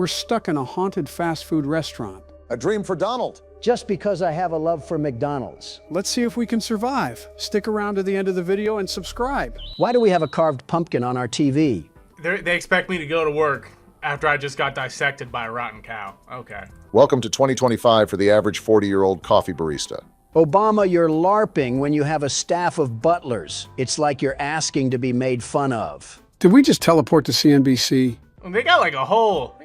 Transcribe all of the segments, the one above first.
We're stuck in a haunted fast food restaurant. A dream for Donald. Just because I have a love for McDonald's. Let's see if we can survive. Stick around to the end of the video and subscribe. Why do we have a carved pumpkin on our TV? They expect me to go to work after I just got dissected by a rotten cow. Okay. Welcome to 2025 for the average 40-year-old coffee barista. Obama, you're LARPing when you have a staff of butlers. It's like you're asking to be made fun of. Did we just teleport to CNBC? They got like a whole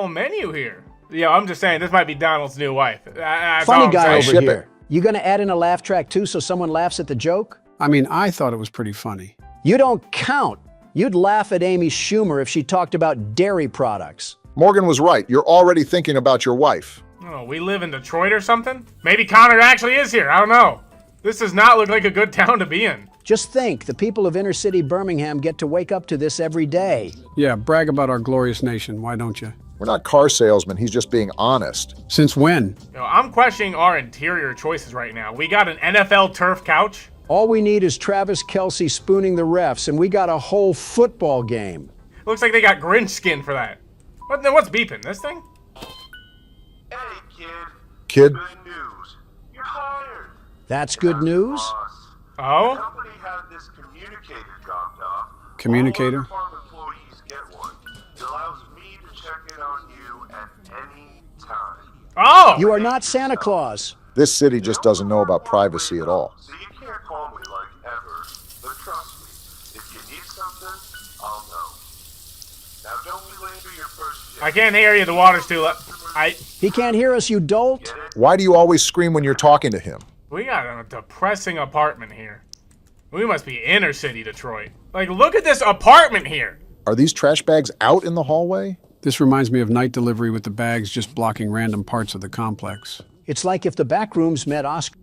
menu here. Yeah, I'm just saying this might be Donald's new wife. That's all Funny I'm guy saying. over Ship here. it. You gonna add in a laugh track too so someone laughs at the joke? I mean, I thought it was pretty funny. You don't count. You'd laugh at Amy Schumer if she talked about dairy products. Morgan was right. You're already thinking about your wife. Oh, we live in Detroit or something? Maybe Connor actually is here. I don't know. This does not look like a good town to be in. Just think, the people of inner city Birmingham get to wake up to this every day. Yeah, brag about our glorious nation, why don't you? We're not car salesmen. He's just being honest. Since when? I'm questioning our interior choices right now. We got an NFL turf couch. All we need is Travis Kelce spooning the refs, and we got a whole football game. Looks like they got Grinch skin for that. What's beeping? This thing? Hey, Kid, good news. You're hired. That's good news? Boss. The Oh? company had this communicator dropped off. Communicator? All farm employees get one. It allows me to check in on you at any time. Oh! You are not Santa Claus. this city just doesn't know about privacy at all. So you can't call me like ever, but trust me, if you need something, I'll know. Now don't be late for your first shift. I can't hear you. The water's too low. He can't hear us, you dolt. Why do you always scream when you're talking to him? We got a depressing apartment here. We must be inner city Detroit. Like, look at this apartment here. Are these trash bags out in the hallway? This reminds me of night delivery with the bags just blocking random parts of the complex. It's like if the back rooms met Oscar.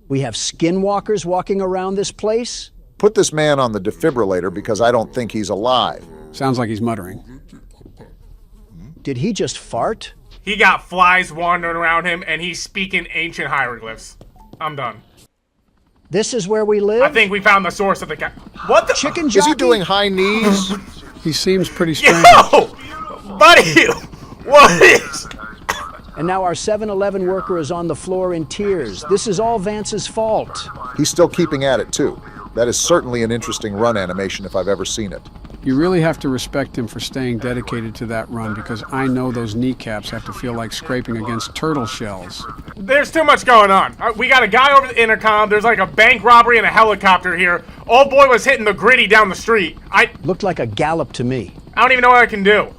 We have skinwalkers walking around this place? Put this man on the defibrillator because I don't think he's alive. Sounds like he's muttering. Did he just fart? He got flies wandering around him, and he's speaking ancient hieroglyphs. I'm done. This is where we live? I think we found the source of the What the? Chicken Is jockey? he doing high knees? He seems pretty strange. Yo! Buddy! What is... And now our 7-Eleven worker is on the floor in tears. This is all Vance's fault. He's still keeping at it, too. That is certainly an interesting run animation if I've ever seen it. You really have to respect him for staying dedicated to that run because I know those kneecaps have to feel like scraping against turtle shells. There's too much going on. We got a guy over the intercom. There's like a bank robbery and a helicopter here. Old boy was hitting the gritty down the street. I Looked like a gallop to me. don't even know what I can do.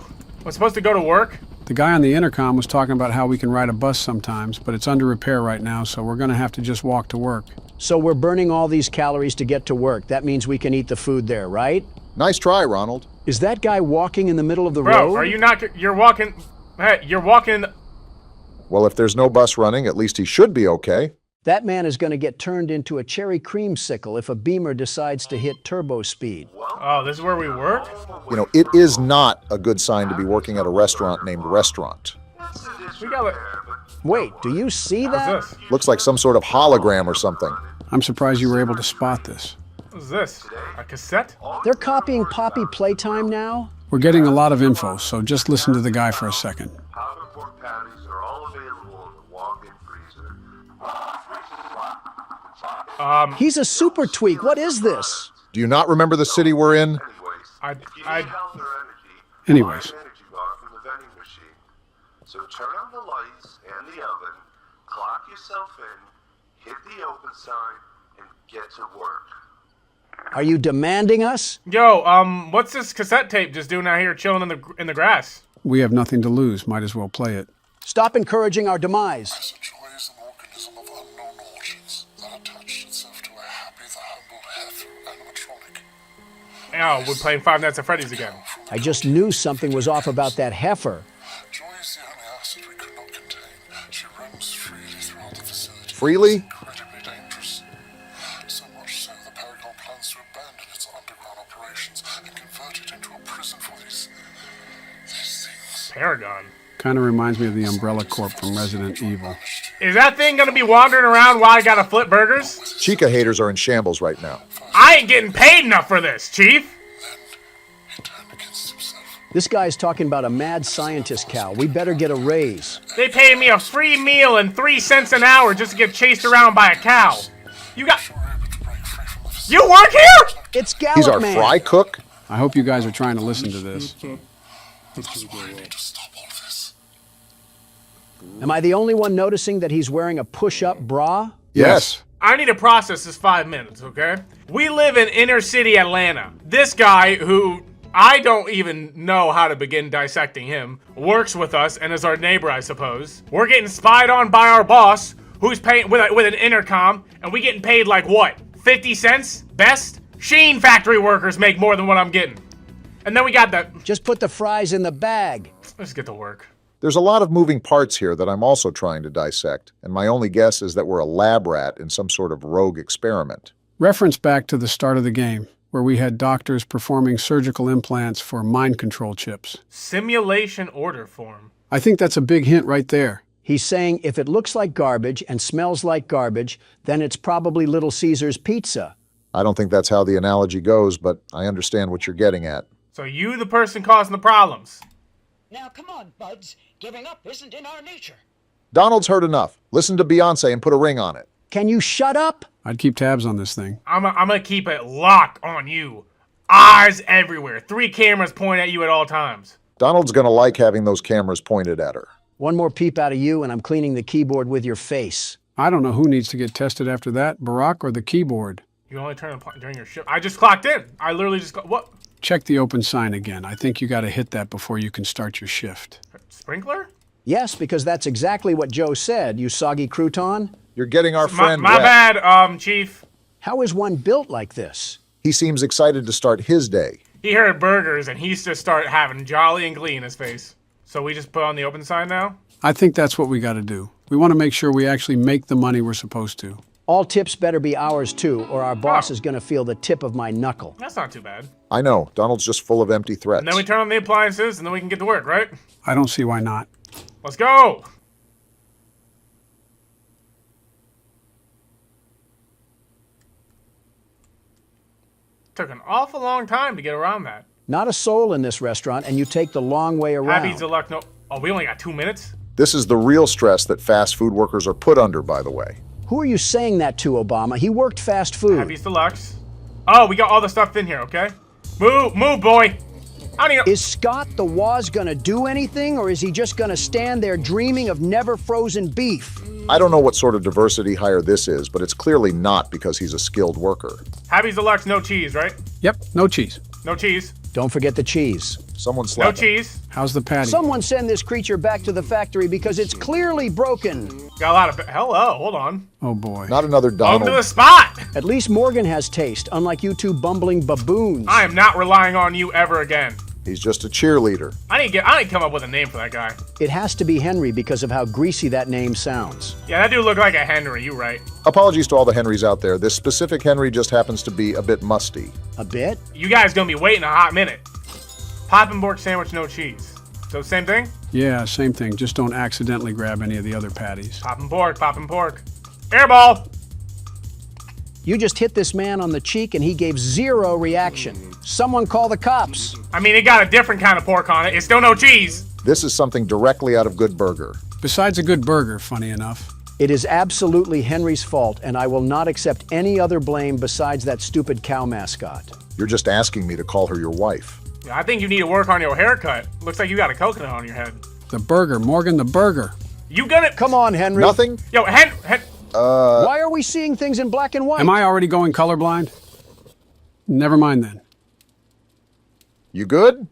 I'm supposed to go to work? The guy on the intercom was talking about how we can ride a bus sometimes, but it's under repair right now, so we're gonna have to just walk to work. So we're burning all these calories to get to work. That means we can eat the food there, right? Nice try, Ronald. Is that guy walking in the middle of the Bro, road? are you not... You're walking... Hey, you're walking... Well, if there's no bus running, at least he should be okay. That man is going to get turned into a cherry creamsicle if a Beamer decides to hit turbo speed. Oh, this is where we work? You know, it is not a good sign to be working at a restaurant named Restaurant. We got it. Wait, do you see that? What's this? Looks like some sort of hologram or something. I'm surprised you were able to spot this. What's this? A cassette? They're copying Poppy Playtime now? We're getting a lot of info, so just listen to the guy for a second. Hot and pork patties are all available in the walk-in freezer. He's a super tweak. What is this? Do you not remember the city we're in? I- If you need health or energy, Anyways. buy an energy bar from the vending machine. So turn on the lights and the oven, clock yourself in, hit the open sign, and get to work. Are you demanding us? Yo, what's this cassette tape just doing out here chilling in the grass? We have nothing to lose, might as well play it. Stop encouraging our demise. A joy is an organism of unknown origins that attached itself to a happy, the humble heifer animatronic. Oh, we're playing Five Nights at Freddy's again. I just knew something was off about that heifer. Joy is the only acid we could not contain. She roams freely throughout the facility. Freely? Incredibly dangerous. So much so that Paragon plans to abandon its underground operations and convert it into a prison for these things. Paragon. Kind of reminds me of the Umbrella Corp from Resident Evil. Is that thing gonna be wandering around while I gotta flip burgers? Chica haters are in shambles right now. I ain't getting paid enough for this, Chief. This guy's talking about a mad scientist cow. We better get a raise. They pay me a free meal and 3 cents an hour just to get chased around by a cow. You got... You work here? It's Gallup He's our Man. fry cook? I hope you guys are trying to listen to this. That's why I need to stop all this. Am I the only one noticing that he's wearing a push-up bra? Yes. I need to process this 5 minutes, okay? We live in inner city Atlanta. This guy, who I don't even know how to begin dissecting him, works with us and is our neighbor, I suppose. We're getting spied on by our boss, who's paying with an intercom, and we getting paid like what? 50 cents? Best? Sheen factory workers make more than what I'm getting. And then we got the... Just put the fries in the bag. Let's get to work. There's a lot of moving parts here that I'm also trying to dissect, and my only guess is that we're a lab rat in some sort of rogue experiment. Reference back to the start of the game, where we had doctors performing surgical implants for mind control chips. Simulation order form. I think that's a big hint right there. He's saying if it looks like garbage and smells like garbage, then it's probably Little Caesar's pizza. I don't think that's how the analogy goes, but I understand what you're getting at. So you the person causing the problems. Now come on, buds. Giving up isn't in our nature. Donald's heard enough. Listen to Beyonce and put a ring on it. Can you shut up? I'd keep tabs on this thing. I'm gonna keep it locked on you. Eyes everywhere. 3 cameras point at you at all times. Donald's gonna like having those cameras pointed at her. One more peep out of you and I'm cleaning the keyboard with your face. I don't know who needs to get tested after that, Barack or the keyboard. You only turn on during your shift. I just clocked in. I literally just what? Check the open sign again. I think you got to hit that before you can start your shift. Sprinkler? Yes, because that's exactly what Joe said, you soggy crouton. You're getting our friend My wet. bad, Chief. How is one built like this? He seems excited to start his day. He heard burgers and he's just started having jolly and glee in his face. So we just put on the open sign now? I think that's what we got to do. We want to make sure we actually make the money we're supposed to. All tips better be ours too, or our boss Oh. is going to feel the tip of my knuckle. That's not too bad. I know, Donald's just full of empty threats. And then we turn on the appliances and then we can get to work, right? I don't see why not. Let's go! Took an awful long time to get around that. Not a soul in this restaurant, and you take the long way around. Happy's Deluxe, no. Oh, we only got 2 minutes? This is the real stress that fast food workers are put under, by the way. Who are you saying that to, Obama? He worked fast food. Happy's Deluxe. Oh, we got all the stuff in here, okay? Move, boy! I don't even... Is Scott the Waz gonna do anything, or is he just gonna stand there dreaming of never frozen beef? I don't know what sort of diversity hire this is, but it's clearly not because he's a skilled worker. Happy's Deluxe, no cheese, right? Yep, no cheese. No cheese. Don't forget the cheese. Someone No slap him. cheese. How's the patty? Someone send this creature back to the factory because it's clearly broken. Got a lot of... Hello, hold on. Oh boy. Not another Welcome to the Donald. spot! At least Morgan has taste, unlike you two bumbling baboons. I am not relying on you ever again. He's just a cheerleader. I need to come up with a name for that guy. It has to be Henry because of how greasy that name sounds. Yeah, that dude looked like a Henry, you right. Apologies to all the Henrys out there. This specific Henry just happens to be a bit musty. A bit? You guys gonna be waiting a hot minute. Poppenborg sandwich, no cheese. So same thing? Yeah, same thing. Just don't accidentally grab any of the other patties. Poppenborg. Airball! You just hit this man on the cheek and he gave zero reaction. Someone call the cops. I mean, it got a different kind of pork on it. It's still no cheese. This is something directly out of Good Burger. Besides a good burger, funny enough. It is absolutely Henry's fault, and I will not accept any other blame besides that stupid cow mascot. You're just asking me to call her your wife. Yeah, I think you need to work on your haircut. Looks like you got a coconut on your head. The burger, Morgan, the burger. You gonna... Come on, Henry. Nothing? Yo, Why are we seeing things in black and white? Am I already going colorblind? Never mind then. You good?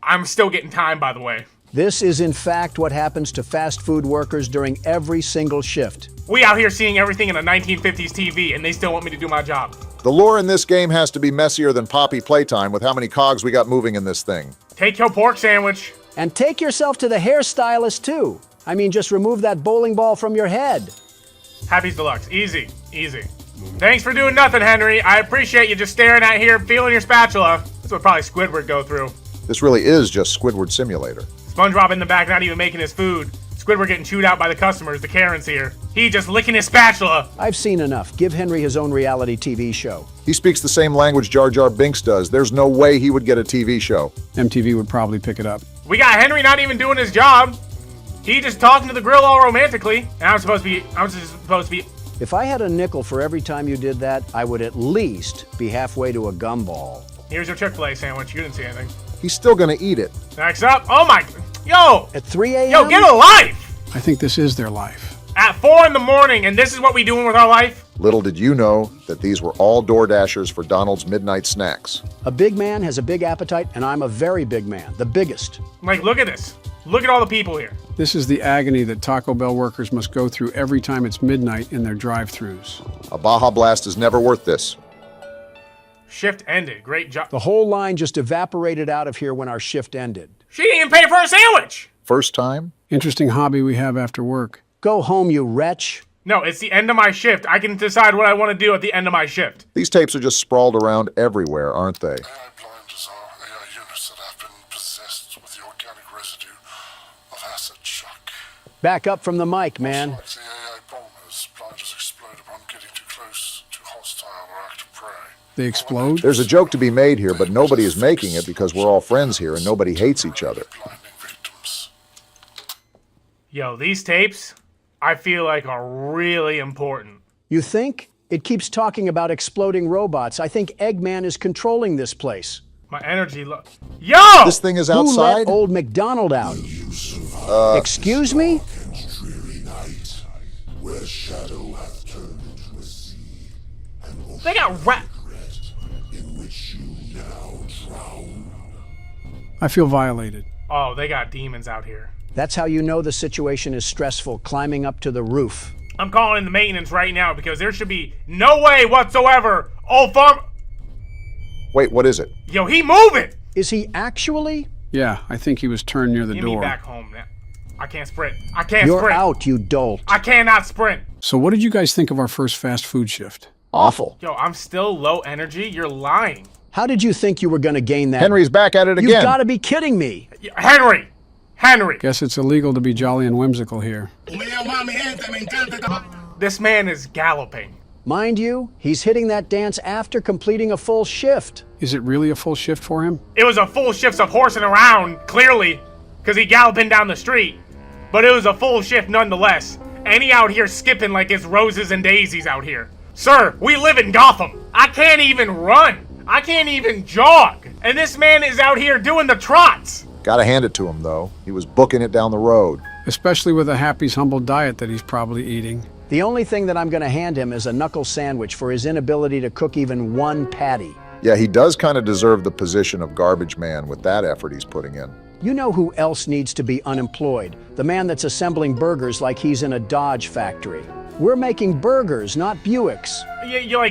I'm still getting time, by the way. This is in fact what happens to fast food workers during every single shift. We out here seeing everything in a 1950s TV, and they still want me to do my job. The lore in this game has to be messier than Poppy Playtime with how many cogs we got moving in this thing. Take your pork sandwich. And take yourself to the hairstylist too. I mean, just remove that bowling ball from your head. Happy's Deluxe. Easy. Thanks for doing nothing, Henry. I appreciate you just staring at here, feeling your spatula. That's what probably Squidward go through. This really is just Squidward Simulator. SpongeBob in the back not even making his food. Squidward getting chewed out by the customers, the Karens here. He just licking his spatula. I've seen enough. Give Henry his own reality TV show. He speaks the same language Jar Jar Binks does. There's no way he would get a TV show. MTV would probably pick it up. We got Henry not even doing his job. He just talking to the grill all romantically. And I'm just supposed to be. If I had a nickel for every time you did that, I would at least be halfway to a gumball. Here's your Chick-fil-A sandwich. You didn't see anything. He's still gonna eat it. Next up. Oh my. Yo. At 3 a.m.? Yo, get a life. I think this is their life. At 4 in the morning, and this is what we doing with our life? Little did you know that these were all door dashers for Donald's midnight snacks. A big man has a big appetite, and I'm a very big man. The biggest. Like, look at this. Look at all the people here. This is the agony that Taco Bell workers must go through every time it's midnight in their drive-thrus. A Baja Blast is never worth this. Shift ended. Great job. The whole line just evaporated out of here when our shift ended. She didn't even pay for a sandwich. First time? Interesting hobby we have after work. Go home, you wretch. No, it's the end of my shift. I can decide what I want to do at the end of my shift. These tapes are just sprawled around everywhere, aren't they? AI blinders are AI units that have been possessed with the organic residue of acid shock. Back up from the mic, man. Like the AI bombers, blinders explode upon getting too close to hostile or active prey. They explode? There's a joke to be made here, but nobody is making it because we're all friends here and nobody hates each other. Blinding victims. Yo, these tapes, I feel like are really important. You think? It keeps talking about exploding robots. I think Eggman is controlling this place. My energy Yo! This thing is Who outside? let old McDonald out? Excuse me? They got rat. I feel violated. Oh, they got demons out here. That's how you know the situation is stressful, climbing up to the roof. I'm calling in the maintenance right now because there should be no way whatsoever. Old farm. Wait, what is it? Yo, he moving. Is he actually? Yeah, I think he was turned near the Get door. me back home now. I can't sprint. I can't You're sprint. out, you dolt. I cannot sprint. So what did you guys think of our first fast food shift? Awful. Yo, I'm still low energy. You're lying. How did you think you were going to gain that? Henry's back at it again. You've got to be kidding me. Henry. Henry. Guess it's illegal to be jolly and whimsical here. This man is galloping. Mind you, he's hitting that dance after completing a full shift. Is it really a full shift for him? It was a full shift of horsing around, clearly, because he galloping down the street. But it was a full shift nonetheless. And he out here skipping like it's roses and daisies out here. Sir, we live in Gotham. I can't even run. I can't even jog. And this man is out here doing the trots. Gotta hand it to him, though. He was booking it down the road. Especially with a Happy's Humble diet that he's probably eating. The only thing that I'm going to hand him is a knuckle sandwich for his inability to cook even one patty. Yeah, he does kind of deserve the position of garbage man with that effort he's putting in. You know who else needs to be unemployed? The man that's assembling burgers like he's in a Dodge factory. We're making burgers, not Buicks.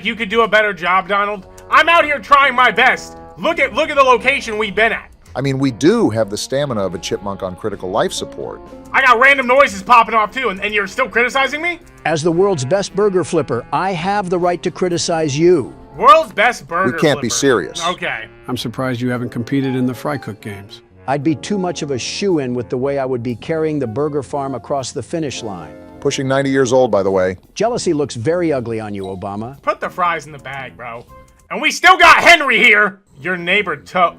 You could do a better job, Donald. I'm out here trying my best. Look at the location we've been at. I mean, we do have the stamina of a chipmunk on critical life support. I got random noises popping off too, and you're still criticizing me? As the world's best burger flipper, I have the right to criticize you. World's best burger We can't be flipper. serious. Okay. I'm surprised you haven't competed in the fry cook games. I'd be too much of a shoo-in with the way I would be carrying the burger farm across the finish line. Pushing 90 years old, by the way. Jealousy looks very ugly on you, Obama. Put the fries in the bag, bro. And we still got Henry here. Your neighbor, Toe.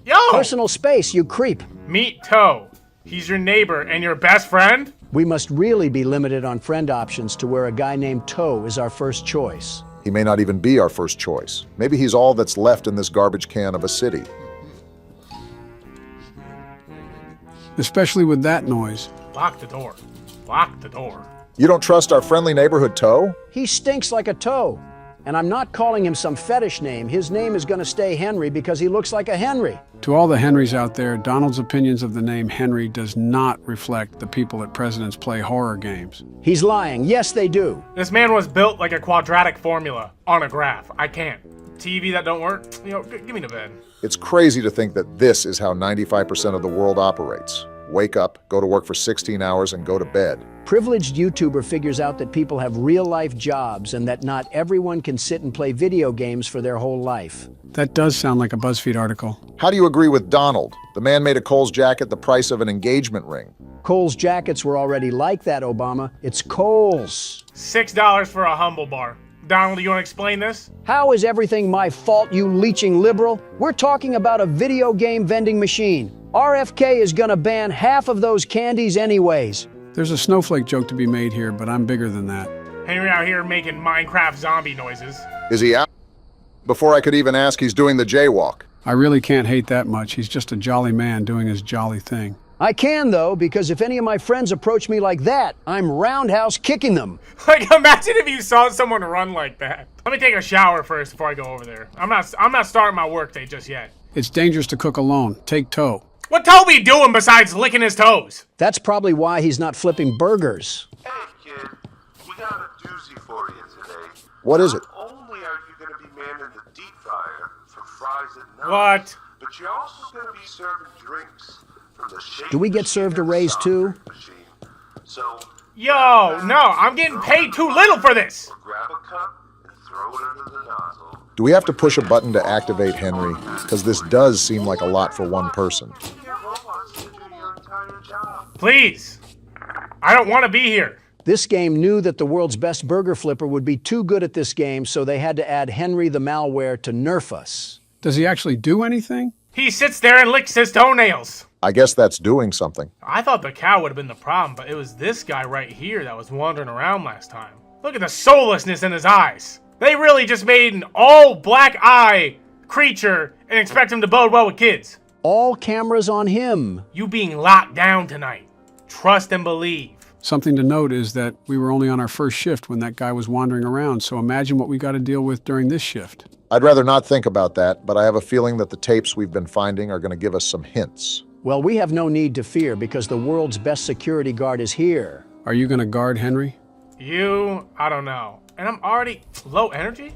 Yo! Personal space, you creep. Meet Toe. He's your neighbor and your best friend? We must really be limited on friend options to where a guy named Toe is our first choice. He may not even be our first choice. Maybe he's all that's left in this garbage can of a city. Especially with that noise. Lock the door. Lock the door. You don't trust our friendly neighborhood Toe? He stinks like a toe. And I'm not calling him some fetish name. His name is going to stay Henry because he looks like a Henry. To all the Henrys out there, Donald's opinions of the name Henry does not reflect the people at President's Play horror games. He's lying. Yes, they do. This man was built like a quadratic formula on a graph. I can't. TV that don't work? Give me the bed. It's crazy to think that this is how 95% of the world operates. Wake up, go to work for 16 hours, and go to bed. Privileged YouTuber figures out that people have real-life jobs and that not everyone can sit and play video games for their whole life. That does sound like a BuzzFeed article. How do you agree with Donald? The man made a Kohl's jacket the price of an engagement ring. Kohl's jackets were already like that, Obama. It's Kohl's. $6 for a humble bar. Donald, you want to explain this? How is everything my fault, you leeching liberal? We're talking about a video game vending machine. RFK is gonna ban half of those candies anyways. There's a snowflake joke to be made here, but I'm bigger than that. Henry out here making Minecraft zombie noises. Is he out? Before I could even ask, he's doing the jaywalk. I really can't hate that much. He's just a jolly man doing his jolly thing. I can, though, because if any of my friends approach me like that, I'm roundhouse kicking them. Like, imagine if you saw someone run like that. Let me take a shower first before I go over there. I'm not starting my workday just yet. It's dangerous to cook alone. Take toe. What Toby doing besides licking his toes? That's probably why he's not flipping burgers. Hey, kid, we got a doozy for you today. What is it? Not only are you going to be manning the deep fryer for fries at night, What? but you're also going to be serving drinks from the shake Do we get machine served a and the raise, too? soda machine. So, Yo, no, I'm getting paid too little for this. or grab a cup and throw it under the nozzle. Do we have to push a button to activate Henry? Because this does seem like a lot for one person. Get robots to do your entire job. Please. I don't want to be here. This game knew that the world's best burger flipper would be too good at this game, so they had to add Henry the malware to nerf us. Does he actually do anything? He sits there and licks his toenails. I guess that's doing something. I thought the cow would have been the problem, but it was this guy right here that was wandering around last time. Look at the soullessness in his eyes. They really just made an all black eye creature and expect him to bode well with kids. All cameras on him. You being locked down tonight. Trust and believe. Something to note is that we were only on our first shift when that guy was wandering around, so imagine what we got to deal with during this shift. I'd rather not think about that, but I have a feeling that the tapes we've been finding are going to give us some hints. Well, we have no need to fear because the world's best security guard is here. Are you going to guard Henry? I don't know. And I'm already low energy?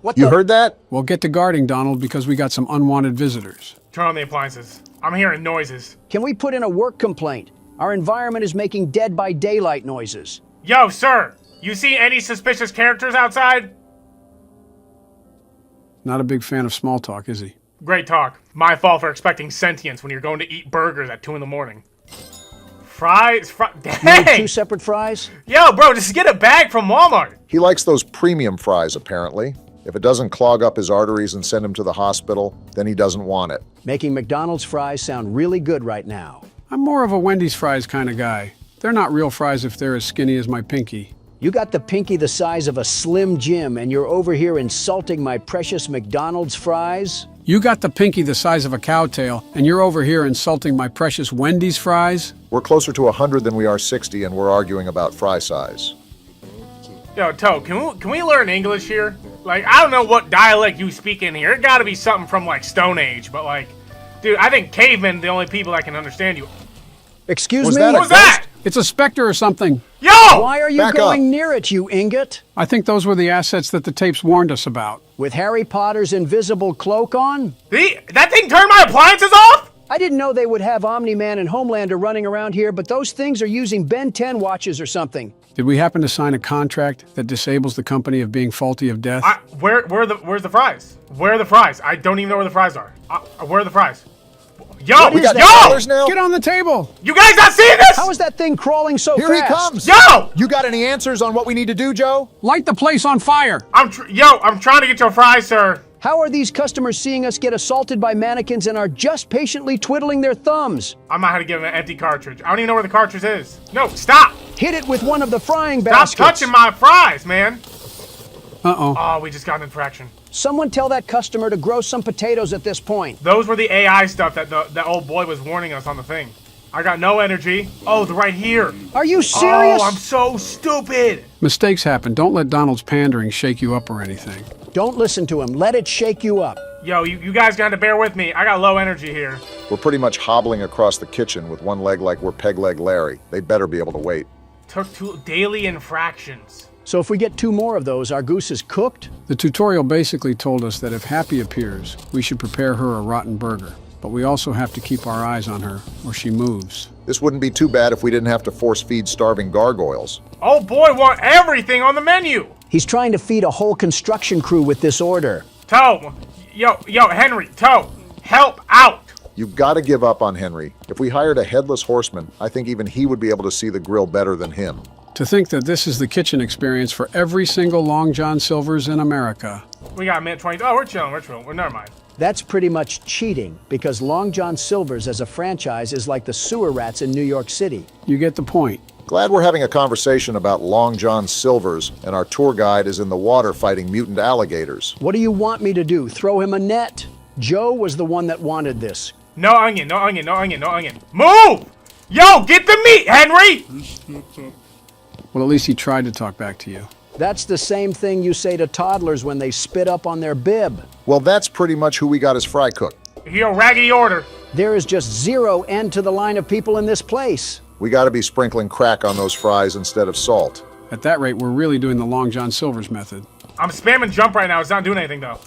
What You heard that? Well, get to guarding, Donald, because we got some unwanted visitors. Turn on the appliances. I'm hearing noises. Can we put in a work complaint? Our environment is making Dead by Daylight noises. Yo, sir, you see any suspicious characters outside? Not a big fan of small talk, is he? Great talk. My fault for expecting sentience when you're going to eat burgers at 2 in the morning. Fries? You need Dang! 2 separate fries? Yo, bro, just get a bag from Walmart. He likes those premium fries, apparently. If it doesn't clog up his arteries and send him to the hospital, then he doesn't want it. Making McDonald's fries sound really good right now. I'm more of a Wendy's fries kind of guy. They're not real fries if they're as skinny as my pinky. You got the pinky the size of a Slim Jim and you're over here insulting my precious McDonald's fries? You got the pinky the size of a cow tail, and you're over here insulting my precious Wendy's fries? We're closer to 100 than we are 60, and we're arguing about fry size. Yo, Toe, can we learn English here? Like, I don't know what dialect you speak in here. It gotta be something from, like, Stone Age, but, like, dude, I think cavemen are the only people that can understand you. Excuse Was me? that a What was that? It's a specter or something. Yo! Why are you Back going up. near it, you ingot? I think those were the assets that the tapes warned us about. With Harry Potter's invisible cloak on? That thing turned my appliances off? I didn't know they would have Omni-Man and Homelander running around here, but those things are using Ben 10 watches or something. Did we happen to sign a contract that disables the company of being faulty of death? Where's the fries? Where are the fries? I don't even know where the fries are. Where are the fries? Yo! We got Yo! dollars now? Get on the table! You guys not seeing this? How is that thing crawling so Here fast? he comes! Yo! You got any answers on what we need to do, Joe? Light the place on fire! I'm trying to get your fries, sir. How are these customers seeing us get assaulted by mannequins and are just patiently twiddling their thumbs? I might have to give him an empty cartridge. I don't even know where the cartridge is. No, stop! Hit it with one of the frying Stop baskets. touching my fries, man. Uh-oh. Oh, we just got an infraction. Someone tell that customer to grow some potatoes at this point. Those were the AI stuff that the old boy was warning us on the thing. I got no energy. Oh, they're right here. Are you serious? Oh, I'm so stupid. Mistakes happen. Don't let Donald's pandering shake you up or anything. Don't listen to him. Let it shake you up. Yo, you guys got to bear with me. I got low energy here. We're pretty much hobbling across the kitchen with one leg like we're Peg Leg Larry. They better be able to wait. Took 2 daily infractions. So if we get 2 more of those, our goose is cooked? The tutorial basically told us that if Happy appears, we should prepare her a rotten burger. But we also have to keep our eyes on her, or she moves. This wouldn't be too bad if we didn't have to force feed starving gargoyles. Oh boy, want everything on the menu. He's trying to feed a whole construction crew with this order. Toe, yo, Henry, Toe, help out. You've got to give up on Henry. If we hired a headless horseman, I think even he would be able to see the grill better than him. To think that this is the kitchen experience for every single Long John Silver's in America. We got a minute 20. Oh, we're chilling. Well, never mind. That's pretty much cheating, because Long John Silver's as a franchise is like the sewer rats in New York City. You get the point. Glad we're having a conversation about Long John Silver's, and our tour guide is in the water fighting mutant alligators. What do you want me to do? Throw him a net? Joe was the one that wanted this. No onion, no onion, no onion, no onion. Move! Yo, get the meat, Henry! Well, at least he tried to talk back to you. That's the same thing you say to toddlers when they spit up on their bib. Well, that's pretty much who we got as fry cook. Yo, raggedy order. There is just zero end to the line of people in this place. We got to be sprinkling crack on those fries instead of salt. At that rate, we're really doing the Long John Silver's method. I'm spamming jump right now. It's not doing anything, though.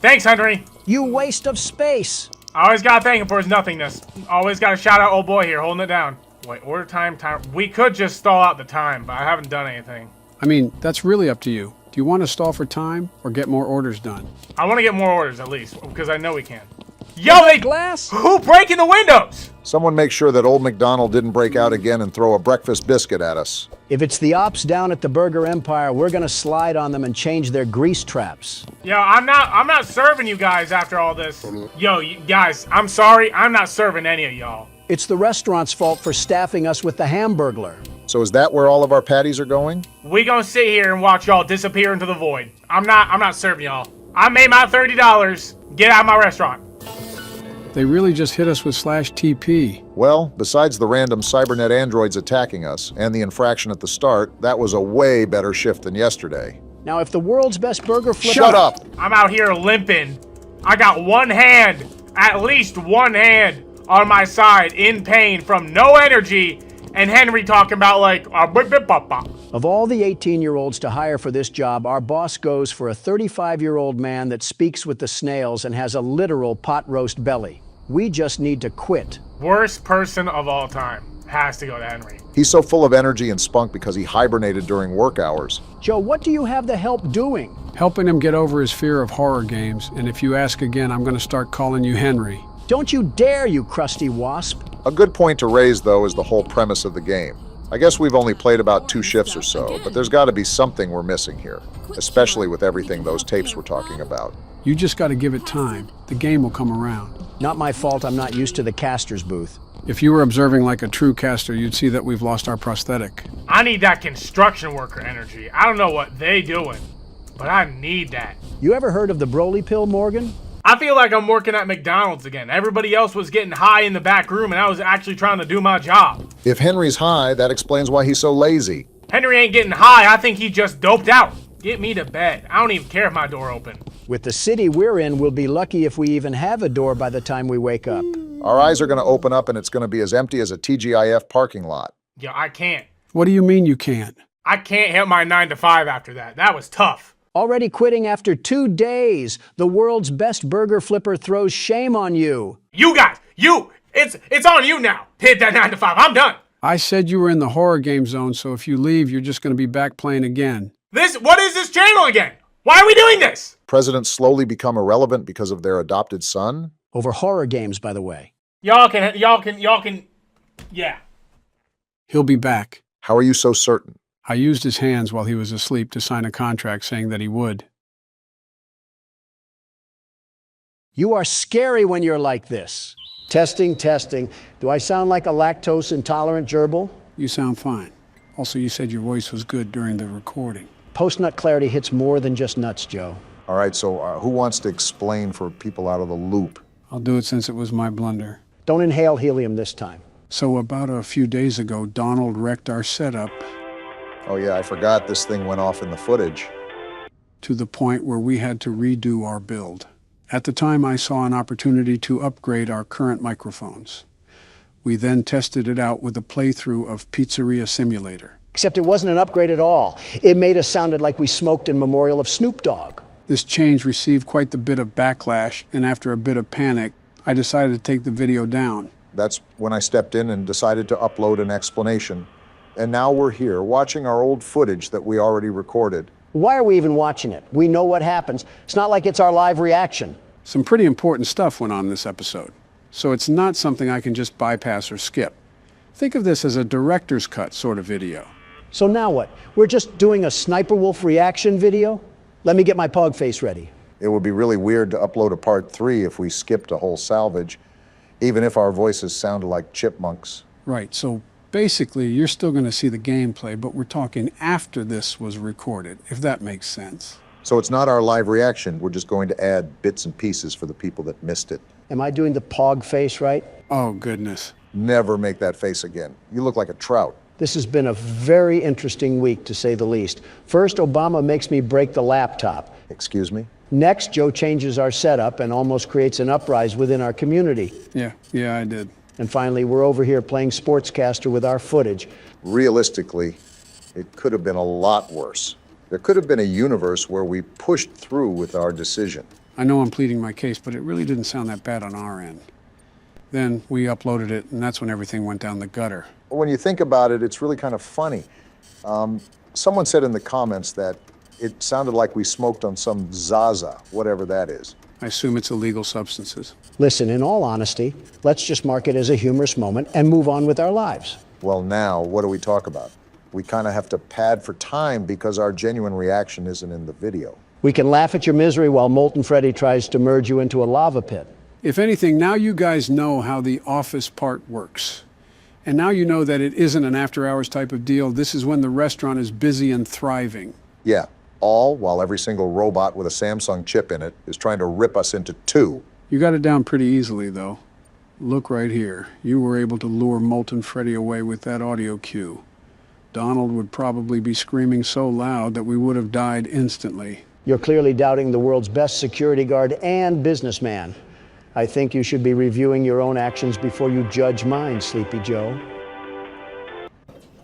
Thanks, Henry. You waste of space. I always gotta thank him for his nothingness. Always gotta shout out old boy here, holding it down. Wait, order time. We could just stall out the time, but I haven't done anything. I mean, that's really up to you. Do you want to stall for time or get more orders done? I want to get more orders, at least, because I know we can. Yo, they... Glass? Who breaking the windows? Someone make sure that old McDonald didn't break out again and throw a breakfast biscuit at us. If it's the ops down at the Burger Empire, we're gonna slide on them and change their grease traps. Yo, I'm not serving you guys after all this. Yo, you guys, I'm sorry. I'm not serving any of y'all. It's the restaurant's fault for staffing us with the Hamburglar. So is that where all of our patties are going? We gonna sit here and watch y'all disappear into the void. I'm not serving y'all. I made my $30. Get out of my restaurant. They really just hit us with /TP. Well, besides the random cybernet androids attacking us and the infraction at the start, that was a way better shift than yesterday. Now, if the world's best burger flipper... Shut up! I'm out here limping. I got one hand, at least one hand, on my side in pain from no energy, and Henry talking about like, Of all the 18-year-olds to hire for this job, our boss goes for a 35-year-old man that speaks with the snails and has a literal pot roast belly. We just need to quit. Worst person of all time. Has to go to Henry. He's so full of energy and spunk because he hibernated during work hours. Joe, what do you have the help doing? Helping him get over his fear of horror games, and if you ask again, I'm going to start calling you Henry. Don't you dare, you crusty wasp. A good point to raise, though, is the whole premise of the game. I guess we've only played about 2 shifts or so, but there's got to be something we're missing here, especially with everything those tapes were talking about. You just got to give it time. The game will come around. Not my fault I'm not used to the caster's booth. If you were observing like a true caster, you'd see that we've lost our prosthetic. I need that construction worker energy. I don't know what they doing, but I need that. You ever heard of the Broly pill, Morgan? I feel like I'm working at McDonald's again. Everybody else was getting high in the back room, and I was actually trying to do my job. If Henry's high, that explains why he's so lazy. Henry ain't getting high. I think he just doped out. Get me to bed. I don't even care if my door open. With the city we're in, we'll be lucky if we even have a door by the time we wake up. Our eyes are going to open up and it's going to be as empty as a TGIF parking lot. Yo, I can't. What do you mean you can't? I can't hit my 9 to 5 after that. That was tough. Already quitting after 2 days. The world's best burger flipper throws shame on you. You guys, it's on you now. Hit that 9 to 5. I'm done. I said you were in the horror game zone, so if you leave, you're just going to be back playing again. What is this channel again? Why are we doing this? Presidents slowly become irrelevant because of their adopted son? Over horror games, by the way. Y'all can, yeah. He'll be back. How are you so certain? I used his hands while he was asleep to sign a contract saying that he would. You are scary when you're like this. Testing, testing. Do I sound like a lactose intolerant gerbil? You sound fine. Also, you said your voice was good during the recording. Post-nut clarity hits more than just nuts, Joe. All right, so who wants to explain for people out of the loop? I'll do it since it was my blunder. Don't inhale helium this time. So about a few days ago, Donald wrecked our setup Oh yeah, I forgot this thing went off in the footage. to the point where we had to redo our build. At the time, I saw an opportunity to upgrade our current microphones. We then tested it out with a playthrough of Pizzeria Simulator. Except it wasn't an upgrade at all. It made us sounded like we smoked in memorial of Snoop Dogg. This change received quite the bit of backlash, and after a bit of panic, I decided to take the video down. That's when I stepped in and decided to upload an explanation. And now we're here, watching our old footage that we already recorded. Why are we even watching it? We know what happens. It's not like it's our live reaction. Some pretty important stuff went on this episode. so it's not something I can just bypass or skip. Think of this as a director's cut sort of video. So now what? We're just doing a Sniper Wolf reaction video? Let me get my pog face ready. It would be really weird to upload a part 3 if we skipped a whole salvage, even if our voices sounded like chipmunks. Right, so basically you're still going to see the gameplay, but we're talking after this was recorded, if that makes sense. So it's not our live reaction, we're just going to add bits and pieces for the people that missed it. Am I doing the pog face right? Oh, goodness. Never make that face again. You look like a trout. This has been a very interesting week, to say the least. First, Obama makes me break the laptop. Excuse me? Next, Joe changes our setup and almost creates an uprising within our community. Yeah, I did. And finally, we're over here playing sportscaster with our footage. Realistically, it could have been a lot worse. There could have been a universe where we pushed through with our decision. I know I'm pleading my case, but it really didn't sound that bad on our end. Then we uploaded it, and that's when everything went down the gutter. When you think about it, it's really kind of funny. Someone said in the comments that it sounded like we smoked on some Zaza, whatever that is. I assume it's illegal substances. Listen, in all honesty, let's just mark it as a humorous moment and move on with our lives. Well, now, what do we talk about? We kind of have to pad for time because our genuine reaction isn't in the video. We can laugh at your misery while Molten Freddy tries to merge you into a lava pit. If anything, now you guys know how the office part works. And now you know that it isn't an after-hours type of deal. This is when the restaurant is busy and thriving. Yeah, all while every single robot with a Samsung chip in it is trying to rip us into two. You got it down pretty easily, though. Look right here. You were able to lure Molten Freddy away with that audio cue. Donald would probably be screaming so loud that we would have died instantly. You're clearly doubting the world's best security guard and businessman. I think you should be reviewing your own actions before you judge mine, Sleepy Joe.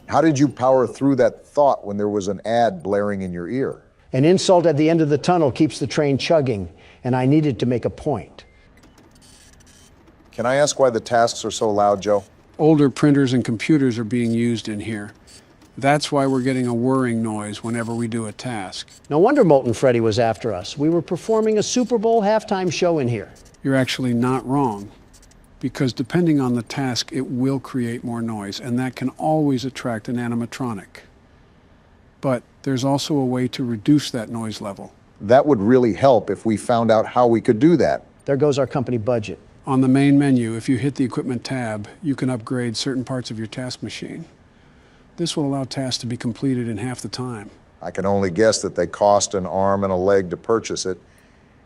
How did you power through that thought when there was an ad blaring in your ear? An insult at the end of the tunnel keeps the train chugging, and I needed to make a point. Can I ask why the tasks are so loud, Joe? Older printers and computers are being used in here. That's why we're getting a whirring noise whenever we do a task. No wonder Molten Freddy was after us. We were performing a Super Bowl halftime show in here. You're actually not wrong, because depending on the task, it will create more noise, and that can always attract an animatronic. But there's also a way to reduce that noise level. That would really help if we found out how we could do that. There goes our company budget. On the main menu, if you hit the Equipment tab, you can upgrade certain parts of your task machine. This will allow tasks to be completed in half the time. I can only guess that they cost an arm and a leg to purchase it.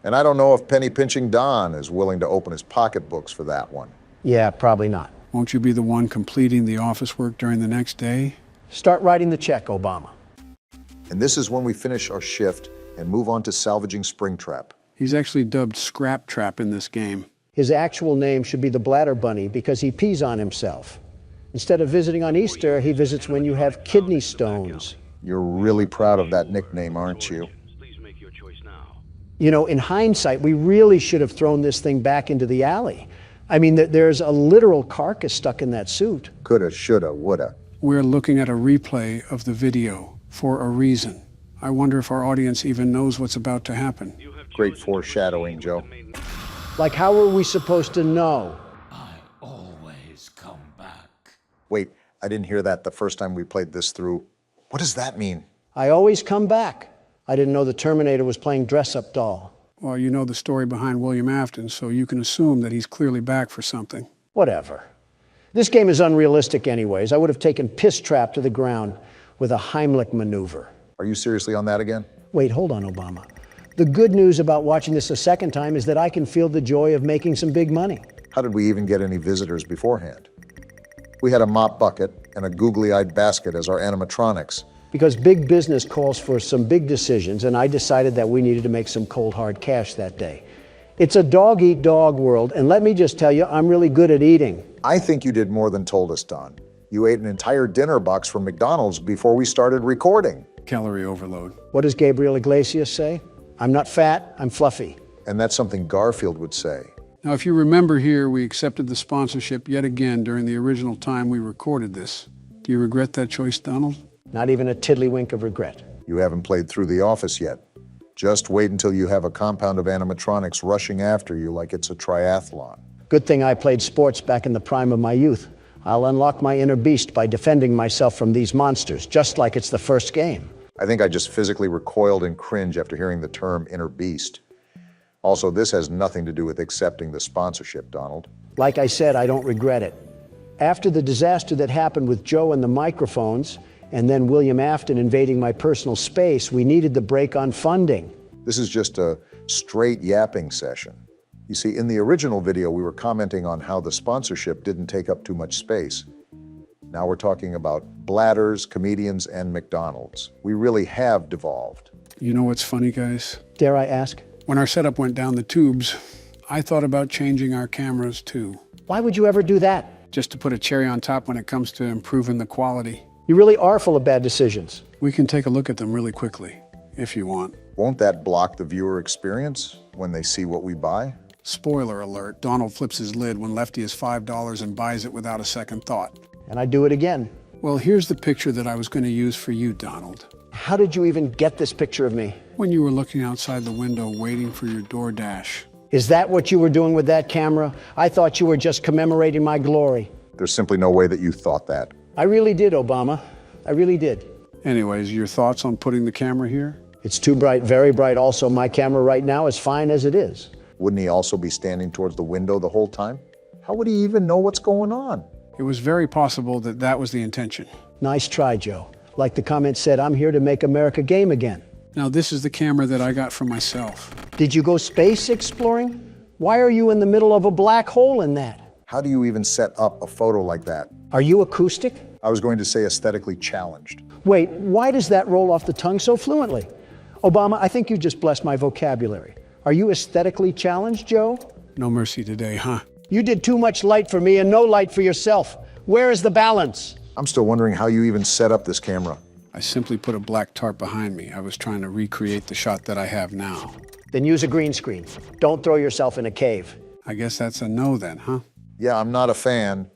And I don't know if Penny Pinching Don is willing to open his pocketbooks for that one. Yeah, probably not. Won't you be the one completing the office work during the next day? Start writing the check, Obama. And this is when we finish our shift and move on to salvaging Springtrap. He's actually dubbed Scrap Trap in this game. His actual name should be the Bladder Bunny because he pees on himself. Instead of visiting on Easter, he visits when you have kidney stones. You're really proud of that nickname, aren't you? You know, in hindsight, we really should have thrown this thing back into the alley. I mean, there's a literal carcass stuck in that suit. Coulda, shoulda, woulda. We're looking at a replay of the video for a reason. I wonder if our audience even knows what's about to happen. Great foreshadowing, Joe. Like, how are we supposed to know? I always come back. Wait, I didn't hear that the first time we played this through. What does that mean? I always come back. I didn't know the Terminator was playing dress-up doll. Well, you know the story behind William Afton, so you can assume that he's clearly back for something. Whatever. This game is unrealistic anyways. I would have taken Piss Trap to the ground with a Heimlich maneuver. Are you seriously on that again? Wait, hold on, Obama. The good news about watching this a second time is that I can feel the joy of making some big money. How did we even get any visitors beforehand? We had a mop bucket and a googly-eyed basket as our animatronics. Because big business calls for some big decisions, and I decided that we needed to make some cold, hard cash that day. It's a dog-eat-dog world, and let me just tell you, I'm really good at eating. I think you did more than told us, Don. You ate an entire dinner box from McDonald's before we started recording. Calorie overload. What does Gabriel Iglesias say? I'm not fat, I'm fluffy. And that's something Garfield would say. Now, if you remember here, we accepted the sponsorship yet again during the original time we recorded this. Do you regret that choice, Donald? Not even a tiddlywink of regret. You haven't played through The Office yet. Just wait until you have a compound of animatronics rushing after you like it's a triathlon. Good thing I played sports back in the prime of my youth. I'll unlock my inner beast by defending myself from these monsters, just like it's the first game. I think I just physically recoiled in cringe after hearing the term inner beast. Also, this has nothing to do with accepting the sponsorship, Donald. Like I said, I don't regret it. After the disaster that happened with Joe and the microphones, and then William Afton invading my personal space, we needed the break on funding. This is just a straight yapping session. You see, in the original video, we were commenting on how the sponsorship didn't take up too much space. Now we're talking about bladders, comedians, and McDonald's. We really have devolved. You know what's funny, guys? Dare I ask? When our setup went down the tubes, I thought about changing our cameras too. Why would you ever do that? Just to put a cherry on top when it comes to improving the quality. You really are full of bad decisions. We can take a look at them really quickly, if you want. Won't that block the viewer experience when they see what we buy? Spoiler alert, Donald flips his lid when Lefty is $5 and buys it without a second thought. And I do it again. Well, here's the picture that I was going to use for you, Donald. How did you even get this picture of me? When you were looking outside the window waiting for your DoorDash. Is that what you were doing with that camera? I thought you were just commemorating my glory. There's simply no way that you thought that. I really did, Obama. I really did. Anyways, your thoughts on putting the camera here? It's too bright, very bright. Also, my camera right now is fine as it is. Wouldn't he also be standing towards the window the whole time? How would he even know what's going on? It was very possible that that was the intention. Nice try, Joe. Like the comment said, I'm here to make America game again. Now, this is the camera that I got for myself. Did you go space exploring? Why are you in the middle of a black hole in that? How do you even set up a photo like that? Are you acoustic? I was going to say aesthetically challenged. Wait, why does that roll off the tongue so fluently? Obama, I think you just blessed my vocabulary. Are you aesthetically challenged, Joe? No mercy today, huh? You did too much light for me and no light for yourself. Where is the balance? I'm still wondering how you even set up this camera. I simply put a black tarp behind me. I was trying to recreate the shot that I have now. Then use a green screen. Don't throw yourself in a cave. I guess that's a no then, huh? Yeah, I'm not a fan.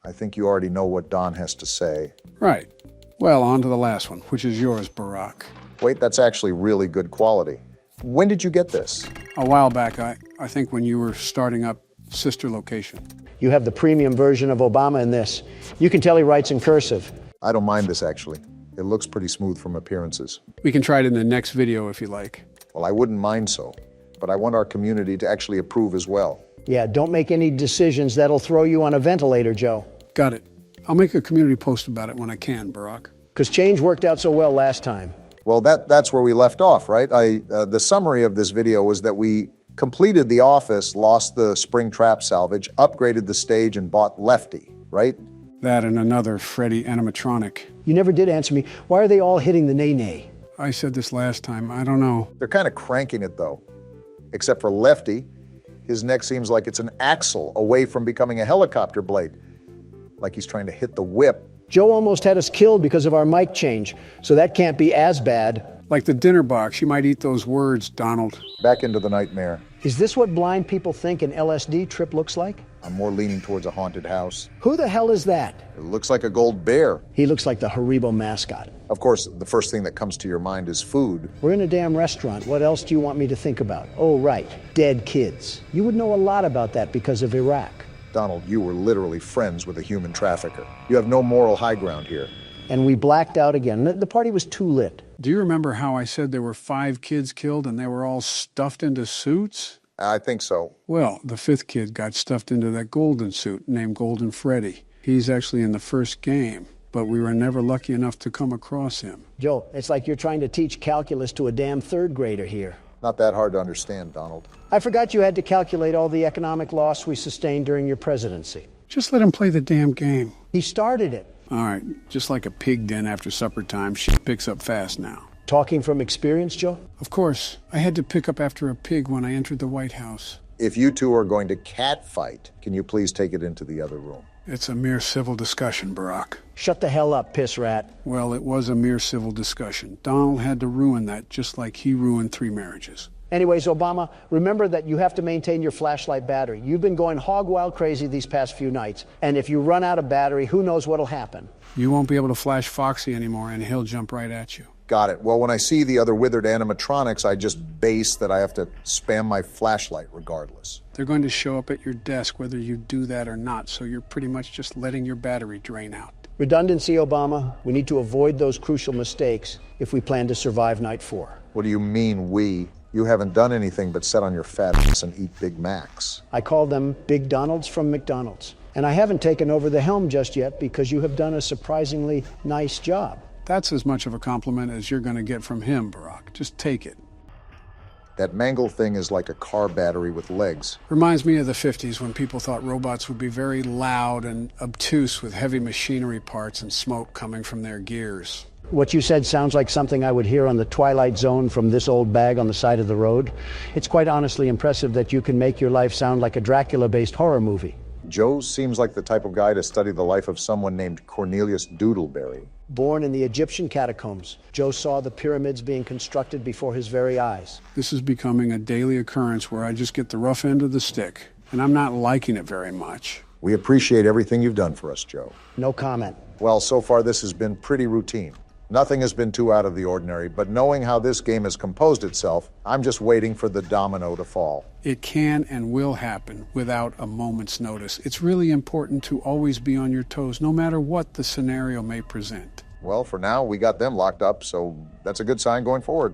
I think you already know what Don has to say. Right. Well, on to the last one, which is yours, Barack. Wait, that's actually really good quality. When did you get this? A while back, I think when you were starting up Sister Location. You have the premium version of Obama in this. You can tell he writes in cursive. I don't mind this, actually. It looks pretty smooth from appearances. We can try it in the next video if you like. Well, I wouldn't mind so, but I want our community to actually approve as well. Yeah, don't make any decisions that'll throw you on a ventilator, Joe. Got it. I'll make a community post about it when I can, Barack. Because change worked out so well last time. Well, that's where we left off, right? The summary of this video was that we completed the office, lost the spring trap salvage, upgraded the stage, and bought Lefty, right? That and another Freddy animatronic. You never did answer me. Why are they all hitting the nay-nay? I said this last time. I don't know. They're kind of cranking it, though. Except for Lefty. His neck seems like it's an axle away from becoming a helicopter blade. Like he's trying to hit the whip. Joe almost had us killed because of our mic change, so that can't be as bad. Like the dinner box, you might eat those words, Donald. Back into the nightmare. Is this what blind people think an LSD trip looks like? I'm more leaning towards a haunted house. Who the hell is that? It looks like a gold bear. He looks like the Haribo mascot. Of course, the first thing that comes to your mind is food. We're in a damn restaurant. What else do you want me to think about? Oh, right, dead kids. You would know a lot about that because of Iraq. Donald, you were literally friends with a human trafficker. You have no moral high ground here. And we blacked out again. The party was too lit. Do you remember how I said there were 5 kids killed and they were all stuffed into suits? I think so. Well, the 5th kid got stuffed into that golden suit named Golden Freddy. He's actually in the first game, but we were never lucky enough to come across him. Joe, it's like you're trying to teach calculus to a damn 3rd grader here. Not that hard to understand, Donald. I forgot you had to calculate all the economic loss we sustained during your presidency. Just let him play the damn game. He started it. All right, just like a pig den after supper time, shit picks up fast now. Talking from experience, Joe? Of course. I had to pick up after a pig when I entered the White House. If you two are going to catfight, can you please take it into the other room? It's a mere civil discussion, Barack. Shut the hell up, piss rat. Well, it was a mere civil discussion. Donald had to ruin that just like he ruined 3 marriages. Anyways, Obama, remember that you have to maintain your flashlight battery. You've been going hog wild crazy these past few nights. And if you run out of battery, who knows what'll happen? You won't be able to flash Foxy anymore, and he'll jump right at you. Got it. Well, when I see the other withered animatronics, I just base that I have to spam my flashlight regardless. They're going to show up at your desk whether you do that or not, so you're pretty much just letting your battery drain out. Redundancy, Obama. We need to avoid those crucial mistakes if we plan to survive Night 4. What do you mean, we? You haven't done anything but sit on your fat ass and eat Big Macs. I call them Big Donalds from McDonald's. And I haven't taken over the helm just yet because you have done a surprisingly nice job. That's as much of a compliment as you're going to get from him, Barack. Just take it. That mangle thing is like a car battery with legs. Reminds me of the 50s when people thought robots would be very loud and obtuse with heavy machinery parts and smoke coming from their gears. What you said sounds like something I would hear on the Twilight Zone from this old bag on the side of the road. It's quite honestly impressive that you can make your life sound like a Dracula-based horror movie. Joe seems like the type of guy to study the life of someone named Cornelius Doodleberry. Born in the Egyptian catacombs, Joe saw the pyramids being constructed before his very eyes. This is becoming a daily occurrence where I just get the rough end of the stick, and I'm not liking it very much. We appreciate everything you've done for us, Joe. No comment. Well, so far this has been pretty routine. Nothing has been too out of the ordinary, but knowing how this game has composed itself, I'm just waiting for the domino to fall. It can and will happen without a moment's notice. It's really important to always be on your toes, no matter what the scenario may present. Well, for now, we got them locked up, so that's a good sign going forward.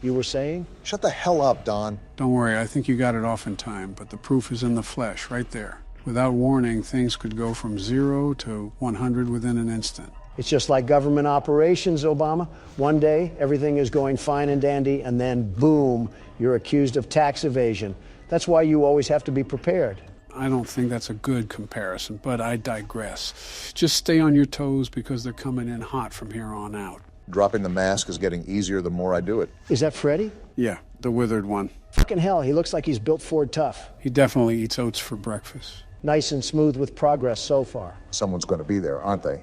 You were saying? Shut the hell up, Don. Don't worry, I think you got it off in time, but the proof is in the flesh, right there. Without warning, things could go from 0 to 100 within an instant. It's just like government operations, Obama. One day, everything is going fine and dandy, and then boom, you're accused of tax evasion. That's why you always have to be prepared. I don't think that's a good comparison, but I digress. Just stay on your toes because they're coming in hot from here on out. Dropping the mask is getting easier the more I do it. Is that Freddie? Yeah, the withered one. Fucking hell, he looks like he's built Ford tough. He definitely eats oats for breakfast. Nice and smooth with progress so far. Someone's going to be there, aren't they?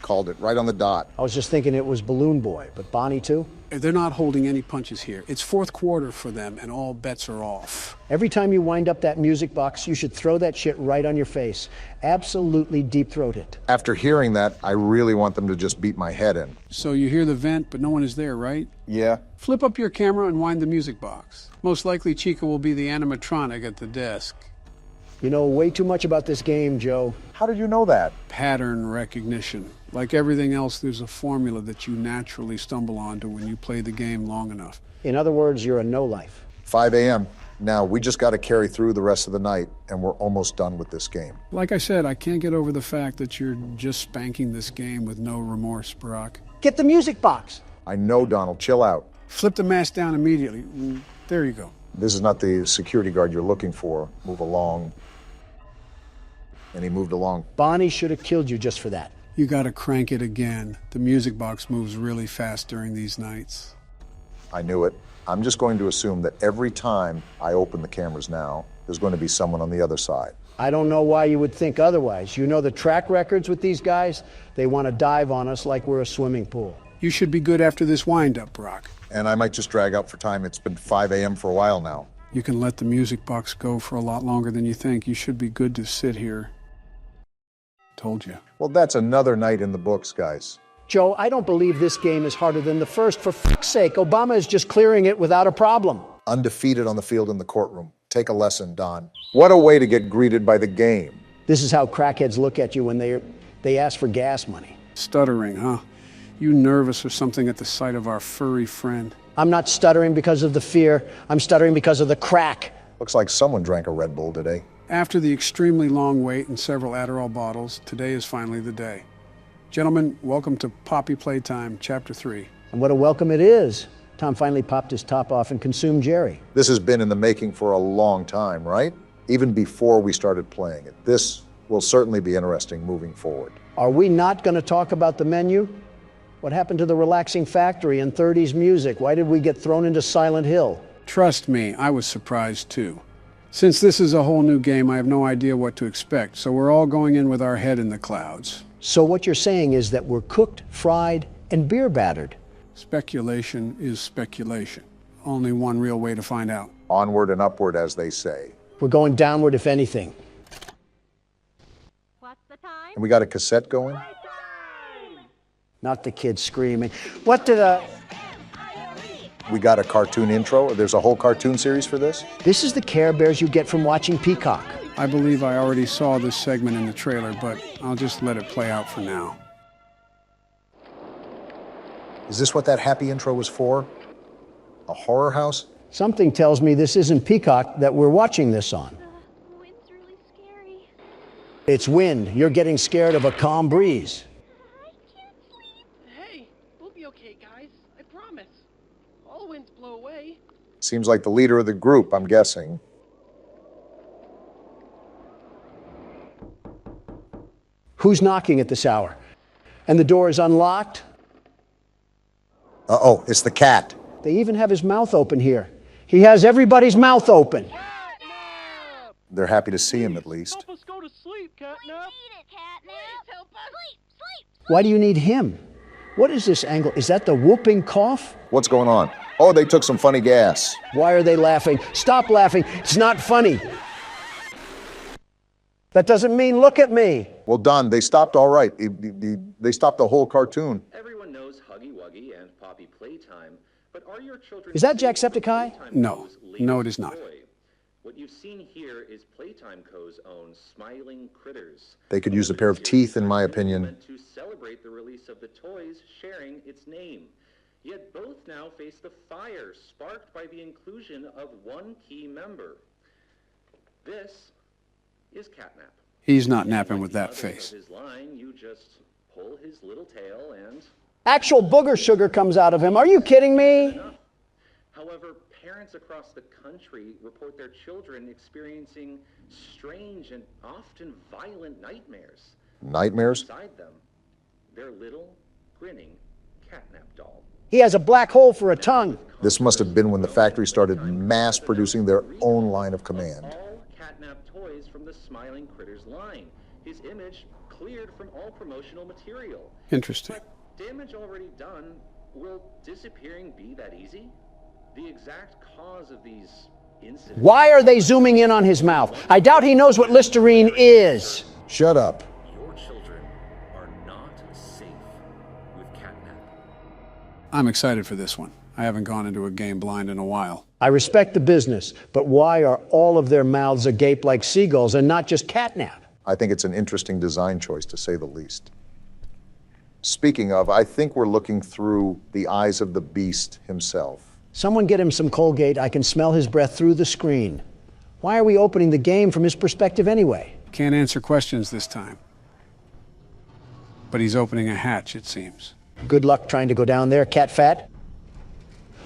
Called it right on the dot. I was just thinking it was Balloon Boy, but Bonnie too? They're not holding any punches here. It's fourth quarter for them, and all bets are off. Every time you wind up that music box, you should throw that shit right on your face. Absolutely deep-throat it. After hearing that, I really want them to just beat my head in. So you hear the vent, but no one is there, right? Yeah. Flip up your camera and wind the music box. Most likely Chica will be the animatronic at the desk. You know way too much about this game, Joe. How did you know that? Pattern recognition. Like everything else, there's a formula that you naturally stumble onto when you play the game long enough. In other words, you're a no-life. 5 a.m. Now, we just got to carry through the rest of the night, and we're almost done with this game. Like I said, I can't get over the fact that you're just spanking this game with no remorse, Barack. Get the music box. I know, Donald. Chill out. Flip the mask down immediately. There you go. This is not the security guard you're looking for. Move along. And he moved along. Bonnie should have killed you just for that. You gotta crank it again. The music box moves really fast during these nights. I knew it. I'm just going to assume that every time I open the cameras now, there's going to be someone on the other side. I don't know why you would think otherwise. You know the track records with these guys? They want to dive on us like we're a swimming pool. You should be good after this wind-up, Brock. And I might just drag out for time. It's been 5 a.m. for a while now. You can let the music box go for a lot longer than you think. You should be good to sit here. Told you. Well, that's another night in the books, guys. Joe, I don't believe this game is harder than the first. For fuck's sake, Obama is just clearing it without a problem. Undefeated on the field in the courtroom. Take a lesson, Don. What a way to get greeted by the game. This is how crackheads look at you when they ask for gas money. Stuttering, huh? You nervous or something at the sight of our furry friend? I'm not stuttering because of the fear. I'm stuttering because of the crack. Looks like someone drank a Red Bull today. After the extremely long wait and several Adderall bottles, today is finally the day. Gentlemen, welcome to Poppy Playtime, Chapter 3. And what a welcome it is. Tom finally popped his top off and consumed Jerry. This has been in the making for a long time, right? Even before we started playing it. This will certainly be interesting moving forward. Are we not going to talk about the menu? What happened to the relaxing factory and 30s music? Why did we get thrown into Silent Hill? Trust me, I was surprised too. Since this is a whole new game, I have no idea what to expect, so we're all going in with our head in the clouds. So what you're saying is that we're cooked, fried, and beer battered. Speculation is speculation. Only one real way to find out. Onward and upward, as they say. We're going downward, if anything. What's the time? And we got a cassette going? Not the kids screaming. What did We got a cartoon intro. There's a whole cartoon series for this? This is the Care Bears you get from watching Peacock. I believe I already saw this segment in the trailer, but I'll just let it play out for now. Is this what that happy intro was for? A horror house? Something tells me this isn't Peacock that we're watching this on. The wind's really scary. It's wind. You're getting scared of a calm breeze. I can't sleep. Hey, we'll be okay, guys. I promise. All winds blow away. Seems like the leader of the group, I'm guessing. Who's knocking at this hour? And the door is unlocked? Uh-oh, it's the cat. They even have his mouth open here. He has everybody's mouth open. They're happy to see him, at least. Help us go to sleep, Catnap. We need it, Catnap. Help us. Sleep. Why do you need him? What is this angle? Is that the whooping cough? What's going on? Oh, they took some funny gas. Why are they laughing? Stop laughing. It's not funny. That doesn't mean look at me. Well, Don, they stopped all right. They stopped the whole cartoon. Everyone knows Huggy Wuggy and Poppy Playtime, but are your children... Is that Jacksepticeye? No. No, it is not. What you've seen here is Playtime Co.'s own Smiling Critters. They could use a pair of teeth, in my opinion. To celebrate the release of the toys sharing its name. Yet both now face the fire sparked by the inclusion of one key member. This is Catnap. He's not napping with that face. His line, you just pull his little tail and... Actual booger sugar comes out of him. Are you kidding me? However, parents across the country report their children experiencing strange and often violent nightmares. Nightmares? Beside them, their little, grinning Catnap doll. He has a black hole for a tongue. This must have been when the factory started mass producing their own line of command. All Catnap toys from the Smiling Critters line. His image cleared from all promotional material. Interesting. But damage already done, will disappearing be that easy? The exact cause of these incidents... Why are they zooming in on his mouth? I doubt he knows what Listerine is. Shut up. Your children are not safe with Catnap. I'm excited for this one. I haven't gone into a game blind in a while. I respect the business, but why are all of their mouths agape like seagulls and not just catnap? I think it's an interesting design choice, to say the least. Speaking of, I think we're looking through the eyes of the beast himself. Someone get him some Colgate. I can smell his breath through the screen. Why are we opening the game from his perspective anyway? Can't answer questions this time. But he's opening a hatch, it seems. Good luck trying to go down there, cat fat.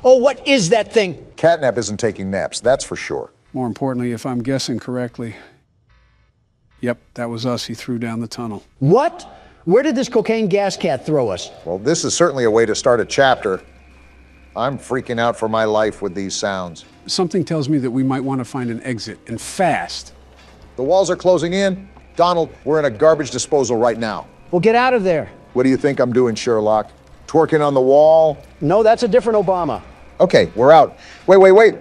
Oh, what is that thing? Catnap isn't taking naps, that's for sure. More importantly, if I'm guessing correctly, yep, that was us he threw down the tunnel. What? Where did this cocaine gas cat throw us? Well, this is certainly a way to start a chapter. I'm freaking out for my life with these sounds. Something tells me that we might want to find an exit, and fast. The walls are closing in. Donald, we're in a garbage disposal right now. Well, get out of there. What do you think I'm doing, Sherlock? Twerking on the wall? No, that's a different Obama. Okay, we're out. Wait.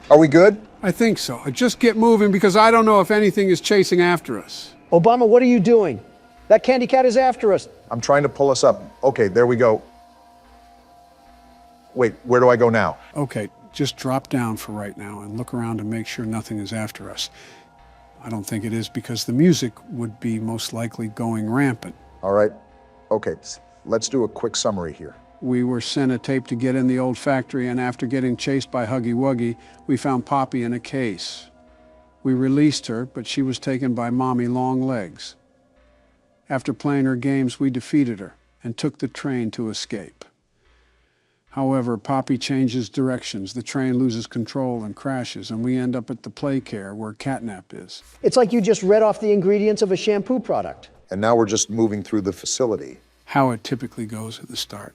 Are we good? I think so. Just get moving because I don't know if anything is chasing after us. Obama, what are you doing? That candy cat is after us. I'm trying to pull us up. Okay, there we go. Wait, where do I go now? Okay, just drop down for right now and look around to make sure nothing is after us. I don't think it is because the music would be most likely going rampant. All right. Okay, let's do a quick summary here. We were sent a tape to get in the old factory, and after getting chased by Huggy Wuggy, we found Poppy in a case. We released her, but she was taken by Mommy Longlegs. After playing her games, we defeated her and took the train to escape. However, Poppy changes directions, the train loses control and crashes, and we end up at the play care where Catnap is. It's like you just read off the ingredients of a shampoo product. And now we're just moving through the facility. How it typically goes at the start.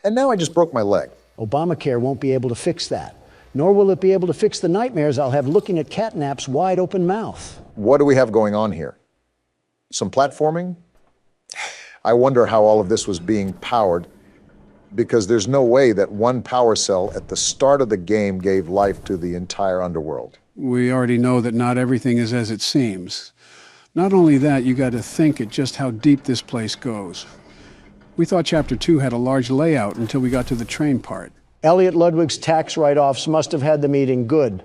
And now I just broke my leg. Obamacare won't be able to fix that, nor will it be able to fix the nightmares I'll have looking at Catnap's wide open mouth. What do we have going on here? Some platforming? I wonder how all of this was being powered, because there's no way that one power cell at the start of the game gave life to the entire underworld. We already know that not everything is as it seems. Not only that, you got to think at just how deep this place goes. We thought Chapter 2 had a large layout until we got to the train part. Elliot Ludwig's tax write-offs must have had the meeting good.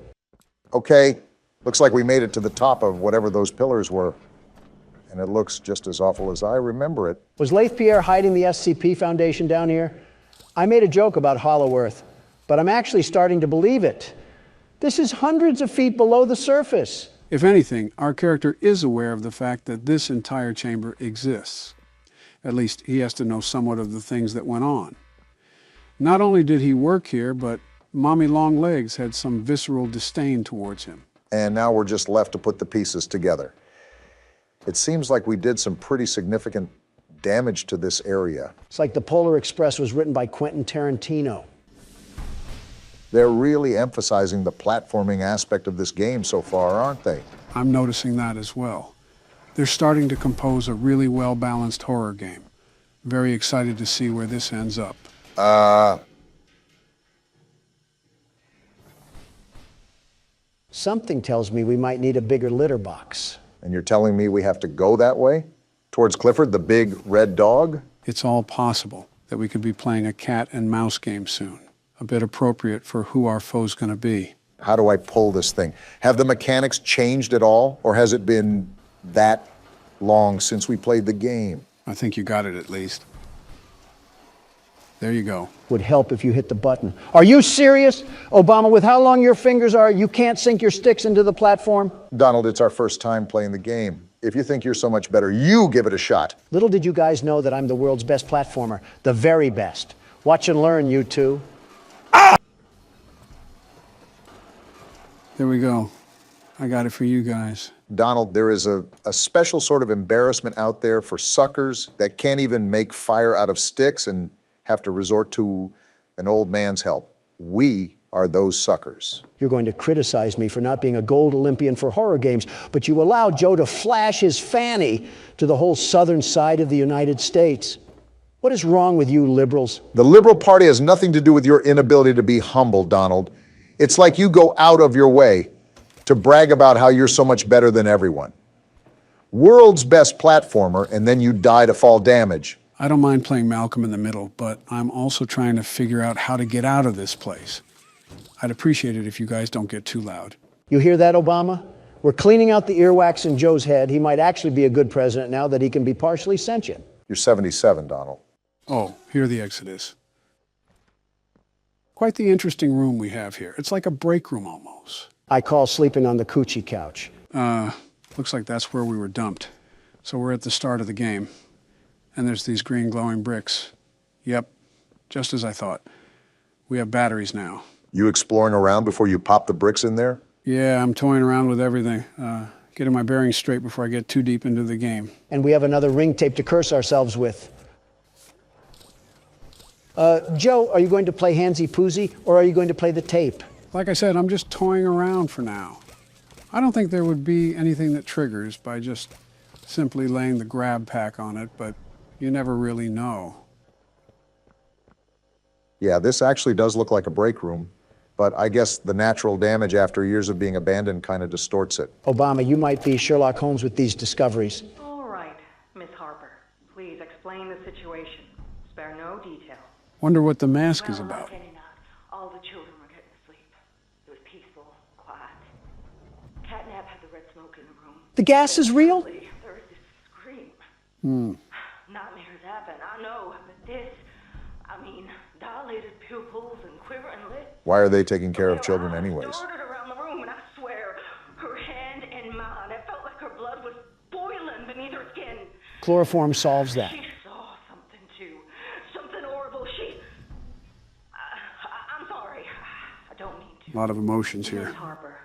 Okay, looks like we made it to the top of whatever those pillars were. And it looks just as awful as I remember it. Was Leith Pierre hiding the SCP Foundation down here? I made a joke about Hollow Earth, but I'm actually starting to believe it. This is hundreds of feet below the surface. If anything, our character is aware of the fact that this entire chamber exists. At least he has to know somewhat of the things that went on. Not only did he work here, but Mommy Longlegs had some visceral disdain towards him. And now we're just left to put the pieces together. It seems like we did some pretty significant damage to this area. It's like the Polar Express was written by Quentin Tarantino. They're really emphasizing the platforming aspect of this game so far, aren't they? I'm noticing that as well. They're starting to compose a really well-balanced horror game. Very excited to see where this ends up. Something tells me we might need a bigger litter box. And you're telling me we have to go that way? Towards Clifford, the big red dog? It's all possible that we could be playing a cat and mouse game soon. A bit appropriate for who our foe's gonna be. How do I pull this thing? Have the mechanics changed at all? Or has it been that long since we played the game? I think you got it at least. There you go. Would help if you hit the button. Are you serious? Obama, with how long your fingers are, you can't sink your sticks into the platform? Donald, it's our first time playing the game. If you think you're so much better, you give it a shot. Little did you guys know that I'm the world's best platformer. The very best. Watch and learn, you two. There we go. I got it for you guys. Donald, there is a special sort of embarrassment out there for suckers that can't even make fire out of sticks and have to resort to an old man's help. We are those suckers. You're going to criticize me for not being a gold Olympian for horror games, but you allowed Joe to flash his fanny to the whole southern side of the United States. What is wrong with you liberals? The Liberal Party has nothing to do with your inability to be humble, Donald. It's like you go out of your way to brag about how you're so much better than everyone. World's best platformer, and then you die to fall damage. I don't mind playing Malcolm in the Middle, but I'm also trying to figure out how to get out of this place. I'd appreciate it if you guys don't get too loud. You hear that, Obama? We're cleaning out the earwax in Joe's head. He might actually be a good president now that he can be partially sentient. You're 77, Donald. Oh, here the exit is. Quite the interesting room we have here. It's like a break room almost. I call sleeping on the coochie couch. Looks like that's where we were dumped. So we're at the start of the game. And there's these green glowing bricks. Yep, just as I thought. We have batteries now. You exploring around before you pop the bricks in there? Yeah, I'm toying around with everything. Getting my bearings straight before I get too deep into the game. And we have another ring tape to curse ourselves with. Joe, are you going to play Handsy Poozy, or are you going to play the tape? Like I said, I'm just toying around for now. I don't think there would be anything that triggers by just simply laying the grab pack on it, but you never really know. Yeah, this actually does look like a break room, but I guess the natural damage after years of being abandoned kind of distorts it. Obama, you might be Sherlock Holmes with these discoveries. All right, Miss Harper. Please explain the situation. Spare no detail. Wonder what the mask is about. All the children were getting to sleep. It was peaceful, quiet. Catnap had the red smoke in the room. The gas is real? There was this scream. Nightmares happen, I know, but this, I mean, dilated pupils and quivering lips. Why are they taking care of children anyways? Darted around the room, and I swear, her hand in mine, it felt like her blood was boiling beneath her skin. Chloroform solves that. She saw something too, something horrible. I'm sorry, I don't mean to. A lot of emotions here. Miss Harper,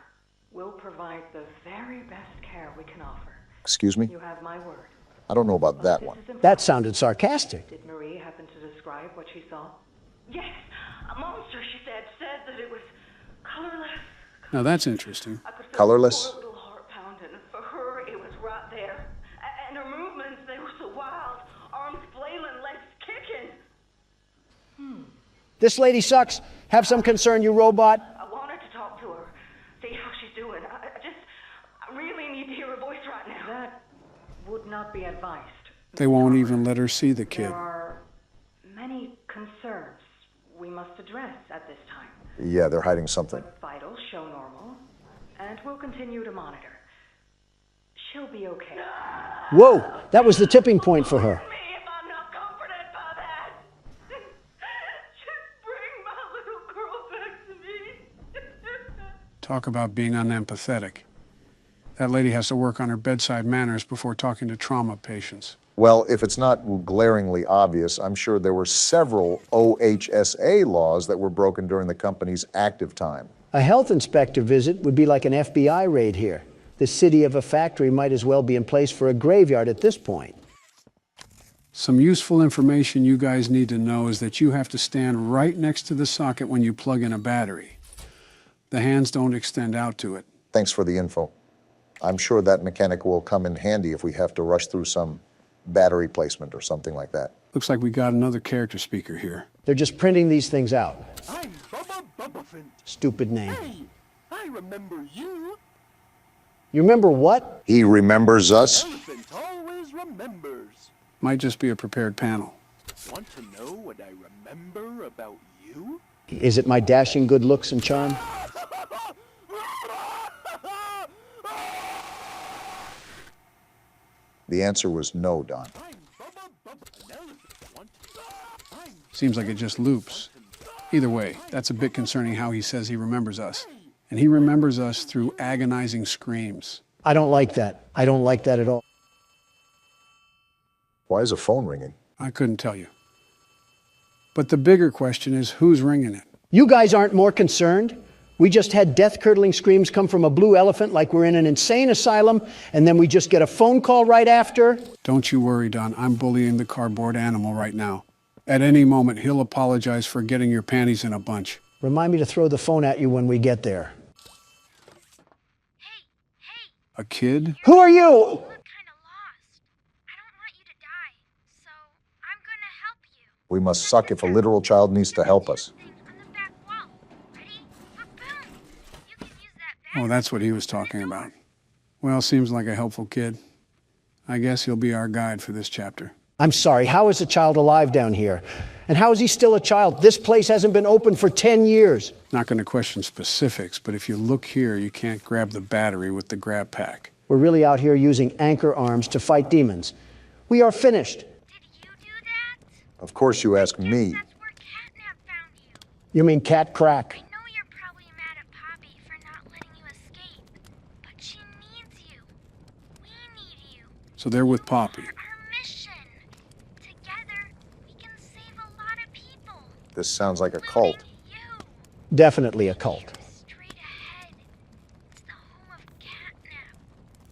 we'll provide the very best care we can offer. Excuse me? You have my word. I don't know about that one. That sounded sarcastic. Did Marie happen to describe what she saw? Yes, a monster, she said that it was colorless. Now that's interesting. I could feel Colorless? her little heart pounding. For her, it was right there. And her movements, they were so wild. Arms flailing, legs kicking. This lady sucks. Have some concern, you robot. I wanted to talk to her, see how she's doing. I really need to hear her voice right now. That would not be advised. They won't even let her see the kid. There are concerns we must address at this time. Yeah, they're hiding something. But vitals show normal, and we'll continue to monitor. She'll be okay. Whoa, that was the tipping point for her. If I'm not comforted by that, just bring my little girl back to me. Talk about being unempathetic. That lady has to work on her bedside manners before talking to trauma patients. Well, if it's not glaringly obvious, I'm sure there were several OHSA laws that were broken during the company's active time. A health inspector visit would be like an FBI raid here. The city of a factory might as well be in place for a graveyard at this point. Some useful information you guys need to know is that you have to stand right next to the socket when you plug in a battery. The hands don't extend out to it. Thanks for the info. I'm sure that mechanic will come in handy if we have to rush through some battery placement or something like that. Looks like we got another character speaker here. They're just printing these things out. I'm Bubba Bubbaffin. Stupid name. Hey, I remember you. You remember what? He remembers us. Elephant always remembers. Might just be a prepared panel. Want to know what I remember about you? Is it my dashing good looks and charm? The answer was no, Don. Seems like it just loops. Either way, that's a bit concerning how he says he remembers us. And he remembers us through agonizing screams. I don't like that. I don't like that at all. Why is a phone ringing? I couldn't tell you. But the bigger question is, who's ringing it? You guys aren't more concerned? We just had death-curdling screams come from a blue elephant like we're in an insane asylum, and then we just get a phone call right after? Don't you worry, Don. I'm bullying the cardboard animal right now. At any moment, he'll apologize for getting your panties in a bunch. Remind me to throw the phone at you when we get there. A kid? Who are you? You look kind of lost. I don't want you to die, so I'm gonna help you. We must suck if a literal child needs to help us. On the back wall. Ready? Boom! You can use that Oh, that's what he was talking about. Well, seems like a helpful kid. I guess he'll be our guide for this chapter. I'm sorry, how is a child alive down here? And how is he still a child? This place hasn't been open for 10 years. Not going to question specifics, but if you look here, you can't grab the battery with the grab pack. We're really out here using anchor arms to fight demons. We are finished. Did you do that? Of course you ask me. That's where Catnap found you. You mean cat crack? I know you're probably mad at Poppy for not letting you escape, but she needs you. We need you. So they're with Poppy. Our mission. Together, we can save a lot of people. This sounds like a cult. Definitely a cult. Straight ahead. It's the home of Catnap,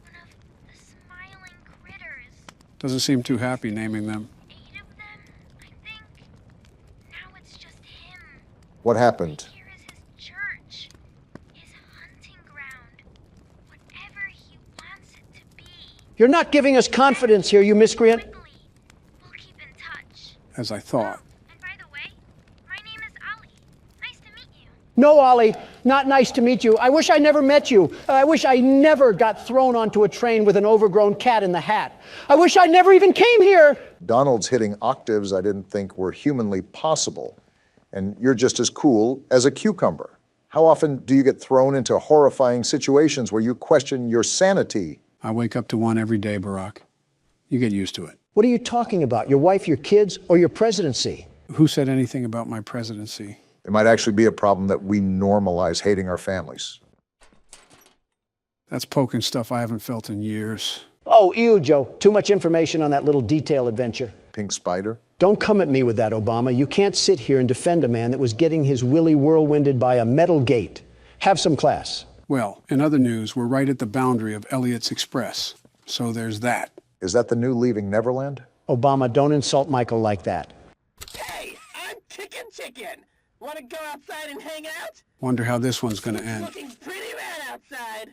one of the smiling critters. Doesn't seem too happy naming them. 8 of them, I think. Now it's just him. What happened? Here is his church, his hunting ground, whatever he wants it to be. You're not giving us confidence here, you miscreant. Quickly, we'll keep in touch. As I thought. And by the way, my name is Ollie. Nice to meet you. No, Ollie, not nice to meet you. I wish I never met you. I wish I never got thrown onto a train with an overgrown cat in the hat. I wish I never even came here. Donald's hitting octaves I didn't think were humanly possible. And you're just as cool as a cucumber. How often do you get thrown into horrifying situations where you question your sanity? I wake up to one every day, Barack. You get used to it. What are you talking about? Your wife, your kids, or your presidency? Who said anything about my presidency? It might actually be a problem that we normalize hating our families. That's poking stuff I haven't felt in years. Oh, ew, Joe. Too much information on that little detail adventure. Pink spider? Don't come at me with that, Obama. You can't sit here and defend a man that was getting his willy whirlwinded by a metal gate. Have some class. Well, in other news, we're right at the boundary of Elliot's Express. So there's that. Is that the new Leaving Neverland? Obama, don't insult Michael like that. Hey, I'm Chicken. Want to go outside and hang out? Wonder how this one's gonna end. Looking pretty rad outside.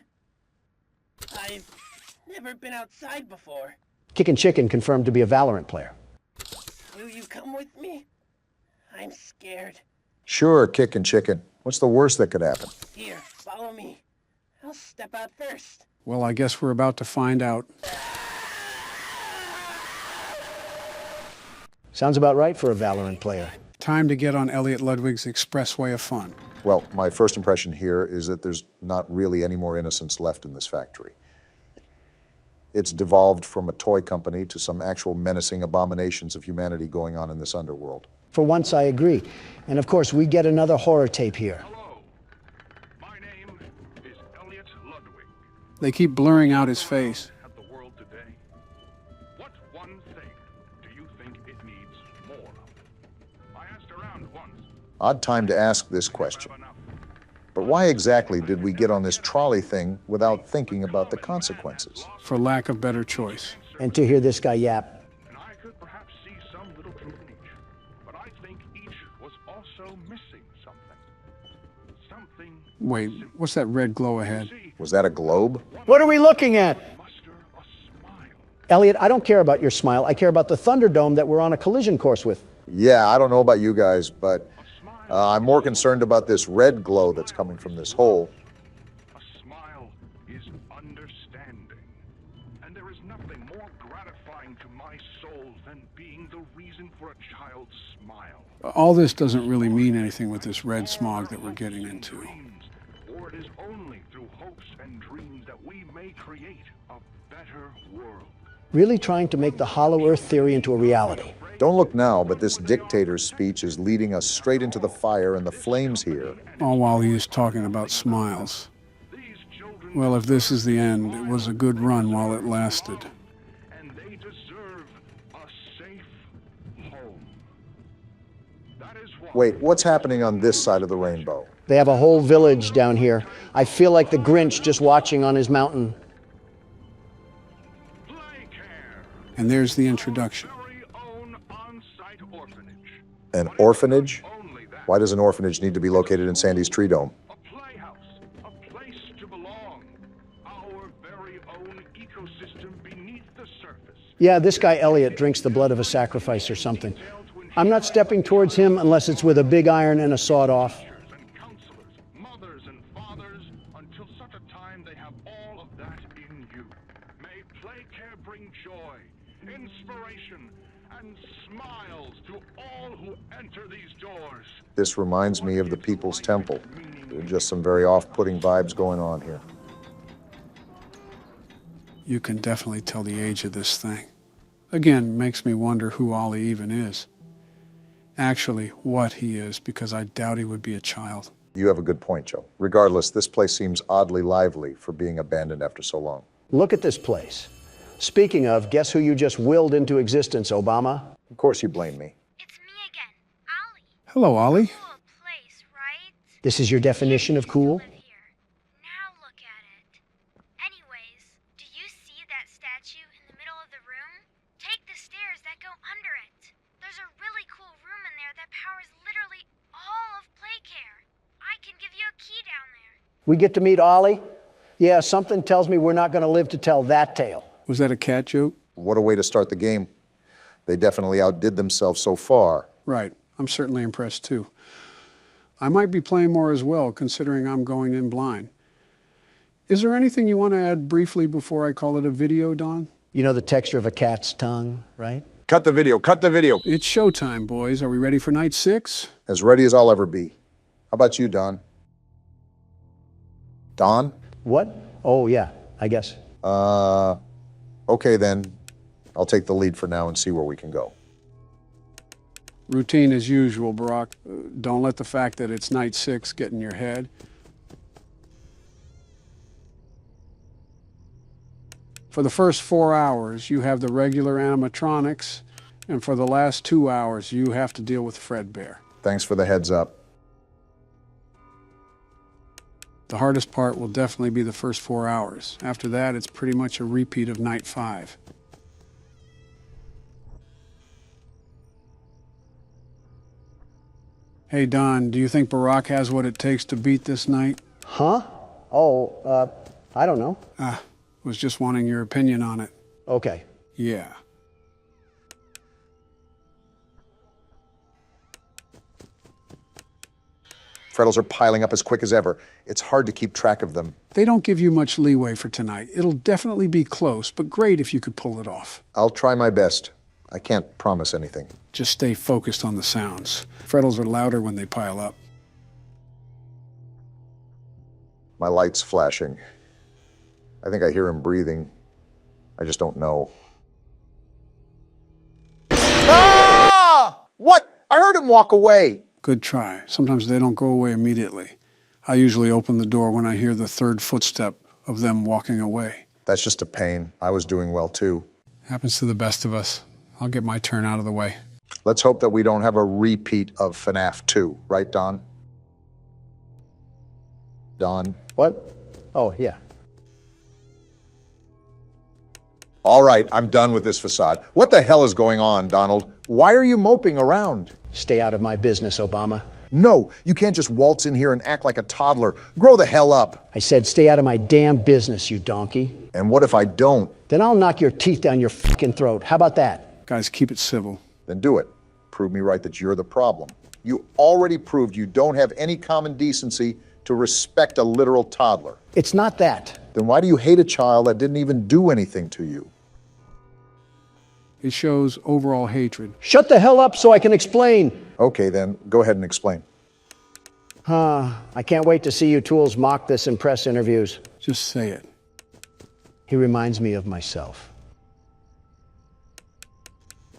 I've never been outside before. Kickin' Chicken confirmed to be a Valorant player. Will you come with me? I'm scared. Sure, Kickin' Chicken. What's the worst that could happen? Here, follow me. I'll step out first. Well, I guess we're about to find out. Sounds about right for a Valorant player. Time to get on Elliot Ludwig's expressway of fun. Well, my first impression here is that there's not really any more innocence left in this factory. It's devolved from a toy company to some actual menacing abominations of humanity going on in this underworld. For once, I agree. And of course, we get another horror tape here. Hello. My name is Elliot Ludwig. They keep blurring out his face. At the world today. What one thing do you think it needs more of? I asked around once. Odd time to ask this question. But why exactly did we get on this trolley thing without thinking about the consequences? For lack of better choice. And to hear this guy yap. And I could perhaps see some little truth in each. But I think each was also missing something. Something. Wait, what's that red glow ahead? Was that a globe? What are we looking at? Elliot, I don't care about your smile. I care about the Thunderdome that we're on a collision course with. Yeah, I don't know about you guys, but I'm more concerned about this red glow that's coming from this hole. A smile is understanding. And there is nothing more gratifying to my soul than being the reason for a child's smile. All this doesn't really mean anything with this red smog that we're getting into. For it is only through hopes and dreams that we may create a better world. Really trying to make the Hollow Earth theory into a reality. Don't look now, but this dictator's speech is leading us straight into the fire and the flames here. All while he is talking about smiles. Well, if this is the end, it was a good run while it lasted. And they deserve a safe home. That is why. Wait, what's happening on this side of the rainbow? They have a whole village down here. I feel like the Grinch just watching on his mountain. And there's the introduction. An orphanage? Why does an orphanage need to be located in Sandy's Tree Dome? A playhouse, a place to belong. Our very own ecosystem beneath the surface. Yeah, this guy Elliot drinks the blood of a sacrifice or something. I'm not stepping towards him unless it's with a big iron and a sawed-off. Mothers and fathers, until such a time they have all of that in you. May Playcare bring joy, inspiration, and smiles to all who enter these doors. This reminds me of the People's Temple. There are just some very off-putting vibes going on here. You can definitely tell the age of this thing. Again, makes me wonder who Ollie even is. Actually, what he is, because I doubt he would be a child. You have a good point, Joe. Regardless, this place seems oddly lively for being abandoned after so long. Look at this place. Speaking of, guess who you just willed into existence, Obama? Of course you blame me. It's me again, Ollie. Hello, Ollie. Cool place, right? This is your definition of cool? Now look at it. Anyways, do you see that statue in the middle of the room? Take the stairs that go under it. There's a really cool room in there that powers literally all of Playcare. I can give you a key down there. We get to meet Ollie? Yeah, something tells me we're not going to live to tell that tale. Was that a cat joke? What a way to start the game. They definitely outdid themselves so far. Right. I'm certainly impressed too. I might be playing more as well, considering I'm going in blind. Is there anything you want to add briefly before I call it a video, Don? You know the texture of a cat's tongue, right? Cut the video, cut the video. It's showtime, boys. Are we ready for night 6? As ready as I'll ever be. How about you, Don? Don? What? Oh, yeah, I guess. Okay then. I'll take the lead for now and see where we can go. Routine as usual, Barack. Don't let the fact that it's night 6 get in your head. For the first 4 hours, you have the regular animatronics, and for the last 2 hours, you have to deal with Fredbear. Thanks for the heads up. The hardest part will definitely be the first 4 hours. After that, it's pretty much a repeat of night 5. Hey, Don, do you think Barack has what it takes to beat this night? Huh? Oh, I don't know. Was just wanting your opinion on it. Okay. Yeah. Frettles are piling up as quick as ever. It's hard to keep track of them. They don't give you much leeway for tonight. It'll definitely be close, but great if you could pull it off. I'll try my best. I can't promise anything. Just stay focused on the sounds. Frettles are louder when they pile up. My light's flashing. I think I hear him breathing. I just don't know. Ah! What? I heard him walk away. Good try. Sometimes they don't go away immediately. I usually open the door when I hear the third footstep of them walking away. That's just a pain. I was doing well too. Happens to the best of us. I'll get my turn out of the way. Let's hope that we don't have a repeat of FNAF 2, right, Don? Don? What? Oh, yeah. All right, I'm done with this facade. What the hell is going on, Donald? Why are you moping around? Stay out of my business, Obama. No, you can't just waltz in here and act like a toddler. Grow the hell up. I said stay out of my damn business, you donkey. And what if I don't? Then I'll knock your teeth down your fucking throat. How about that? Guys, keep it civil. Then do it. Prove me right that you're the problem. You already proved you don't have any common decency to respect a literal toddler. It's not that. Then why do you hate a child that didn't even do anything to you? It shows overall hatred. Shut the hell up so I can explain. Okay, then go ahead and explain. I can't wait to see you tools mock this in press interviews. Just say it. He reminds me of myself.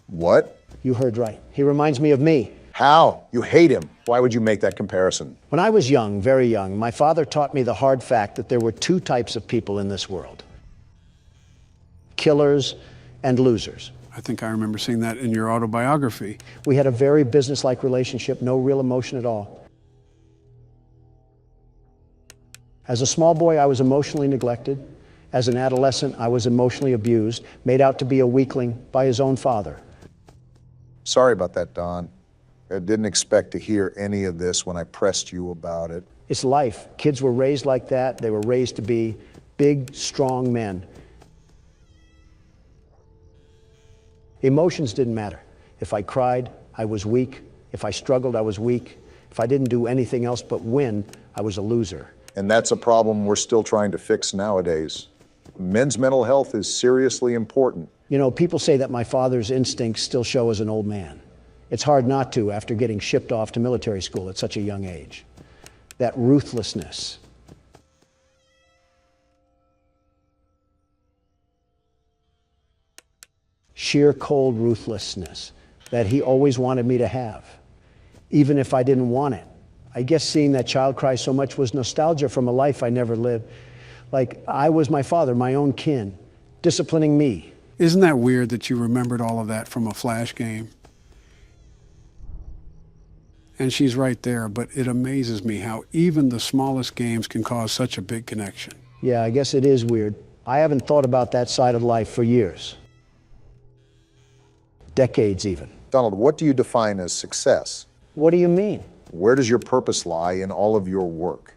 What? You heard right. He reminds me of me. How? You hate him. Why would you make that comparison? When I was young, very young, my father taught me the hard fact that there were two types of people in this world. Killers and losers. I think I remember seeing that in your autobiography. We had a very businesslike relationship, no real emotion at all. As a small boy, I was emotionally neglected. As an adolescent, I was emotionally abused, made out to be a weakling by his own father. Sorry about that, Don. I didn't expect to hear any of this when I pressed you about it. It's life. Kids were raised like that. They were raised to be big, strong men. Emotions didn't matter. If I cried, I was weak. If I struggled, I was weak. If I didn't do anything else but win, I was a loser. And that's a problem we're still trying to fix nowadays. Men's mental health is seriously important. You know, people say that my father's instincts still show as an old man. It's hard not to after getting shipped off to military school at such a young age. That ruthlessness. Sheer cold ruthlessness that he always wanted me to have, even if I didn't want it. I guess seeing that child cry so much was nostalgia from a life I never lived. Like I was my father, my own kin, disciplining me. Isn't that weird that you remembered all of that from a Flash game? And she's right there, but it amazes me how even the smallest games can cause such a big connection. Yeah, I guess it is weird. I haven't thought about that side of life for years. Decades even. Donald, what do you define as success? What do you mean? Where does your purpose lie in all of your work?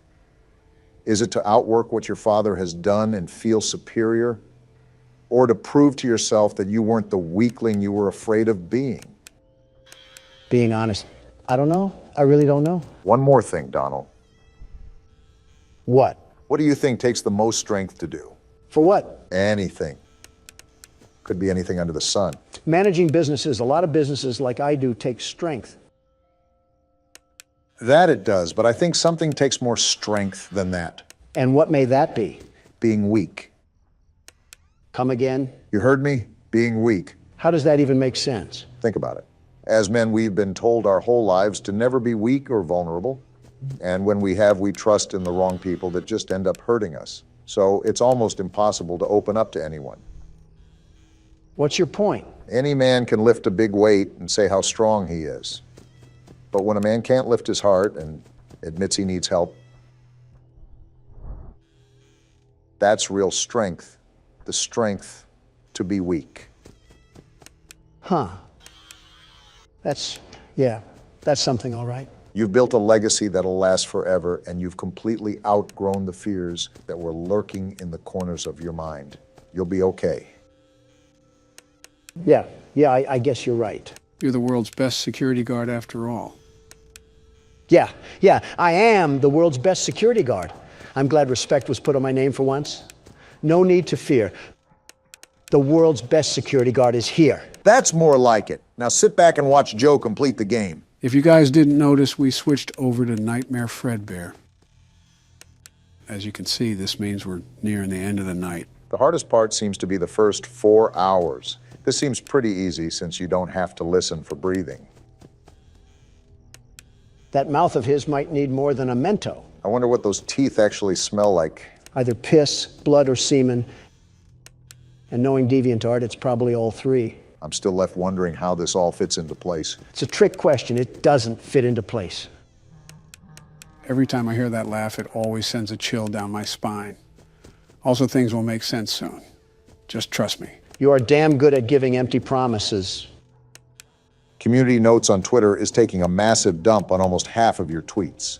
Is it to outwork what your father has done and feel superior? Or to prove to yourself that you weren't the weakling you were afraid of being? Being honest, I don't know. I really don't know. One more thing, Donald. What? What do you think takes the most strength to do? For what? Anything. Could be anything under the sun. Managing businesses, a lot of businesses like I do, take strength. That it does, but I think something takes more strength than that. And what may that be? Being weak. Come again? You heard me? Being weak. How does that even make sense? Think about it. As men, we've been told our whole lives to never be weak or vulnerable. And when we have, we trust in the wrong people that just end up hurting us. So it's almost impossible to open up to anyone. What's your point? Any man can lift a big weight and say how strong he is. But when a man can't lift his heart and admits he needs help, that's real strength. The strength to be weak. Huh. That's something, all right. You've built a legacy that'll last forever, and you've completely outgrown the fears that were lurking in the corners of your mind. You'll be okay. Yeah, I guess you're right. You're the world's best security guard after all. Yeah, I am the world's best security guard. I'm glad respect was put on my name for once. No need to fear. The world's best security guard is here. That's more like it. Now sit back and watch Joe complete the game. If you guys didn't notice, we switched over to Nightmare Fredbear. As you can see, this means we're nearing the end of the night. The hardest part seems to be the first 4 hours. This seems pretty easy since you don't have to listen for breathing. That mouth of his might need more than a Mento. I wonder what those teeth actually smell like. Either piss, blood, or semen. And knowing DeviantArt, it's probably all three. I'm still left wondering how this all fits into place. It's a trick question. It doesn't fit into place. Every time I hear that laugh, it always sends a chill down my spine. Also, things will make sense soon. Just trust me. You are damn good at giving empty promises. Community Notes on Twitter is taking a massive dump on almost half of your tweets.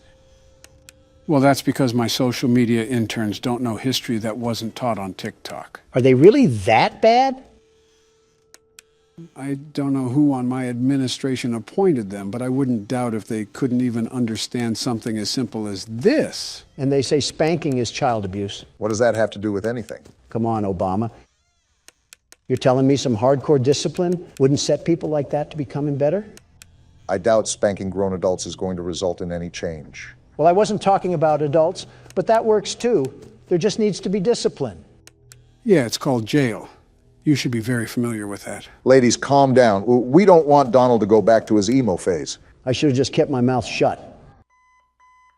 Well, that's because my social media interns don't know history that wasn't taught on TikTok. Are they really that bad? I don't know who on my administration appointed them, but I wouldn't doubt if they couldn't even understand something as simple as this. And they say spanking is child abuse. What does that have to do with anything? Come on, Obama. You're telling me some hardcore discipline wouldn't set people like that to becoming better? I doubt spanking grown adults is going to result in any change. Well, I wasn't talking about adults, but that works too. There just needs to be discipline. Yeah, it's called jail. You should be very familiar with that. Ladies, calm down. We don't want Donald to go back to his emo phase. I should have just kept my mouth shut.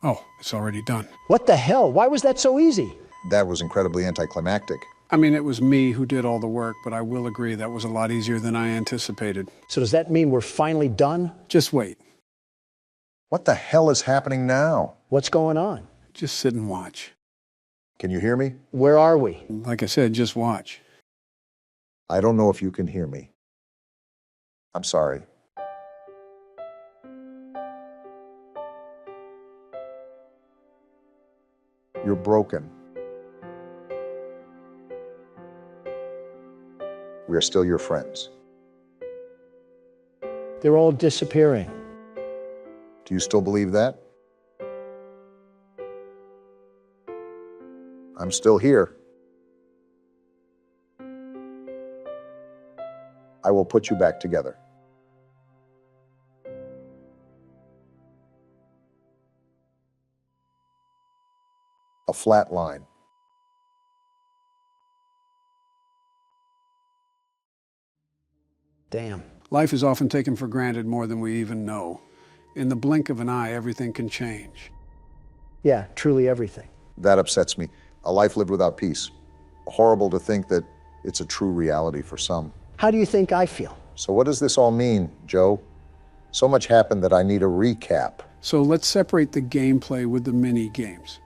Oh, it's already done. What the hell? Why was that so easy? That was incredibly anticlimactic. I mean, it was me who did all the work, but I will agree that was a lot easier than I anticipated. So does that mean we're finally done? Just wait. What the hell is happening now? What's going on? Just sit and watch. Can you hear me? Where are we? Like I said, just watch. I don't know if you can hear me. I'm sorry. You're broken. We are still your friends. They're all disappearing. Do you still believe that? I'm still here. I will put you back together. A flat line. Damn. Life is often taken for granted more than we even know. In the blink of an eye, everything can change. Yeah, truly everything. That upsets me. A life lived without peace. Horrible to think that it's a true reality for some. How do you think I feel? So what does this all mean, Joe? So much happened that I need a recap. So let's separate the gameplay with the mini-games.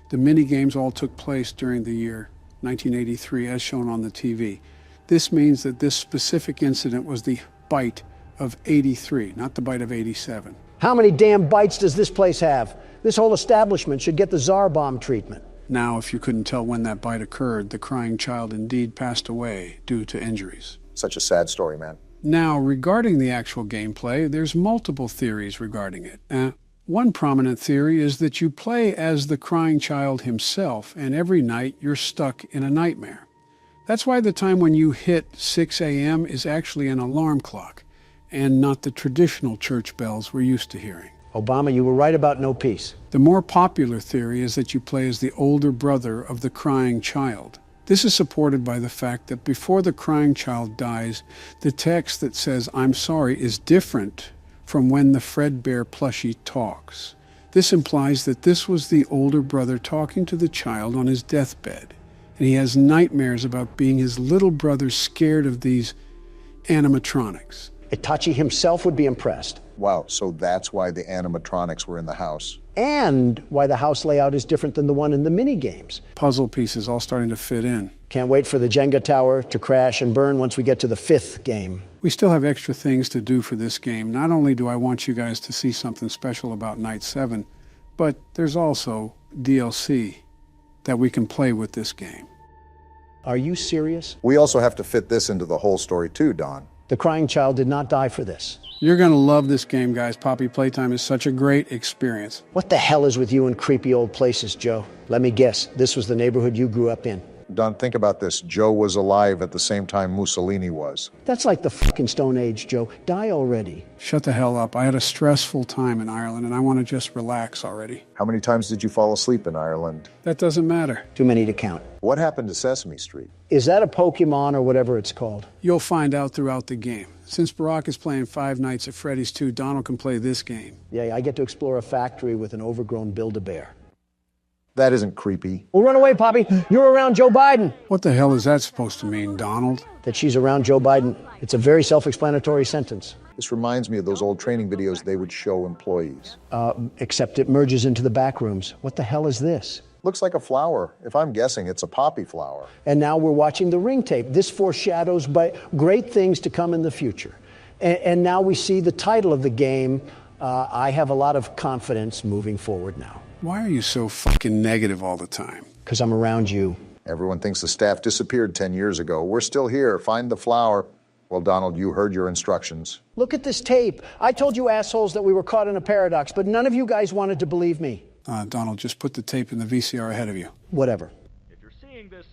The mini-games all took place during the year 1983, as shown on the TV. This means that this specific incident was the bite of 83, not the bite of 87. How many damn bites does this place have? This whole establishment should get the Tsar bomb treatment. Now, if you couldn't tell when that bite occurred, the crying child indeed passed away due to injuries. Such a sad story, man. Now, regarding the actual gameplay, there's multiple theories regarding it. One prominent theory is that you play as the crying child himself, and every night you're stuck in a nightmare. That's why the time when you hit 6 a.m. is actually an alarm clock, and not the traditional church bells we're used to hearing. Obama, you were right about no peace. The more popular theory is that you play as the older brother of the crying child. This is supported by the fact that before the crying child dies, the text that says, "I'm sorry," is different from when the Fredbear plushie talks. This implies that this was the older brother talking to the child on his deathbed, and he has nightmares about being his little brother scared of these animatronics. Itachi himself would be impressed. Wow, so that's why the animatronics were in the house. And why the house layout is different than the one in the mini-games. Puzzle pieces all starting to fit in. Can't wait for the Jenga tower to crash and burn once we get to the 5th game. We still have extra things to do for this game. Not only do I want you guys to see something special about Night 7, but there's also DLC that we can play with this game. Are you serious? We also have to fit this into the whole story too, Don. The crying child did not die for this. You're going to love this game, guys. Poppy Playtime is such a great experience. What the hell is with you in creepy old places, Joe? Let me guess, this was the neighborhood you grew up in. Don, think about this. Joe was alive at the same time Mussolini was. That's like the fucking Stone Age, Joe. Die already. Shut the hell up. I had a stressful time in Ireland, and I want to just relax already. How many times did you fall asleep in Ireland? That doesn't matter. Too many to count. What happened to Sesame Street? Is that a Pokemon or whatever it's called? You'll find out throughout the game. Since Barack is playing Five Nights at Freddy's 2, Donald can play this game. Yeah, I get to explore a factory with an overgrown Build-A-Bear. That isn't creepy. Well, run away, Poppy. You're around Joe Biden. What the hell is that supposed to mean, Donald? That she's around Joe Biden. It's a very self-explanatory sentence. This reminds me of those old training videos they would show employees. Except it merges into the back rooms. What the hell is this? Looks like a flower. If I'm guessing, it's a poppy flower. And now we're watching the ring tape. This foreshadows great things to come in the future. And now we see the title of the game. I have a lot of confidence moving forward now. Why are you so fucking negative all the time? Because I'm around you. Everyone thinks the staff disappeared 10 years ago. We're still here. Find the flower. Well, Donald, you heard your instructions. Look at this tape. I told you assholes that we were caught in a paradox, but none of you guys wanted to believe me. Donald, just put the tape in the VCR ahead of you. Whatever. If you're seeing this,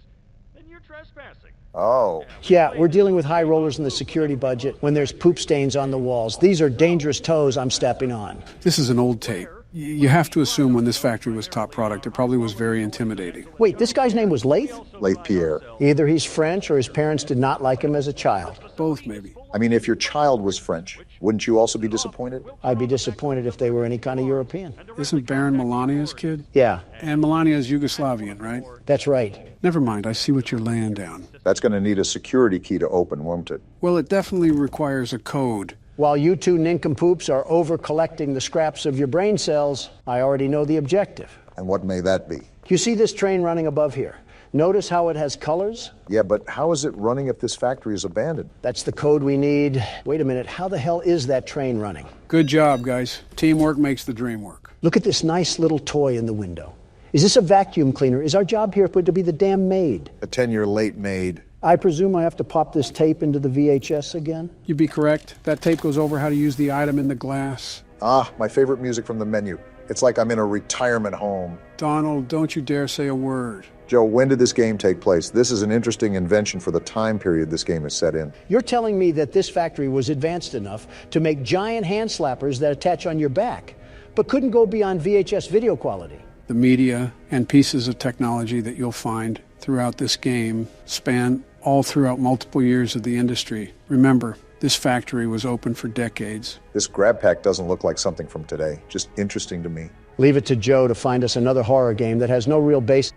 then you're trespassing. Oh. Yeah, we're dealing with high rollers in the security budget when there's poop stains on the walls. These are dangerous toes I'm stepping on. This is an old tape. You have to assume when this factory was top product, it probably was very intimidating. Wait, this guy's name was Laith? Laith Pierre. Either he's French or his parents did not like him as a child. Both, maybe. I mean, if your child was French, wouldn't you also be disappointed? I'd be disappointed if they were any kind of European. Isn't Baron Melania's kid? Yeah. And Melania's Yugoslavian, right? That's right. Never mind, I see what you're laying down. That's going to need a security key to open, won't it? Well, it definitely requires a code. While you two nincompoops are over-collecting the scraps of your brain cells, I already know the objective. And what may that be? You see this train running above here? Notice how it has colors? Yeah, but how is it running if this factory is abandoned? That's the code we need. Wait a minute, how the hell is that train running? Good job, guys. Teamwork makes the dream work. Look at this nice little toy in the window. Is this a vacuum cleaner? Is our job here to be the damn maid? A 10-year late maid. I presume I have to pop this tape into the VHS again? You'd be correct. That tape goes over how to use the item in the glass. Ah, my favorite music from the menu. It's like I'm in a retirement home. Donald, don't you dare say a word. Joe, when did this game take place? This is an interesting invention for the time period this game is set in. You're telling me that this factory was advanced enough to make giant hand slappers that attach on your back, but couldn't go beyond VHS video quality. The media and pieces of technology that you'll find throughout this game span all throughout multiple years of the industry. Remember, this factory was open for decades. This grab pack doesn't look like something from today. Just interesting to me. Leave it to Joe to find us another horror game that has no real base.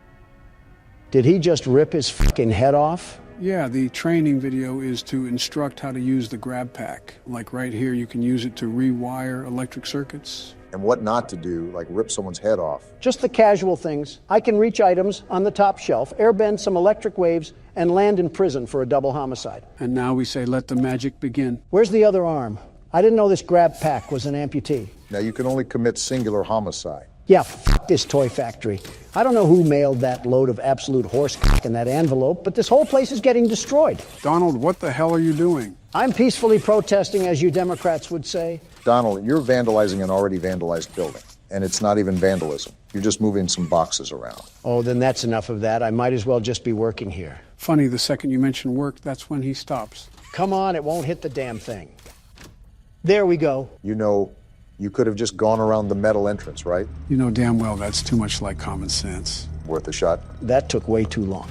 Did he just rip his fucking head off? Yeah, the training video is to instruct how to use the grab pack. Like right here, you can use it to rewire electric circuits. And what not to do, like rip someone's head off. Just the casual things. I can reach items on the top shelf, airbend some electric waves, and land in prison for a double homicide. And now we say, let the magic begin. Where's the other arm? I didn't know this grab pack was an amputee. Now you can only commit singular homicide. Yeah, f this toy factory. I don't know who mailed that load of absolute horse in that envelope, but this whole place is getting destroyed. Donald, what the hell are you doing? I'm peacefully protesting, as you Democrats would say. Donald, you're vandalizing an already vandalized building. And it's not even vandalism. You're just moving some boxes around. Oh, then that's enough of that. I might as well just be working here. Funny, the second you mention work, that's when he stops. Come on, it won't hit the damn thing. There we go. You know, you could have just gone around the metal entrance, right? You know damn well that's too much like common sense. Worth a shot? That took way too long.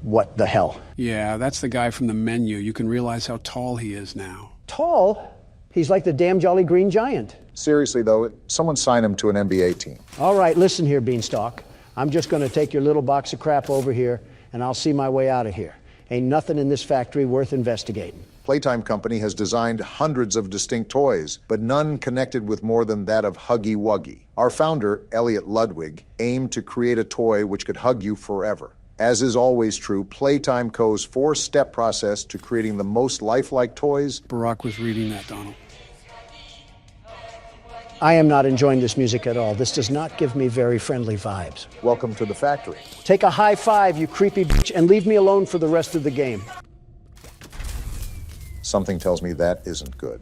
What the hell? Yeah, that's the guy from the menu. You can realize how tall he is now. Tall? He's like the damn Jolly Green Giant. Seriously, though, someone sign him to an NBA team. All right, listen here, Beanstalk. I'm just going to take your little box of crap over here, and I'll see my way out of here. Ain't nothing in this factory worth investigating. Playtime Company has designed hundreds of distinct toys, but none connected with more than that of Huggy Wuggy. Our founder, Elliot Ludwig, aimed to create a toy which could hug you forever. As is always true, Playtime Co's four-step process to creating the most lifelike toys. Barack was reading that, Donald. I am not enjoying this music at all. This does not give me very friendly vibes. Welcome to the factory. Take a high five, you creepy bitch, and leave me alone for the rest of the game. Something tells me that isn't good.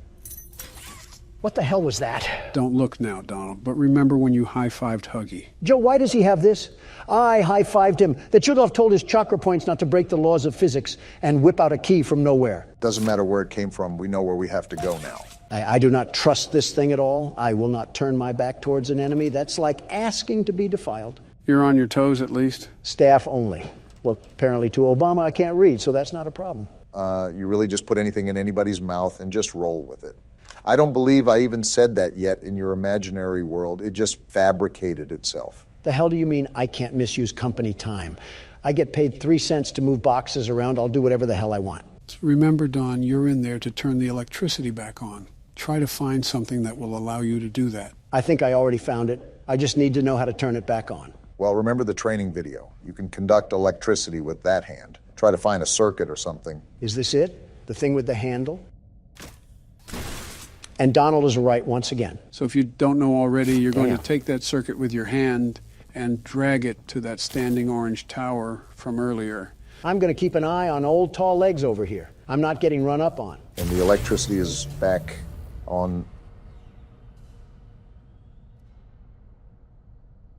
What the hell was that? Don't look now, Donald, but remember when you high-fived Huggy. Joe, why does he have this? I high-fived him. That should have told his chakra points not to break the laws of physics and whip out a key from nowhere. Doesn't matter where it came from, we know where we have to go now. I do not trust this thing at all. I will not turn my back towards an enemy. That's like asking to be defiled. You're on your toes, at least? Staff only. Well, apparently to Obama I can't read, so that's not a problem. You really just put anything in anybody's mouth and just roll with it. I don't believe I even said that yet in your imaginary world. It just fabricated itself. The hell do you mean I can't misuse company time? I get paid 3 cents to move boxes around. I'll do whatever the hell I want. Remember, Don, you're in there to turn the electricity back on. Try to find something that will allow you to do that. I think I already found it. I just need to know how to turn it back on. Well, remember the training video. You can conduct electricity with that hand. Try to find a circuit or something. Is this it? The thing with the handle? And Donald is right once again. So if you don't know already, you're going to take that circuit with your hand and drag it to that standing orange tower from earlier. I'm going to keep an eye on old tall legs over here. I'm not getting run up on. And the electricity is back on.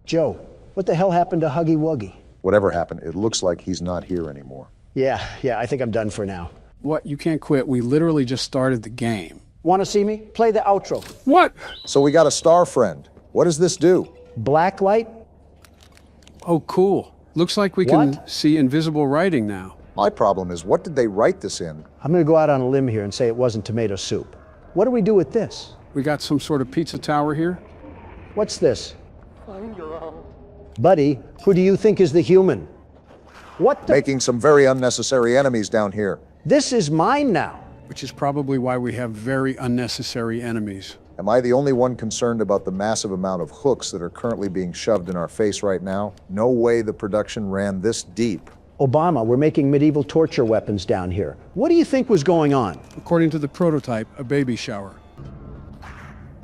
Joe, what the hell happened to Huggy Wuggy? Whatever happened, it looks like he's not here anymore. Yeah, I think I'm done for now. What? You can't quit. We literally just started the game. Want to see me? Play the outro. What? So we got a star friend. What does this do? Black light? Oh, cool. Looks like we can see invisible writing now. My problem is, what did they write this in? I'm going to go out on a limb here and say it wasn't tomato soup. What do we do with this? We got some sort of pizza tower here. What's this? Find your own. Buddy, who do you think is the human? What the? Making some very unnecessary enemies down here. This is mine now. Which is probably why we have very unnecessary enemies. Am I the only one concerned about the massive amount of hooks that are currently being shoved in our face right now? No way the production ran this deep. Obama, we're making medieval torture weapons down here. What do you think was going on? According to the prototype, a baby shower.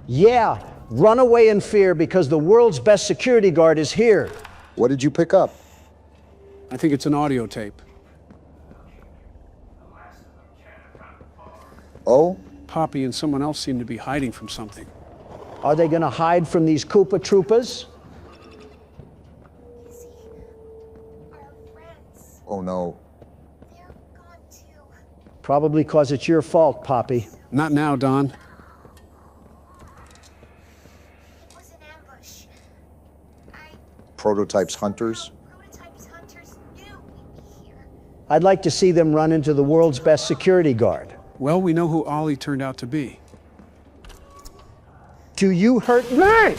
Yeah, run away in fear because the world's best security guard is here. What did you pick up? I think it's an audio tape. Oh? Poppy and someone else seem to be hiding from something. Are they going to hide from these Koopa Troopas? Oh no. Probably because it's your fault, Poppy. Not now, Don. It was an ambush. Prototype's hunters? Prototype's hunters knew we'd be here. I'd like to see them run into the world's best security guard. Well, we know who Ollie turned out to be. Do you hurt me?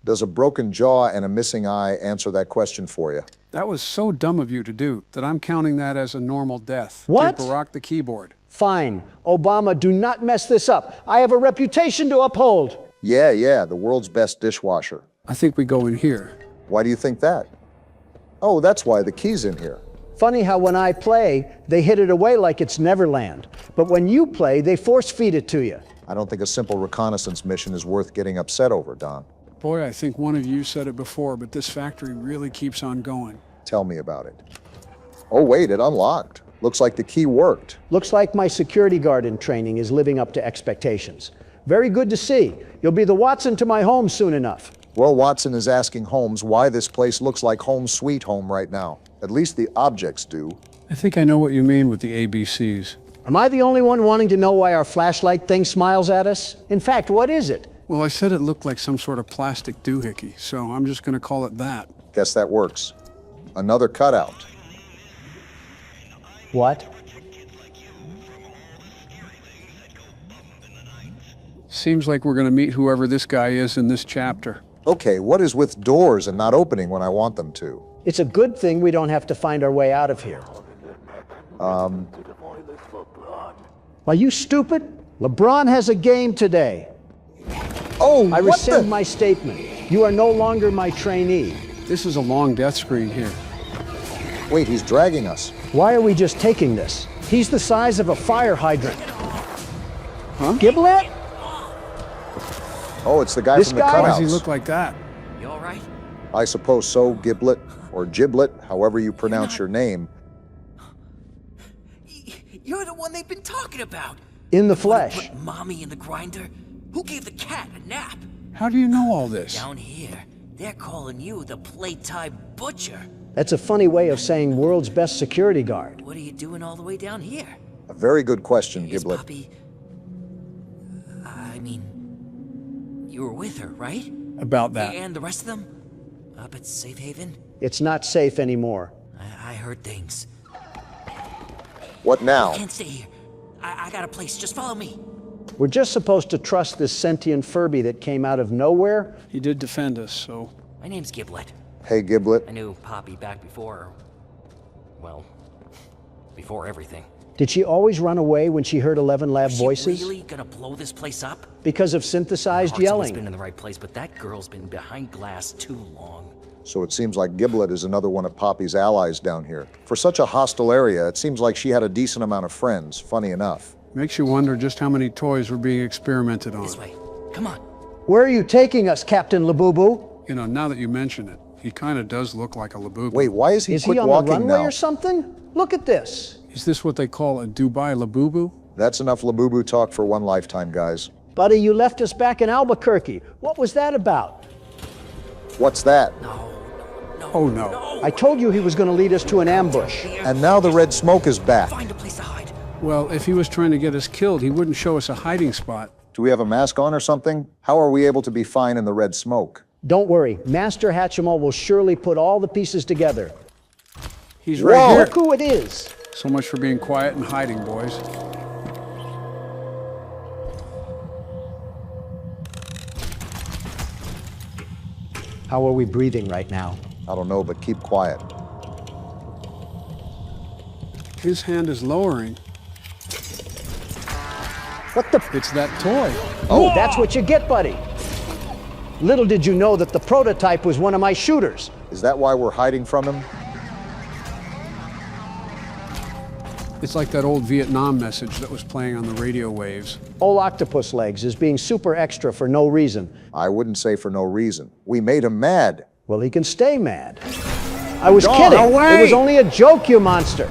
Does a broken jaw and a missing eye answer that question for you? That was so dumb of you to do that I'm counting that as a normal death. What? Give Barack the keyboard. Fine. Obama, do not mess this up. I have a reputation to uphold. Yeah, the world's best dishwasher. I think we go in here. Why do you think that? Oh, that's why the key's in here. Funny how when I play, they hid it away like it's Neverland. But when you play, they force feed it to you. I don't think a simple reconnaissance mission is worth getting upset over, Don. Boy, I think one of you said it before, but this factory really keeps on going. Tell me about it. Oh, wait, it unlocked. Looks like the key worked. Looks like my security guard in training is living up to expectations. Very good to see. You'll be the Watson to my home soon enough. Well, Watson is asking Holmes why this place looks like home sweet home right now. At least the objects do. I think I know what you mean with the ABCs. Am I the only one wanting to know why our flashlight thing smiles at us? In fact, what is it? Well, I said it looked like some sort of plastic doohickey, so I'm just going to call it that. Guess that works. Another cutout. What? Seems like we're going to meet whoever this guy is in this chapter. Okay, what is with doors and not opening when I want them to? It's a good thing we don't have to find our way out of here. Are you stupid? LeBron has a game today. Oh, I rescind my statement. You are no longer my trainee. This is a long death screen here. Wait, he's dragging us. Why are we just taking this? He's the size of a fire hydrant. Huh? Giblet? Oh, it's the guy This from the guy? cutouts. Why does he look like that? You all right? I suppose so, Giblet, or Giblet, however you pronounce your name. You're the one they've been talking about. In the flesh. Put mommy in the grinder. Who gave the cat a nap? How do you know all this? Down here, they're calling you the Playtime Butcher. That's a funny way of saying world's best security guard. What are you doing all the way down here? A very good question, Is Giblet. Poppy... I mean... You were with her, right? About that. And the rest of them? Up at Safe Haven? It's not safe anymore. I heard things. What now? I can't stay here. I got a place. Just follow me. We're just supposed to trust this sentient Furby that came out of nowhere? He did defend us, so... My name's Giblet. Hey, Giblet. I knew Poppy back before... Well, before everything. Did she always run away when she heard 11 lab voices? Is she really gonna blow this place up? Because of synthesized Heart's always yelling. been in the right place, but that girl's been behind glass too long. So it seems like Giblet is another one of Poppy's allies down here. For such a hostile area, it seems like she had a decent amount of friends, funny enough. Makes you wonder just how many toys were being experimented on. This way. Come on. Where are you taking us, Captain Labubu? You know, now that you mention it, he kind of does look like a Labubu. Wait, why is he Is quit he on the walking runway now? or something? Look at this. Is this what they call a Dubai Labubu? That's enough Labubu talk for one lifetime, guys. Buddy, you left us back in Albuquerque. What was that about? What's that? Oh no. I told you he was going to lead us to an ambush. And now the red smoke is back. Find a place to hide. Well, if he was trying to get us killed, he wouldn't show us a hiding spot. Do we have a mask on or something? How are we able to be fine in the red smoke? Don't worry, Master Hatchimal will surely put all the pieces together. He's right Whoa. here. Look who it is. So much for being quiet and hiding, boys. How are we breathing right now? I don't know, but keep quiet. His hand is lowering. What the? It's that toy. Oh, that's what you get, buddy. Little did you know that the prototype was one of my shooters. Is that why we're hiding from him? It's like that old Vietnam message that was playing on the radio waves. Old Octopus Legs is being super extra for no reason. I wouldn't say for no reason. We made him mad. Well, he can stay mad. I was Dawn, kidding. away! It was only a joke, you monster.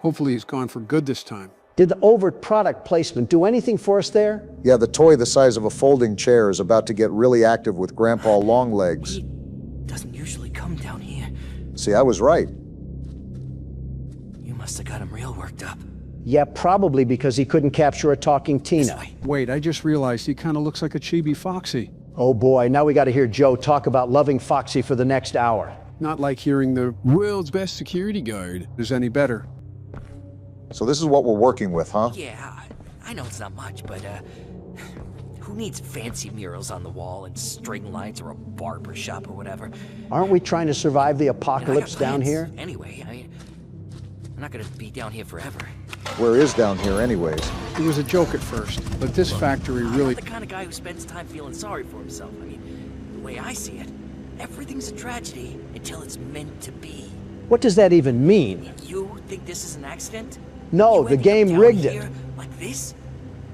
Hopefully he's gone for good this time. Did the overt product placement do anything for us there? Yeah, the toy the size of a folding chair is about to get really active with Grandpa Longlegs. He doesn't usually come down here. See, I was right. You must have got him real worked up. Yeah, probably because he couldn't capture a talking This Tina. way. Wait, I just realized he kind of looks like a chibi Foxy. Oh boy, now we got to hear Joe talk about loving Foxy for the next hour. Not like hearing the world's best security guard is any better. So this is what we're working with, huh? Yeah, I know it's not much, but who needs fancy murals on the wall and string lights or a barber shop or whatever? Aren't we trying to survive the You know, I got apocalypse down plans here? Anyway, I'm not gonna be down here forever. Where is down here anyways? It was a joke at first, but this factory I'm really... not the kind of guy who spends time feeling sorry for himself. I mean, the way I see it, everything's a tragedy until it's meant to be. What does that even mean? You think this is an accident? No, You the ended up game down rigged here it. Like this?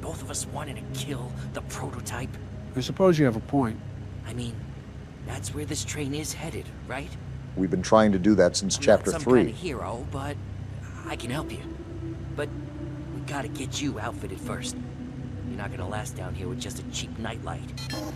Both of us wanted to kill the prototype. I suppose you have a point. I mean, that's where this train is headed, right? We've been trying to do that since I'm chapter not some 3. kind of hero, but I can help you. But we gotta get you outfitted first. You're not gonna last down here with just a cheap nightlight.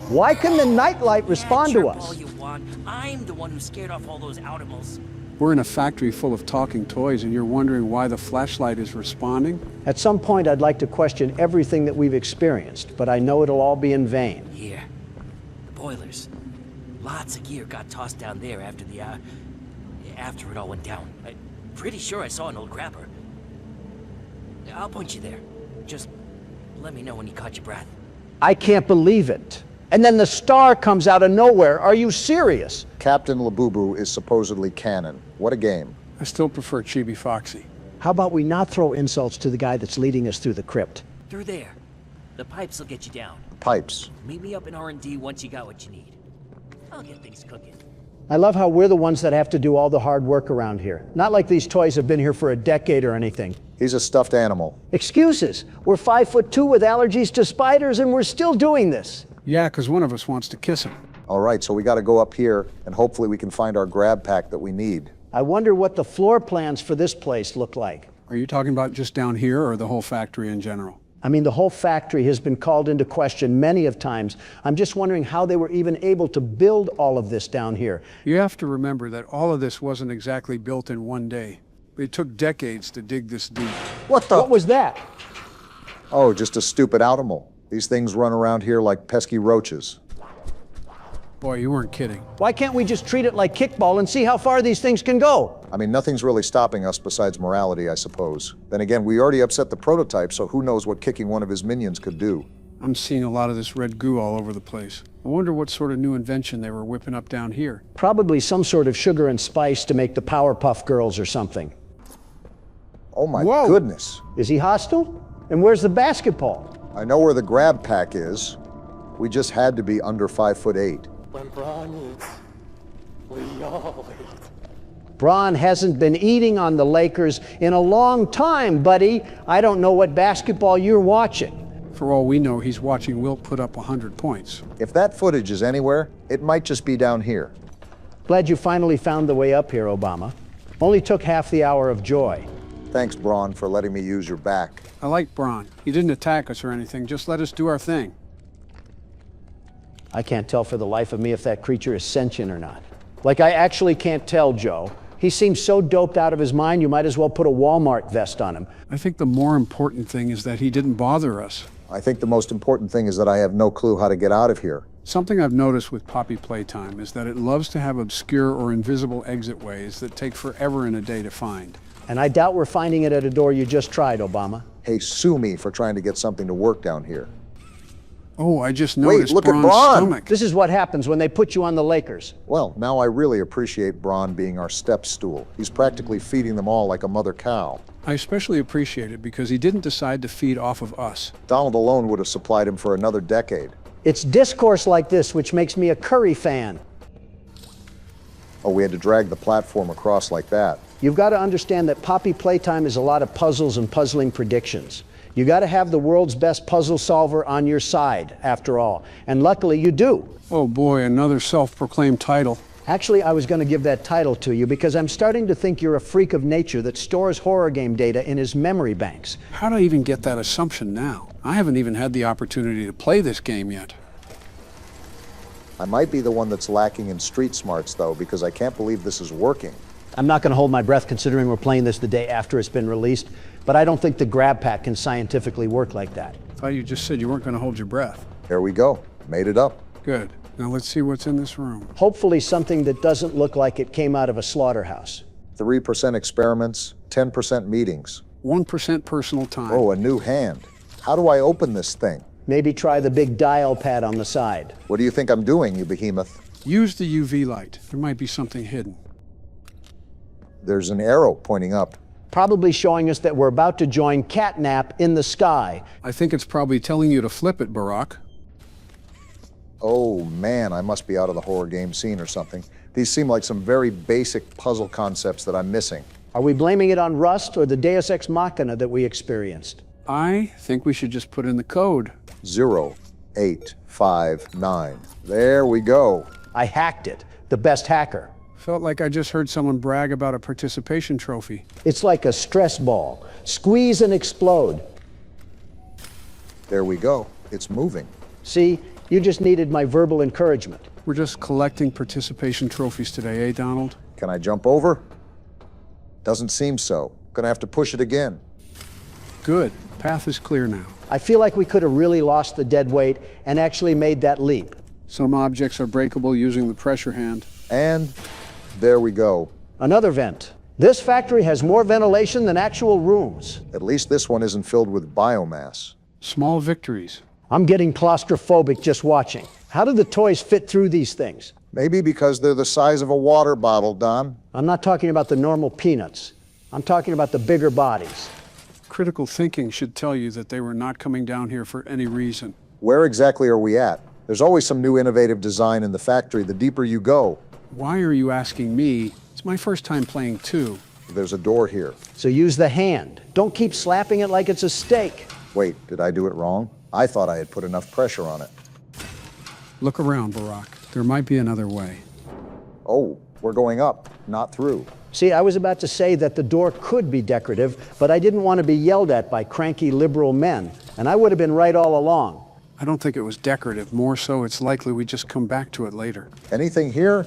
Why can the nightlight respond to chirp all us? you want. I'm the one who scared off all those animals. We're in a factory full of talking toys and you're wondering why the flashlight is responding? At some point, I'd like to question everything that we've experienced, but I know it'll all be in vain. Here, the boilers. Lots of gear got tossed down there after the after it all went down. I'm pretty sure I saw an old grabber. I'll point you there. Just let me know when you caught your breath. I can't believe it. And then the star comes out of nowhere. Are you serious? Captain Labubu is supposedly canon. What a game. I still prefer Chibi Foxy. How about we not throw insults to the guy that's leading us through the crypt? Through there. The pipes will get you down. Pipes. Meet me up in R&D once you got what you need. I'll get things cooking. I love how we're the ones that have to do all the hard work around here. Not like these toys have been here for a decade or anything. He's a stuffed animal. Excuses. We're 5'2" with allergies to spiders and we're still doing this. Yeah, because one of us wants to kiss him. All right, so we got to go up here and hopefully we can find our grab pack that we need. I wonder what the floor plans for this place look like. Are you talking about just down here or the whole factory in general? I mean, the whole factory has been called into question many of times. I'm just wondering how they were even able to build all of this down here. You have to remember that all of this wasn't exactly built in one day. It took decades to dig this deep. What was that? Oh, just a stupid animal. These things run around here like pesky roaches. Boy, you weren't kidding. Why can't we just treat it like kickball and see how far these things can go? I mean, nothing's really stopping us besides morality, I suppose. Then again, we already upset the prototype, so who knows what kicking one of his minions could do. I'm seeing a lot of this red goo all over the place. I wonder what sort of new invention they were whipping up down here. Probably some sort of sugar and spice to make the Powerpuff Girls or something. Oh my goodness. Is he hostile? And where's the basketball? I know where the grab pack is. We just had to be under 5'8". When Braun eats, we all eat. Braun hasn't been eating on the Lakers in a long time, buddy. I don't know what basketball you're watching. For all we know, he's watching Wilt put up 100 points. If that footage is anywhere, it might just be down here. Glad you finally found the way up here, Obama. Only took half the hour of joy. Thanks, Braun, for letting me use your back. I like Braun. He didn't attack us or anything, just let us do our thing. I can't tell for the life of me if that creature is sentient or not. Like, I actually can't tell, Joe. He seems so doped out of his mind, you might as well put a Walmart vest on him. I think the more important thing is that he didn't bother us. I think the most important thing is that I have no clue how to get out of here. Something I've noticed with Poppy Playtime is that it loves to have obscure or invisible exit ways that take forever and a day to find. And I doubt we're finding it at a door you just tried, Obama. Hey, sue me for trying to get something to work down here. Oh, I just noticed look at Braun's Braun. stomach. This is what happens when they put you on the Lakers. Well, now I really appreciate Braun being our step stool. He's practically feeding them all like a mother cow. I especially appreciate it because he didn't decide to feed off of us. Donald alone would have supplied him for another decade. It's discourse like this which makes me a Curry fan. Oh, we had to drag the platform across like that. You've got to understand that Poppy Playtime is a lot of puzzles and puzzling predictions. You got to have the world's best puzzle solver on your side, after all. And luckily you do. Oh boy, another self-proclaimed title. Actually, I was going to give that title to you because I'm starting to think you're a freak of nature that stores horror game data in his memory banks. How'd I even get that assumption now? I haven't even had the opportunity to play this game yet. I might be the one that's lacking in street smarts, though, because I can't believe this is working. I'm not going to hold my breath considering we're playing this the day after it's been released, but I don't think the grab pack can scientifically work like that. I thought you just said you weren't going to hold your breath. There we go. Made it up. Good. Now let's see what's in this room. Hopefully something that doesn't look like it came out of a slaughterhouse. 3% experiments, 10% meetings. 1% personal time. Oh, a new hand. How do I open this thing? Maybe try the big dial pad on the side. What do you think I'm doing, you behemoth? Use the UV light. There might be something hidden. There's an arrow pointing up. Probably showing us that we're about to join Catnap in the sky. I think it's probably telling you to flip it, Barack. Oh man, I must be out of the horror game scene or something. These seem like some very basic puzzle concepts that I'm missing. Are we blaming it on Rust or the Deus Ex Machina that we experienced? I think we should just put in the code. 0859. There we go. I hacked it. The best hacker. Felt like I just heard someone brag about a participation trophy. It's like a stress ball. Squeeze and explode. There we go. It's moving. See, you just needed my verbal encouragement. We're just collecting participation trophies today, eh, Donald? Can I jump over? Doesn't seem so. Gonna have to push it again. Good. Path is clear now. I feel like we could have really lost the dead weight and actually made that leap. Some objects are breakable using the pressure hand. And there we go. Another vent. This factory has more ventilation than actual rooms. At least this one isn't filled with biomass. Small victories. I'm getting claustrophobic just watching. How do the toys fit through these things? Maybe because they're the size of a water bottle, Don. I'm not talking about the normal peanuts. I'm talking about the bigger bodies. Critical thinking should tell you that they were not coming down here for any reason. Where exactly are we at? There's always some new innovative design in the factory the deeper you go. Why are you asking me? It's my first time playing too. There's a door here. So use the hand. Don't keep slapping it like it's a steak. Wait, did I do it wrong? I thought I had put enough pressure on it. Look around, Barack. There might be another way. Oh, We're going up, not through. See, I was about to say that the door could be decorative, but I didn't want to be yelled at by cranky liberal men, and I would have been right all along. I don't think it was decorative. More so, it's likely we just come back to it later. Anything here?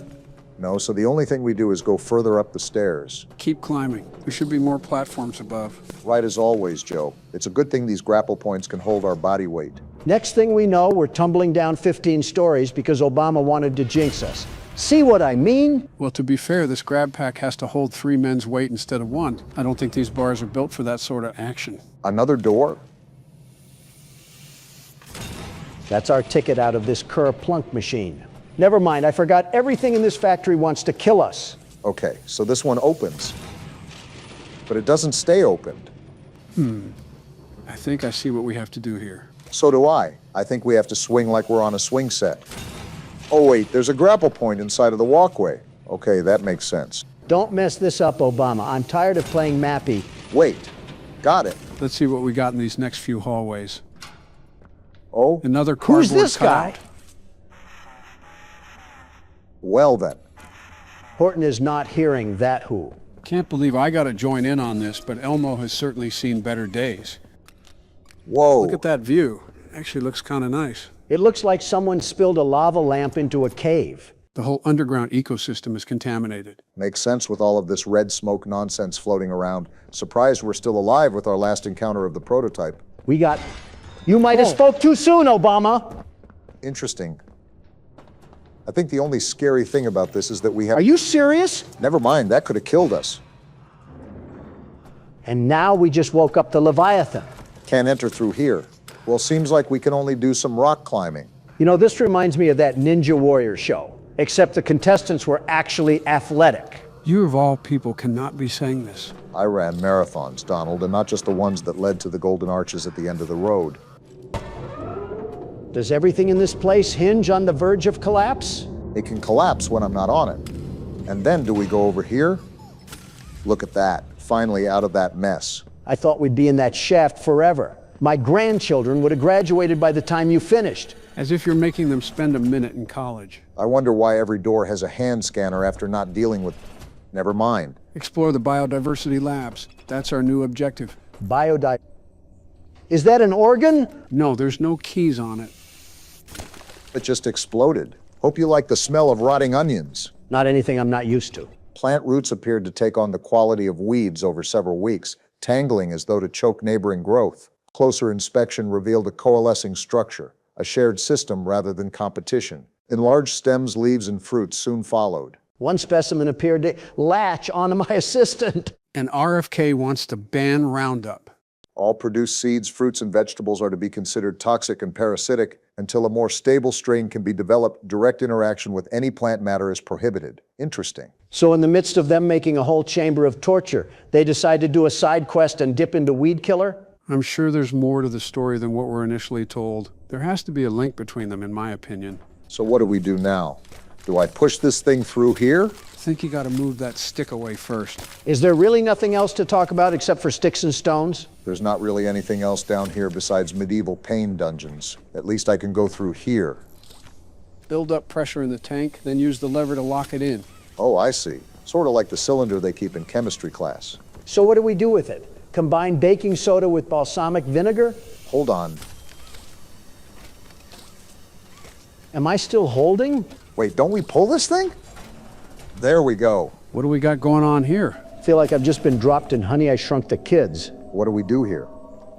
No, so the only thing we do is go further up the stairs. Keep climbing. There should be more platforms above. Right as always, Joe. It's a good thing these grapple points can hold our body weight. Next thing we know, we're tumbling down 15 stories because Obama wanted to jinx us. See what I mean? Well, to be fair, this grab pack has to hold 3 men's weight instead of 1. I don't think these bars are built for that sort of action. Another door? That's our ticket out of this Kerplunk machine. Never mind, I forgot everything in this factory wants to kill us. Okay, so this one opens, but it doesn't stay opened. I think I see what we have to do here. So do I. I think we have to swing like we're on a swing set. Oh wait, there's a grapple point inside of the walkway. Okay, that makes sense. Don't mess this up, Obama. I'm tired of playing Mappy. Wait, got it. Let's see what we got in these next few hallways. Oh? Another cardboard Who's this guy? cutout. Well then. Horton is not hearing that who. Can't believe I got to join in on this, but Elmo has certainly seen better days. Whoa. Look at that view. Actually looks kind of nice. It looks like someone spilled a lava lamp into a cave. The whole underground ecosystem is contaminated. Makes sense with all of this red smoke nonsense floating around. Surprised we're still alive with our last encounter of the prototype. We got... You might have spoke too soon, Obama. Interesting. I think the only scary thing about this is that we have... Are you serious? Never mind, that could have killed us. And now we just woke up the Leviathan. Can't enter through here. Well, seems like we can only do some rock climbing. You know, this reminds me of that Ninja Warrior show, except the contestants were actually athletic. You of all people cannot be saying this. I ran marathons, Donald, and not just the ones that led to the Golden Arches at the end of the road. Does everything in this place hinge on the verge of collapse? It can collapse when I'm not on it. And then do we go over here? Look at that, finally out of that mess. I thought we'd be in that shaft forever. My grandchildren would have graduated by the time you finished. As if you're making them spend a minute in college. I wonder why every door has a hand scanner after not dealing with... Never mind. Explore the biodiversity labs. That's our new objective. Is that an organ? No, there's no keys on it. It just exploded. Hope you like the smell of rotting onions. Not anything I'm not used to. Plant roots appeared to take on the quality of weeds over several weeks, tangling as though to choke neighboring growth. Closer inspection revealed a coalescing structure, a shared system rather than competition. Enlarged stems, leaves, and fruits soon followed. One specimen appeared to latch onto my assistant. And RFK wants to ban Roundup. All produced seeds, fruits, and vegetables are to be considered toxic and parasitic until a more stable strain can be developed. Direct interaction with any plant matter is prohibited. Interesting. So in the midst of them making a whole chamber of torture, they decide to do a side quest and dip into weed killer? I'm sure there's more to the story than what we're initially told. There has to be a link between them, in my opinion. So what do we do now? Do I push this thing through here? I think you got to move that stick away first. Is there really nothing else to talk about except for sticks and stones? There's not really anything else down here besides medieval pain dungeons. At least I can go through here. Build up pressure in the tank, then use the lever to lock it in. Oh, I see. Sort of like the cylinder they keep in chemistry class. So what do we do with it? Combine baking soda with balsamic vinegar? Hold on. Am I still holding? Wait, don't we pull this thing? There we go. What do we got going on here? Feel like I've just been dropped in Honey, I Shrunk the Kids. What do we do here?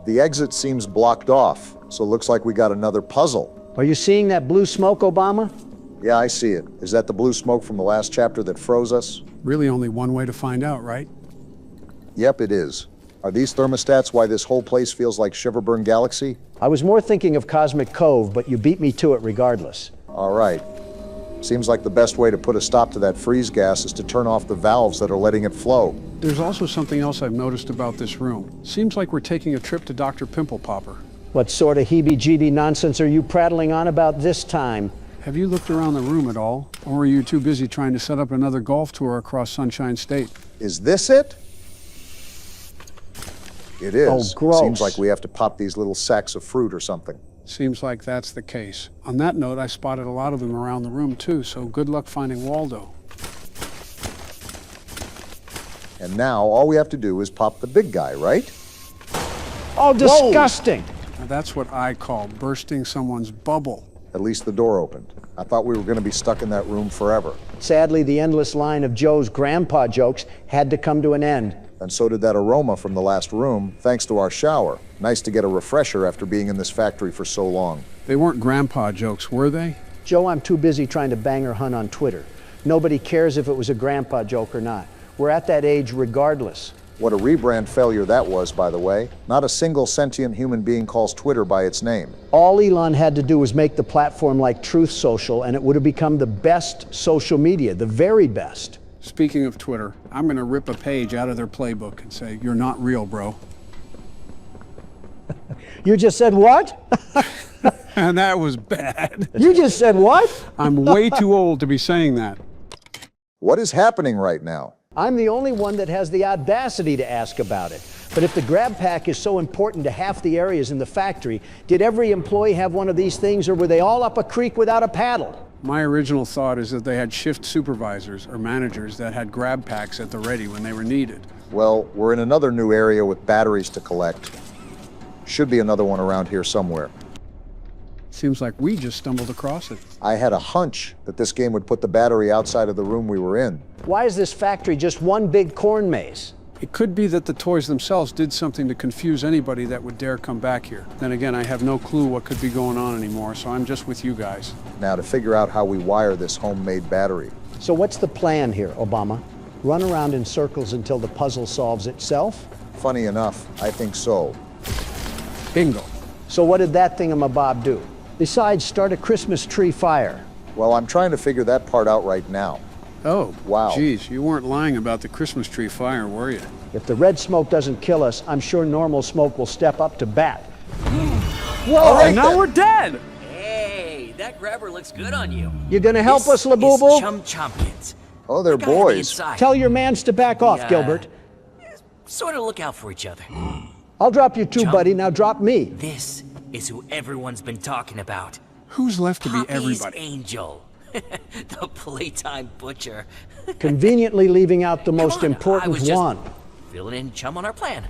The exit seems blocked off, so it looks like we got another puzzle. Are you seeing that blue smoke, Obama? Yeah, I see it. Is that the blue smoke from the last chapter that froze us? Really only one way to find out, right? Yep, it is. Are these thermostats why this whole place feels like Shiverburn Galaxy? I was more thinking of Cosmic Cove, but you beat me to it regardless. All right. Seems like the best way to put a stop to that freeze gas is to turn off the valves that are letting it flow. There's also something else I've noticed about this room. Seems like we're taking a trip to Dr. Pimple Popper. What sort of heebie-jeebie nonsense are you prattling on about this time? Have you looked around the room at all? Or are you too busy trying to set up another golf tour across Sunshine State? Is this it? It is. Oh, gross. Seems like we have to pop these little sacks of fruit or something. Seems like that's the case. On that note, I spotted a lot of them around the room too, so good luck finding Waldo. And now all we have to do is pop the big guy, right? Oh, disgusting! Now, that's what I call bursting someone's bubble. At least the door opened. I thought we were going to be stuck in that room forever. Sadly, the endless line of Joe's grandpa jokes had to come to an end. And so did that aroma from the last room, thanks to our shower. Nice to get a refresher after being in this factory for so long. They weren't grandpa jokes, were they? Joe, I'm too busy trying to bang her hun on Twitter. Nobody cares if it was a grandpa joke or not. We're at that age regardless. What a rebrand failure that was, by the way. Not a single sentient human being calls Twitter by its name. All Elon had to do was make the platform like Truth Social, and it would have become the best social media, the very best. Speaking of Twitter, I'm going to rip a page out of their playbook and say, "You're not real, bro." You just said what? And that was bad. You just said what? I'm way too old to be saying that. What is happening right now? I'm the only one that has the audacity to ask about it. But if the grab pack is so important to half the areas in the factory, did every employee have one of these things, or were they all up a creek without a paddle? My original thought is that they had shift supervisors or managers that had grab packs at the ready when they were needed. Well, we're in another new area with batteries to collect. Should be another one around here somewhere. Seems like we just stumbled across it. I had a hunch that this game would put the battery outside of the room we were in. Why is this factory just one big corn maze? It could be that the toys themselves did something to confuse anybody that would dare come back here. Then again, I have no clue what could be going on anymore, so I'm just with you guys. Now to figure out how we wire this homemade battery. So what's the plan here, Obama? Run around in circles until the puzzle solves itself? Funny enough, I think so. Bingo. So what did that thingamabob do? Besides, start a Christmas tree fire. Well, I'm trying to figure that part out right now. Oh, wow. Geez, you weren't lying about the Christmas tree fire, were you? If the red smoke doesn't kill us, I'm sure normal smoke will step up to bat. Whoa, all right, now then. we're dead! Hey, that grabber looks good on you. You gonna help us, This Labubu? is Chum Chompkins. Oh, they're I gotta have the boys. inside. Tell your mans to back off, Yeah. Gilbert. Sort of look out for each other. I'll drop you too, Chum. buddy. Now drop me. This is who everyone's been talking about. Who's left to be Poppy's everybody? Angel. The Playtime Butcher. Conveniently leaving out the most Come on, I important was just one. filling in Chum on our plan.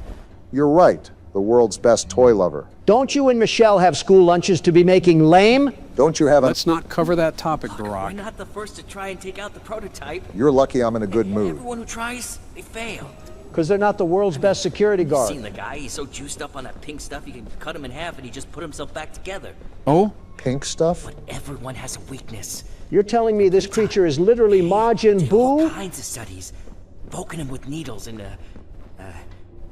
You're right. The world's best toy lover. Don't you and Michelle have school lunches to be making lame? Don't you have a... Let's not cover that topic, We're Barack. not the first to try and take out the prototype. You're lucky I'm in a good mood. Everyone who tries, they fail. Because they're not the world's best security guard. Seen the guy? He's so juiced up on that pink stuff, you can cut him in half and he just put himself back together. Oh? Pink stuff? But everyone has a weakness. You're telling me this creature is literally Majin All Buu? kinds of studies. Poking him with needles and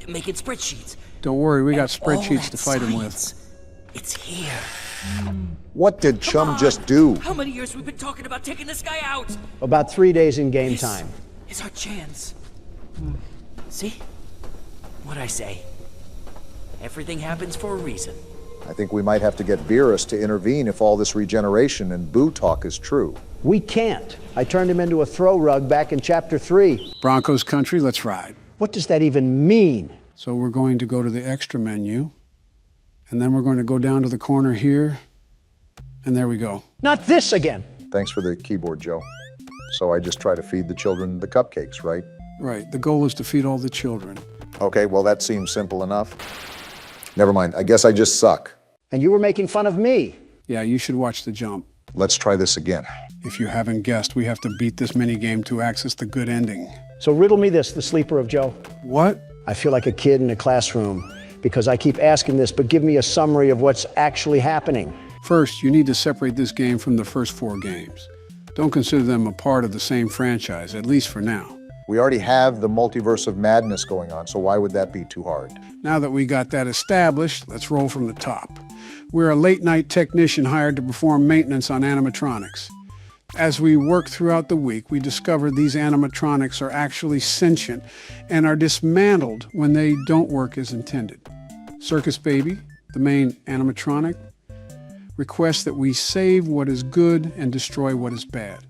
making spreadsheets. Don't worry, we got And all spreadsheets that to fight him with. science, It's here. What did Chum on. just do? How many years we've been talking about taking this guy out? About 3 days in game This time. is our chance. See? What'd I say? Everything happens for a reason. I think we might have to get Beerus to intervene if all this regeneration and Boo talk is true. We can't. I turned him into a throw rug back in chapter 3. Broncos country, let's ride. What does that even mean? So we're going to go to the extra menu, and then we're going to go down to the corner here, and there we go. Not this again. Thanks for the keyboard, Joe. So I just try to feed the children the cupcakes, right? Right, the goal is to feed all the children. Okay, well, that seems simple enough. Never mind, I guess I just suck. And you were making fun of me. Yeah, you should watch the jump. Let's try this again. If you haven't guessed, we have to beat this minigame to access the good ending. So riddle me this, the sleeper of Joe. What? I feel like a kid in a classroom because I keep asking this, but give me a summary of what's actually happening. First, you need to separate this game from the first 4 games. Don't consider them a part of the same franchise, at least for now. We already have the multiverse of madness going on, so why would that be too hard? Now that we got that established, let's roll from the top. We're a late-night technician hired to perform maintenance on animatronics. As we work throughout the week, we discover these animatronics are actually sentient and are dismantled when they don't work as intended. Circus Baby, the main animatronic, requests that we save what is good and destroy what is bad.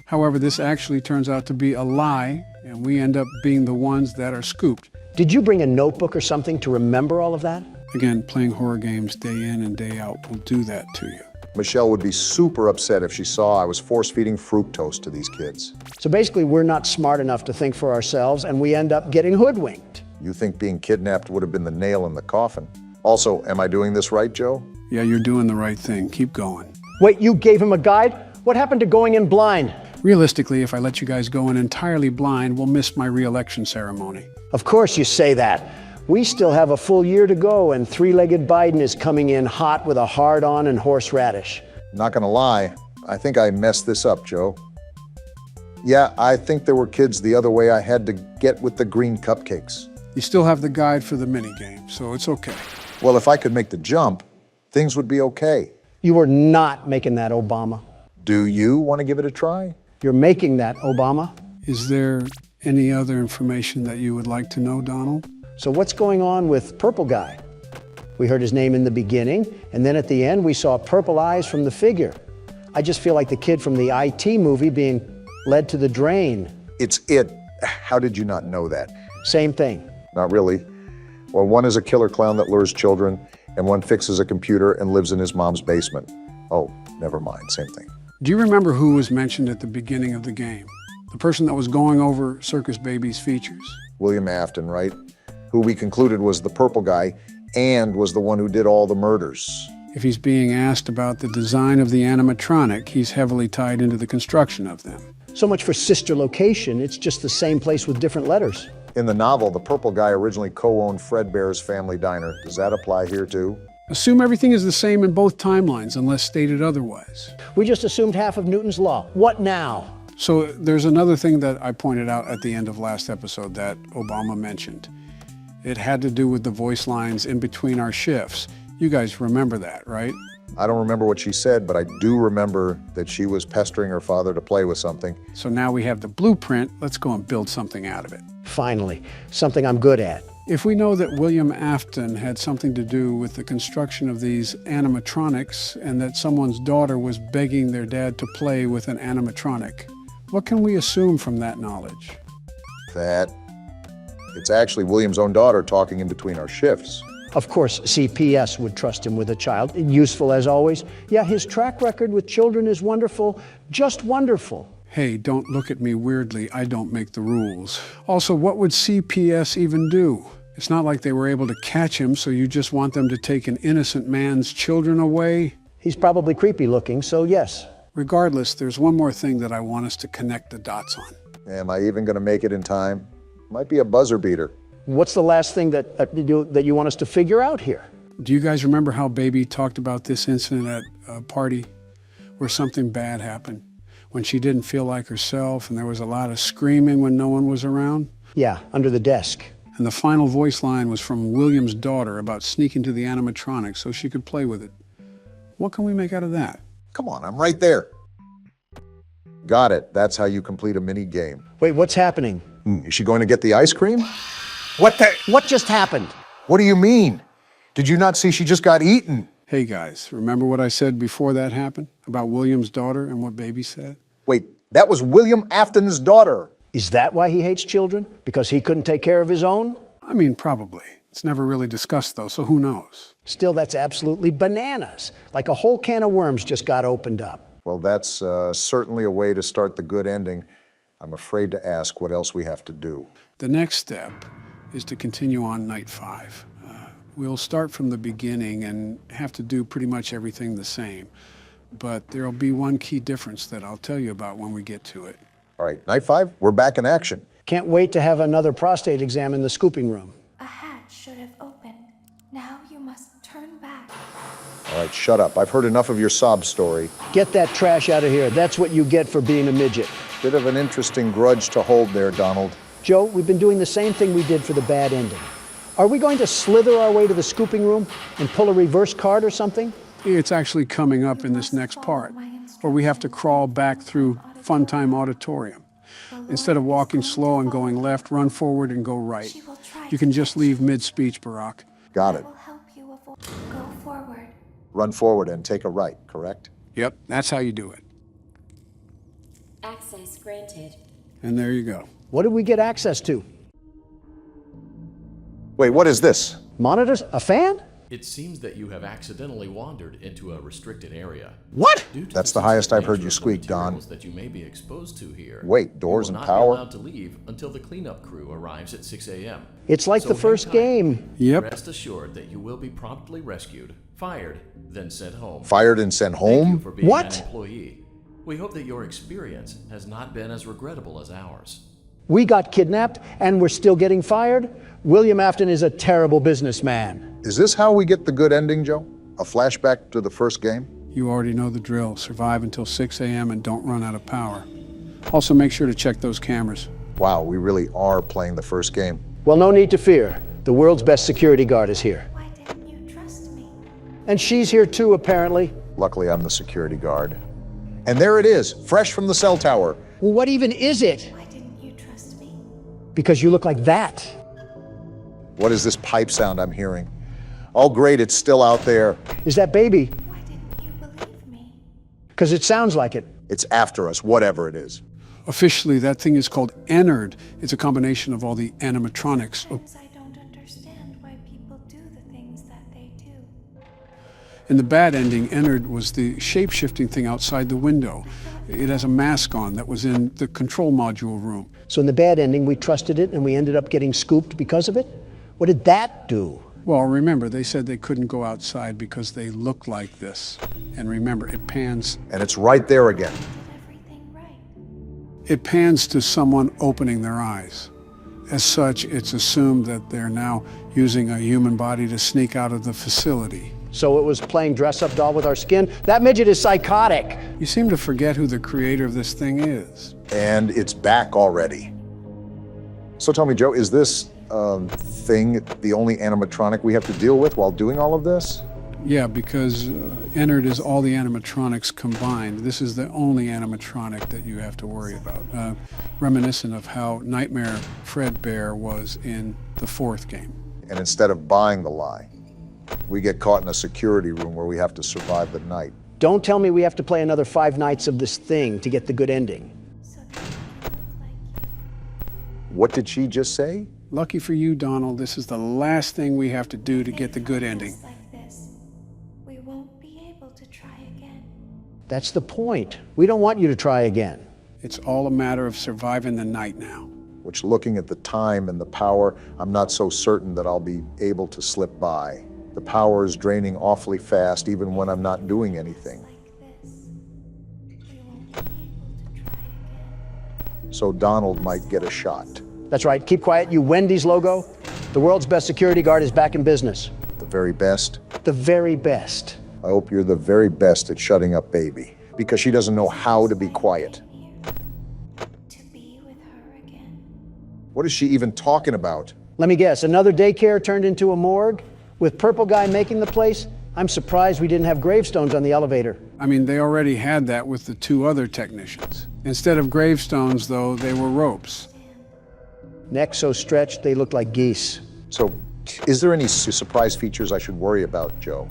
However, this actually turns out to be a lie, and we end up being the ones that are scooped. Did you bring a notebook or something to remember all of that? Again, playing horror games day in and day out will do that to you. Michelle would be super upset if she saw I was force-feeding fructose to these kids. So basically, we're not smart enough to think for ourselves, and we end up getting hoodwinked. You think being kidnapped would have been the nail in the coffin? Also, am I doing this right, Joe? Yeah, you're doing the right thing. Keep going. Wait, you gave him a guide? What happened to going in blind? Realistically, if I let you guys go in entirely blind, we'll miss my re-election ceremony. Of course you say that. We still have a full year to go, and three-legged Biden is coming in hot with a hard-on and horseradish. Not gonna lie, I think I messed this up, Joe. Yeah, I think there were kids the other way I had to get with the green cupcakes. You still have the guide for the minigame, so it's okay. Well, if I could make the jump, things would be okay. You are not making that, Obama. Do you want to give it a try? You're making that, Obama. Is there any other information that you would like to know, Donald? So what's going on with Purple Guy? We heard his name in the beginning, and then at the end we saw purple eyes from the figure. I just feel like the kid from the IT movie being led to the drain. It's it. How did you not know that? Same thing. Not really. Well, one is a killer clown that lures children, and one fixes a computer and lives in his mom's basement. Oh, never mind, same thing. Do you remember who was mentioned at the beginning of the game? The person that was going over Circus Baby's features? William Afton, right? Who we concluded was the purple guy and was the one who did all the murders. If he's being asked about the design of the animatronic, he's heavily tied into the construction of them. So much for sister location, it's just the same place with different letters. In the novel, the purple guy originally co-owned Fredbear's Family Diner. Does that apply here too? Assume everything is the same in both timelines unless stated otherwise. We just assumed half of Newton's law. What now? So there's another thing that I pointed out at the end of last episode that Obama mentioned. It had to do with the voice lines in between our shifts. You guys remember that, right? I don't remember what she said, but I do remember that she was pestering her father to play with something. So now we have the blueprint. Let's go and build something out of it. Finally, something I'm good at. If we know that William Afton had something to do with the construction of these animatronics and that someone's daughter was begging their dad to play with an animatronic, what can we assume from that knowledge? That it's actually William's own daughter talking in between our shifts. Of course, CPS would trust him with a child. Useful as always. Yeah, his track record with children is wonderful, just wonderful. Hey, don't look at me weirdly. I don't make the rules. Also, what would CPS even do? It's not like they were able to catch him, so you just want them to take an innocent man's children away? He's probably creepy looking, so yes. Regardless, there's one more thing that I want us to connect the dots on. Am I even going to make it in time? Might be a buzzer beater. What's the last thing that you want us to figure out here? Do you guys remember how Baby talked about this incident at a party where something bad happened? When she didn't feel like herself and there was a lot of screaming when no one was around? Yeah, under the desk. And the final voice line was from William's daughter about sneaking to the animatronics so she could play with it. What can we make out of that? Come on, I'm right there. Got it. That's how you complete a mini game. Wait, what's happening? Is she going to get the ice cream? What just happened? What do you mean? Did you not see she just got eaten? Hey guys, remember what I said before that happened? About William's daughter and what Baby said? Wait, that was William Afton's daughter. Is that why he hates children? Because he couldn't take care of his own? I mean, probably. It's never really discussed though, so who knows? Still, that's absolutely bananas. Like a whole can of worms just got opened up. Well, that's certainly a way to start the good ending. I'm afraid to ask what else we have to do. The next step is to continue on night 5. We'll start from the beginning and have to do pretty much everything the same. But there'll be one key difference that I'll tell you about when we get to it. All right, night 5, we're back in action. Can't wait to have another prostate exam in the scooping room. A hatch should have opened. Now you must turn back. All right, shut up. I've heard enough of your sob story. Get that trash out of here. That's what you get for being a midget. Bit of an interesting grudge to hold there, Donald. Joe, we've been doing the same thing we did for the bad ending. Are we going to slither our way to the scooping room and pull a reverse card or something? It's actually coming up in this next part, where we have to crawl back through Funtime Auditorium. Instead of walking slow and going left, run forward and go right. You can just leave mid-speech, Barack. Got it. Go forward. Run forward and take a right, correct? Yep, that's how you do it. Access granted. And there you go. What did we get access to? Wait, what is this? Monitors? A fan? It seems that you have accidentally wandered into a restricted area. What? That's the highest I've heard you squeak, Don. That you may be exposed to here. Wait, doors and power? You will not be allowed to leave until the cleanup crew arrives at 6 a.m. It's like the first game. Yep. Rest assured that you will be promptly rescued, fired, then sent home. Fired and sent home? Thank you for being What? an employee. We hope that your experience has not been as regrettable as ours. We got kidnapped and we're still getting fired? William Afton is a terrible businessman. Is this how we get the good ending, Joe? A flashback to the first game? You already know the drill. Survive until 6 a.m. and don't run out of power. Also, make sure to check those cameras. Wow, we really are playing the first game. Well, no need to fear. The world's best security guard is here. Why didn't you trust me? And she's here too, apparently. Luckily, I'm the security guard. And there it is, fresh from the cell tower. Well, what even is it? Why didn't you trust me? Because you look like that. What is this pipe sound I'm hearing? Oh, great, it's still out there. Is that baby? Why didn't you believe me? Because it sounds like it. It's after us, whatever it is. Officially, that thing is called Ennard. It's a combination of all the animatronics. I don't understand why people do the things that they do. In the bad ending, Ennard was the shape-shifting thing outside the window. It has a mask on that was in the control module room. So in the bad ending, we trusted it and we ended up getting scooped because of it? What did that do? Well, remember, they said they couldn't go outside because they look like this. And remember, it pans. And it's right there again. Everything right. It pans to someone opening their eyes. As such, it's assumed that they're now using a human body to sneak out of the facility. So it was playing dress-up doll with our skin? That midget is psychotic. You seem to forget who the creator of this thing is. And it's back already. So tell me, Joe, is this thing the only animatronic we have to deal with while doing all of this? Yeah, because Ennard is all the animatronics combined. This is the only animatronic that you have to worry about. Reminiscent of how Nightmare Fredbear was in the fourth game. And instead of buying the lie, we get caught in a security room where we have to survive the night. Don't tell me we have to play another 5 nights of this thing to get the good ending. What did she just say? Lucky for you, Donald, this is the last thing we have to do to get the good ending. Like this, we won't be able to try again. That's the point. We don't want you to try again. It's all a matter of surviving the night now. Which, looking at the time and the power, I'm not so certain that I'll be able to slip by. The power is draining awfully fast, even when I'm not doing anything. So Donald might get a shot. That's right. Keep quiet, you Wendy's logo. The world's best security guard is back in business. The very best? The very best. I hope you're the very best at shutting up Baby, because she doesn't know how to be quiet. To be with her again. What is she even talking about? Let me guess, another daycare turned into a morgue? With Purple Guy making the place? I'm surprised we didn't have gravestones on the elevator. I mean, they already had that with the 2 other technicians. Instead of gravestones, though, they were ropes. Necks so stretched, they looked like geese. So, is there any surprise features I should worry about, Joe?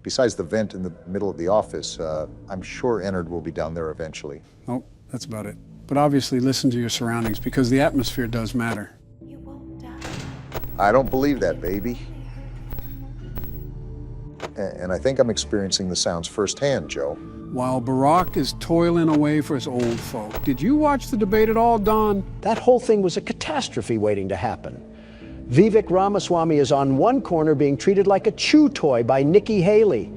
Besides the vent in the middle of the office, I'm sure Ennard will be down there eventually. Oh, that's about it. But obviously listen to your surroundings, because the atmosphere does matter. You won't die. I don't believe that, baby. And I think I'm experiencing the sounds firsthand, Joe. While Barack is toiling away for his old folk. Did you watch the debate at all, Don? That whole thing was a catastrophe waiting to happen. Vivek Ramaswamy is on one corner being treated like a chew toy by Nikki Haley.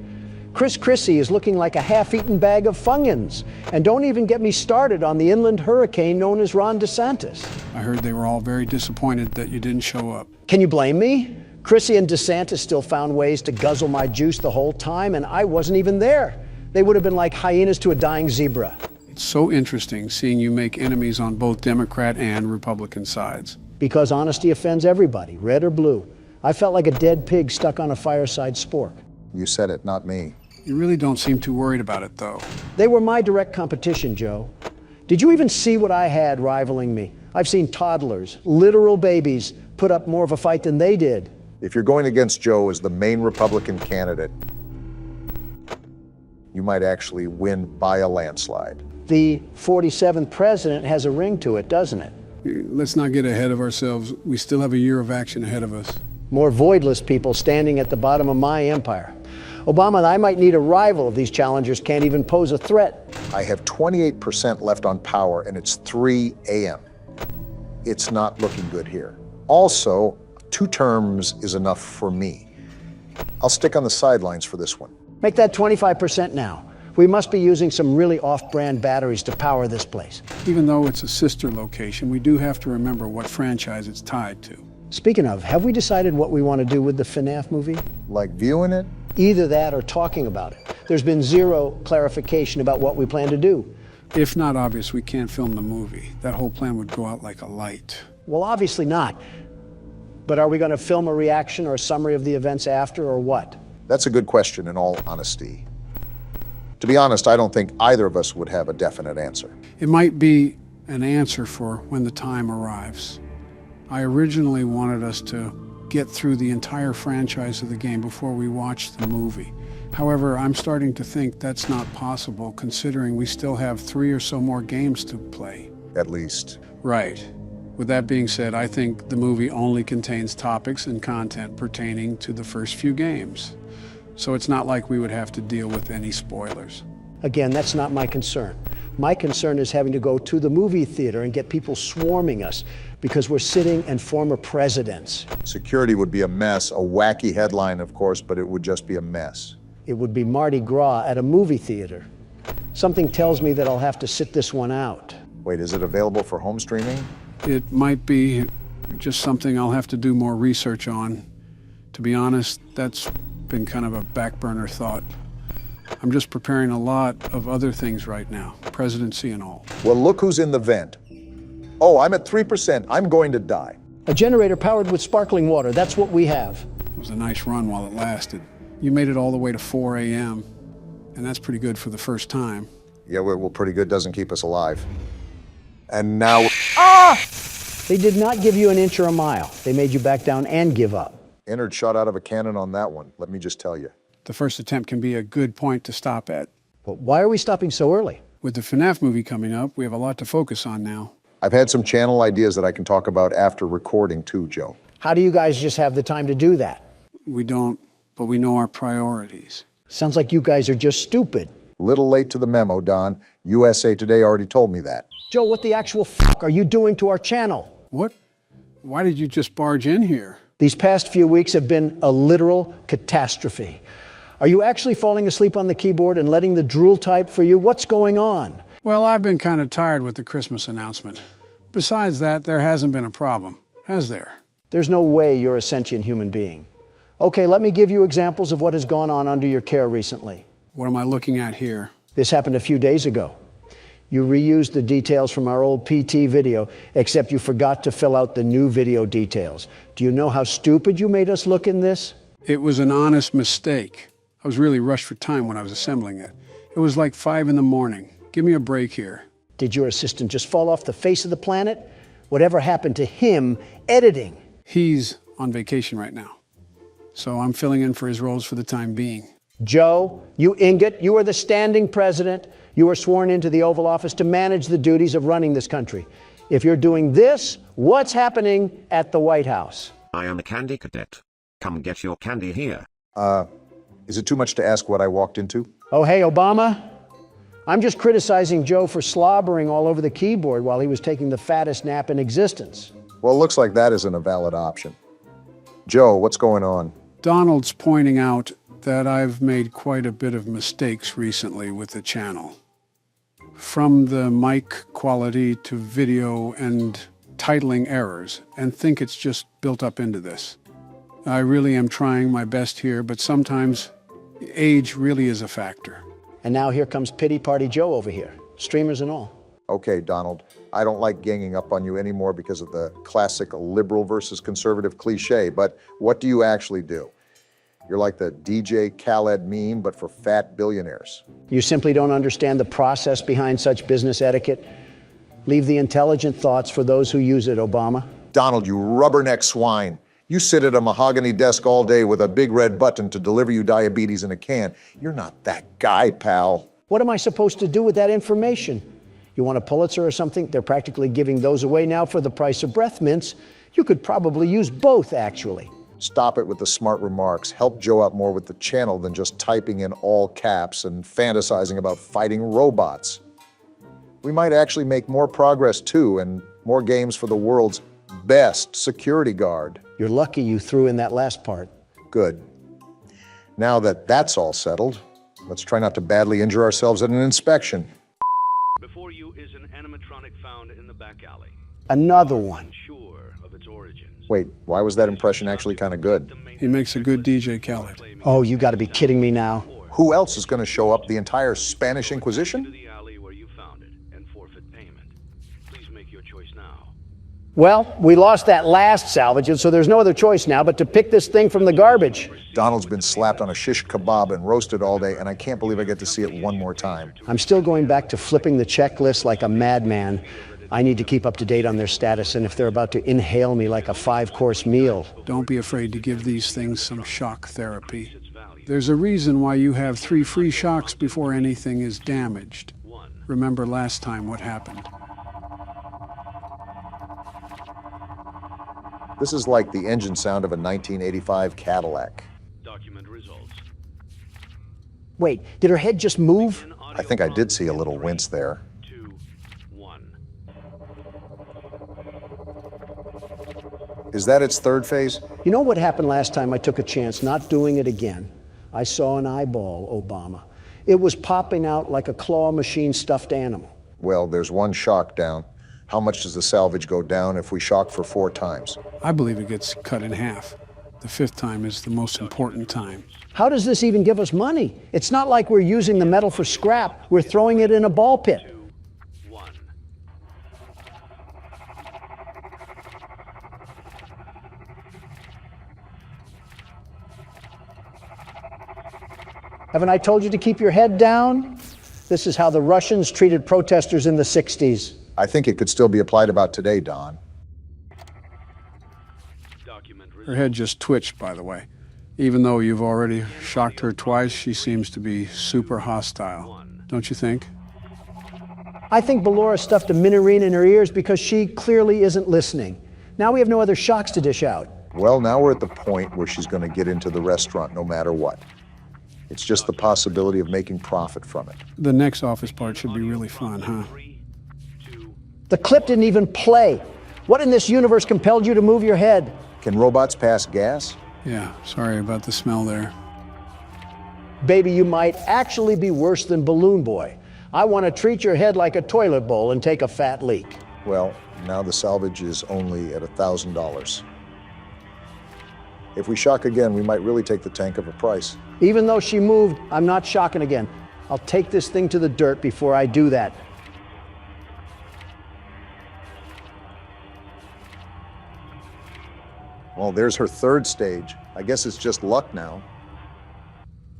Chris Christie is looking like a half-eaten bag of Funyuns. And don't even get me started on the inland hurricane known as Ron DeSantis. I heard they were all very disappointed that you didn't show up. Can you blame me? Chrissy and DeSantis still found ways to guzzle my juice the whole time, and I wasn't even there. They would have been like hyenas to a dying zebra. It's so interesting seeing you make enemies on both Democrat and Republican sides. Because honesty offends everybody, red or blue. I felt like a dead pig stuck on a fireside spork. You said it, not me. You really don't seem too worried about it, though. They were my direct competition, Joe. Did you even see what I had rivaling me? I've seen toddlers, literal babies, put up more of a fight than they did. If you're going against Joe as the main Republican candidate, you might actually win by a landslide. The 47th president has a ring to it, doesn't it? Let's not get ahead of ourselves. We still have a year of action ahead of us. More voidless people standing at the bottom of my empire. Obama, I might need a rival if these challengers can't even pose a threat. I have 28% left on power, and it's 3 a.m. It's not looking good here. Also, 2 terms is enough for me. I'll stick on the sidelines for this one. Make that 25% now. We must be using some really off-brand batteries to power this place. Even though it's a sister location, we do have to remember what franchise it's tied to. Speaking of, have we decided what we want to do with the FNAF movie? Like viewing it? Either that or talking about it. There's been zero clarification about what we plan to do. If not obvious, we can't film the movie. That whole plan would go out like a light. Well, obviously not. But are we going to film a reaction or a summary of the events after, or what? That's a good question, in all honesty. To be honest, I don't think either of us would have a definite answer. It might be an answer for when the time arrives. I originally wanted us to get through the entire franchise of the game before we watched the movie. However, I'm starting to think that's not possible, considering we still have 3 or so more games to play. At least. Right. With that being said, I think the movie only contains topics and content pertaining to the first few games. So it's not like we would have to deal with any spoilers. Again, that's not my concern. My concern is having to go to the movie theater and get people swarming us because we're sitting in former presidents. Security would be a mess, a wacky headline, of course, but it would just be a mess. It would be Mardi Gras at a movie theater. Something tells me that I'll have to sit this one out. Wait, is it available for home streaming? It might be just something I'll have to do more research on. To be honest, that's been kind of a back burner thought. I'm just preparing a lot of other things right now, presidency and all. Well, look who's in the vent. Oh, I'm at 3%. I'm going to die. A generator powered with sparkling water. That's what we have. It was a nice run while it lasted. You made it all the way to 4 a.m., and that's pretty good for the first time. Yeah, well, pretty good doesn't keep us alive. And now... Ah! They did not give you an inch or a mile. They made you back down and give up. Ennard shot out of a cannon on that one, let me just tell you. The first attempt can be a good point to stop at. But why are we stopping so early? With the FNAF movie coming up, we have a lot to focus on now. I've had some channel ideas that I can talk about after recording too, Joe. How do you guys just have the time to do that? We don't, but we know our priorities. Sounds like you guys are just stupid. Little late to the memo, Don. USA Today already told me that. Joe, what the actual fuck are you doing to our channel? What? Why did you just barge in here? These past few weeks have been a literal catastrophe. Are you actually falling asleep on the keyboard and letting the drool type for you? What's going on? Well, I've been kind of tired with the Christmas announcement. Besides that, there hasn't been a problem, has there? There's no way you're a sentient human being. Okay, let me give you examples of what has gone on under your care recently. What am I looking at here? This happened a few days ago. You reused the details from our old PT video, except you forgot to fill out the new video details. Do you know how stupid you made us look in this? It was an honest mistake. I was really rushed for time when I was assembling it. It was like 5 in the morning. Give me a break here. Did your assistant just fall off the face of the planet? Whatever happened to him editing? He's on vacation right now, so I'm filling in for his roles for the time being. Joe, you ingot, you are the standing president. You were sworn into the Oval Office to manage the duties of running this country. If you're doing this, what's happening at the White House? I am a candy cadet. Come get your candy here. Is it too much to ask what I walked into? Oh, hey, Obama. I'm just criticizing Joe for slobbering all over the keyboard while he was taking the fattest nap in existence. Well, it looks like that isn't a valid option. Joe, what's going on? Donald's pointing out that I've made quite a bit of mistakes recently with the channel. From the mic quality to video and titling errors, and think it's just built up into this. I really am trying my best here, but sometimes age really is a factor. And now here comes Pity Party Joe over here, streamers and all. Okay, Donald, I don't like ganging up on you anymore because of the classic liberal versus conservative cliche, but what do you actually do? You're like the DJ Khaled meme, but for fat billionaires. You simply don't understand the process behind such business etiquette. Leave the intelligent thoughts for those who use it, Obama. Donald, you rubberneck swine. You sit at a mahogany desk all day with a big red button to deliver you diabetes in a can. You're not that guy, pal. What am I supposed to do with that information? You want a Pulitzer or something? They're practically giving those away now for the price of breath mints. You could probably use both, actually. Stop it with the smart remarks. Help Joe out more with the channel than just typing in all caps and fantasizing about fighting robots. We might actually make more progress too, and more games for the world's best security guard. You're lucky you threw in that last part. Good. Now that that's all settled, let's try not to badly injure ourselves at an inspection. Before you is an animatronic found in the back alley. Another one. Sure of its origins. Wait, why was that impression actually kind of good? He makes a good DJ, Khaled. Oh, you got to be kidding me now. Who else is going to show up? The entire Spanish Inquisition? Well, we lost that last salvage, and so there's no other choice now but to pick this thing from the garbage. Donald's been slapped on a shish kebab and roasted all day, and I can't believe I get to see it one more time. I'm still going back to flipping the checklist like a madman. I need to keep up to date on their status, and if they're about to inhale me like a 5-course meal. Don't be afraid to give these things some shock therapy. There's a reason why you have 3 free shocks before anything is damaged. Remember last time what happened. This is like the engine sound of a 1985 Cadillac. Document results. Wait, did her head just move? I think I did see a little wince there. 2, 1. Is that its third phase? You know what happened last time I took a chance not doing it again? I saw an eyeball, Obama. It was popping out like a claw machine stuffed animal. Well, there's one shock down. How much does the salvage go down if we shock for 4 times? I believe it gets cut in half. The 5th time is the most important time. How does this even give us money? It's not like we're using the metal for scrap. We're throwing it in a ball pit. 2, 1. Haven't I told you to keep your head down? This is how the Russians treated protesters in the 60s. I think it could still be applied about today, Don. Her head just twitched, by the way. Even though you've already shocked her twice, she seems to be super hostile. Don't you think? I think Ballora stuffed a minarine in her ears because she clearly isn't listening. Now we have no other shocks to dish out. Well, now we're at the point where she's going to get into the restaurant no matter what. It's just the possibility of making profit from it. The next office part should be really fun, huh? The clip didn't even play. What in this universe compelled you to move your head? Can robots pass gas? Yeah, sorry about the smell there. Baby, you might actually be worse than Balloon Boy. I want to treat your head like a toilet bowl and take a fat leak. Well, now the salvage is only at $1,000. If we shock again, we might really take the tank of a price. Even though she moved, I'm not shocking again. I'll take this thing to the dirt before I do that. Well, there's her 3rd stage. I guess it's just luck now.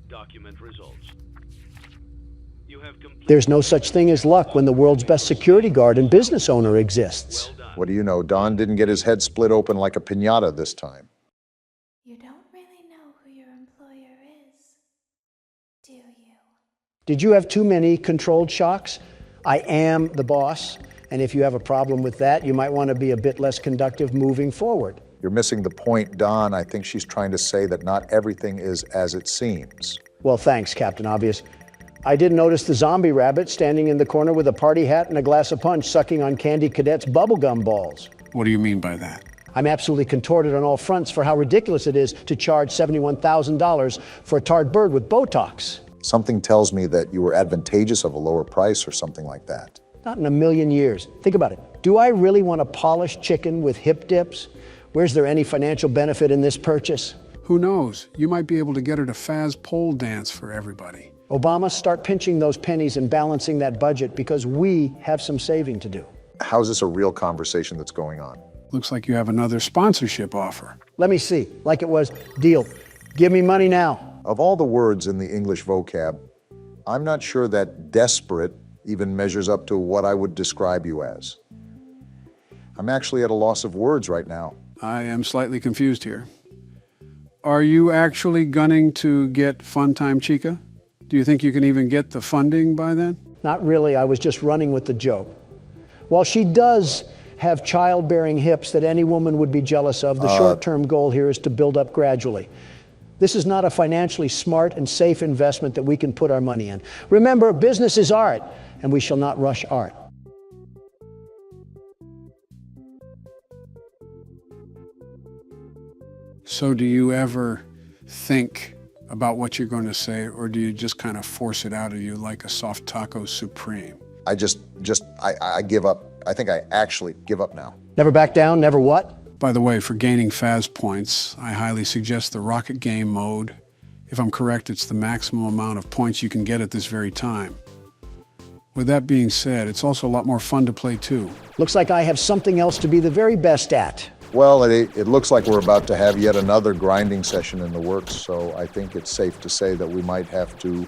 Document results. You have There's no such thing as luck when the world's best security guard and business owner exists. What do you know? Don didn't get his head split open like a piñata this time. You don't really know who your employer is, do you? Did you have too many controlled shocks? I am the boss, and if you have a problem with that, you might want to be a bit less conductive moving forward. You're missing the point, Don. I think she's trying to say that not everything is as it seems. Well, thanks, Captain Obvious. I did notice the zombie rabbit standing in the corner with a party hat and a glass of punch sucking on Candy Cadet's bubblegum balls. What do you mean by that? I'm absolutely contorted on all fronts for how ridiculous it is to charge $71,000 for a tarred bird with Botox. Something tells me that you were advantageous of a lower price or something like that. Not in a million years. Think about it. Do I really want a polished chicken with hip dips? Where's there any financial benefit in this purchase? Who knows? You might be able to get her to Faz pole dance for everybody. Obama, start pinching those pennies and balancing that budget because we have some saving to do. How's this a real conversation that's going on? Looks like you have another sponsorship offer. Let me see. Like it was, deal. Give me money now. Of all the words in the English vocab, I'm not sure that desperate even measures up to what I would describe you as. I'm actually at a loss of words right now. I am slightly confused here. Are you actually gunning to get Funtime Chica? Do you think you can even get the funding by then? Not really. I was just running with the joke. While she does have childbearing hips that any woman would be jealous of. The short-term goal here is to build up gradually. This is not a financially smart and safe investment that we can put our money in. Remember, business is art, and we shall not rush art. So do you ever think about what you're going to say, or do you just kind of force it out of you like a soft taco supreme? I give up. I think I actually give up now. Never back down, never what? By the way, for gaining FAS points, I highly suggest the Rocket Game mode. If I'm correct, it's the maximum amount of points you can get at this very time. With that being said, it's also a lot more fun to play too. Looks like I have something else to be the very best at. Well, it looks like we're about to have yet another grinding session in the works, so I think it's safe to say that we might have to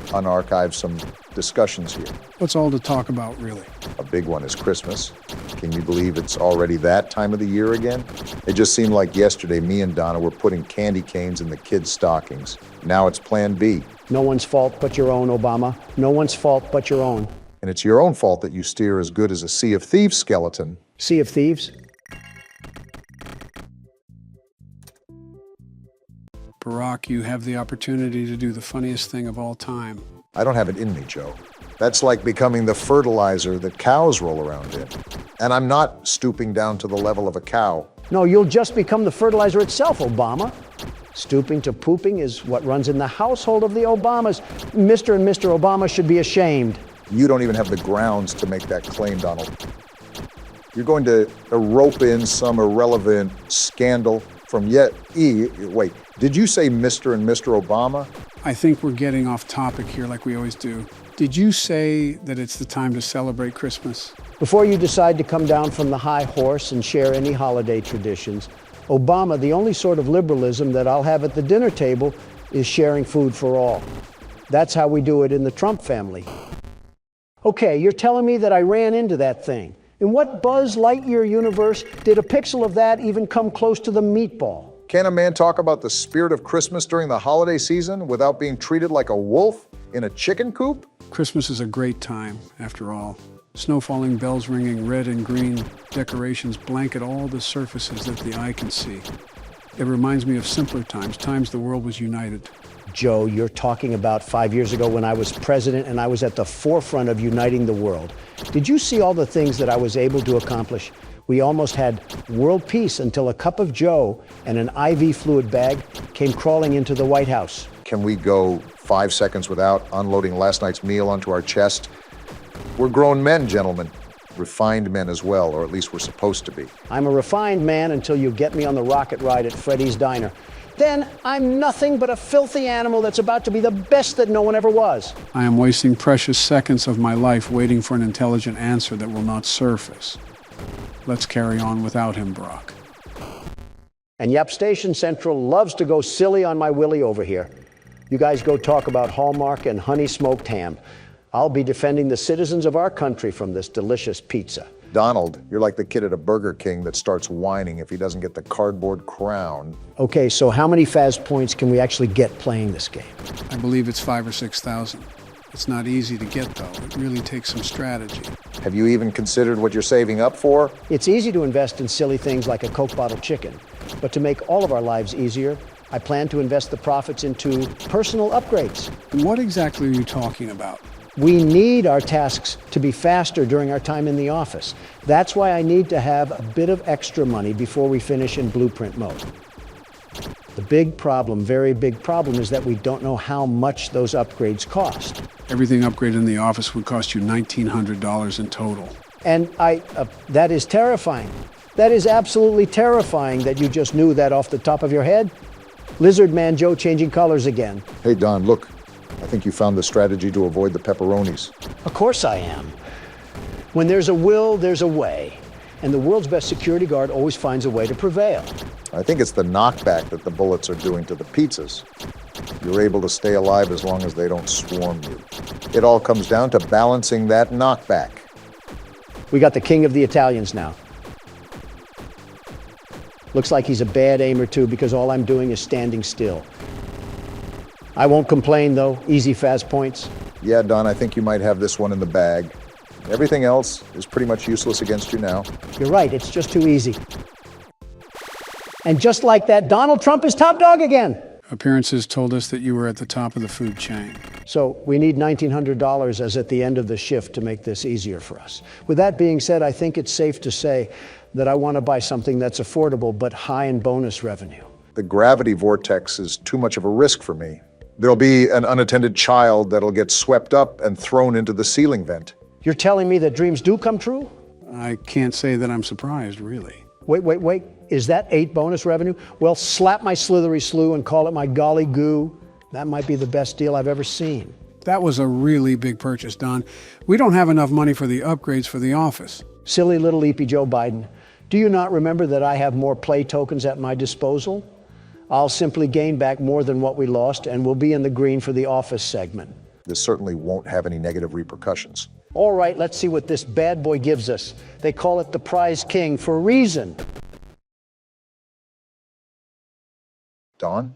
unarchive some discussions here. What's all to talk about, really? A big one is Christmas. Can you believe it's already that time of the year again? It just seemed like yesterday me and Donna were putting candy canes in the kids' stockings. Now it's Plan B. No one's fault but your own, Obama. No one's fault but your own. And it's your own fault that you steer as good as a Sea of Thieves skeleton. Sea of Thieves? Barack, you have the opportunity to do the funniest thing of all time. I don't have it in me, Joe. That's like becoming the fertilizer that cows roll around in. And I'm not stooping down to the level of a cow. No, you'll just become the fertilizer itself, Obama. Stooping to pooping is what runs in the household of the Obamas. Mr. and Mr. Obama should be ashamed. You don't even have the grounds to make that claim, Donald. You're going to rope in some irrelevant scandal from wait, did you say Mr. and Mr. Obama? I think we're getting off topic here like we always do. Did you say that it's the time to celebrate Christmas? Before you decide to come down from the high horse and share any holiday traditions, Obama, the only sort of liberalism that I'll have at the dinner table is sharing food for all. That's how we do it in the Trump family. Okay, you're telling me that I ran into that thing. In what Buzz Lightyear universe did a pixel of that even come close to the meatball? Can a man talk about the spirit of Christmas during the holiday season without being treated like a wolf in a chicken coop? Christmas is a great time, after all. Snow falling, bells ringing, red and green decorations blanket all the surfaces that the eye can see. It reminds me of simpler times, times the world was united. Joe, you're talking about 5 years ago when I was president and I was at the forefront of uniting the world. Did you see all the things that I was able to accomplish? We almost had world peace until a cup of Joe and an IV fluid bag came crawling into the White House. Can we go 5 seconds without unloading last night's meal onto our chest? We're grown men, gentlemen. Refined men as well, or at least we're supposed to be. I'm a refined man until you get me on the rocket ride at Freddy's Diner. Then I'm nothing but a filthy animal that's about to be the best that no one ever was. I am wasting precious seconds of my life waiting for an intelligent answer that will not surface. Let's carry on without him, Brock. And yep, Station Central loves to go silly on my Willie over here. You guys go talk about Hallmark and honey smoked ham. I'll be defending the citizens of our country from this delicious pizza. Donald, you're like the kid at a Burger King that starts whining if he doesn't get the cardboard crown. Okay, so how many FAS points can we actually get playing this game? I believe it's 5,000 or 6,000. It's not easy to get, though. It really takes some strategy. Have you even considered what you're saving up for? It's easy to invest in silly things like a Coke bottle chicken. But to make all of our lives easier, I plan to invest the profits into personal upgrades. What exactly are you talking about? We need our tasks to be faster during our time in the office. That's why I need to have a bit of extra money before we finish in blueprint mode. The big problem, very big problem, is that we don't know how much those upgrades cost. Everything upgraded in the office would cost you $1,900 in total. And that is terrifying. That is absolutely terrifying that you just knew that off the top of your head. Lizard Man Joe changing colors again. Hey, Don, look. I think you found the strategy to avoid the pepperonis. Of course I am. When there's a will, there's a way. And the world's best security guard always finds a way to prevail. I think it's the knockback that the bullets are doing to the pizzas. You're able to stay alive as long as they don't swarm you. It all comes down to balancing that knockback. We got the king of the Italians now. Looks like he's a bad aimer too, because all I'm doing is standing still. I won't complain though. Easy FAS points. Yeah, Don, I think you might have this one in the bag. Everything else is pretty much useless against you now. You're right, it's just too easy. And just like that, Donald Trump is top dog again. Appearances told us that you were at the top of the food chain. So we need $1,900 as at the end of the shift to make this easier for us. With that being said, I think it's safe to say that I want to buy something that's affordable but high in bonus revenue. The gravity vortex is too much of a risk for me. There'll be an unattended child that'll get swept up and thrown into the ceiling vent. You're telling me that dreams do come true? I can't say that I'm surprised, really. Wait. Is that 8 bonus revenue? Well, slap my slithery slew and call it my golly goo. That might be the best deal I've ever seen. That was a really big purchase, Don. We don't have enough money for the upgrades for the office. Silly little Eepy Joe Biden. Do you not remember that I have more play tokens at my disposal? I'll simply gain back more than what we lost, and we'll be in the green for the office segment. This certainly won't have any negative repercussions. All right, let's see what this bad boy gives us. They call it the Prize King for a reason. Don?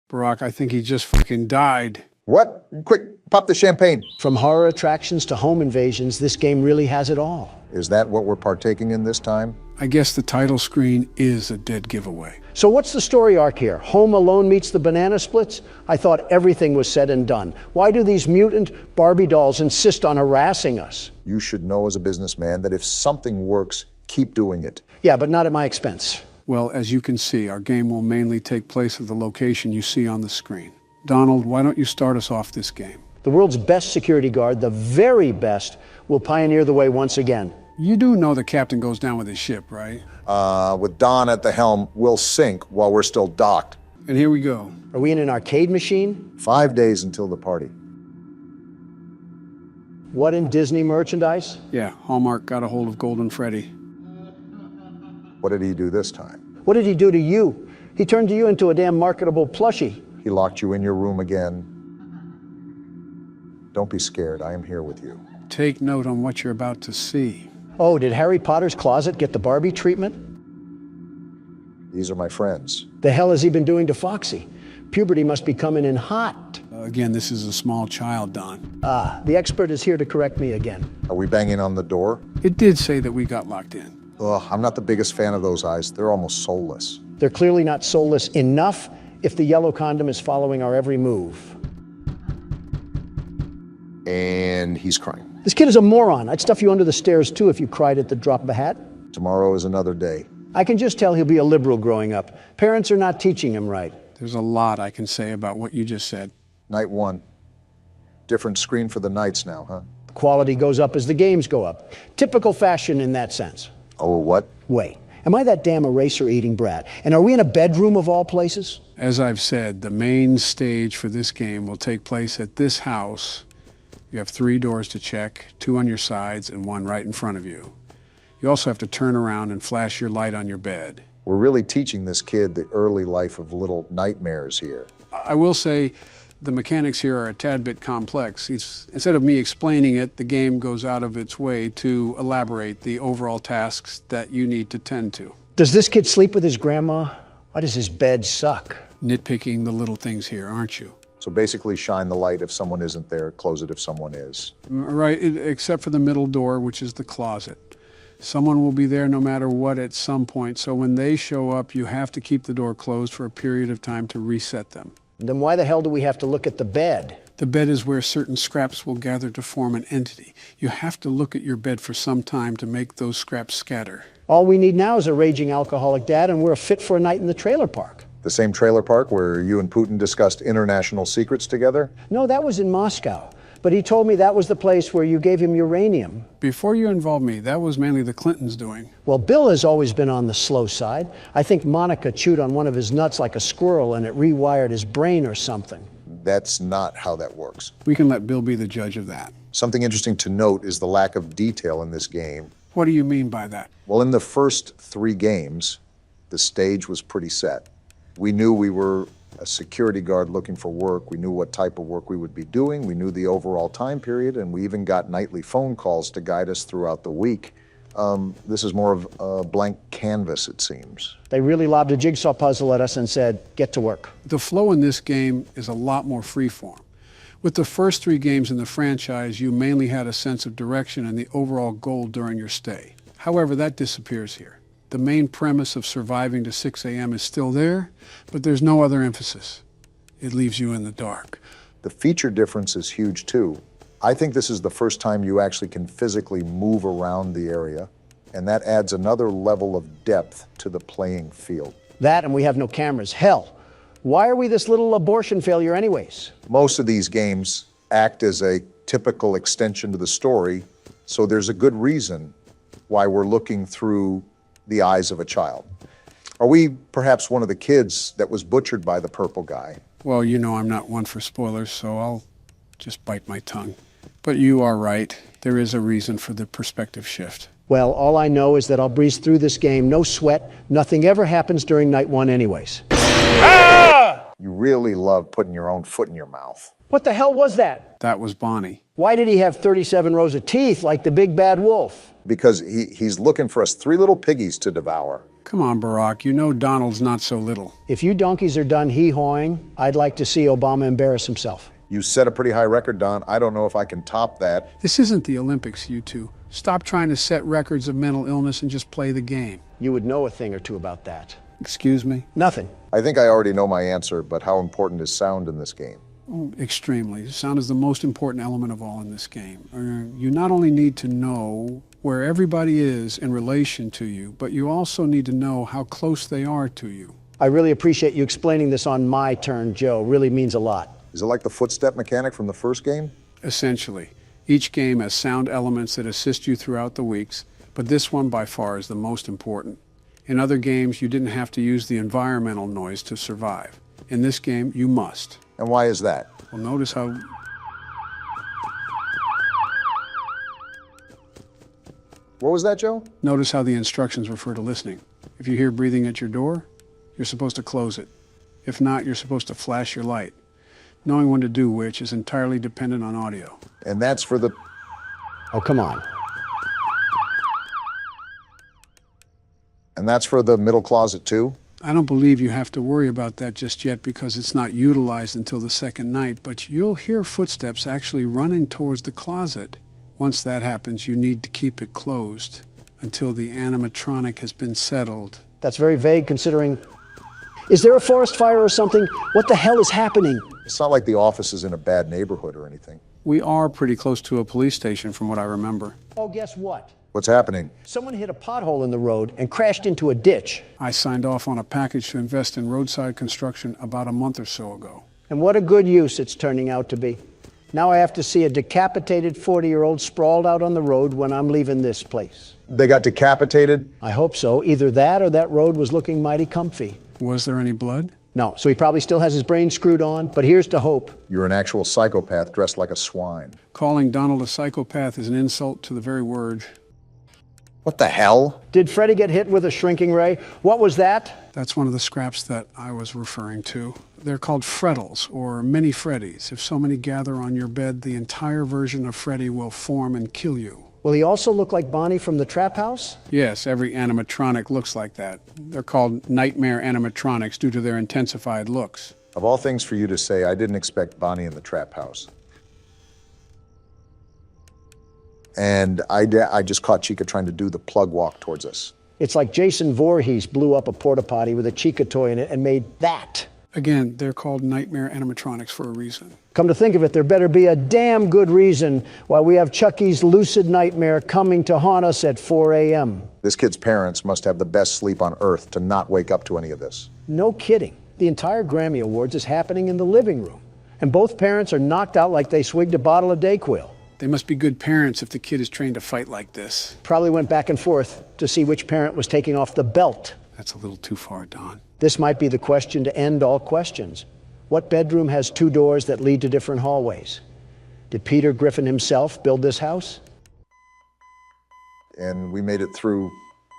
Barack, I think he just fucking died. What? Quick, pop the champagne. From horror attractions to home invasions, this game really has it all. Is that what we're partaking in this time? I guess the title screen is a dead giveaway. So what's the story arc here? Home Alone meets the Banana Splits? I thought everything was said and done. Why do these mutant Barbie dolls insist on harassing us? You should know as a businessman that if something works, keep doing it. Yeah, but not at my expense. Well, as you can see, our game will mainly take place at the location you see on the screen. Donald, why don't you start us off this game? The world's best security guard, the very best, will pioneer the way once again. You do know the captain goes down with his ship, right? With Don at the helm, we'll sink while we're still docked. And here we go. Are we in an arcade machine? 5 days until the party. What in Disney merchandise? Yeah, Hallmark got a hold of Golden Freddy. What did he do this time? What did he do to you? He turned you into a damn marketable plushie. He locked you in your room again. Don't be scared, I am here with you. Take note on what you're about to see. Oh, did Harry Potter's closet get the Barbie treatment? These are my friends. The hell has he been doing to Foxy? Puberty must be coming in hot. Again, this is a small child, Don. Ah, the expert is here to correct me again. Are we banging on the door? It did say that we got locked in. Ugh, I'm not the biggest fan of those eyes. They're almost soulless. They're clearly not soulless enough if the yellow condom is following our every move. And he's crying. This kid is a moron. I'd stuff you under the stairs too if you cried at the drop of a hat. Tomorrow is another day. I can just tell he'll be a liberal growing up. Parents are not teaching him right. There's a lot I can say about what you just said. Night 1. Different screen for the nights now, huh? The quality goes up as the games go up. Typical fashion in that sense. Oh, what? Wait, am I that damn eraser-eating brat? And are we in a bedroom of all places? As I've said, the main stage for this game will take place at this house. You have 3 doors to check, 2 on your sides and 1 right in front of you. You also have to turn around and flash your light on your bed. We're really teaching this kid the early life of little nightmares here. I will say the mechanics here are a tad bit complex. Instead of me explaining it, the game goes out of its way to elaborate the overall tasks that you need to tend to. Does this kid sleep with his grandma? Why does his bed suck? Nitpicking the little things here, aren't you? So basically shine the light if someone isn't there, close it if someone is. Right, except for the middle door, which is the closet. Someone will be there no matter what at some point, so when they show up, you have to keep the door closed for a period of time to reset them. Then why the hell do we have to look at the bed? The bed is where certain scraps will gather to form an entity. You have to look at your bed for some time to make those scraps scatter. All we need now is a raging alcoholic dad, and we're fit for a night in the trailer park. The same trailer park where you and Putin discussed international secrets together? No, that was in Moscow. But he told me that was the place where you gave him uranium. Before you involved me, that was mainly the Clintons' doing. Well, Bill has always been on the slow side. I think Monica chewed on one of his nuts like a squirrel and it rewired his brain or something. That's not how that works. We can let Bill be the judge of that. Something interesting to note is the lack of detail in this game. What do you mean by that? Well, in the first 3 games, the stage was pretty set. We knew we were a security guard looking for work. We knew what type of work we would be doing. We knew the overall time period, and we even got nightly phone calls to guide us throughout the week. This is more of a blank canvas, it seems. They really lobbed a jigsaw puzzle at us and said, get to work. The flow in this game is a lot more freeform. With the first 3 games in the franchise, you mainly had a sense of direction and the overall goal during your stay. However, that disappears here. The main premise of surviving to 6 a.m. is still there, but there's no other emphasis. It leaves you in the dark. The feature difference is huge too. I think this is the first time you actually can physically move around the area, and that adds another level of depth to the playing field. That and we have no cameras. Hell, why are we this little abortion failure anyways? Most of these games act as a typical extension to the story, so there's a good reason why we're looking through the eyes of a child. Are we perhaps one of the kids that was butchered by the purple guy? Well, you know I'm not one for spoilers, so I'll just bite my tongue. But you are right. There is a reason for the perspective shift. Well, all I know is that I'll breeze through this game, no sweat. Nothing ever happens during night 1 anyways. You really love putting your own foot in your mouth. What the hell was that? That was Bonnie. Why did he have 37 rows of teeth like the big bad wolf? Because he's looking for us 3 little piggies to devour. Come on, Barack. You know Donald's not so little. If you donkeys are done hee-hawing, I'd like to see Obama embarrass himself. You set a pretty high record, Don. I don't know if I can top that. This isn't the Olympics, you two. Stop trying to set records of mental illness and just play the game. You would know a thing or two about that. Excuse me? Nothing. I think I already know my answer, but how important is sound in this game? Oh, extremely. Sound is the most important element of all in this game. You not only need to know where everybody is in relation to you, but you also need to know how close they are to you. I really appreciate you explaining this on my turn, Joe. Really means a lot. Is it like the footstep mechanic from the first game? Essentially. Each game has sound elements that assist you throughout the weeks, but this one by far is the most important. In other games, you didn't have to use the environmental noise to survive. In this game, you must. And why is that? Well, notice how... What was that, Joe? Notice how the instructions refer to listening. If you hear breathing at your door, you're supposed to close it. If not, you're supposed to flash your light. Knowing when to do which is entirely dependent on audio. And that's for the... Oh, come on. And that's for the middle closet, too? I don't believe you have to worry about that just yet because it's not utilized until the second night, but you'll hear footsteps actually running towards the closet. Once that happens, you need to keep it closed until the animatronic has been settled. That's very vague considering... Is there a forest fire or something? What the hell is happening? It's not like the office is in a bad neighborhood or anything. We are pretty close to a police station from what I remember. Oh, guess what? What's happening? Someone hit a pothole in the road and crashed into a ditch. I signed off on a package to invest in roadside construction about a month or so ago. And what a good use it's turning out to be. Now I have to see a decapitated 40-year-old sprawled out on the road when I'm leaving this place. They got decapitated? I hope so. Either that or that road was looking mighty comfy. Was there any blood? No, so he probably still has his brain screwed on, but here's to hope. You're an actual psychopath dressed like a swine. Calling Donald a psychopath is an insult to the very word. What the hell? Did Freddy get hit with a shrinking ray? What was that? That's one of the scraps that I was referring to. They're called frettles, or mini Freddys. If so many gather on your bed, the entire version of Freddy will form and kill you. Will he also look like Bonnie from the Trap House? Yes, every animatronic looks like that. They're called nightmare animatronics due to their intensified looks. Of all things for you to say, I didn't expect Bonnie in the Trap House. And I just caught Chica trying to do the plug walk towards us. It's like Jason Voorhees blew up a porta potty with a Chica toy in it and made that. Again, they're called nightmare animatronics for a reason. Come to think of it, there better be a damn good reason why we have Chucky's lucid nightmare coming to haunt us at 4 a.m. This kid's parents must have the best sleep on earth to not wake up to any of this. No kidding. The entire Grammy Awards is happening in the living room. And both parents are knocked out like they swigged a bottle of Dayquil. They must be good parents if the kid is trained to fight like this. Probably went back and forth to see which parent was taking off the belt. That's a little too far, Don. This might be the question to end all questions. What bedroom has 2 doors that lead to different hallways? Did Peter Griffin himself build this house? And we made it through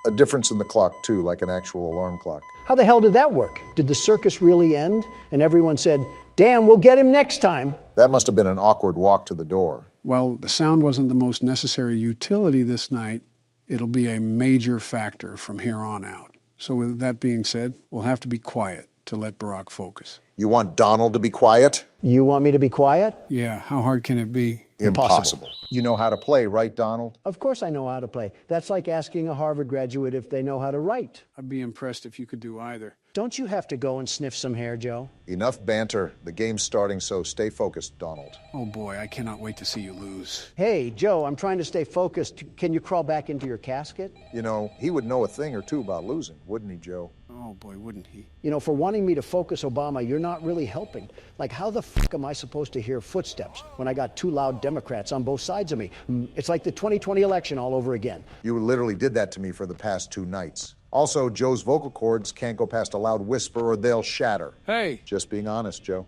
a difference in the clock, too, like an actual alarm clock. How the hell did that work? Did the circus really end? And everyone said, damn, we'll get him next time. That must have been an awkward walk to the door. Well, the sound wasn't the most necessary utility this night, It'll be a major factor from here on out. So with that being said, we'll have to be quiet to let Barack focus. You want Donald to be quiet? You want me to be quiet? Yeah, how hard can it be? Impossible. You know how to play, right, Donald? Of course I know how to play. That's like asking a Harvard graduate if they know how to write. I'd be impressed if you could do either. Don't you have to go and sniff some hair, Joe? Enough banter. The game's starting, so stay focused, Donald. Oh boy, I cannot wait to see you lose. Hey, Joe, I'm trying to stay focused. Can you crawl back into your casket? You know, he would know a thing or two about losing, wouldn't he, Joe? Oh boy, wouldn't he? You know, for wanting me to focus, Obama, you're not really helping. Like, how the fuck am I supposed to hear footsteps when I got two loud Democrats on both sides of me? It's like the 2020 election all over again. You literally did that to me for the past 2 nights. Also, Joe's vocal cords can't go past a loud whisper or they'll shatter. Hey! Just being honest, Joe.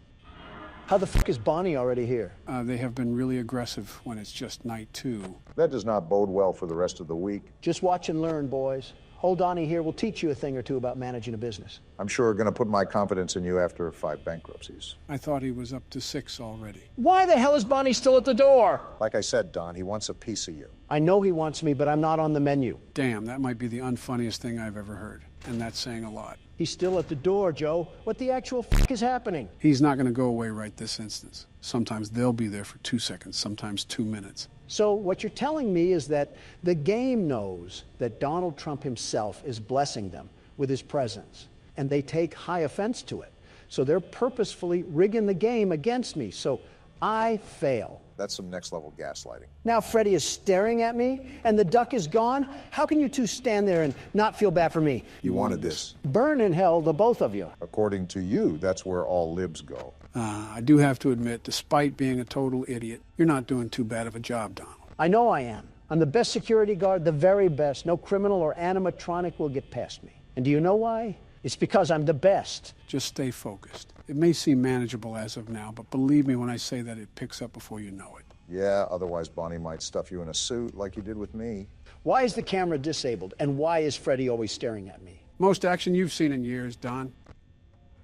How the fuck is Bonnie already here? They have been really aggressive when it's just night 2. That does not bode well for the rest of the week. Just watch and learn, boys. Old Donnie here will teach you a thing or two about managing a business. I'm sure going to put my confidence in you after 5 bankruptcies. I thought he was up to 6 already. Why the hell is Bonnie still at the door? Like I said, Don, he wants a piece of you. I know he wants me, but I'm not on the menu. Damn, that might be the unfunniest thing I've ever heard. And that's saying a lot. He's still at the door, Joe. What the actual fuck is happening? He's not going to go away right this instance. Sometimes they'll be there for 2 seconds, sometimes 2 minutes. So what you're telling me is that the game knows that Donald Trump himself is blessing them with his presence, and they take high offense to it. So they're purposefully rigging the game against me. So I fail. That's some next-level gaslighting. Now Freddie is staring at me, and the duck is gone? How can you two stand there and not feel bad for me? You wanted this. Burn in hell, the both of you. According to you, that's where all libs go. I do have to admit, despite being a total idiot, you're not doing too bad of a job, Donald. I know I am. I'm the best security guard, the very best. No criminal or animatronic will get past me. And do you know why? It's because I'm the best. Just stay focused. It may seem manageable as of now, but believe me when I say that it picks up before you know it. Yeah, otherwise Bonnie might stuff you in a suit like he did with me. Why is the camera disabled? And why is Freddie always staring at me? Most action you've seen in years, Don.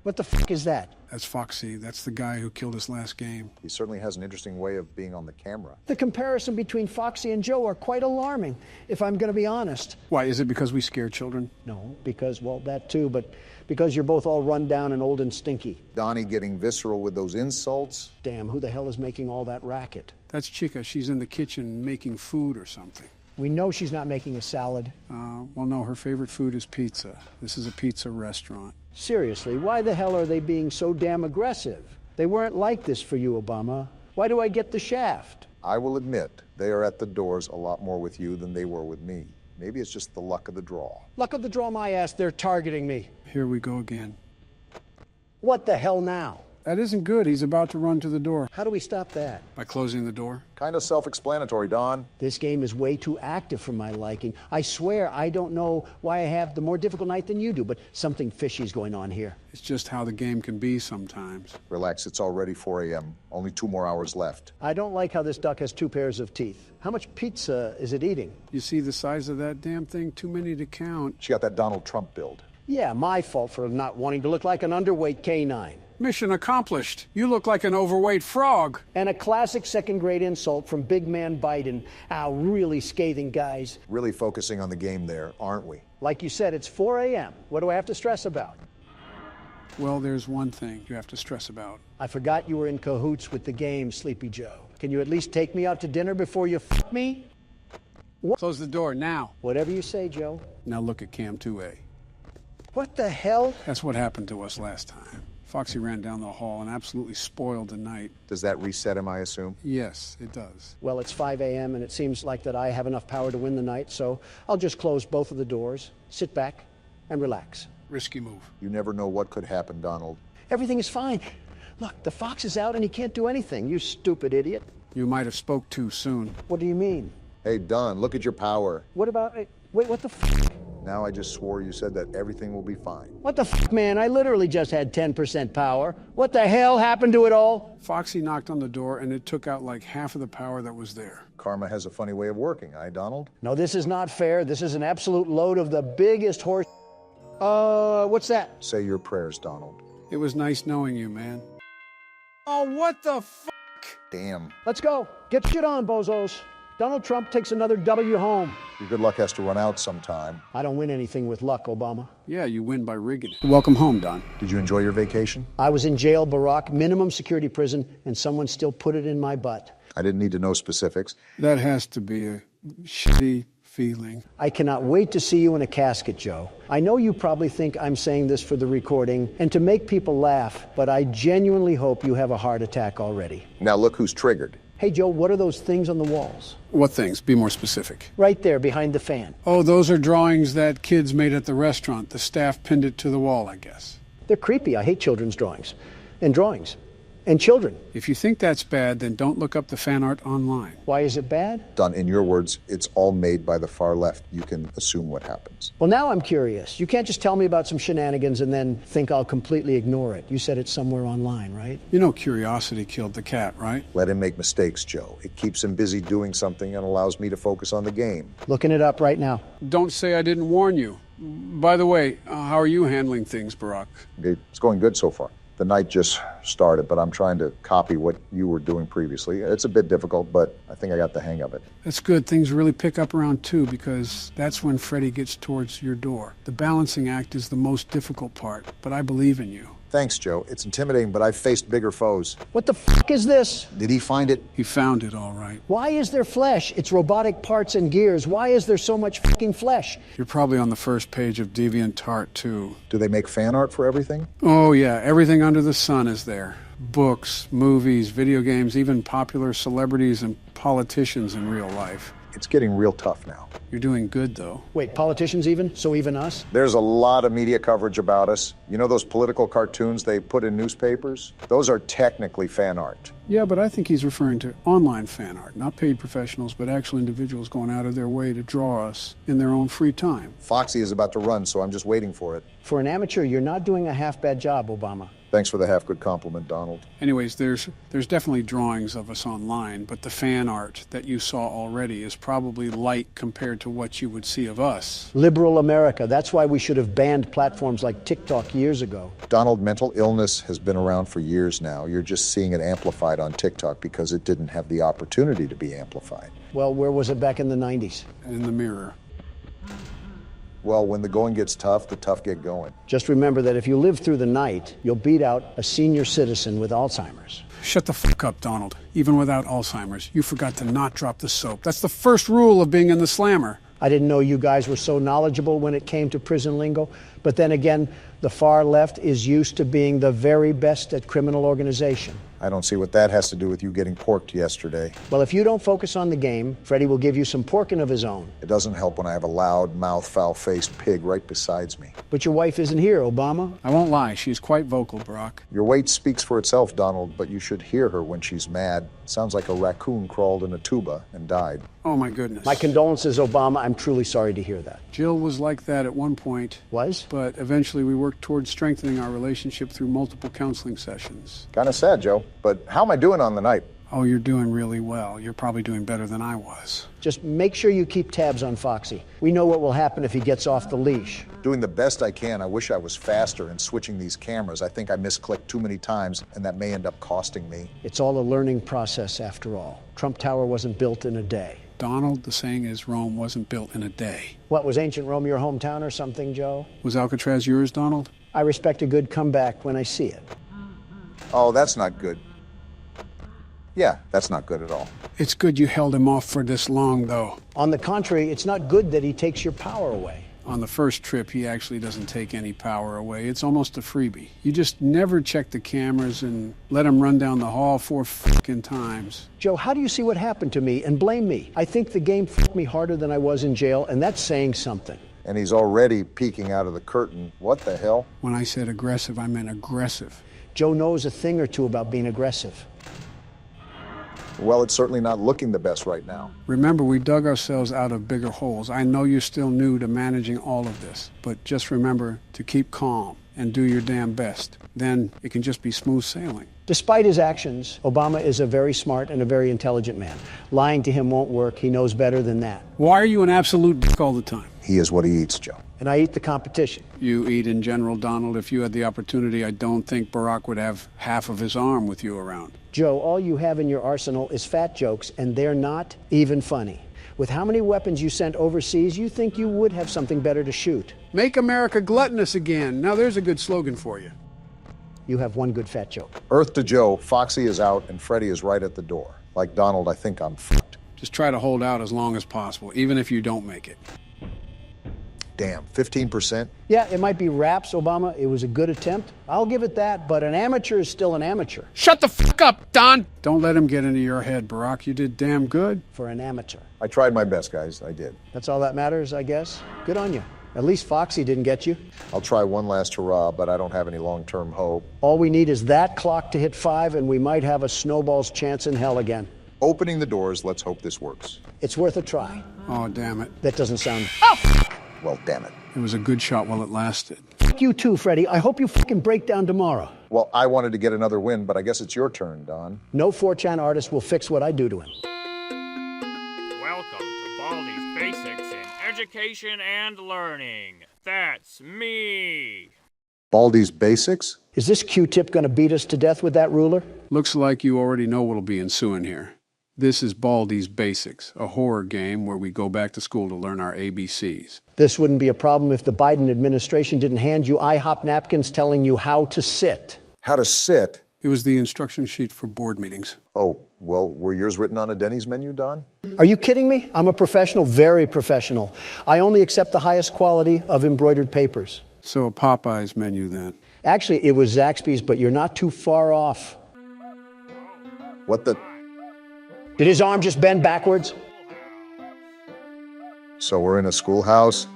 What the fuck is that? That's Foxy. That's the guy who killed us last game. He certainly has an interesting way of being on the camera. The comparison between Foxy and Joe are quite alarming, if I'm going to be honest. Why, is it because we scare children? No, because, well, that too, but because you're both all run down and old and stinky. Donnie getting visceral with those insults. Damn, who the hell is making all that racket? That's Chica. She's in the kitchen making food or something. We know she's not making a salad. Well, no, her favorite food is pizza. This is a pizza restaurant. Seriously, why the hell are they being so damn aggressive? They weren't like this for you, Obama. Why do I get the shaft? I will admit, they are at the doors a lot more with you than they were with me. Maybe it's just the luck of the draw. Luck of the draw, my ass, they're targeting me. Here we go again. What the hell now? That isn't good. He's about to run to the door. How do we stop that? By closing the door. Kind of self-explanatory, Don. This game is way too active for my liking. I swear I don't know why I have the more difficult night than you do, but something fishy is going on here. It's just how the game can be sometimes. Relax, it's already 4 a.m. Only 2 more hours left. I don't like how this duck has 2 pairs of teeth. How much pizza is it eating? You see the size of that damn thing? Too many to count. She got that Donald Trump build. Yeah, my fault for not wanting to look like an underweight canine. Mission accomplished. You look like an overweight frog. And a classic second-grade insult from big man Biden. Really scathing, guys. Really focusing on the game there, aren't we? Like you said, it's 4 a.m. What do I have to stress about? Well, there's one thing you have to stress about. I forgot you were in cahoots with the game, Sleepy Joe. Can you at least take me out to dinner before you f*** me? What? Close the door now. Whatever you say, Joe. Now look at Cam 2A. What the hell? That's what happened to us last time. Foxy ran down the hall and absolutely spoiled the night. Does that reset him, I assume? Yes, it does. Well, it's 5 a.m. and it seems like that I have enough power to win the night, so I'll just close both of the doors, sit back, and relax. Risky move. You never know what could happen, Donald. Everything is fine. Look, the fox is out and he can't do anything, you stupid idiot. You might have spoke too soon. What do you mean? Hey, Don, look at your power. What about... Wait, what the f***? Now I just swore you said that everything will be fine. What the f***, man? I literally just had 10% power. What the hell happened to it all? Foxy knocked on the door and it took out like half of the power that was there. Karma has a funny way of working, Donald? No, this is not fair. This is an absolute load of the biggest horse... what's that? Say your prayers, Donald. It was nice knowing you, man. Oh, what the f***? Damn. Let's go. Get shit on, bozos. Donald Trump takes another W home. Your good luck has to run out sometime. I don't win anything with luck, Obama. Yeah, you win by rigging it. Welcome home, Don. Did you enjoy your vacation? I was in jail, Barack, minimum security prison, and someone still put it in my butt. I didn't need to know specifics. That has to be a shitty feeling. I cannot wait to see you in a casket, Joe. I know you probably think I'm saying this for the recording and to make people laugh, but I genuinely hope you have a heart attack already. Now look who's triggered. Hey, Joe, what are those things on the walls? What things? Be more specific. Right there, behind the fan. Oh, those are drawings that kids made at the restaurant. The staff pinned it to the wall, I guess. They're creepy. I hate children's drawings. And children. If you think that's bad, then don't look up the fan art online. Why is it bad? Don, in your words, it's all made by the far left. You can assume what happens. Well, now I'm curious. You can't just tell me about some shenanigans and then think I'll completely ignore it. You said it's somewhere online, right? You know curiosity killed the cat, right? Let him make mistakes, Joe. It keeps him busy doing something and allows me to focus on the game. Looking it up right now. Don't say I didn't warn you. By the way, how are you handling things, Barack? It's going good so far. The night just started, but I'm trying to copy what you were doing previously. It's a bit difficult, but I think I got the hang of it. That's good. Things really pick up around 2 because that's when Freddy gets towards your door. The balancing act is the most difficult part, but I believe in you. Thanks, Joe. It's intimidating, but I've faced bigger foes. What the fuck is this? Did he find it? He found it, all right. Why is there flesh? It's robotic parts and gears. Why is there so much fucking flesh? You're probably on the first page of DeviantArt, too. Do they make fan art for everything? Oh, yeah. Everything under the sun is there. Books, movies, video games, even popular celebrities and politicians in real life. It's getting real tough now. You're doing good, though. Wait, politicians even? So even us? There's a lot of media coverage about us. You know those political cartoons they put in newspapers? Those are technically fan art. Yeah, but I think he's referring to online fan art, not paid professionals, but actual individuals going out of their way to draw us in their own free time. Foxy is about to run, so I'm just waiting for it. For an amateur, you're not doing a half-bad job, Obama. Thanks for the half-good compliment, Donald. Anyways, there's definitely drawings of us online, but the fan art that you saw already is probably light compared to what you would see of us. Liberal America. That's why we should have banned platforms like TikTok years ago. Donald, mental illness has been around for years now. You're just seeing it amplified on TikTok because it didn't have the opportunity to be amplified. Well, where was it back in the 90s? In the mirror. Well, when the going gets tough, the tough get going. Just remember that if you live through the night, you'll beat out a senior citizen with Alzheimer's. Shut the fuck up, Donald. Even without Alzheimer's, you forgot to not drop the soap. That's the first rule of being in the slammer. I didn't know you guys were so knowledgeable when it came to prison lingo. But then again, the far left is used to being the very best at criminal organization. I don't see what that has to do with you getting porked yesterday. Well, if you don't focus on the game, Freddy will give you some porking of his own. It doesn't help when I have a loud, mouth, foul-faced pig right beside me. But your wife isn't here, Obama. I won't lie, she's quite vocal, Barack. Your weight speaks for itself, Donald, but you should hear her when she's mad. Sounds like a raccoon crawled in a tuba and died. Oh, my goodness. My condolences, Obama. I'm truly sorry to hear that. Jill was like that at one point. Was? But eventually we worked towards strengthening our relationship through multiple counseling sessions. Kind of sad, Joe, but how am I doing on the night? Oh, you're doing really well. You're probably doing better than I was. Just make sure you keep tabs on Foxy. We know what will happen if he gets off the leash. Doing the best I can. I wish I was faster in switching these cameras. I think I misclicked too many times, and that may end up costing me. It's all a learning process after all. Trump Tower wasn't built in a day. Donald, the saying is Rome wasn't built in a day. What, was ancient Rome your hometown or something, Joe? Was Alcatraz yours, Donald? I respect a good comeback when I see it. Oh, that's not good. Yeah, that's not good at all. It's good you held him off for this long, though. On the contrary, it's not good that he takes your power away. On the first trip, he actually doesn't take any power away. It's almost a freebie. You just never check the cameras and let him run down the hall 4 fucking times. Joe, how do you see what happened to me and blame me? I think the game fucked me harder than I was in jail, and that's saying something. And he's already peeking out of the curtain. What the hell? When I said aggressive, I meant aggressive. Joe knows a thing or two about being aggressive. Well, it's certainly not looking the best right now. Remember, we dug ourselves out of bigger holes. I know you're still new to managing all of this, but just remember to keep calm and do your damn best. Then it can just be smooth sailing. Despite his actions, Obama is a very smart and a very intelligent man. Lying to him won't work. He knows better than that. Why are you an absolute dick all the time? He is what he eats, Joe. And I eat the competition. You eat in general, Donald. If you had the opportunity, I don't think Barack would have half of his arm with you around. Joe, all you have in your arsenal is fat jokes, and they're not even funny. With how many weapons you sent overseas, you think you would have something better to shoot. Make America gluttonous again. Now there's a good slogan for you. You have one good fat joke. Earth to Joe, Foxy is out and Freddy is right at the door. Like Donald, I think I'm fucked. Just try to hold out as long as possible, even if you don't make it. Damn, 15%? Yeah, it might be raps, Obama. It was a good attempt. I'll give it that, but an amateur is still an amateur. Shut the fuck up, Don! Don't let him get into your head, Barack. You did damn good. For an amateur. I tried my best, guys. I did. That's all that matters, I guess. Good on you. At least Foxy didn't get you. I'll try one last hurrah, but I don't have any long-term hope. All we need is that clock to hit 5, and we might have a snowball's chance in hell again. Opening the doors, let's hope this works. It's worth a try. Oh, damn it. That doesn't sound... Well, damn it. It was a good shot while it lasted. Fuck you too, Freddy. I hope you fucking break down tomorrow. Well, I wanted to get another win, but I guess it's your turn, Don. No 4chan artist will fix what I do to him. Welcome to Baldi's Basics in Education and Learning. That's me. Baldi's Basics? Is this Q-tip gonna beat us to death with that ruler? Looks like you already know what'll be ensuing here. This is Baldi's Basics, a horror game where we go back to school to learn our ABCs. This wouldn't be a problem if the Biden administration didn't hand you IHOP napkins telling you how to sit. How to sit? It was the instruction sheet for board meetings. Oh, well, were yours written on a Denny's menu, Don? Are you kidding me? I'm a professional, very professional. I only accept the highest quality of embroidered papers. So a Popeye's menu then. Actually, it was Zaxby's, but you're not too far off. What the... Did his arm just bend backwards? So we're in a schoolhouse?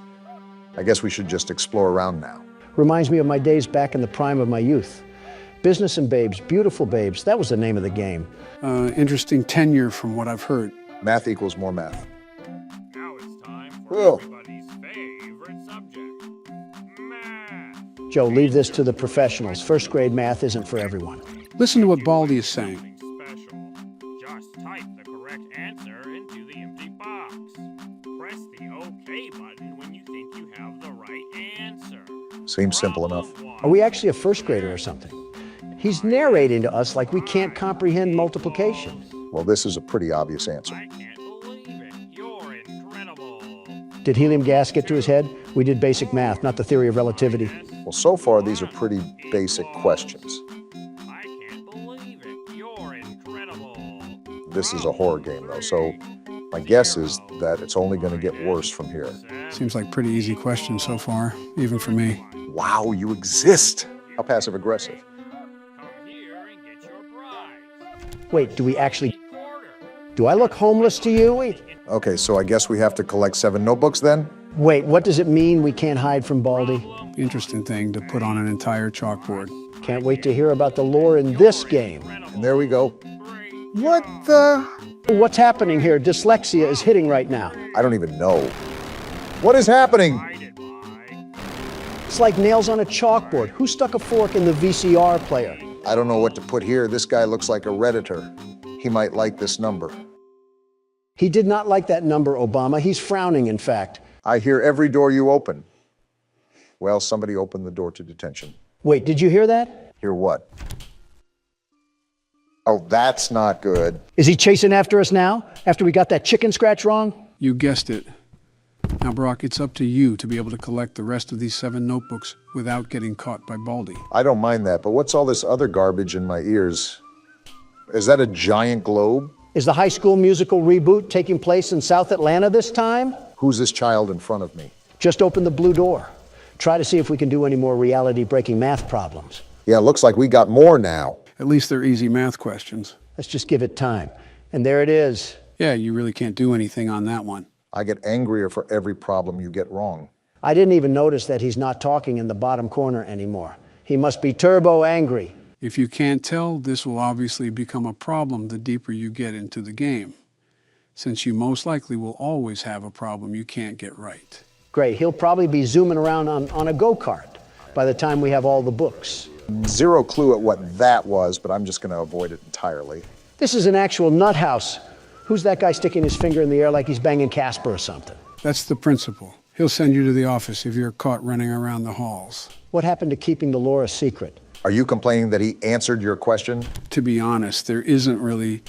I guess we should just explore around now. Reminds me of my days back in the prime of my youth. Business and babes, beautiful babes, that was the name of the game. Interesting tenure from what I've heard. Math equals more math. Now it's time for everybody's favorite subject, math. Joe, leave this to the professionals. First grade math isn't for everyone. Listen to what Baldi is saying. Just type the correct answer into the empty box. Press the OK button when you think you have the right answer. Seems simple enough. Are we actually a first grader or something? He's narrating to us like we can't comprehend multiplication. Well, this is a pretty obvious answer. I can't believe it. You're incredible. Did helium gas get to his head? We did basic math, not the theory of relativity. Well, so far, these are pretty basic questions. I can't believe it. You're incredible. This is a horror game, though, so my guess is that it's only going to get worse from here. Seems like pretty easy questions so far, even for me. Wow, you exist! How passive-aggressive. Wait, do we actually... Do I look homeless to you? Wait. Okay, so I guess we have to collect 7 notebooks then? Wait, what does it mean we can't hide from Baldi? Interesting thing to put on an entire chalkboard. Can't wait to hear about the lore in this game. And there we go. What the... What's happening here? Dyslexia is hitting right now. I don't even know. What is happening? It's like nails on a chalkboard. Who stuck a fork in the VCR player? I don't know what to put here. This guy looks like a Redditor. He might like this number. He did not like that number, Obama. He's frowning, in fact. I hear every door you open. Well, somebody opened the door to detention. Wait, did you hear that? Hear what? Oh, that's not good. Is he chasing after us now, after we got that chicken scratch wrong? You guessed it. Now, Brock, it's up to you to be able to collect the rest of these 7 notebooks without getting caught by Baldi. I don't mind that, but what's all this other garbage in my ears? Is that a giant globe? Is the High School Musical reboot taking place in South Atlanta this time? Who's this child in front of me? Just open the blue door. Try to see if we can do any more reality-breaking math problems. Yeah, looks like we got more now. At least they're easy math questions. Let's just give it time. And there it is. Yeah, you really can't do anything on that one. I get angrier for every problem you get wrong. I didn't even notice that he's not talking in the bottom corner anymore. He must be turbo angry. If you can't tell, this will obviously become a problem the deeper you get into the game, since you most likely will always have a problem you can't get right. Great. He'll probably be zooming around on a go-kart by the time we have all the books. Zero clue at what that was, but I'm just going to avoid it entirely. This is an actual nut house. Who's that guy sticking his finger in the air like he's banging Casper or something? That's the principal. He'll send you to the office if you're caught running around the halls. What happened to keeping the lore a secret? Are you complaining that he answered your question? To be honest, there isn't really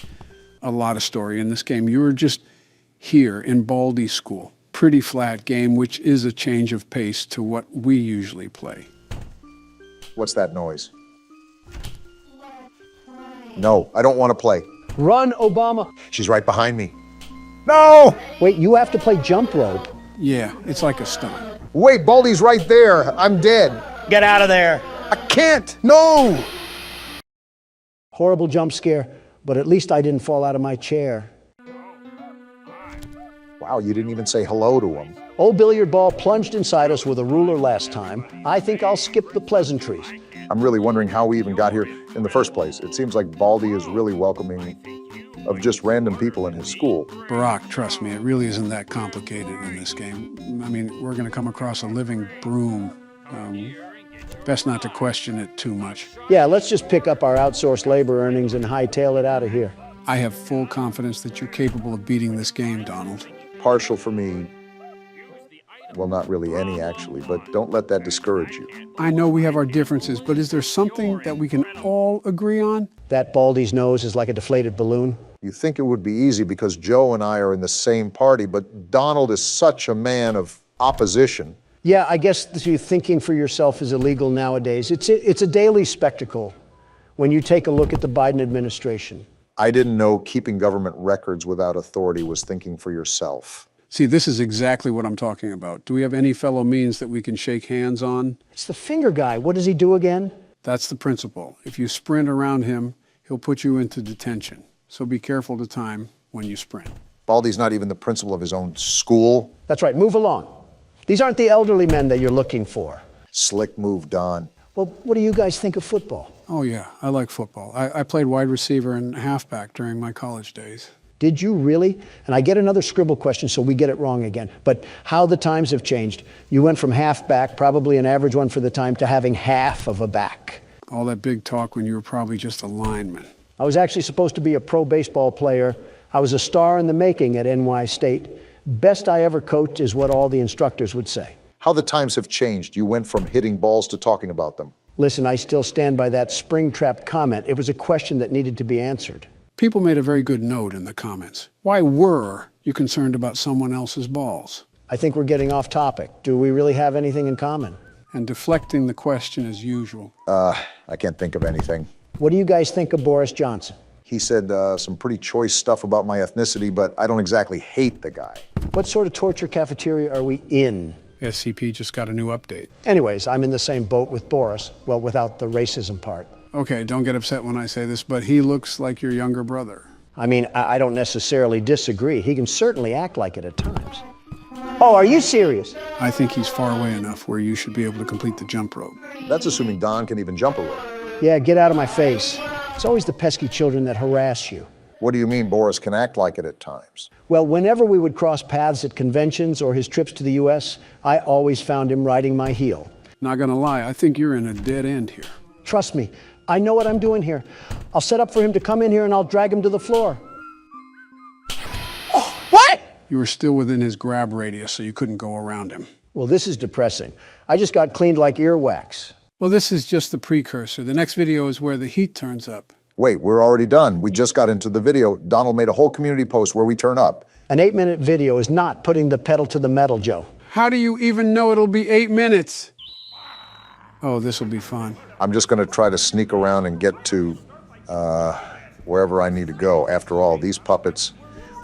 a lot of story in this game. You were just here in Baldy School. Pretty flat game, which is a change of pace to what we usually play. What's that noise? No, I don't want to play. Run, Obama. She's right behind me. No! Wait, you have to play jump rope. Yeah, it's like a stunt. Wait, Baldy's right there. I'm dead. Get out of there. I can't. No! Horrible jump scare, but at least I didn't fall out of my chair. Wow, you didn't even say hello to him. Old billiard ball plunged inside us with a ruler last time. I think I'll skip the pleasantries. I'm really wondering how we even got here in the first place. It seems like Baldy is really welcoming of just random people in his school. Barack, trust me, it really isn't that complicated in this game. I mean, we're going to come across a living broom. Best not to question it too much. Yeah, let's just pick up our outsourced labor earnings and hightail it out of here. I have full confidence that you're capable of beating this game, Donald. Partial for me. Well, not really any, actually, but don't let that discourage you. I know we have our differences, but is there something that we can all agree on? That Baldy's nose is like a deflated balloon. You think it would be easy because Joe and I are in the same party, but Donald is such a man of opposition. Yeah, I guess thinking for yourself is illegal nowadays. It's a daily spectacle when you take a look at the Biden administration. I didn't know keeping government records without authority was thinking for yourself. See, this is exactly what I'm talking about. Do we have any fellow means that we can shake hands on? It's the finger guy. What does he do again? That's the principle. If you sprint around him, he'll put you into detention. So be careful to time when you sprint. Baldy's not even the principal of his own school. That's right. Move along. These aren't the elderly men that you're looking for. Slick move, Don. Well, what do you guys think of football? Oh, yeah, I like football. I played wide receiver and halfback during my college days. Did you really? And I get another scribble question, so we get it wrong again. But how the times have changed. You went from halfback, probably an average one for the time, to having half of a back. All that big talk when you were probably just a lineman. I was actually supposed to be a pro baseball player. I was a star in the making at NY State. Best I ever coached is what all the instructors would say. How the times have changed. You went from hitting balls to talking about them. Listen, I still stand by that Springtrap comment. It was a question that needed to be answered. People made a very good note in the comments. Why were you concerned about someone else's balls? I think we're getting off topic. Do we really have anything in common? And deflecting the question as usual. I can't think of anything. What do you guys think of Boris Johnson? He said some pretty choice stuff about my ethnicity, but I don't exactly hate the guy. What sort of torture cafeteria are we in? SCP just got a new update. Anyways, I'm in the same boat with Boris. Well, without the racism part. Okay, don't get upset when I say this, but he looks like your younger brother. I mean, I don't necessarily disagree. He can certainly act like it at times. Oh, are you serious? I think he's far away enough where you should be able to complete the jump rope. That's assuming Don can even jump a rope. Yeah, get out of my face. It's always the pesky children that harass you. What do you mean Boris can act like it at times? Well, whenever we would cross paths at conventions or his trips to the U.S., I always found him riding my heel. Not gonna lie, I think you're in a dead end here. Trust me, I know what I'm doing here. I'll set up for him to come in here and I'll drag him to the floor. Oh, what? You were still within his grab radius, so you couldn't go around him. Well, this is depressing. I just got cleaned like earwax. Well, this is just the precursor. The next video is where the heat turns up. Wait, we're already done. We just got into the video. Donald made a whole community post where we turn up. An 8-minute video is not putting the pedal to the metal, Joe. How do you even know it'll be 8 minutes? Oh, this will be fun. I'm just going to try to sneak around and get to wherever I need to go. After all, these puppets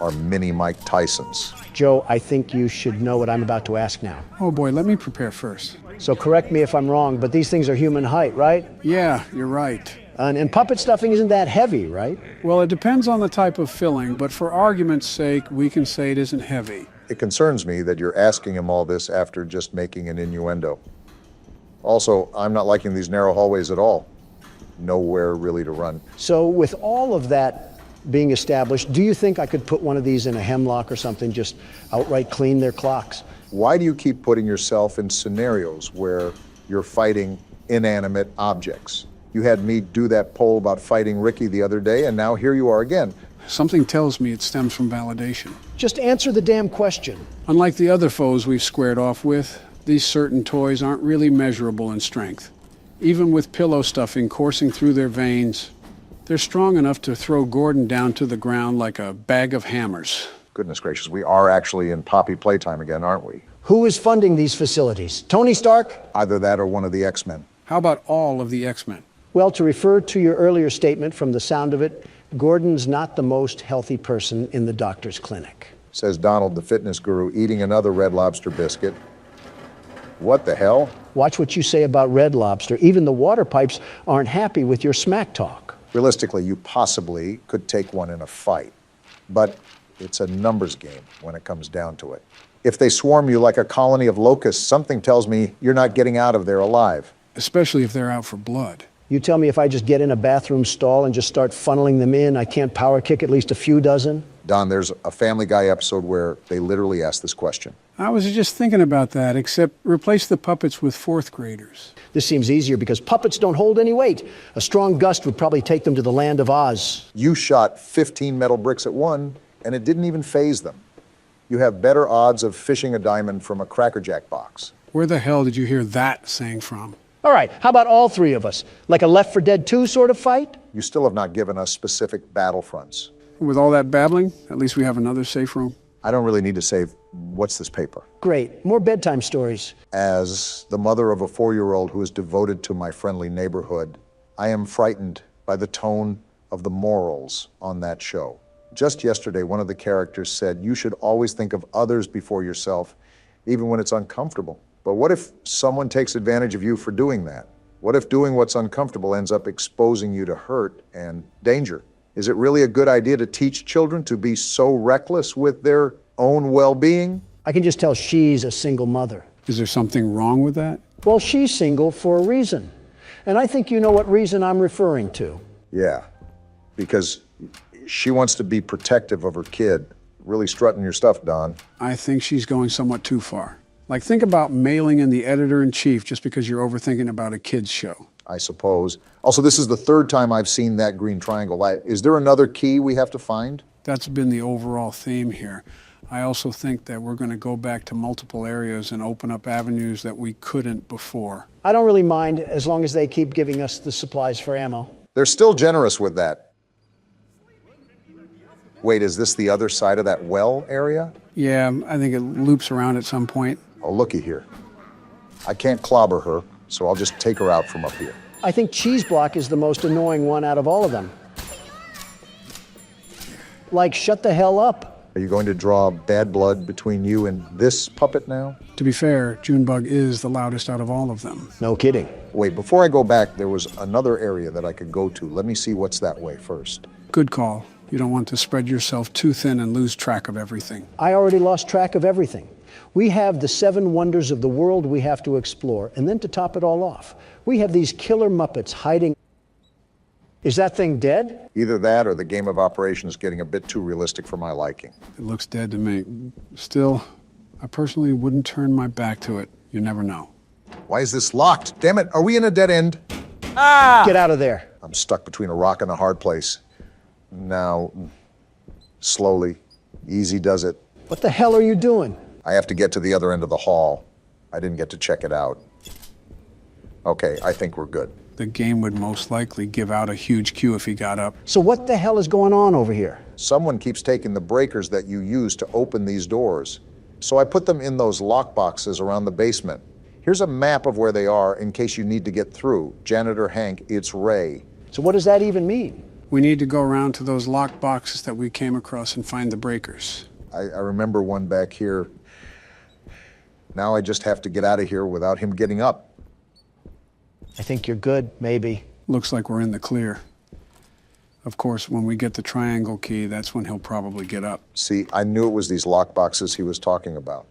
are mini Mike Tysons. Joe, I think you should know what I'm about to ask now. Oh boy, let me prepare first. So correct me if I'm wrong, but these things are human height, right? Yeah, you're right. And puppet stuffing isn't that heavy, right? Well, it depends on the type of filling, but for argument's sake, we can say it isn't heavy. It concerns me that you're asking him all this after just making an innuendo. Also, I'm not liking these narrow hallways at all. Nowhere really to run. So with all of that being established, do you think I could put one of these in a hemlock or something, just outright clean their clocks? Why do you keep putting yourself in scenarios where you're fighting inanimate objects? You had me do that poll about fighting Ricky the other day, and now here you are again. Something tells me it stems from validation. Just answer the damn question. Unlike the other foes we've squared off with, these certain toys aren't really measurable in strength. Even with pillow stuffing coursing through their veins, they're strong enough to throw Gordon down to the ground like a bag of hammers. Goodness gracious, we are actually in Poppy Playtime again, aren't we? Who is funding these facilities? Tony Stark? Either that or one of the X-Men. How about all of the X-Men? Well, to refer to your earlier statement, from the sound of it, Gordon's not the most healthy person in the doctor's clinic. Says Donald, the fitness guru, eating another Red Lobster biscuit. What the hell? Watch what you say about Red Lobster. Even the water pipes aren't happy with your smack talk. Realistically, you possibly could take one in a fight, but it's a numbers game when it comes down to it. If they swarm you like a colony of locusts, something tells me you're not getting out of there alive. Especially if they're out for blood. You tell me if I just get in a bathroom stall and just start funneling them in, I can't power kick at least a few dozen? Don, there's a Family Guy episode where they literally ask this question. I was just thinking about that, except replace the puppets with fourth graders. This seems easier because puppets don't hold any weight. A strong gust would probably take them to the land of Oz. You shot 15 metal bricks at one, and it didn't even faze them. You have better odds of fishing a diamond from a Cracker Jack box. Where the hell did you hear that saying from? All right, how about all three of us? Like a Left 4 Dead 2 sort of fight? You still have not given us specific battlefronts. With all that babbling, at least we have another safe room. I don't really need to save. What's this paper? Great. More bedtime stories. As the mother of a 4-year-old who is devoted to my friendly neighborhood, I am frightened by the tone of the morals on that show. Just yesterday, one of the characters said, you should always think of others before yourself, even when it's uncomfortable. But what if someone takes advantage of you for doing that? What if doing what's uncomfortable ends up exposing you to hurt and danger? Is it really a good idea to teach children to be so reckless with their own well-being? I can just tell she's a single mother. Is there something wrong with that? Well, she's single for a reason. And I think you know what reason I'm referring to. Yeah, because she wants to be protective of her kid. Really strutting your stuff, Don. I think she's going somewhat too far. Like, think about mailing in the editor-in-chief just because you're overthinking about a kid's show. I suppose. Also, this is the third time I've seen that green triangle. Is there another key we have to find? That's been the overall theme here. I also think that we're going to go back to multiple areas and open up avenues that we couldn't before. I don't really mind as long as they keep giving us the supplies for ammo. They're still generous with that. Wait, is this the other side of that well area? Yeah, I think it loops around at some point. Oh, looky here. I can't clobber her, so I'll just take her out from up here. I think Cheese Block is the most annoying one out of all of them. Like, shut the hell up. Are you going to draw bad blood between you and this puppet now? To be fair, Junebug is the loudest out of all of them. No kidding. Wait, before I go back, there was another area that I could go to. Let me see what's that way first. Good call. You don't want to spread yourself too thin and lose track of everything. I already lost track of everything. We have the 7 wonders of the world we have to explore, and then to top it all off, we have these killer Muppets hiding. Is that thing dead? Either that or the game of operations getting a bit too realistic for my liking. It looks dead to me. Still, I personally wouldn't turn my back to it. You never know. Why is this locked? Damn it, are we in a dead end? Ah! Get out of there. I'm stuck between a rock and a hard place. Now, slowly, easy does it. What the hell are you doing? I have to get to the other end of the hall. I didn't get to check it out. Okay, I think we're good. The game would most likely give out a huge cue if he got up. So what the hell is going on over here? Someone keeps taking the breakers that you use to open these doors. So I put them in those lock boxes around the basement. Here's a map of where they are in case you need to get through. Janitor Hank, it's Ray. So what does that even mean? We need to go around to those lock boxes that we came across and find the breakers. I remember one back here. Now I just have to get out of here without him getting up. I think you're good, maybe. Looks like we're in the clear. Of course, when we get the triangle key, that's when he'll probably get up. See, I knew it was these lock boxes he was talking about.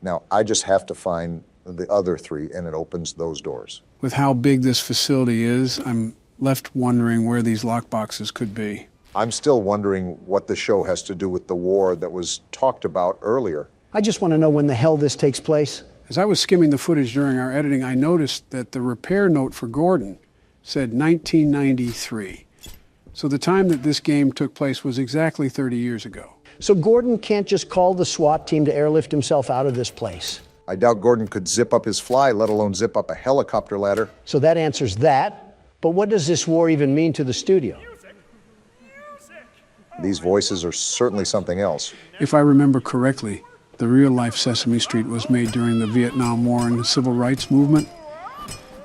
Now, I just have to find the other 3, and it opens those doors. With how big this facility is, I'm left wondering where these lock boxes could be. I'm still wondering what the show has to do with the war that was talked about earlier. I just want to know when the hell this takes place. As I was skimming the footage during our editing, I noticed that the repair note for Gordon said 1993. So the time that this game took place was exactly 30 years ago. So Gordon can't just call the SWAT team to airlift himself out of this place. I doubt Gordon could zip up his fly, let alone zip up a helicopter ladder. So that answers that. But what does this war even mean to the studio? These voices are certainly something else. If I remember correctly, the real-life Sesame Street was made during the Vietnam War and the Civil Rights Movement.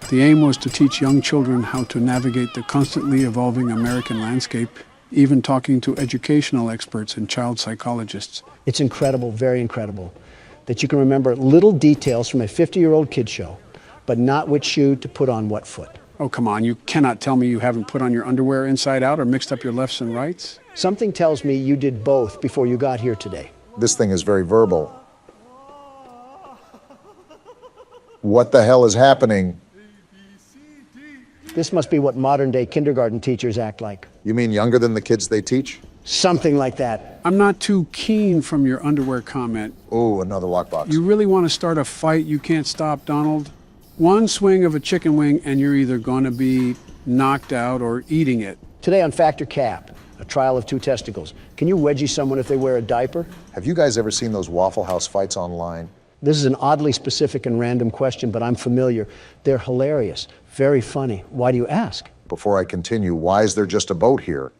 The aim was to teach young children how to navigate the constantly evolving American landscape, even talking to educational experts and child psychologists. It's incredible, very incredible, that you can remember little details from a 50-year-old kid show, but not which shoe to put on what foot. Oh, come on, you cannot tell me you haven't put on your underwear inside out or mixed up your lefts and rights? Something tells me you did both before you got here today. This thing is very verbal. What the hell is happening? This must be what modern-day kindergarten teachers act like. You mean younger than the kids they teach? Something like that. I'm not too keen from your underwear comment. Oh, another lockbox. You really want to start a fight you can't stop, Donald? One swing of a chicken wing and you're either going to be knocked out or eating it. Today on Factor Cap, a trial of two testicles. Can you wedgie someone if they wear a diaper? Have you guys ever seen those Waffle House fights online? This is an oddly specific and random question, but I'm familiar. They're hilarious, very funny. Why do you ask? Before I continue, why is there just a boat here?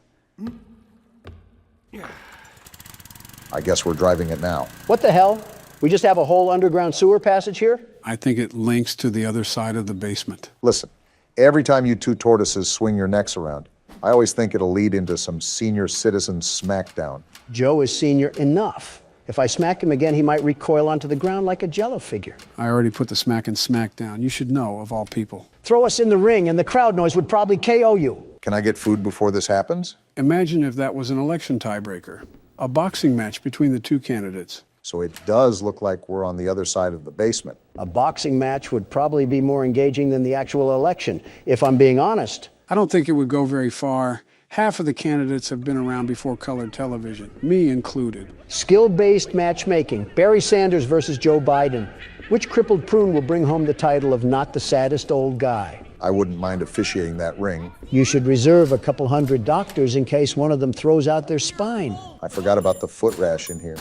I guess we're driving it now. What the hell? We just have a whole underground sewer passage here? I think it links to the other side of the basement. Listen, every time you two tortoises swing your necks around, I always think it'll lead into some senior citizen smackdown. Joe is senior enough. If I smack him again, he might recoil onto the ground like a Jello figure. I already put the smack and smack down. You should know, of all people. Throw us in the ring and the crowd noise would probably KO you. Can I get food before this happens? Imagine if that was an election tiebreaker. A boxing match between the two candidates. So it does look like we're on the other side of the basement. A boxing match would probably be more engaging than the actual election, if I'm being honest. I don't think it would go very far. Half of the candidates have been around before colored television, me included. Skill-based matchmaking. Barry Sanders versus Joe Biden. Which crippled prune will bring home the title of not the saddest old guy? I wouldn't mind officiating that ring. You should reserve a couple hundred doctors in case one of them throws out their spine. I forgot about the foot rash in here.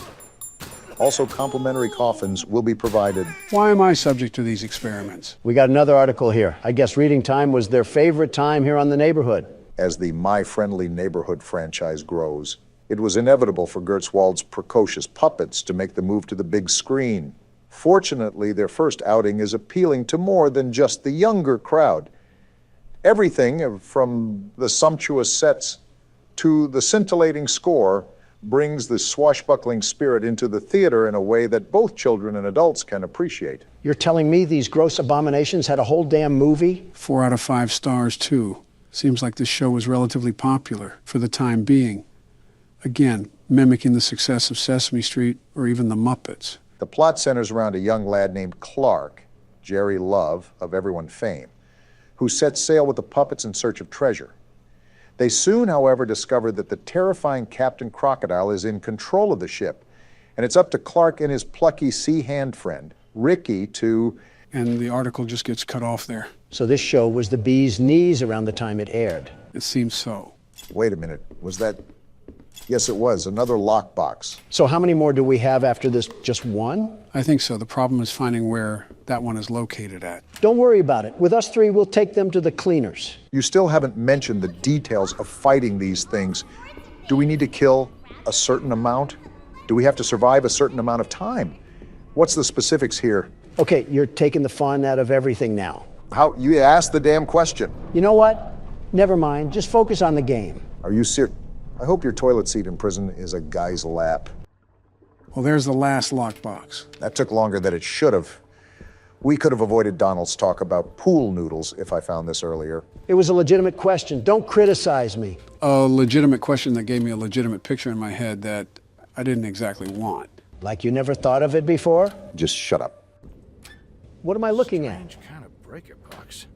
Also, complimentary coffins will be provided. Why am I subject to these experiments? We got another article here. I guess reading time was their favorite time here on The Neighborhood. As the My Friendly Neighborhood franchise grows, it was inevitable for Gertzwald's precocious puppets to make the move to the big screen. Fortunately, their first outing is appealing to more than just the younger crowd. Everything from the sumptuous sets to the scintillating score brings the swashbuckling spirit into the theater in a way that both children and adults can appreciate. You're telling me these gross abominations had a whole damn movie? 4 out of 5 stars, too. Seems like this show was relatively popular for the time being. Again, mimicking the success of Sesame Street or even the Muppets. The plot centers around a young lad named Clark, Jerry Love, of everyone fame, who sets sail with the puppets in search of treasure. They soon, however, discover that the terrifying Captain Crocodile is in control of the ship, and it's up to Clark and his plucky sea hand friend, Ricky, to... And the article just gets cut off there. So this show was the bee's knees around the time it aired. It seems so. Wait a minute, was that... Yes, it was, another lockbox. So how many more do we have after this? Just one? I think so. The problem is finding where that one is located at. Don't worry about it. With us three, we'll take them to the cleaners. You still haven't mentioned the details of fighting these things. Do we need to kill a certain amount? Do we have to survive a certain amount of time? What's the specifics here? Okay, you're taking the fun out of everything now. How? You asked the damn question. You know what? Never mind. Just focus on the game. Are you serious? I hope your toilet seat in prison is a guy's lap. Well, there's the last lockbox. That took longer than it should have. We could have avoided Donald's talk about pool noodles if I found this earlier. It was a legitimate question. Don't criticize me. A legitimate question that gave me a legitimate picture in my head that I didn't exactly want. Like you never thought of it before? Just shut up. What am I looking at? Strange kind of breaker box.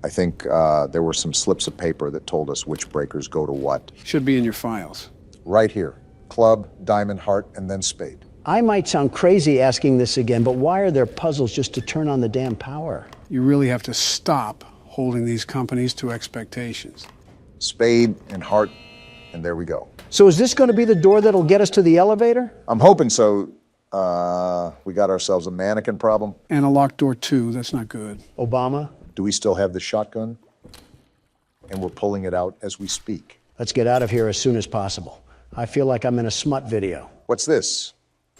I think there were some slips of paper that told us which breakers go to what. Should be in your files. Right here. Club, diamond, heart, and then spade. I might sound crazy asking this again, but why are there puzzles just to turn on the damn power? You really have to stop holding these companies to expectations. Spade and heart, and there we go. So is this going to be the door that'll get us to the elevator? I'm hoping so. We got ourselves a mannequin problem. And a locked door too, that's not good. Obama? Do we still have the shotgun? And we're pulling it out as we speak. Let's get out of here as soon as possible. I feel like I'm in a smut video. What's this?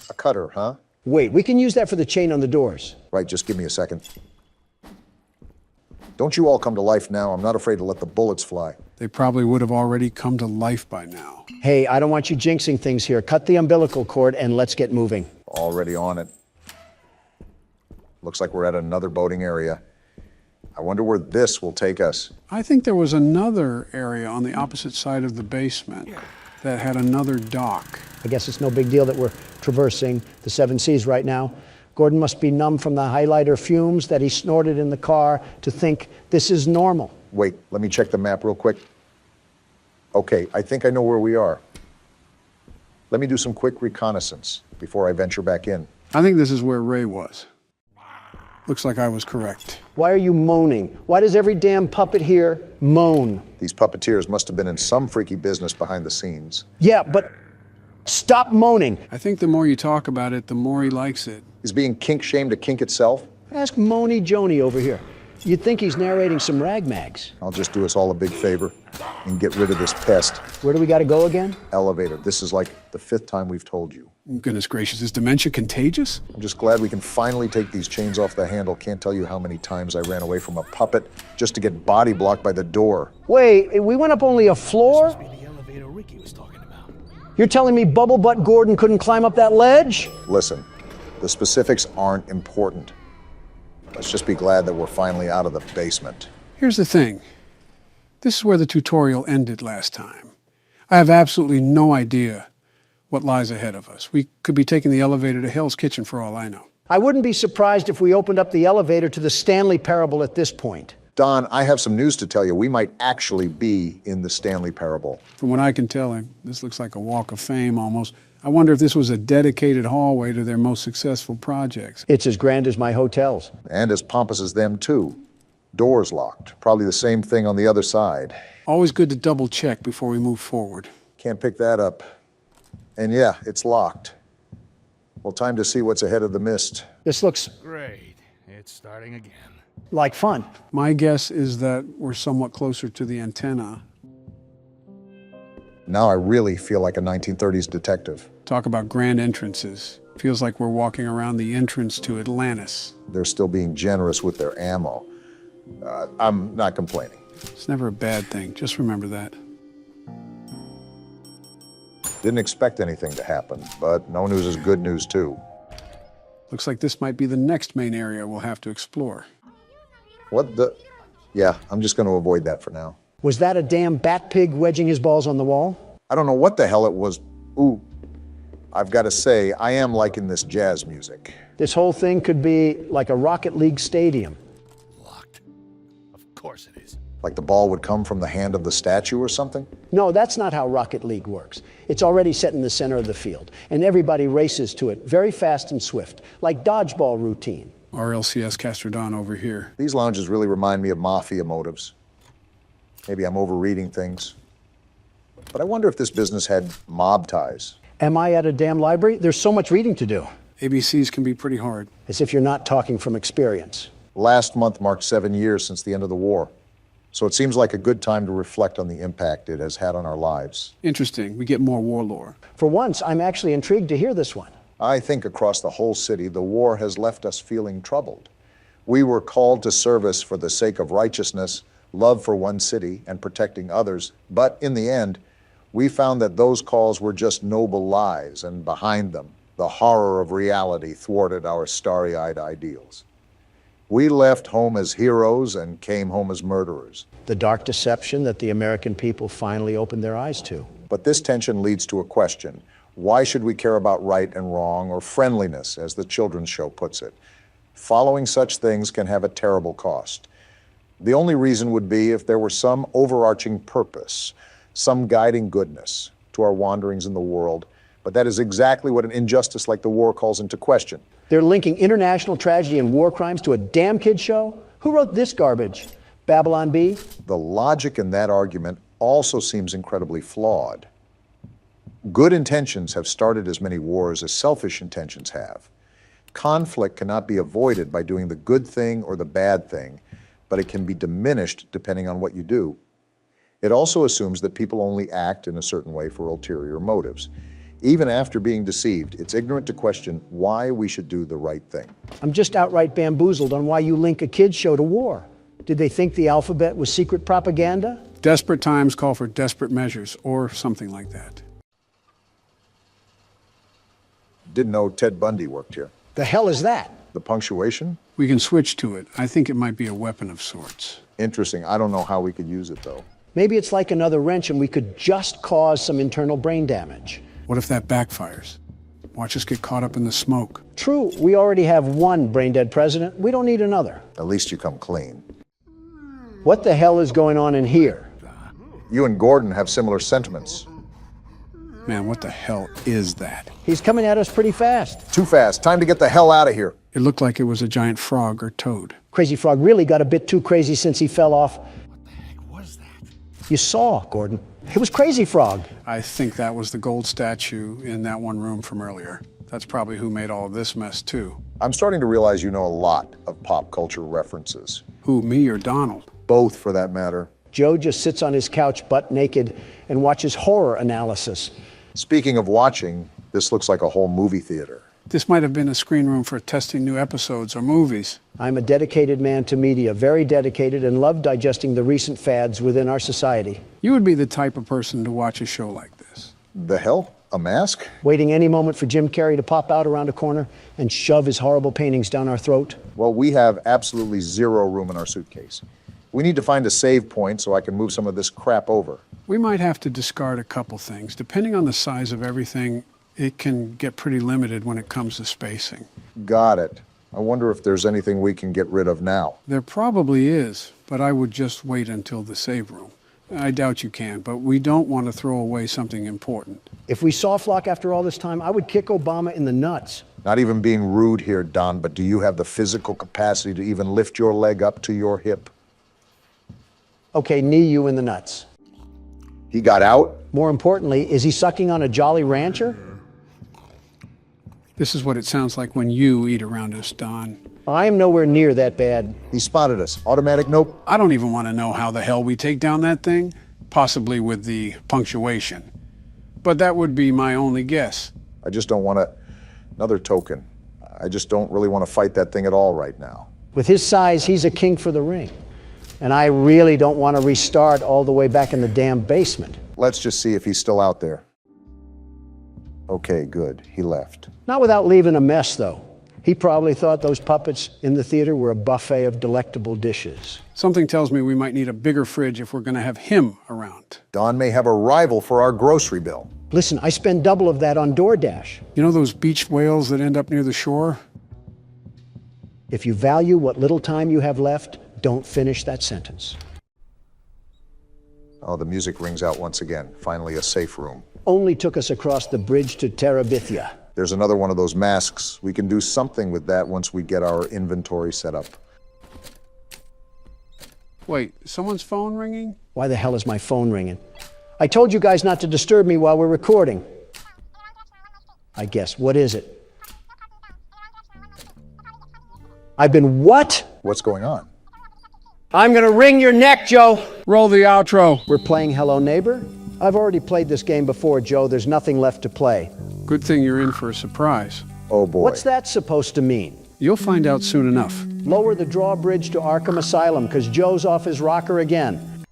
A cutter, huh? Wait, we can use that for the chain on the doors. Right, just give me a second. Don't you all come to life now. I'm not afraid to let the bullets fly. They probably would have already come to life by now. Hey, I don't want you jinxing things here. Cut the umbilical cord and let's get moving. Already on it. Looks like we're at another boating area. I wonder where this will take us. I think there was another area on the opposite side of the basement that had another dock. I guess it's no big deal that we're traversing the 7 Seas right now. Gordon must be numb from the highlighter fumes that he snorted in the car to think this is normal. Wait, let me check the map real quick. Okay, I think I know where we are. Let me do some quick reconnaissance before I venture back in. I think this is where Ray was. Looks like I was correct. Why are you moaning? Why does every damn puppet here moan? These puppeteers must have been in some freaky business behind the scenes. Yeah, but stop moaning. I think the more you talk about it, the more he likes it. Is being kink-shamed a kink itself? Ask Moany Joni over here. You'd think he's narrating some rag mags. I'll just do us all a big favor and get rid of this pest. Where do we got to go again? Elevator. This is like the 5th time we've told you. Goodness gracious, is dementia contagious? I'm just glad we can finally take these chains off the handle. Can't tell you how many times I ran away from a puppet just to get body blocked by the door. Wait, we went up only a floor? This must be the elevator Ricky was talking about. You're telling me Bubble Butt Gordon couldn't climb up that ledge? Listen, the specifics aren't important. Let's just be glad that we're finally out of the basement. Here's the thing. This is where the tutorial ended last time. I have absolutely no idea what lies ahead of us. We could be taking the elevator to Hell's Kitchen for all I know. I wouldn't be surprised if we opened up the elevator to the Stanley Parable at this point. Don, I have some news to tell you. We might actually be in the Stanley Parable. From what I can tell, this looks like a walk of fame almost. I wonder if this was a dedicated hallway to their most successful projects. It's as grand as my hotels. And as pompous as them, too. Doors locked. Probably the same thing on the other side. Always good to double check before we move forward. Can't pick that up. And yeah, it's locked. Well, time to see what's ahead of the mist. This looks Great. It's starting again. like fun. My guess is that we're somewhat closer to the antenna. Now I really feel like a 1930s detective. Talk about grand entrances. Feels like we're walking around the entrance to Atlantis. They're still being generous with their ammo. I'm not complaining. It's never a bad thing. Just remember that. Didn't expect anything to happen, but no news is good news, too. Looks like this might be the next main area we'll have to explore. What the? Yeah, I'm just going to avoid that for now. Was that a damn bat pig wedging his balls on the wall? I don't know what the hell it was. Ooh, I've got to say, I am liking this jazz music. This whole thing could be like a Rocket League stadium. Locked. Of course it is. Like the ball would come from the hand of the statue or something? No, that's not how Rocket League works. It's already set in the center of the field, and everybody races to it very fast and swift, like dodgeball routine. RLCS Castrodon over here. These lounges really remind me of mafia motives. Maybe I'm overreading things. But I wonder if this business had mob ties. Am I at a damn library? There's so much reading to do. ABCs can be pretty hard. As if you're not talking from experience. Last month marked 7 years since the end of the war. So it seems like a good time to reflect on the impact it has had on our lives. Interesting. We get more war lore. For once, I'm actually intrigued to hear this one. I think across the whole city, the war has left us feeling troubled. We were called to service for the sake of righteousness, love for one city, and protecting others. But in the end, we found that those calls were just noble lies, and behind them, the horror of reality thwarted our starry-eyed ideals. We left home as heroes and came home as murderers. The dark deception that the American people finally opened their eyes to. But this tension leads to a question. Why should we care about right and wrong, or friendliness, as the children's show puts it? Following such things can have a terrible cost. The only reason would be if there were some overarching purpose, some guiding goodness to our wanderings in the world. But that is exactly what an injustice like the war calls into question. They're linking international tragedy and war crimes to a damn kid show? Who wrote this garbage? Babylon Bee? The logic in that argument also seems incredibly flawed. Good intentions have started as many wars as selfish intentions have. Conflict cannot be avoided by doing the good thing or the bad thing, but it can be diminished depending on what you do. It also assumes that people only act in a certain way for ulterior motives. Even after being deceived, it's ignorant to question why we should do the right thing. I'm just outright bamboozled on why you link a kid's show to war. Did they think the alphabet was secret propaganda? Desperate times call for desperate measures, or something like that. Didn't know Ted Bundy worked here. The hell is that? The punctuation? We can switch to it. I think it might be a weapon of sorts. Interesting. I don't know how we could use it, though. Maybe it's like another wrench and we could just cause some internal brain damage. What if that backfires? Watch us get caught up in the smoke. True, we already have one brain-dead president. We don't need another. At least you come clean. What the hell is going on in here? You and Gordon have similar sentiments. Man, what the hell is that? He's coming at us pretty fast. Too fast. Time to get the hell out of here. It looked like it was a giant frog or toad. Crazy Frog really got a bit too crazy since he fell off. What the heck was that? You saw, Gordon. It was Crazy Frog. I think that was the gold statue in that one room from earlier. That's probably who made all of this mess, too. I'm starting to realize you know a lot of pop culture references. Who, me or Donald? Both, for that matter. Joe just sits on his couch butt naked and watches horror analysis. Speaking of watching, this looks like a whole movie theater. This might have been a screen room for testing new episodes or movies. I'm a dedicated man to media, very dedicated, and love digesting the recent fads within our society. You would be the type of person to watch a show like this. The hell? A mask? Waiting any moment for Jim Carrey to pop out around a corner and shove his horrible paintings down our throat? Well, we have absolutely zero room in our suitcase. We need to find a save point so I can move some of this crap over. We might have to discard a couple things. Depending on the size of everything, it can get pretty limited when it comes to spacing. Got it. I wonder if there's anything we can get rid of now. There probably is, but I would just wait until the save room. I doubt you can, but we don't want to throw away something important. If we saw Flock after all this time, I would kick Obama in the nuts. Not even being rude here, Don, but do you have the physical capacity to even lift your leg up to your hip? Okay, knee you in the nuts. He got out? More importantly, is he sucking on a Jolly Rancher? This is what it sounds like when you eat around us, Don. I am nowhere near that bad. He spotted us. Automatic nope. I don't even want to know how the hell we take down that thing. Possibly with the punctuation. But that would be my only guess. I just don't want another token. I just don't really want to fight that thing at all right now. With his size, he's a king for the ring. And I really don't want to restart all the way back in the damn basement. Let's just see if he's still out there. Okay, good. He left. Not without leaving a mess, though. He probably thought those puppets in the theater were a buffet of delectable dishes. Something tells me we might need a bigger fridge if we're going to have him around. Don may have a rival for our grocery bill. Listen, I spend double of that on DoorDash. You know those beach whales that end up near the shore? If you value what little time you have left, don't finish that sentence. Oh, the music rings out once again. Finally, a safe room. Only took us across the bridge to Terabithia. There's another one of those masks. We can do something with that once we get our inventory set up. Wait, someone's phone ringing? Why the hell is my phone ringing? I told you guys not to disturb me while we're recording. I guess. What is it? I've been what? What's going on? I'm gonna wring your neck, Joe. Roll the outro. We're playing Hello Neighbor? I've already played this game before, Joe. There's nothing left to play. Good thing you're in for a surprise. Oh boy. What's that supposed to mean? You'll find out soon enough. Lower the drawbridge to Arkham Asylum, because Joe's off his rocker again.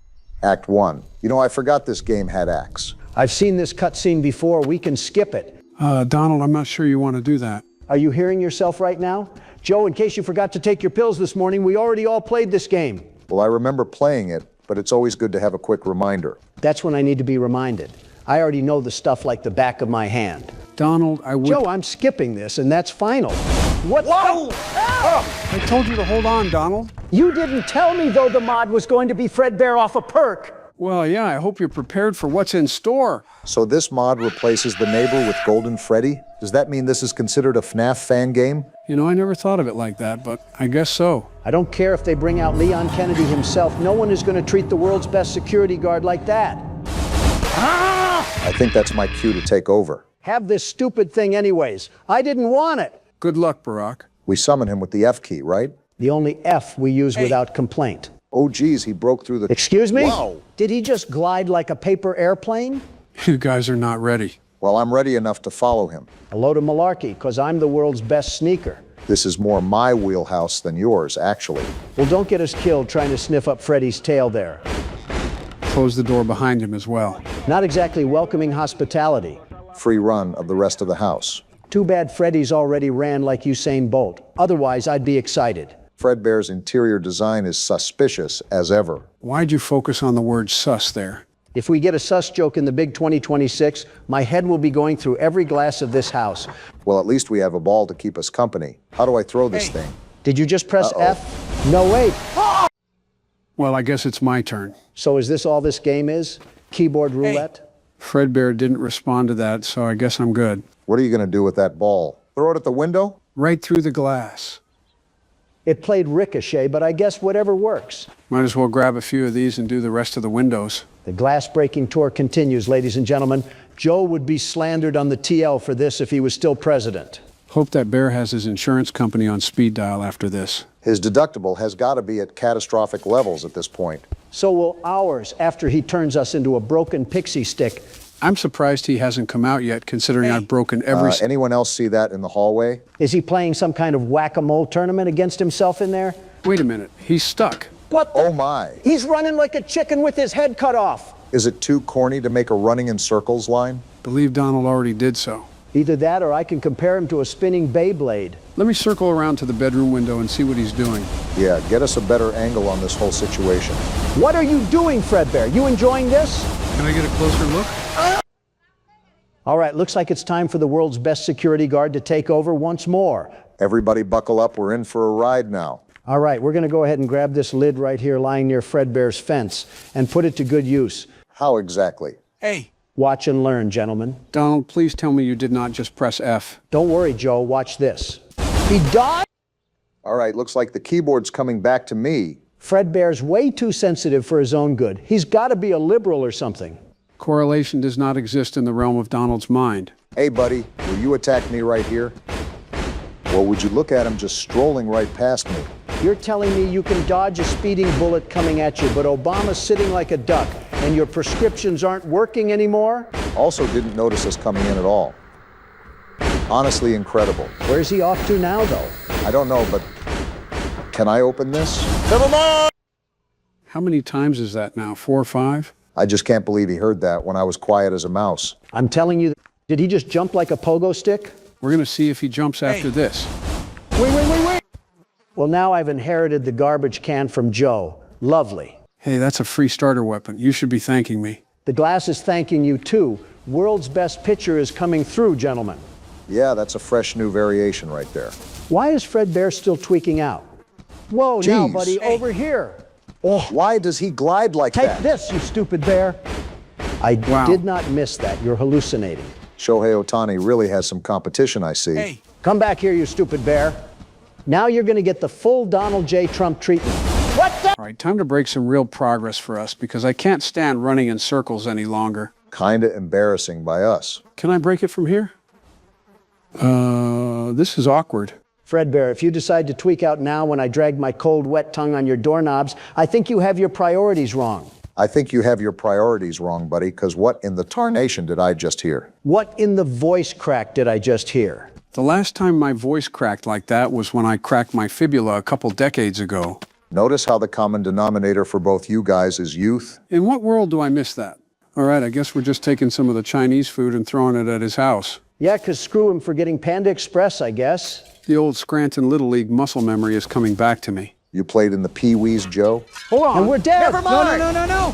Act 1. You know, I forgot this game had acts. I've seen this cutscene before. We can skip it. Donald, I'm not sure you want to do that. Are you hearing yourself right now? Joe, in case you forgot to take your pills this morning, we already all played this game. Well, I remember playing it, but it's always good to have a quick reminder. That's when I need to be reminded. I already know the stuff like the back of my hand. Donald, I would... Joe, I'm skipping this, and that's final. What? Whoa! I told you to hold on, Donald. You didn't tell me, though, the mod was going to be Fredbear off a perk. Well, yeah, I hope you're prepared for what's in store. So this mod replaces the neighbor with Golden Freddy? Does that mean this is considered a FNAF fan game? You know, I never thought of it like that, but I guess so. I don't care if they bring out Leon Kennedy himself. No one is going to treat the world's best security guard like that. I think that's my cue to take over. Have this stupid thing anyways. I didn't want it. Good luck, Barack. We summon him with the F key, right? The only F we use without complaint. Oh, geez, he broke through the... Excuse me? Wow. Did he just glide like a paper airplane? You guys are not ready. Well, I'm ready enough to follow him. A load of malarkey, because I'm the world's best sneaker. This is more my wheelhouse than yours, actually. Well, don't get us killed trying to sniff up Freddy's tail there. Close the door behind him as well. Not exactly welcoming hospitality. Free run of the rest of the house. Too bad Freddy's already ran like Usain Bolt. Otherwise, I'd be excited. Fredbear's interior design is suspicious as ever. Why'd you focus on the word sus there? If we get a sus joke in the big 2026, my head will be going through every glass of this house. Well, at least we have a ball to keep us company. How do I throw this thing? Did you just press F? No, wait. Well, I guess it's my turn. So is this all this game is? Keyboard roulette? Fredbear didn't respond to that, so I guess I'm good. What are you going to do with that ball? Throw it at the window? Right through the glass. It played ricochet, but I guess whatever works. Might as well grab a few of these and do the rest of the windows. The glass-breaking tour continues, ladies and gentlemen. Joe would be slandered on the TL for this if he was still president. Hope that bear has his insurance company on speed dial after this. His deductible has got to be at catastrophic levels at this point. So will ours after he turns us into a broken pixie stick. I'm surprised he hasn't come out yet, considering I've broken every... Anyone else see that in the hallway? Is he playing some kind of whack-a-mole tournament against himself in there? Wait a minute, he's stuck. What? Oh my. He's running like a chicken with his head cut off. Is it too corny to make a running in circles line? Believe Donald already did so. Either that or I can compare him to a spinning Beyblade. Let me circle around to the bedroom window and see what he's doing. Yeah, get us a better angle on this whole situation. What are you doing, Fredbear? You enjoying this? Can I get a closer look? All right, looks like it's time for the world's best security guard to take over once more. Everybody buckle up, we're in for a ride now. All right, we're going to go ahead and grab this lid right here lying near Fredbear's fence and put it to good use. How exactly? Hey. Watch and learn, gentlemen. Donald, please tell me you did not just press F. Don't worry, Joe. Watch this. He died? All right, looks like the keyboard's coming back to me. Fredbear's way too sensitive for his own good. He's got to be a liberal or something. Correlation does not exist in the realm of Donald's mind. Hey, buddy, will you attack me right here? Or would you look at him just strolling right past me? You're telling me you can dodge a speeding bullet coming at you, but Obama's sitting like a duck, and your prescriptions aren't working anymore? Also didn't notice us coming in at all. Honestly incredible. Where's he off to now, though? I don't know, but can I open this? Never mind! How many times is that now? 4 or 5? I just can't believe he heard that when I was quiet as a mouse. I'm telling you, did he just jump like a pogo stick? We're going to see if he jumps after this. Wait. Well, now I've inherited the garbage can from Joe. Lovely. Hey, that's a free starter weapon. You should be thanking me. The glass is thanking you, too. World's best pitcher is coming through, gentlemen. Yeah, that's a fresh new variation right there. Why is Fredbear still tweaking out? Whoa, Jeez. now, buddy, over here. Oh, why does he glide like that? Take this, you stupid bear. I did not miss that. You're hallucinating. Shohei Ohtani really has some competition, I see. Hey. Come back here, you stupid bear. Now you're going to get the full Donald J. Trump treatment. What the? All right, time to break some real progress for us because I can't stand running in circles any longer. Kinda embarrassing by us. Can I break it from here? This is awkward. Fredbear, if you decide to tweak out now when I drag my cold, wet tongue on your doorknobs, I think you have your priorities wrong. I think you have your priorities wrong, buddy, because what in the tarnation did I just hear? What in the voice crack did I just hear? The last time my voice cracked like that was when I cracked my fibula a couple decades ago. Notice how the common denominator for both you guys is youth? In what world do I miss that? All right, I guess we're just taking some of the Chinese food and throwing it at his house. Yeah, 'cause screw him for getting Panda Express, I guess. The old Scranton Little League muscle memory is coming back to me. You played in the Pee-wees, Joe? Hold on. And we're dead. Never mind. No.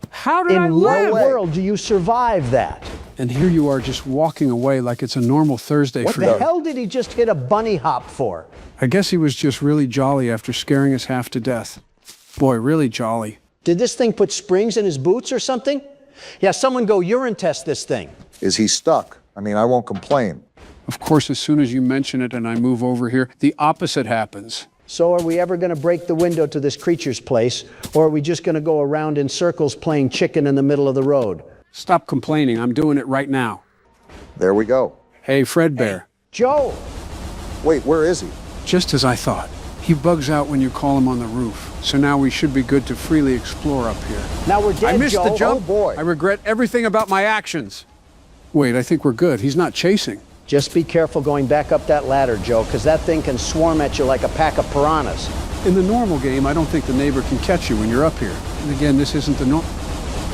How did I live? In what world do you survive that? And here you are just walking away like it's a normal Thursday for you. What the hell did he just hit a bunny hop for? I guess he was just really jolly after scaring us half to death. Boy, really jolly. Did this thing put springs in his boots or something? Yeah, someone go urine test this thing. Is he stuck? I mean, I won't complain. Of course, as soon as you mention it and I move over here, the opposite happens. So are we ever going to break the window to this creature's place, or are we just going to go around in circles playing chicken in the middle of the road? Stop complaining. I'm doing it right now. There we go. Hey, Fredbear. Hey, Joe! Wait, where is he? Just as I thought. He bugs out when you call him on the roof. So now we should be good to freely explore up here. Now we're dead, I missed Joe. the jump. Oh, boy. I regret everything about my actions. Wait, I think we're good. He's not chasing. Just be careful going back up that ladder, Joe, because that thing can swarm at you like a pack of piranhas. In the normal game, I don't think the neighbor can catch you when you're up here. And again, this isn't the norm.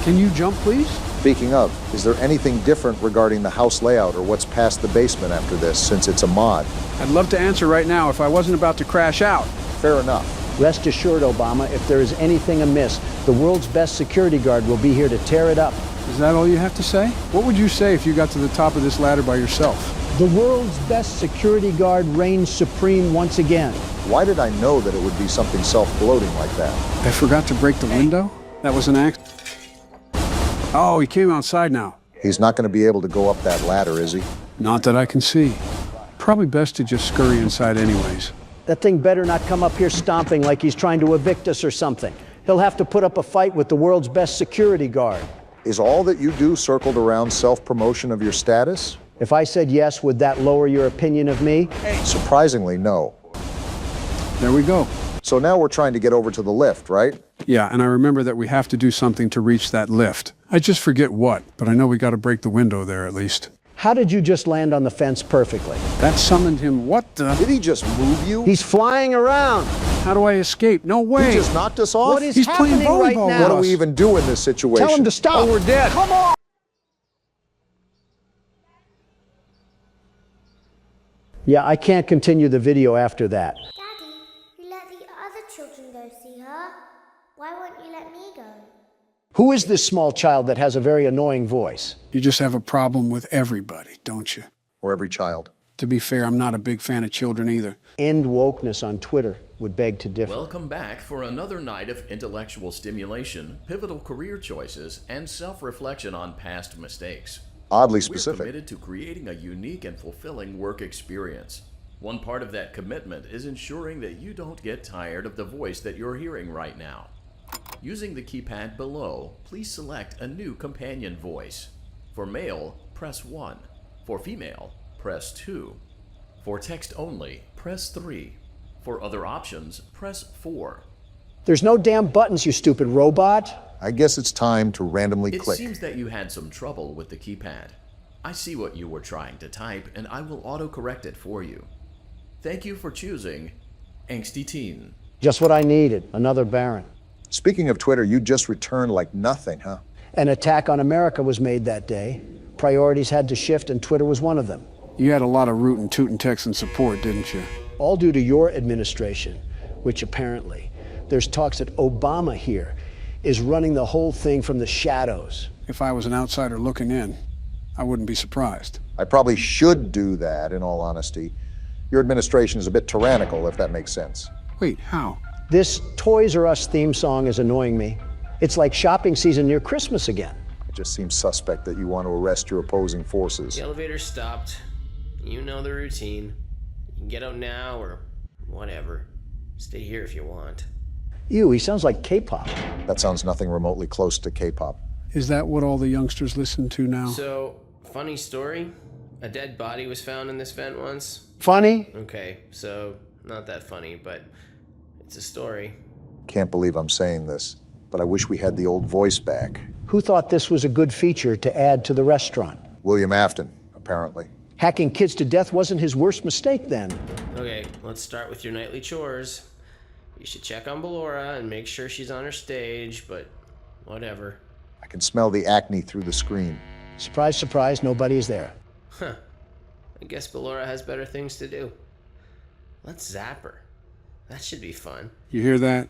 Can you jump, please? Speaking of, is there anything different regarding the house layout or what's past the basement after this, since it's a mod? I'd love to answer right now if I wasn't about to crash out. Fair enough. Rest assured, Obama, if there is anything amiss, the world's best security guard will be here to tear it up. Is that all you have to say? What would you say if you got to the top of this ladder by yourself? The world's best security guard reigns supreme once again. Why did I know that it would be something self-bloating like that? I forgot to break the window? That was an accident. Oh, he came outside now. He's not going to be able to go up that ladder, is he? Not that I can see. Probably best to just scurry inside anyways. That thing better not come up here stomping like he's trying to evict us or something. He'll have to put up a fight with the world's best security guard. Is all that you do circled around self-promotion of your status? If I said yes, would that lower your opinion of me? Surprisingly, no. There we go. So now we're trying to get over to the lift, right? Yeah, and I remember that we have to do something to reach that lift. I just forget what, but I know we got to break the window there at least. How did you just land on the fence perfectly? That summoned him. What the? Did he just move you? He's flying around. How do I escape? No way. He just knocked us off? What is He's playing happening right volleyball now? with What do we even do in this situation? Tell him to stop. Oh, we're dead. Come on. Yeah, I can't continue the video after that. Daddy, you let the other children go see her. Why won't you let me go? Who is this small child that has a very annoying voice? You just have a problem with everybody, don't you? Or every child. To be fair, I'm not a big fan of children either. End wokeness on Twitter would beg to differ. Welcome back for another night of intellectual stimulation, pivotal career choices, and self-reflection on past mistakes. Oddly specific. We're committed to creating a unique and fulfilling work experience. One part of that commitment is ensuring that you don't get tired of the voice that you're hearing right now. Using the keypad below, please select a new companion voice. For male, press 1. For female, press 2. For text only, press 3. For other options, press 4. There's no damn buttons, you stupid robot. I guess it's time to randomly click. It seems that you had some trouble with the keypad. I see what you were trying to type, and I will auto-correct it for you. Thank you for choosing Angsty Teen. Just what I needed, another Baron. Speaking of Twitter, you just returned like nothing, huh? An attack on America was made that day. Priorities had to shift, and Twitter was one of them. You had a lot of rootin' tootin' Texan support, didn't you? All due to your administration, which apparently, there's talks that Obama here is running the whole thing from the shadows. If I was an outsider looking in, I wouldn't be surprised. I probably should do that, in all honesty. Your administration is a bit tyrannical, if that makes sense. Wait, how? This Toys R Us theme song is annoying me. It's like shopping season near Christmas again. It just seems suspect that you want to arrest your opposing forces. The elevator stopped. You know the routine. You can get out now or whatever. Stay here if you want. Ew, he sounds like K-pop. That sounds nothing remotely close to K-pop. Is that what all the youngsters listen to now? So, funny story. A dead body was found in this vent once. Funny? Okay, so not that funny, but it's a story. Can't believe I'm saying this, but I wish we had the old voice back. Who thought this was a good feature to add to the restaurant? William Afton, apparently. Hacking kids to death wasn't his worst mistake then. Okay, let's start with your nightly chores. You should check on Ballora and make sure she's on her stage, but whatever. I can smell the acne through the screen. Surprise, surprise, nobody is there. Huh. I guess Ballora has better things to do. Let's zap her. That should be fun. You hear that?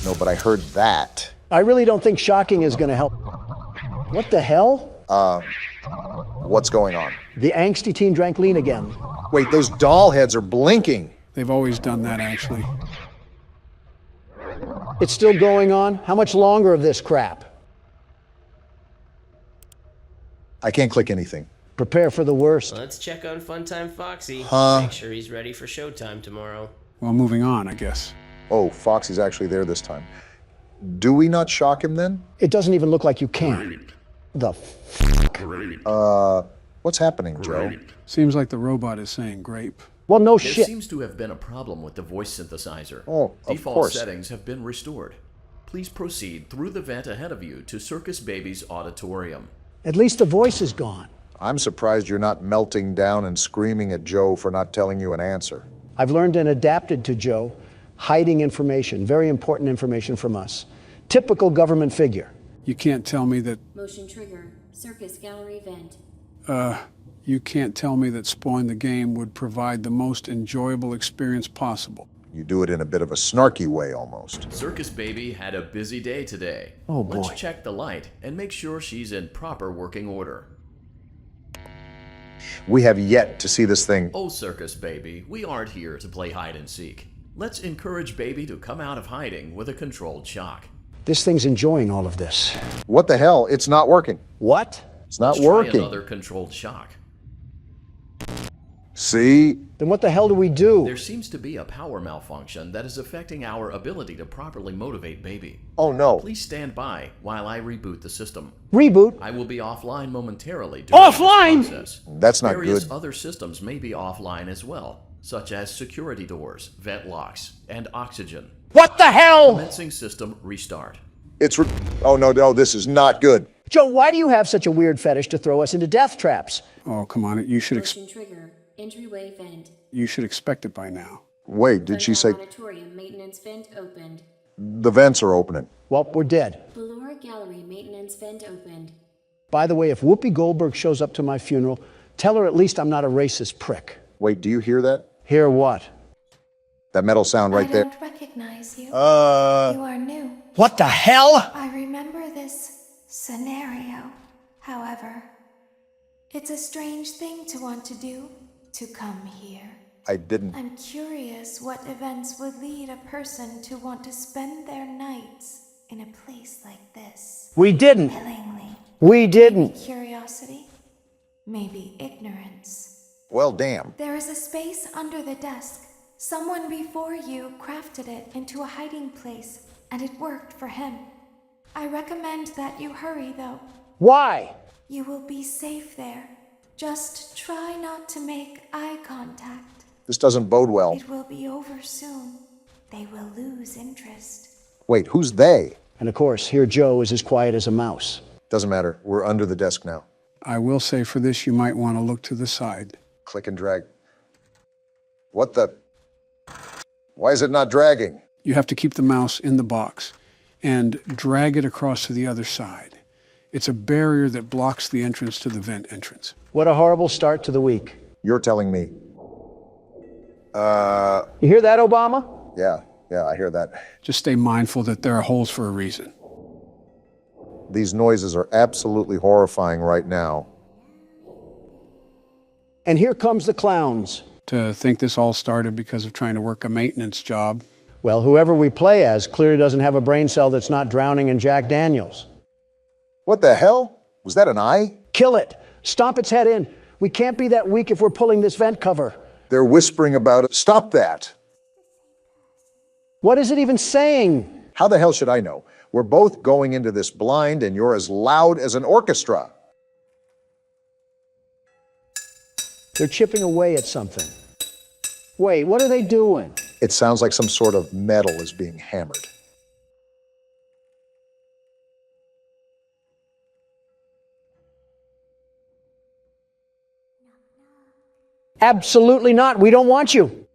No, but I heard that. I really don't think shocking is going to help. What the hell? What's going on? The angsty teen drank lean again. Wait, those doll heads are blinking. They've always done that, actually. It's still going on? How much longer of this crap? I can't click anything. Prepare for the worst. Let's check on Funtime Foxy. Huh? Make sure he's ready for showtime tomorrow. Well, moving on, I guess. Oh, Foxy's actually there this time. Do we not shock him then? It doesn't even look like you can. The What's happening, Joe? Seems like the robot is saying grape. Well, no There shit. seems to have been a problem with the voice synthesizer. Oh, of Default course. settings have been restored. Please proceed through the vent ahead of you to Circus Baby's auditorium. At least the voice is gone. I'm surprised you're not melting down and screaming at Joe for not telling you an answer. I've learned and adapted to Joe, hiding information, very important information from us. Typical government figure. You can't tell me that, Motion trigger. Circus gallery vent. you can't tell me that Spoil the Game would provide the most enjoyable experience possible. You do it in a bit of a snarky way almost. Circus Baby had a busy day today. Oh, boy. Let's check the light and make sure she's in proper working order. We have yet to see this thing. Oh, Circus Baby, we aren't here to play hide and seek. Let's encourage Baby to come out of hiding with a controlled shock. This thing's enjoying all of this. What the hell? It's not working. What? It's not Let's working. Try another controlled shock. See? Then what the hell do we do? There seems to be a power malfunction that is affecting our ability to properly motivate Baby. Oh no. Please stand by while I reboot the system. Reboot? I will be offline momentarily during Offline? this process. That's not Various good. other systems may be offline as well, such as security doors, vent locks, and oxygen. What the hell? Commencing system restart. Oh no, this is not good. Joe, why do you have such a weird fetish to throw us into death traps? Oh, come on, you should Motion trigger. Entryway vent. you should expect it by now. Wait, did she say Auditorium maintenance vent opened. the vents are opening? Well, we're dead. Ballora gallery maintenance vent opened. By the way, if Whoopi Goldberg shows up to my funeral, tell her at least I'm not a racist prick. Wait, do you hear that? Hear what? That metal sound right I there? don't recognize you. You are new. What the hell? I remember this scenario. However, it's a strange thing to want to do, to come here. I didn't. I'm curious what events would lead a person to want to spend their nights in a place like this. We didn't. Willingly. We didn't. Maybe curiosity. Maybe ignorance. Well, damn. There is a space under the desk. Someone before you crafted it into a hiding place, and it worked for him. I recommend that you hurry, though. Why? You will be safe there. Just try not to make eye contact. This doesn't bode well. It will be over soon. They will lose interest. Wait, who's they? And of course, here Joe is as quiet as a mouse. Doesn't matter. We're under the desk now. I will say for this, you might want to look to the side. Click and drag. What the? Why is it not dragging? You have to keep the mouse in the box and drag it across to the other side. It's a barrier that blocks the entrance to the vent entrance. What a horrible start to the week. You're telling me. You hear that, Obama? Yeah, I hear that. Just stay mindful that there are holes for a reason. These noises are absolutely horrifying right now. And here comes the clowns. To think this all started because of trying to work a maintenance job. Well, whoever we play as clearly doesn't have a brain cell that's not drowning in Jack Daniels. What the hell? Was that an eye? Kill it. Stomp its head in. We can't be that weak if we're pulling this vent cover. They're whispering about it. Stop that. What is it even saying? How the hell should I know? We're both going into this blind and you're as loud as an orchestra. They're chipping away at something. Wait, what are they doing? It sounds like some sort of metal is being hammered. Absolutely not. We don't want you.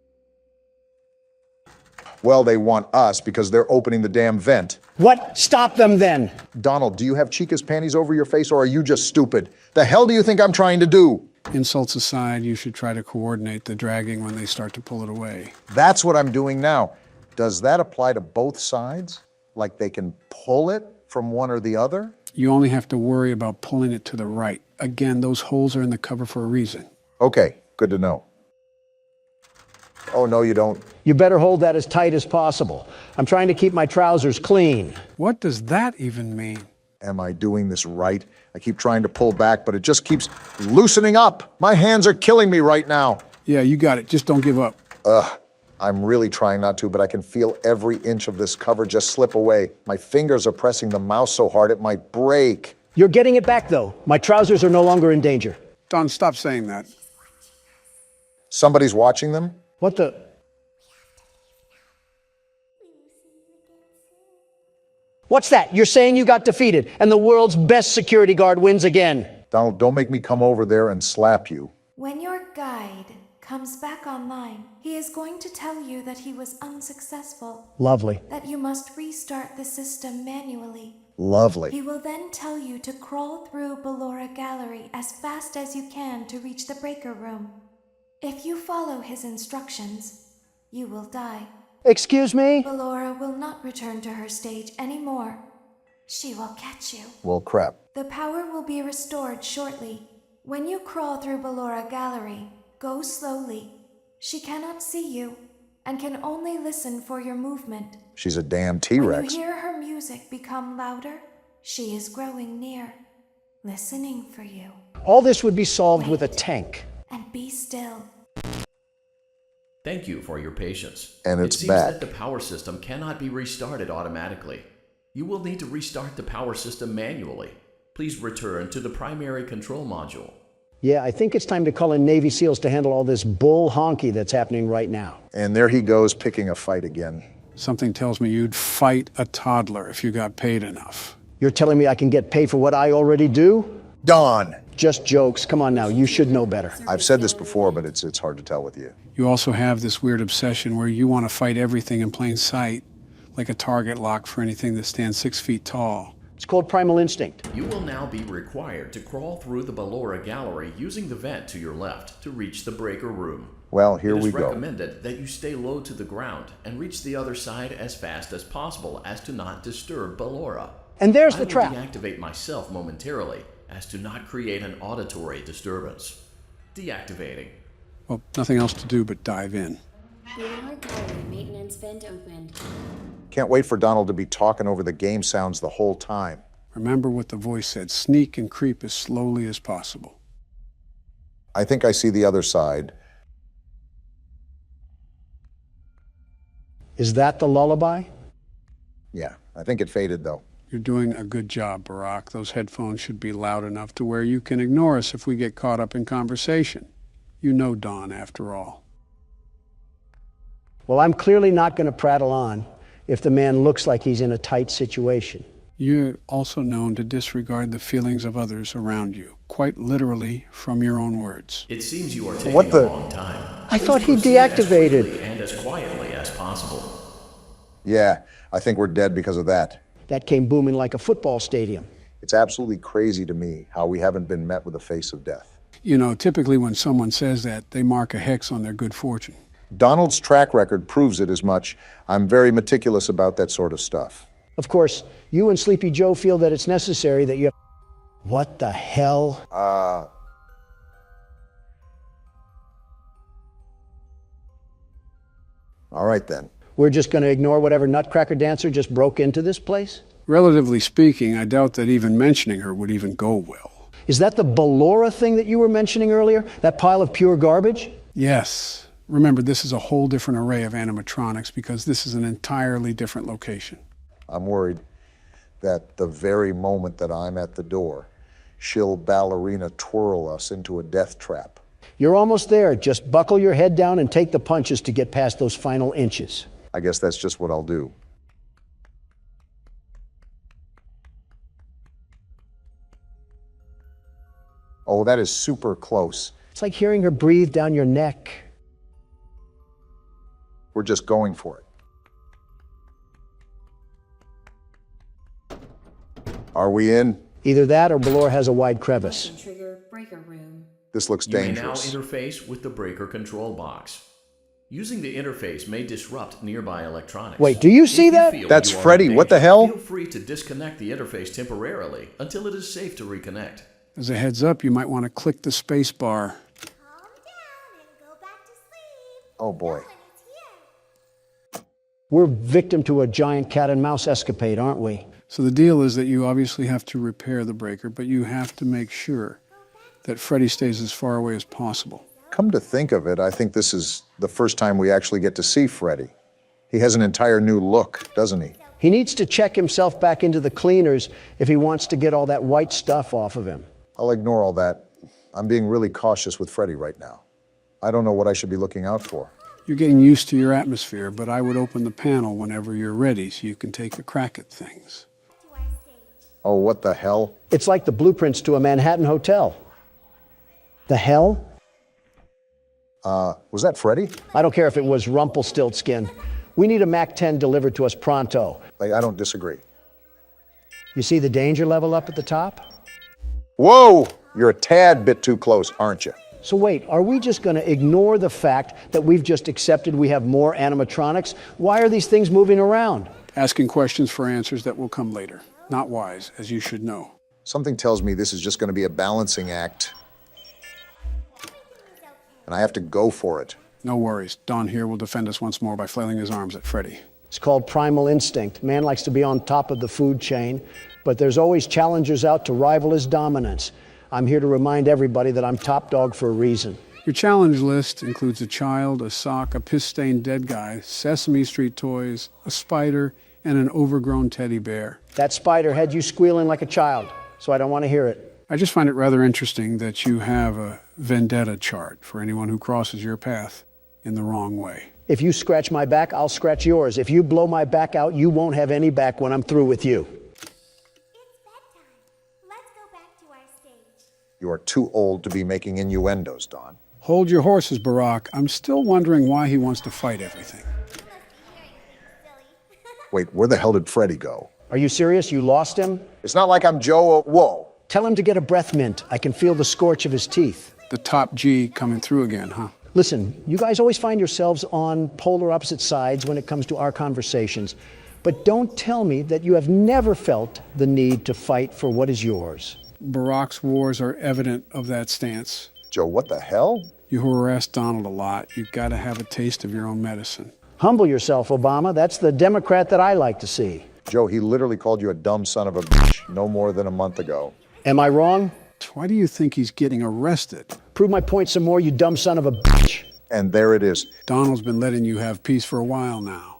Well, they want us because they're opening the damn vent. What? Stop them then. Donald, do you have Chica's panties over your face or are you just stupid? The hell do you think I'm trying to do? Insults aside, you should try to coordinate the dragging when they start to pull it away. That's what I'm doing now. Does that apply to both sides? Like they can pull it from one or the other? You only have to worry about pulling it to the right. Again, those holes are in the cover for a reason. Okay, good to know. Oh, no, you don't. You better hold that as tight as possible. I'm trying to keep my trousers clean. What does that even mean? Am I doing this right? I keep trying to pull back, but it just keeps loosening up. My hands are killing me right now. Yeah, you got it. Just don't give up. I'm really trying not to, but I can feel every inch of this cover just slip away. My fingers are pressing the mouse so hard it might break. You're getting it back, though. My trousers are no longer in danger. Don, stop saying that. Somebody's watching them? What the? What's that? You're saying you got defeated, and the world's best security guard wins again. Donald, don't make me come over there and slap you. When your guide comes back online, he is going to tell you that he was unsuccessful. Lovely. That you must restart the system manually. Lovely. He will then tell you to crawl through Ballora Gallery as fast as you can to reach the breaker room. If you follow his instructions, you will die. Excuse me? Ballora will not return to her stage anymore. She will catch you. Well, crap. The power will be restored shortly. When you crawl through Ballora Gallery, go slowly. She cannot see you and can only listen for your movement. She's a damn When T-Rex. you hear her music become louder, she is growing near, listening for you. All this would be solved with a tank. And be still. Thank you for your patience. And It it's seems back. that the power system cannot be restarted automatically. You will need to restart the power system manually. Please return to the primary control module. Yeah, I think it's time to call in Navy SEALs to handle all this bull honky that's happening right now. And there he goes, picking a fight again. Something tells me you'd fight a toddler if you got paid enough. You're telling me I can get paid for what I already do? Don! Just jokes. Come on now, you should know better. I've said this before, but it's hard to tell with you. You also have this weird obsession where you want to fight everything in plain sight, like a target lock for anything that stands 6 feet tall. It's called primal instinct. You will now be required to crawl through the Ballora Gallery using the vent to your left to reach the breaker room. Well, here we It is go. recommended that you stay low to the ground and reach the other side as fast as possible as to not disturb Ballora. And there's I the will trap. deactivate myself momentarily as to not create an auditory disturbance. Deactivating. Well, nothing else to do but dive in. Ballora Gallery maintenance vent opened. Can't wait for Donald to be talking over the game sounds the whole time. Remember what the voice said, sneak and creep as slowly as possible. I think I see the other side. Is that the lullaby? Yeah, I think it faded though. You're doing a good job, Barack. Those headphones should be loud enough to where you can ignore us if we get caught up in conversation. You know Don, after all. Well, I'm clearly not going to prattle on if the man looks like he's in a tight situation. You're also known to disregard the feelings of others around you, quite literally from your own words. It seems you are taking What the- a long time. I thought he Please proceed as deactivated. quickly and as quietly as possible. Yeah, I think we're dead because of that. That came booming like a football stadium. It's absolutely crazy to me how we haven't been met with the face of death. You know, typically when someone says that, they mark a hex on their good fortune. Donald's track record proves it as much. I'm very meticulous about that sort of stuff. Of course, you and Sleepy Joe feel that it's necessary that you... What the hell? All right then. We're just going to ignore whatever nutcracker dancer just broke into this place? Relatively speaking, I doubt that even mentioning her would even go well. Is that the Ballora thing that you were mentioning earlier? That pile of pure garbage? Yes. Remember, this is a whole different array of animatronics because this is an entirely different location. I'm worried that the very moment that I'm at the door, she'll ballerina twirl us into a death trap. You're almost there. Just buckle your head down and take the punches to get past those final inches. I guess that's just what I'll do. Oh, that is super close. It's like hearing her breathe down your neck. We're just going for it. Are we in? Either that or Ballora has a wide crevice. Trigger breaker room. This looks You may now dangerous. interface with the breaker control box. Using the interface may disrupt nearby electronics. Wait, do you see that? That's you are in Freddy. What the danger, hell? Feel free to disconnect the interface temporarily until it is safe to reconnect. As a heads up, you might want to click the space bar. Oh boy. We're victim to a giant cat and mouse escapade, aren't we? So the deal is that you obviously have to repair the breaker, but you have to make sure that Freddy stays as far away as possible. Come to think of it, I think this is the first time we actually get to see Freddy. He has an entire new look, doesn't he? He needs to check himself back into the cleaners if he wants to get all that white stuff off of him. I'll ignore all that. I'm being really cautious with Freddy right now. I don't know what I should be looking out for. You're getting used to your atmosphere, but I would open the panel whenever you're ready so you can take a crack at things. Oh, what the hell? It's like the blueprints to a Manhattan hotel. The hell? Was that Freddy? I don't care if it was Rumpelstiltskin. We need a MAC-10 delivered to us pronto. I don't disagree. You see the danger level up at the top? Whoa! You're a tad bit too close, aren't you? So wait, are we just going to ignore the fact that we've just accepted we have more animatronics? Why are these things moving around? Asking questions for answers that will come later. Not wise, as you should know. Something tells me this is just going to be a balancing act. And I have to go for it. No worries. Don here will defend us once more by flailing his arms at Freddy. It's called primal instinct. Man likes to be on top of the food chain, but there's always challengers out to rival his dominance. I'm here to remind everybody that I'm top dog for a reason. Your challenge list includes a child, a sock, a piss-stained dead guy, Sesame Street toys, a spider, and an overgrown teddy bear. That spider had you squealing like a child, so I don't want to hear it. I just find it rather interesting that you have a vendetta chart for anyone who crosses your path in the wrong way. If you scratch my back, I'll scratch yours. If you blow my back out, you won't have any back when I'm through with you. You are too old to be making innuendos, Don. Hold your horses, Barack. I'm still wondering why he wants to fight everything. Wait, where the hell did Freddy go? Are you serious? You lost him? It's not like I'm Joe. Whoa. Tell him to get a breath mint. I can feel the scorch of his teeth. The top G coming through again, huh? Listen, you guys always find yourselves on polar opposite sides when it comes to our conversations. But don't tell me that you have never felt the need to fight for what is yours. Barack's wars are evident of that stance. Joe, what the hell? You harass Donald a lot. You've got to have a taste of your own medicine. Humble yourself, Obama. That's the Democrat that I like to see. Joe, he literally called you a dumb son of a bitch no more than a month ago. Am I wrong? Why do you think he's getting arrested? Prove my point some more, you dumb son of a bitch. And there it is. Donald's been letting you have peace for a while now.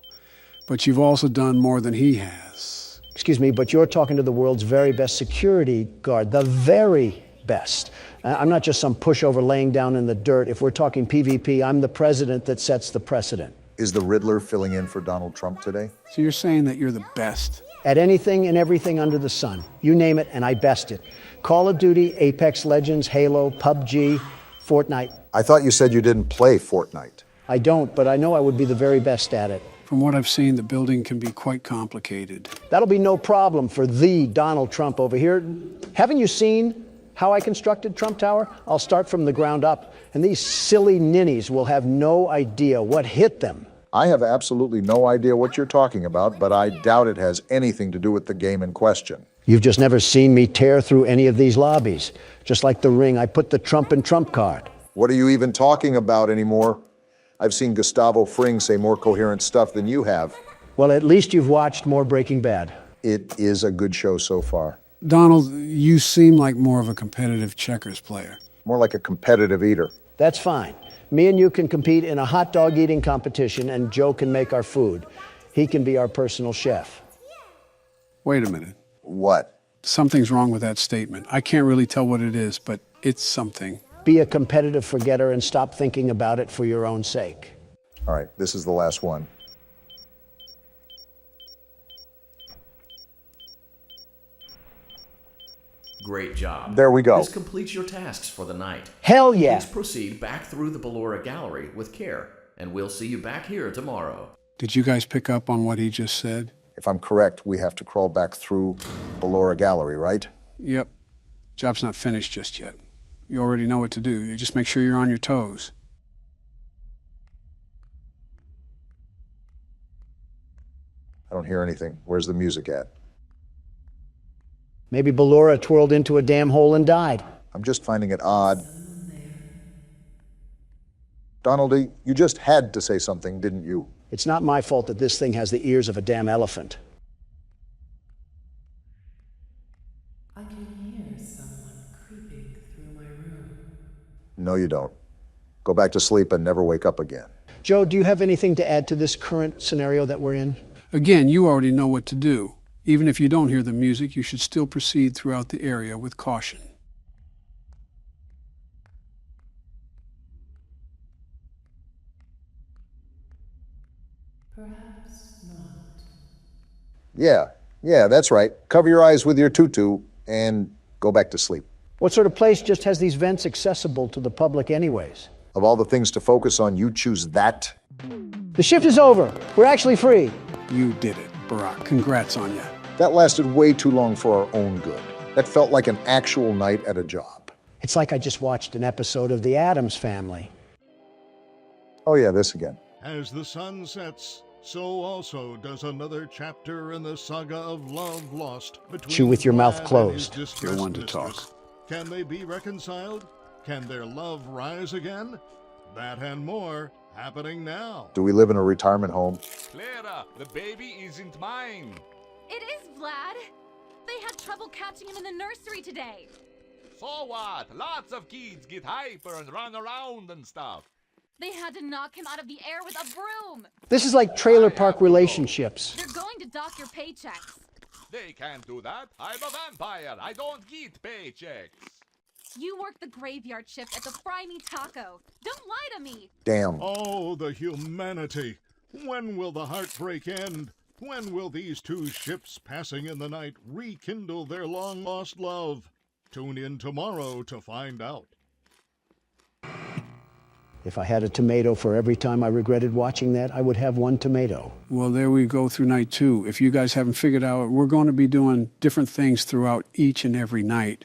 But you've also done more than he has. Excuse me, but you're talking to the world's very best security guard, the very best. I'm not just some pushover laying down in the dirt. If we're talking PvP, I'm the president that sets the precedent. Is the Riddler filling in for Donald Trump today? So you're saying that you're the best? At anything and everything under the sun. You name it, and I best it. Call of Duty, Apex Legends, Halo, PUBG, Fortnite. I thought you said you didn't play Fortnite. I don't, but I know I would be the very best at it. From what I've seen, the building can be quite complicated. That'll be no problem for the Donald Trump over here. Haven't you seen how I constructed Trump Tower? I'll start from the ground up, and these silly ninnies will have no idea what hit them. I have absolutely no idea what you're talking about, but I doubt it has anything to do with the game in question. You've just never seen me tear through any of these lobbies. Just like the ring, I put the Trump in Trump card. What are you even talking about anymore? I've seen Gustavo Fring say more coherent stuff than you have. Well, at least you've watched more Breaking Bad. It is a good show so far. Donald, you seem like more of a competitive checkers player. More like a competitive eater. That's fine. Me and you can compete in a hot dog eating competition, and Joe can make our food. He can be our personal chef. Wait a minute. What? Something's wrong with that statement. I can't really tell what it is, but it's something. Be a competitive forgetter and stop thinking about it for your own sake. All right, this is the last one. Great job. There we go. This completes your tasks for the night. Hell yeah. Please proceed back through the Ballora Gallery with care, and we'll see you back here tomorrow. Did you guys pick up on what he just said? If I'm correct, we have to crawl back through Ballora Gallery, right? Yep. Job's not finished just yet. You already know what to do. You just make sure you're on your toes. I don't hear anything. Where's the music at? Maybe Ballora twirled into a damn hole and died. I'm just finding it odd. Donaldy, you just had to say something, didn't you? It's not my fault that this thing has the ears of a damn elephant. No, you don't. Go back to sleep and never wake up again. Joe, do you have anything to add to this current scenario that we're in? Again, you already know what to do. Even if you don't hear the music, you should still proceed throughout the area with caution. Perhaps not. Yeah, that's right. Cover your eyes with your tutu and go back to sleep. What sort of place just has these vents accessible to the public anyways? Of all the things to focus on, you choose that? The shift is over. We're actually free. You did it, Barack. Congrats on you. That lasted way too long for our own good. That felt like an actual night at a job. It's like I just watched an episode of The Addams Family. Oh yeah, this again. As the sun sets, so also does another chapter in the saga of love lost between Chew with your mouth Vlad and closed. his You're one to distressed talk. Can they be reconciled? Can their love rise again? That and more happening now. Do we live in a retirement home? Clara, the baby isn't mine. It is, Vlad. They had trouble catching him in the nursery today. So what? Lots of kids get hyper and run around and stuff. They had to knock him out of the air with a broom. This is like trailer park relationships. They're going to dock your paychecks. They can't do that. I'm a vampire. I don't get paychecks. You work the graveyard shift at the Fry Me Taco. Don't lie to me. Damn. Oh, the humanity. When will the heartbreak end? When will these two ships passing in the night rekindle their long-lost love? Tune in tomorrow to find out. If I had a tomato for every time I regretted watching that, I would have one tomato. Well, there we go through night 2. If you guys haven't figured out, we're going to be doing different things throughout each and every night.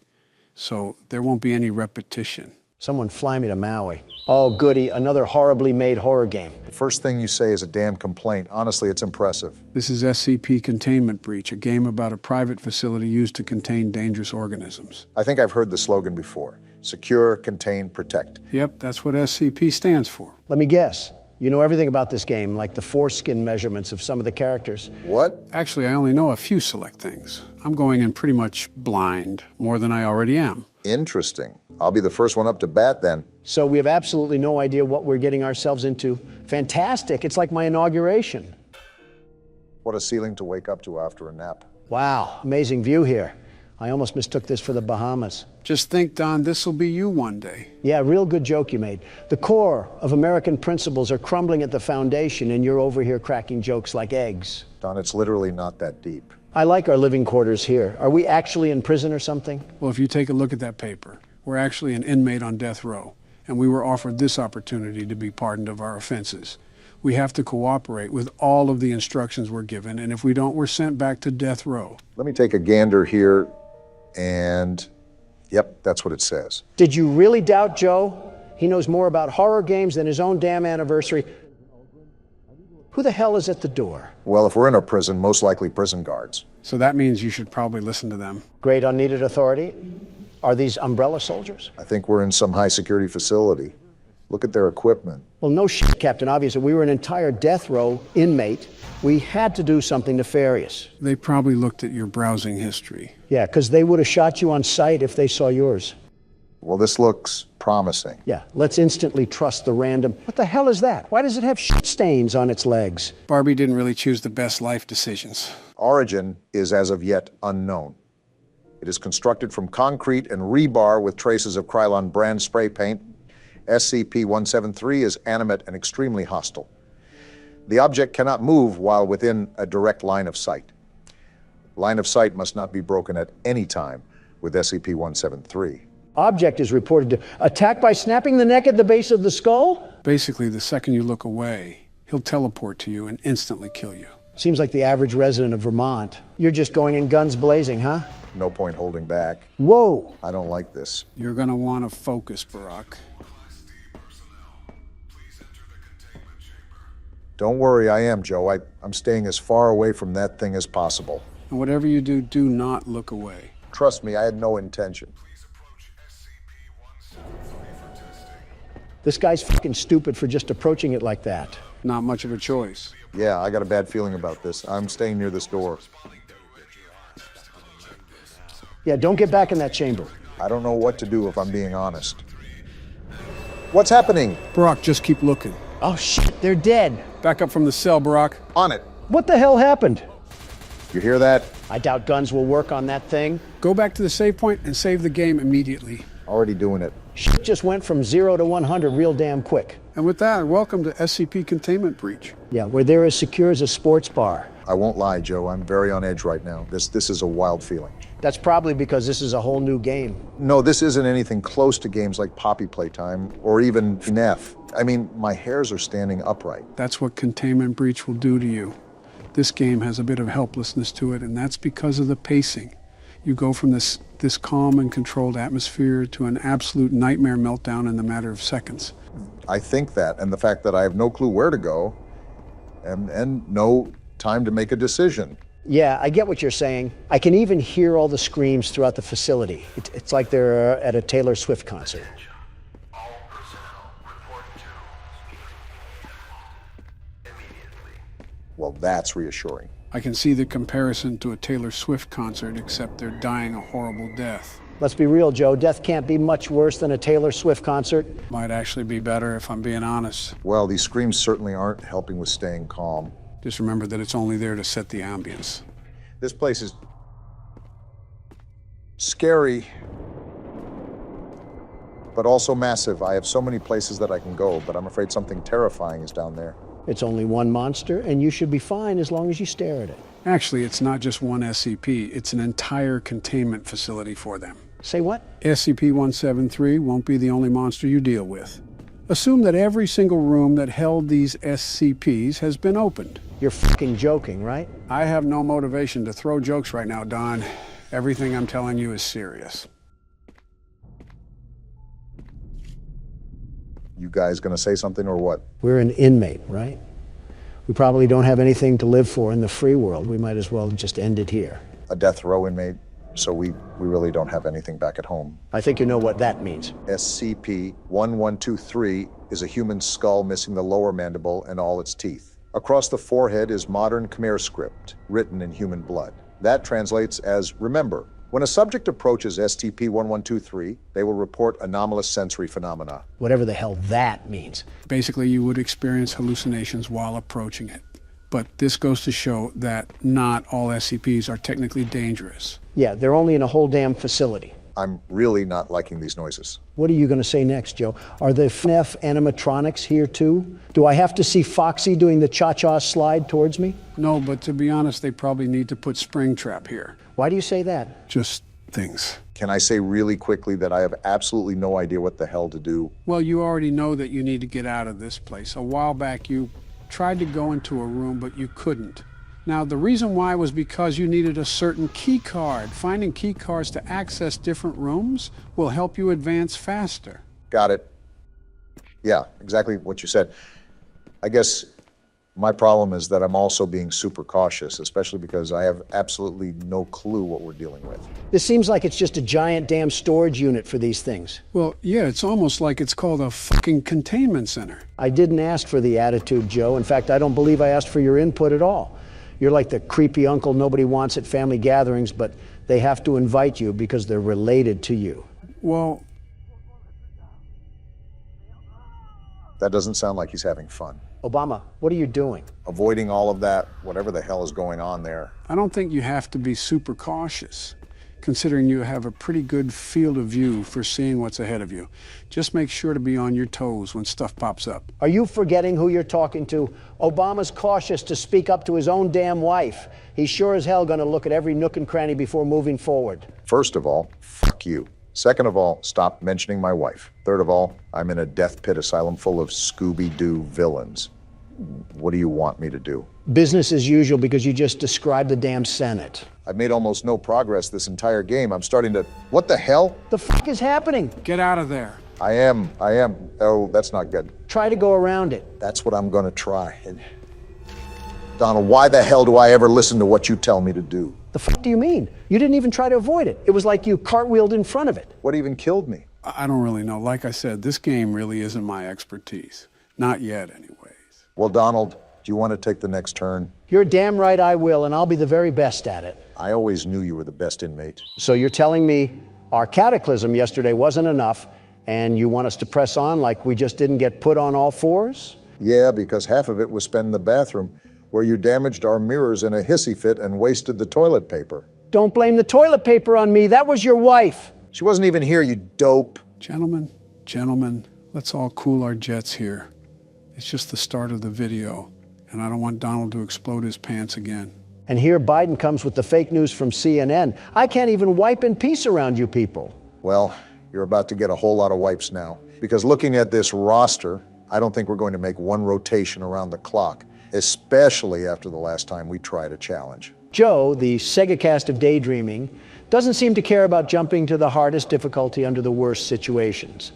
So there won't be any repetition. Someone fly me to Maui. Oh, goody, another horribly made horror game. The first thing you say is a damn complaint. Honestly, it's impressive. This is SCP Containment Breach, a game about a private facility used to contain dangerous organisms. I think I've heard the slogan before. Secure, contain, protect. Yep, that's what SCP stands for. Let me guess. You know everything about this game, like the foreskin measurements of some of the characters. What? Actually, I only know a few select things. I'm going in pretty much blind, more than I already am. Interesting. I'll be the first one up to bat then. So we have absolutely no idea what we're getting ourselves into. Fantastic. It's like my inauguration. What a ceiling to wake up to after a nap. Wow, amazing view here. I almost mistook this for the Bahamas. Just think, Don, this'll be you one day. Yeah, real good joke you made. The core of American principles are crumbling at the foundation, and you're over here cracking jokes like eggs. Don, it's literally not that deep. I like our living quarters here. Are we actually in prison or something? Well, if you take a look at that paper, we're actually an inmate on death row, and we were offered this opportunity to be pardoned of our offenses. We have to cooperate with all of the instructions we're given, and if we don't, we're sent back to death row. Let me take a gander here, and yep, that's what it says. Did you really doubt Joe? He knows more about horror games than his own damn anniversary. Who the hell is at the door? Well, if we're in a prison, most likely prison guards. So that means you should probably listen to them. Great unneeded authority. Are these umbrella soldiers? I think we're in some high security facility. Look at their equipment. Well, no shit, Captain Obvious. We were an entire death row inmate. We had to do something nefarious. They probably looked at your browsing history. Yeah, because they would have shot you on sight if they saw yours. Well, this looks promising. Yeah, let's instantly trust the random. What the hell is that? Why does it have shit stains on its legs? Barbie didn't really choose the best life decisions. Origin is as of yet unknown. It is constructed from concrete and rebar with traces of Krylon brand spray paint. SCP-173 is animate and extremely hostile. The object cannot move while within a direct line of sight. Line of sight must not be broken at any time with SCP-173. Object is reported to attack by snapping the neck at the base of the skull? Basically, the second you look away, he'll teleport to you and instantly kill you. Seems like the average resident of Vermont. You're just going in guns blazing, huh? No point holding back. Whoa! I don't like this. You're gonna want to focus, Barack. Don't worry, I am, Joe. I'm staying as far away from that thing as possible. And whatever you do, do not look away. Trust me, I had no intention. This guy's fucking stupid for just approaching it like that. Not much of a choice. Yeah, I got a bad feeling about this. I'm staying near this door. Yeah, don't get back in that chamber. I don't know what to do if I'm being honest. What's happening? Barack, just keep looking. Oh shit, they're dead. Back up from the cell, Barack. On it. What the hell happened? You hear that? I doubt guns will work on that thing. Go back to the save point and save the game immediately. Already doing it. Shit just went from 0 to 100 real damn quick. And with that, welcome to SCP Containment Breach. Yeah, we're there as secure as a sports bar. I won't lie, Joe. I'm very on edge right now. This is a wild feeling. That's probably because this is a whole new game. No, this isn't anything close to games like Poppy Playtime or even FNAF. I mean, my hairs are standing upright. That's what Containment Breach will do to you. This game has a bit of helplessness to it, and that's because of the pacing. You go from this calm and controlled atmosphere to an absolute nightmare meltdown in the matter of seconds. I think that, and the fact that I have no clue where to go and no time to make a decision. Yeah, I get what you're saying. I can even hear all the screams throughout the facility. It's like they're at a Taylor Swift concert. Well, that's reassuring. I can see the comparison to a Taylor Swift concert, except they're dying a horrible death. Let's be real, Joe. Death can't be much worse than a Taylor Swift concert. Might actually be better if I'm being honest. Well, these screams certainly aren't helping with staying calm. Just remember that it's only there to set the ambience. This place is scary, but also massive. I have so many places that I can go, but I'm afraid something terrifying is down there. It's only one monster, and you should be fine as long as you stare at it. Actually, it's not just one SCP. It's an entire containment facility for them. Say what? SCP-173 won't be the only monster you deal with. Assume that every single room that held these SCPs has been opened. You're fucking joking, right? I have no motivation to throw jokes right now, Don. Everything I'm telling you is serious. You guys gonna say something or what? We're an inmate, right? We probably don't have anything to live for in the free world. We might as well just end it here. A death row inmate, so we really don't have anything back at home. I think you know what that means. SCP-1123 is a human skull missing the lower mandible and all its teeth. Across the forehead is modern Khmer script, written in human blood. That translates as remember. When a subject approaches SCP-1123, they will report anomalous sensory phenomena. Whatever the hell that means. Basically, you would experience hallucinations while approaching it. But this goes to show that not all SCPs are technically dangerous. Yeah, they're only in a whole damn facility. I'm really not liking these noises. What are you going to say next, Joe? Are the FNAF animatronics here too? Do I have to see Foxy doing the cha-cha slide towards me? No, but to be honest, they probably need to put Springtrap here. Why do you say that? Just things. Can I say really quickly that I have absolutely no idea what the hell to do? Well, you already know that you need to get out of this place. A while back, you tried to go into a room, but you couldn't. Now, the reason why was because you needed a certain key card. Finding key cards to access different rooms will help you advance faster. Got it. Yeah, exactly what you said. I guess my problem is that I'm also being super cautious, especially because I have absolutely no clue what we're dealing with. This seems like it's just a giant damn storage unit for these things. Well, yeah, it's almost like it's called a fucking containment center. I didn't ask for the attitude, Joe. In fact, I don't believe I asked for your input at all. You're like the creepy uncle nobody wants at family gatherings, but they have to invite you because they're related to you. Well, that doesn't sound like he's having fun. Obama, what are you doing? Avoiding all of that, whatever the hell is going on there. I don't think you have to be super cautious, considering you have a pretty good field of view for seeing what's ahead of you. Just make sure to be on your toes when stuff pops up. Are you forgetting who you're talking to? Obama's cautious to speak up to his own damn wife. He's sure as hell gonna look at every nook and cranny before moving forward. First of all, fuck you. Second of all, stop mentioning my wife. Third of all, I'm in a death pit asylum full of Scooby-Doo villains. What do you want me to do? Business as usual because you just described the damn Senate. I've made almost no progress this entire game. I'm starting to... What the hell? The fuck is happening? Get out of there. I am. Oh, that's not good. Try to go around it. That's what I'm gonna try. Donald, why the hell do I ever listen to what you tell me to do? The fuck do you mean? You didn't even try to avoid it. It was like you cartwheeled in front of it. What even killed me? I don't really know. Like I said, this game really isn't my expertise. Not yet, anyways. Well, Donald, do you want to take the next turn? You're damn right I will, and I'll be the very best at it. I always knew you were the best inmate. So you're telling me our cataclysm yesterday wasn't enough, And you want us to press on like we just didn't get put on all fours? Yeah, because half of it was spent in the bathroom, where you damaged our mirrors in a hissy fit and wasted the toilet paper. Don't blame the toilet paper on me. That was your wife. She wasn't even here, you dope. Gentlemen, let's all cool our jets here. It's just the start of the video, and I don't want Donald to explode his pants again. And here Biden comes with the fake news from CNN. I can't even wipe in peace around you people. Well, you're about to get a whole lot of wipes now. Because looking at this roster, I don't think we're going to make one rotation around the clock, especially after the last time we tried a challenge. Joe, the Sega cast of daydreaming, doesn't seem to care about jumping to the hardest difficulty under the worst situations.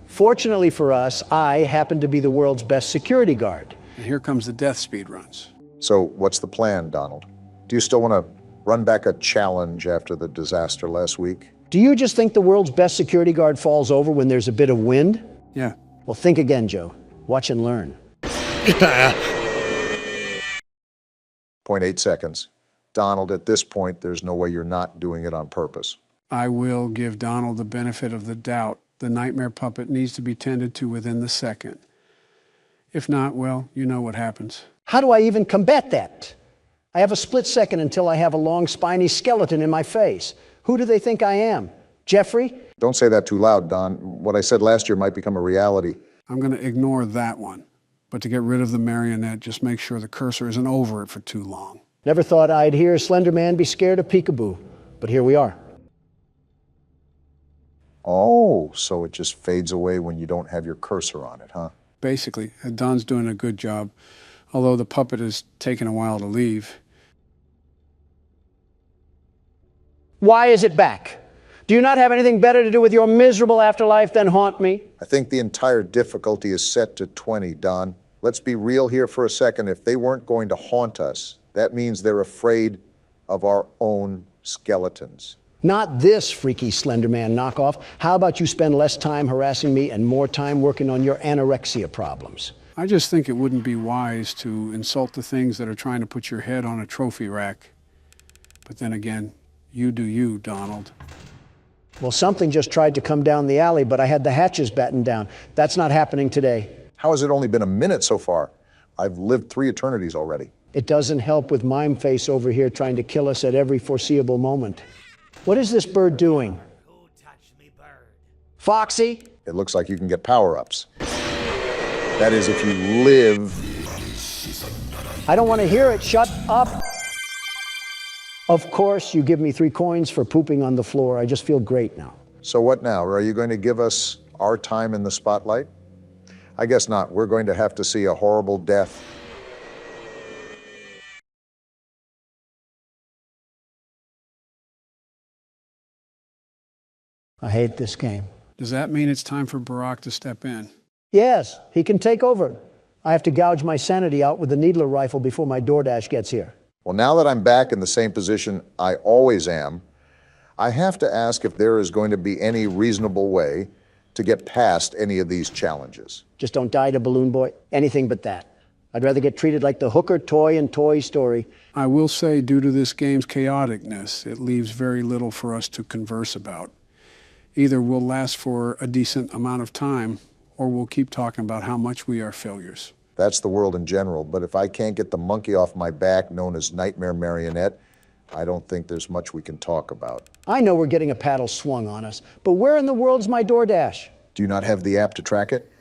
Fortunately for us, I happen to be the world's best security guard. And here comes the death speed runs. So what's the plan, Donald? Do you still want to run back a challenge after the disaster last week? Do you just think the world's best security guard falls over when there's a bit of wind? Yeah. Well, think again, Joe. Watch and learn. 0.8 seconds. Donald, at this point, there's no way you're not doing it on purpose. I will give Donald the benefit of the doubt. The nightmare puppet needs to be tended to within the second. If not, well, you know what happens. How do I even combat that? I have a split second until I have a long, spiny skeleton in my face. Who do they think I am? Jeffrey? Don't say that too loud, Don. What I said last year might become a reality. I'm going to ignore that one. But to get rid of the marionette, just make sure the cursor isn't over it for too long. Never thought I'd hear Slender Man be scared of peekaboo, but here we are. Oh, so it just fades away when you don't have your cursor on it, huh? Basically, Don's doing a good job, although the puppet has taken a while to leave. Why is it back? Do you not have anything better to do with your miserable afterlife than haunt me? I think the entire difficulty is set to 20, Don. Let's be real here for a second. If they weren't going to haunt us, that means they're afraid of our own skeletons. Not this freaky Slender Man knockoff. How about you spend less time harassing me and more time working on your anorexia problems? I just think it wouldn't be wise to insult the things that are trying to put your head on a trophy rack. But then again, you do you, Donald. Well, something just tried to come down the alley, but I had the hatches battened down. That's not happening today. How has it only been a minute so far? I've lived 3 eternities already. It doesn't help with Mime Face over here trying to kill us at every foreseeable moment. What is this bird doing? Who touched me, bird? Foxy? It looks like you can get power-ups. That is, if you live... I don't want to hear it. Shut up. Of course, you give me 3 coins for pooping on the floor. I just feel great now. So what now? Are you going to give us our time in the spotlight? I guess not. We're going to have to see a horrible death. I hate this game. Does that mean it's time for Barack to step in? Yes, he can take over. I have to gouge my sanity out with the needler rifle before my DoorDash gets here. Well, now that I'm back in the same position I always am, I have to ask if there is going to be any reasonable way to get past any of these challenges. Just don't die to Balloon Boy. Anything but that. I'd rather get treated like the hooker toy in Toy Story. I will say, due to this game's chaoticness, it leaves very little for us to converse about. Either we'll last for a decent amount of time, or we'll keep talking about how much we are failures. That's the world in general, but if I can't get the monkey off my back known as Nightmare Marionette, I don't think there's much we can talk about. I know we're getting a paddle swung on us, but where in the world's my DoorDash? Do you not have the app to track it?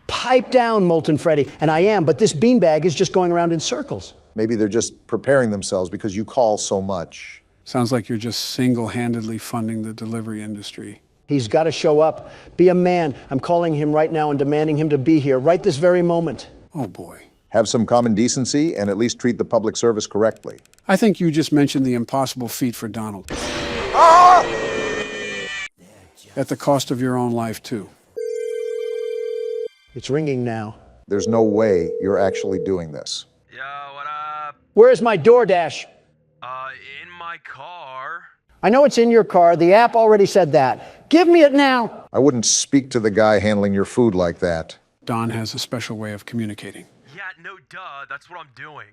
Pipe down, Molten Freddy. And I am, but this beanbag is just going around in circles. Maybe they're just preparing themselves because you call so much. Sounds like you're just single-handedly funding the delivery industry. He's got to show up. Be a man. I'm calling him right now and demanding him to be here right this very moment. Oh, boy. Have some common decency and at least treat the public service correctly. I think you just mentioned the impossible feat for Donald. Ah! At the cost of your own life, too. It's ringing now. There's no way you're actually doing this. Yo, what up? Where's my DoorDash? In my car. I know it's in your car. The app already said that. Give me it now. I wouldn't speak to the guy handling your food like that. Don has a special way of communicating. Yeah, no duh. That's what I'm doing.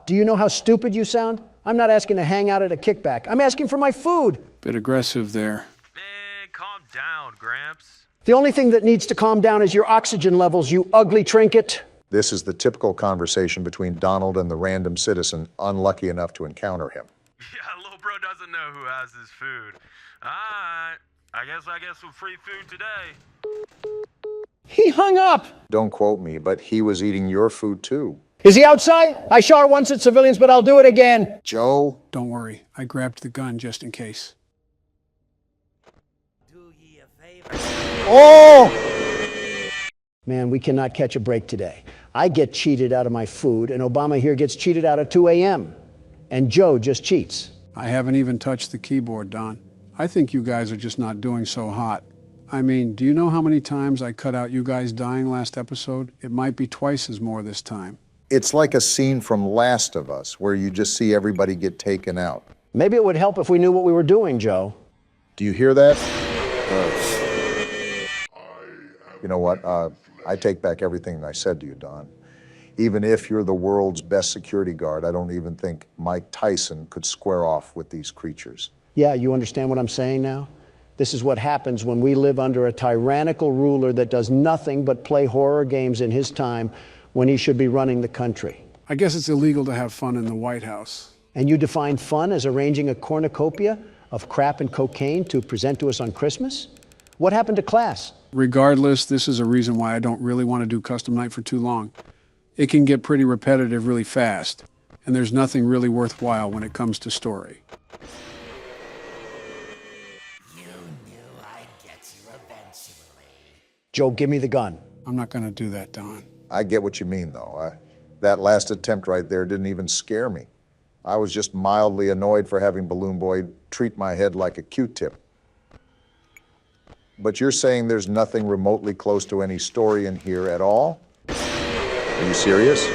Do you know how stupid you sound? I'm not asking to hang out at a kickback. I'm asking for my food. Bit aggressive there. Man, calm down, Gramps. The only thing that needs to calm down is your oxygen levels, you ugly trinket. This is the typical conversation between Donald and the random citizen unlucky enough to encounter him. Yeah, little bro doesn't know who has his food. Alright, I guess I get some free food today. He hung up. Don't quote me, but he was eating your food too. Is he outside? I shot once at civilians, but I'll do it again. Joe? Don't worry, I grabbed the gun just in case. Oh! Man, we cannot catch a break today. I get cheated out of my food, and Obama here gets cheated out at 2 a.m. And Joe just cheats. I haven't even touched the keyboard, Don. I think you guys are just not doing so hot. I mean, do you know how many times I cut out you guys dying last episode? It might be twice as more this time. It's like a scene from Last of Us, where you just see everybody get taken out. Maybe it would help if we knew what we were doing, Joe. Do you hear that? You know what? I take back everything I said to you, Don. Even if you're the world's best security guard, I don't even think Mike Tyson could square off with these creatures. Yeah, you understand what I'm saying now? This is what happens when we live under a tyrannical ruler that does nothing but play horror games in his time when he should be running the country. I guess it's illegal to have fun in the White House. And you define fun as arranging a cornucopia of crap and cocaine to present to us on Christmas? What happened to class? Regardless, this is a reason why I don't really want to do custom night for too long. It can get pretty repetitive really fast, and there's nothing really worthwhile when it comes to story. Joe, give me the gun. I'm not going to do that, Don. I get what you mean, though. That last attempt right there didn't even scare me. I was just mildly annoyed for having Balloon Boy treat my head like a Q-tip. But you're saying there's nothing remotely close to any story in here at all? Are you serious?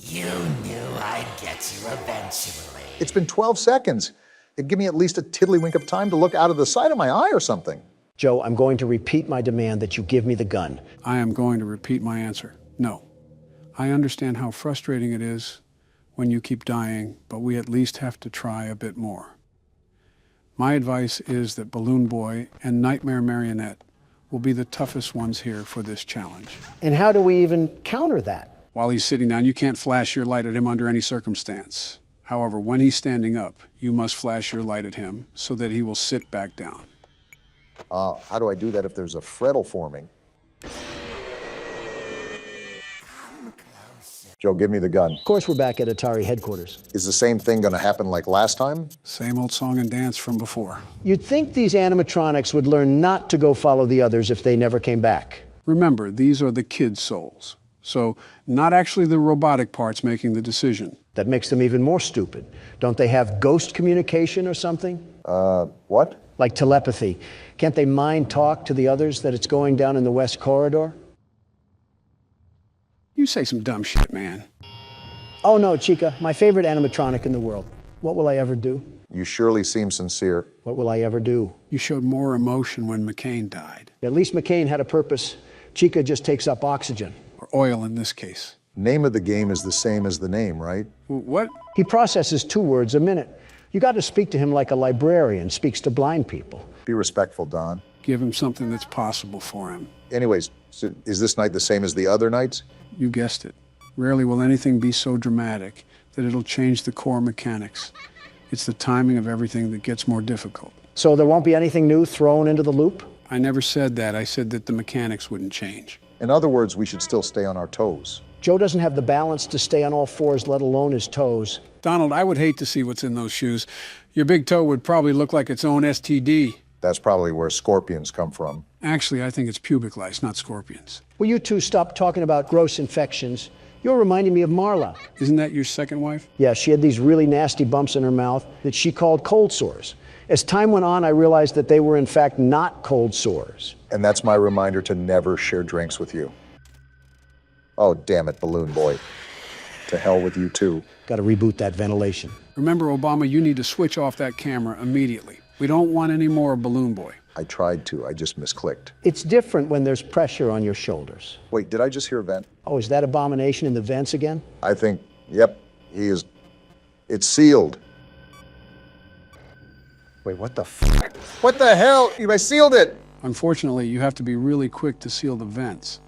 You knew I'd get you eventually. It's been 12 seconds. It'd give me at least a tiddlywink of time to look out of the side of my eye or something. Joe, I'm going to repeat my demand that you give me the gun. I am going to repeat my answer. No. I understand how frustrating it is when you keep dying, but we at least have to try a bit more. My advice is that Balloon Boy and Nightmare Marionette will be the toughest ones here for this challenge. And how do we even counter that? While he's sitting down, you can't flash your light at him under any circumstance. However, when he's standing up, you must flash your light at him so that he will sit back down. How do I do that if there's a freddle forming? Joe, give me the gun. Of course, we're back at Atari headquarters. Is the same thing going to happen like last time? Same old song and dance from before. You'd think these animatronics would learn not to go follow the others if they never came back. Remember, these are the kids' souls. So, not actually the robotic parts making the decision. That makes them even more stupid. Don't they have ghost communication or something? What? Like telepathy. Can't they mind talk to the others that it's going down in the West Corridor? You say some dumb shit, man. Oh no, Chica, my favorite animatronic in the world. What will I ever do? You surely seem sincere. What will I ever do? You showed more emotion when McCain died. At least McCain had a purpose. Chica just takes up oxygen. Or oil in this case. Name of the game is the same as the name, right? What? He processes 2 words a minute. You got to speak to him like a librarian speaks to blind people. Be respectful, Don. Give him something that's possible for him. Anyways, so is this night the same as the other nights? You guessed it. Rarely will anything be so dramatic that it'll change the core mechanics. It's the timing of everything that gets more difficult. So there won't be anything new thrown into the loop? I never said that. I said that the mechanics wouldn't change. In other words, we should still stay on our toes. Joe doesn't have the balance to stay on all fours, let alone his toes. Donald, I would hate to see what's in those shoes. Your big toe would probably look like its own STD. That's probably where scorpions come from. Actually, I think it's pubic lice, not scorpions. Will you two stop talking about gross infections? You're reminding me of Marla. Isn't that your second wife? Yeah, she had these really nasty bumps in her mouth that she called cold sores. As time went on, I realized that they were in fact not cold sores. And that's my reminder to never share drinks with you. Oh, damn it, Balloon Boy. To hell with you too. Got to reboot that ventilation. Remember, Obama, you need to switch off that camera immediately. We don't want any more of Balloon Boy. I tried to, I just misclicked. It's different when there's pressure on your shoulders. Wait, did I just hear a vent? Oh, is that abomination in the vents again? I think, yep, he is. It's sealed. Wait, what the f? What the hell? I sealed it! Unfortunately, you have to be really quick to seal the vents,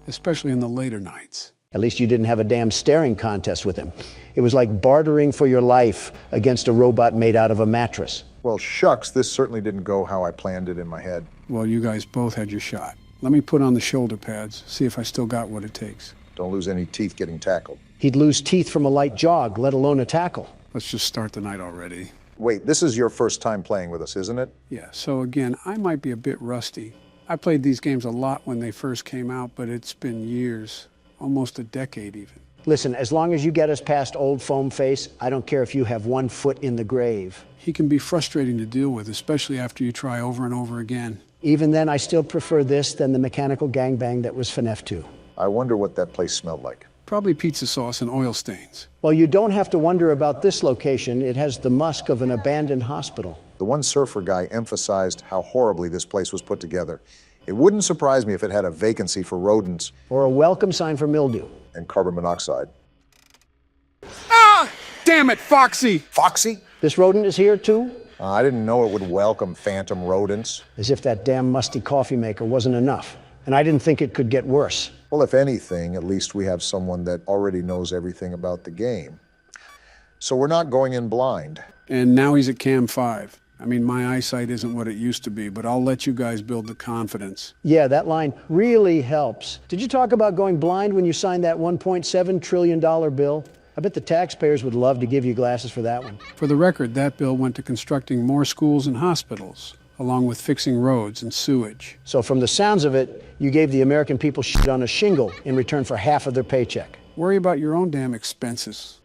especially in the later nights. At least you didn't have a damn staring contest with him. It was like bartering for your life against a robot made out of a mattress. Well, shucks, this certainly didn't go how I planned it in my head. Well, you guys both had your shot. Let me put on the shoulder pads, see if I still got what it takes. Don't lose any teeth getting tackled. He'd lose teeth from a light jog, let alone a tackle. Let's just start the night already. Wait, this is your first time playing with us, isn't it? Yeah, so again, I might be a bit rusty. I played these games a lot when they first came out, but it's been years, almost a decade even. Listen, as long as you get us past old foam face, I don't care if you have 1 foot in the grave. He can be frustrating to deal with, especially after you try over and over again. Even then, I still prefer this than the mechanical gangbang that was FNAF 2. I wonder what that place smelled like. Probably pizza sauce and oil stains. Well, you don't have to wonder about this location. It has the musk of an abandoned hospital. The one surfer guy emphasized how horribly this place was put together. It wouldn't surprise me if it had a vacancy for rodents. Or a welcome sign for mildew. And carbon monoxide. Ah! Damn it, Foxy! Foxy? This rodent is here too? I didn't know it would welcome phantom rodents. As if that damn musty coffee maker wasn't enough. And I didn't think it could get worse. Well, if anything, at least we have someone that already knows everything about the game. So we're not going in blind. And now he's at Cam 5. I mean, my eyesight isn't what it used to be, but I'll let you guys build the confidence. Yeah, that line really helps. Did you talk about going blind when you signed that $1.7 trillion bill? I bet the taxpayers would love to give you glasses for that one. For the record, that bill went to constructing more schools and hospitals, along with fixing roads and sewage. So from the sounds of it, you gave the American people shit on a shingle in return for half of their paycheck. Worry about your own damn expenses.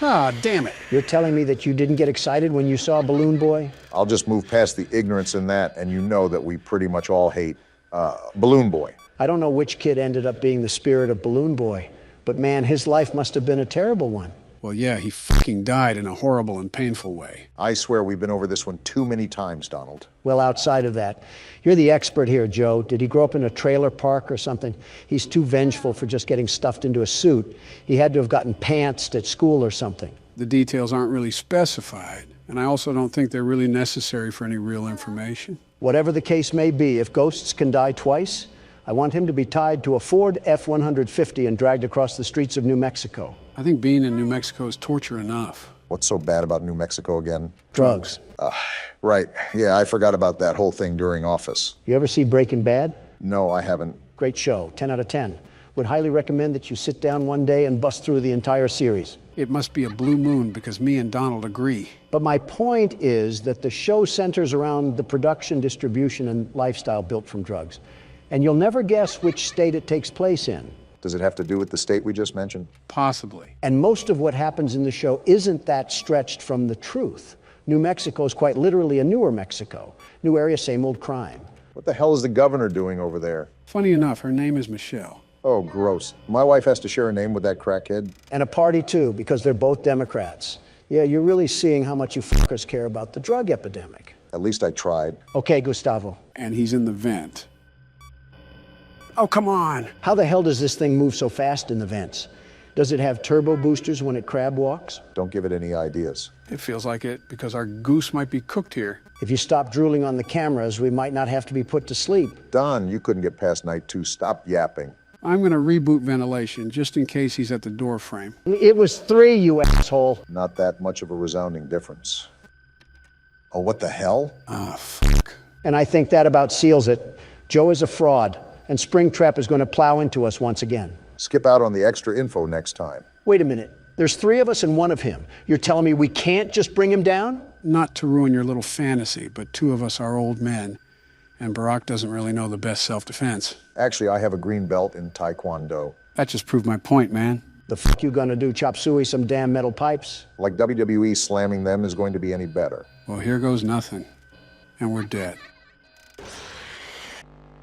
Ah, damn it. You're telling me that you didn't get excited when you saw Balloon Boy? I'll just move past the ignorance in that, and you know that we pretty much all hate Balloon Boy. I don't know which kid ended up being the spirit of Balloon Boy, but man, his life must have been a terrible one. Well, yeah, he fucking died in a horrible and painful way. I swear we've been over this one too many times, Donald. Well, outside of that, you're the expert here, Joe. Did he grow up in a trailer park or something? He's too vengeful for just getting stuffed into a suit. He had to have gotten pantsed at school or something. The details aren't really specified, and I also don't think they're really necessary for any real information. Whatever the case may be, if ghosts can die twice, I want him to be tied to a Ford F-150 and dragged across the streets of New Mexico. I think being in New Mexico is torture enough. What's so bad about New Mexico again? Drugs. Right. Yeah, I forgot about that whole thing during Office. You ever see Breaking Bad? No, I haven't. Great show, 10 out of 10. Would highly recommend that you sit down one day and bust through the entire series. It must be a blue moon because me and Donald agree. But my point is that the show centers around the production, distribution, and lifestyle built from drugs. And you'll never guess which state it takes place in. Does it have to do with the state we just mentioned? Possibly. And most of what happens in the show isn't that stretched from the truth. New Mexico is quite literally a newer Mexico. New area, same old crime. What the hell is the governor doing over there? Funny enough, her name is Michelle. Oh, gross. My wife has to share a name with that crackhead. And a party too, because they're both Democrats. Yeah, you're really seeing how much you fuckers care about the drug epidemic. At least I tried. Okay, Gustavo. And he's in the vent. Oh, come on. How the hell does this thing move so fast in the vents? Does it have turbo boosters when it crab walks? Don't give it any ideas. It feels like it because our goose might be cooked here. If you stop drooling on the cameras, we might not have to be put to sleep. Don, you couldn't get past night 2. Stop yapping. I'm going to reboot ventilation just in case he's at the door frame. It was 3, you asshole. Not that much of a resounding difference. Oh, what the hell? Ah, fuck. And I think that about seals it. Joe is a fraud, and Springtrap is going to plow into us once again. Skip out on the extra info next time. Wait a minute. There's 3 of us and 1 of him. You're telling me we can't just bring him down? Not to ruin your little fantasy, but 2 of us are old men, and Barack doesn't really know the best self-defense. Actually, I have a green belt in Taekwondo. That just proved my point, man. The fuck you gonna do, chop suey some damn metal pipes? Like WWE slamming them is going to be any better. Well, here goes nothing, and we're dead.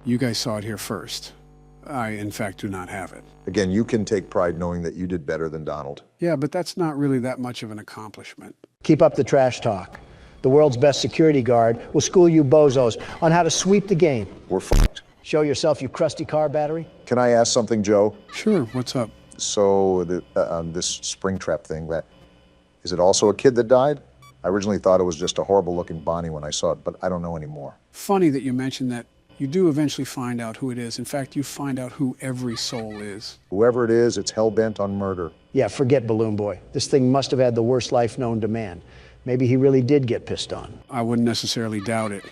You guys saw it here first. I, in fact, do not have it. Again, you can take pride knowing that you did better than Donald. Yeah, but that's not really that much of an accomplishment. Keep up the trash talk. The world's best security guard will school you bozos on how to sweep the game. We're fucked. Show yourself, you crusty car battery. Can I ask something, Joe? Sure, what's up? So, this Springtrap thing, is it also a kid that died? I originally thought it was just a horrible-looking Bonnie when I saw it, but I don't know anymore. Funny that you mentioned that. You do eventually find out who it is. In fact, you find out who every soul is. Whoever it is, it's hell-bent on murder. Yeah, forget Balloon Boy. This thing must have had the worst life known to man. Maybe he really did get pissed on. I wouldn't necessarily doubt it.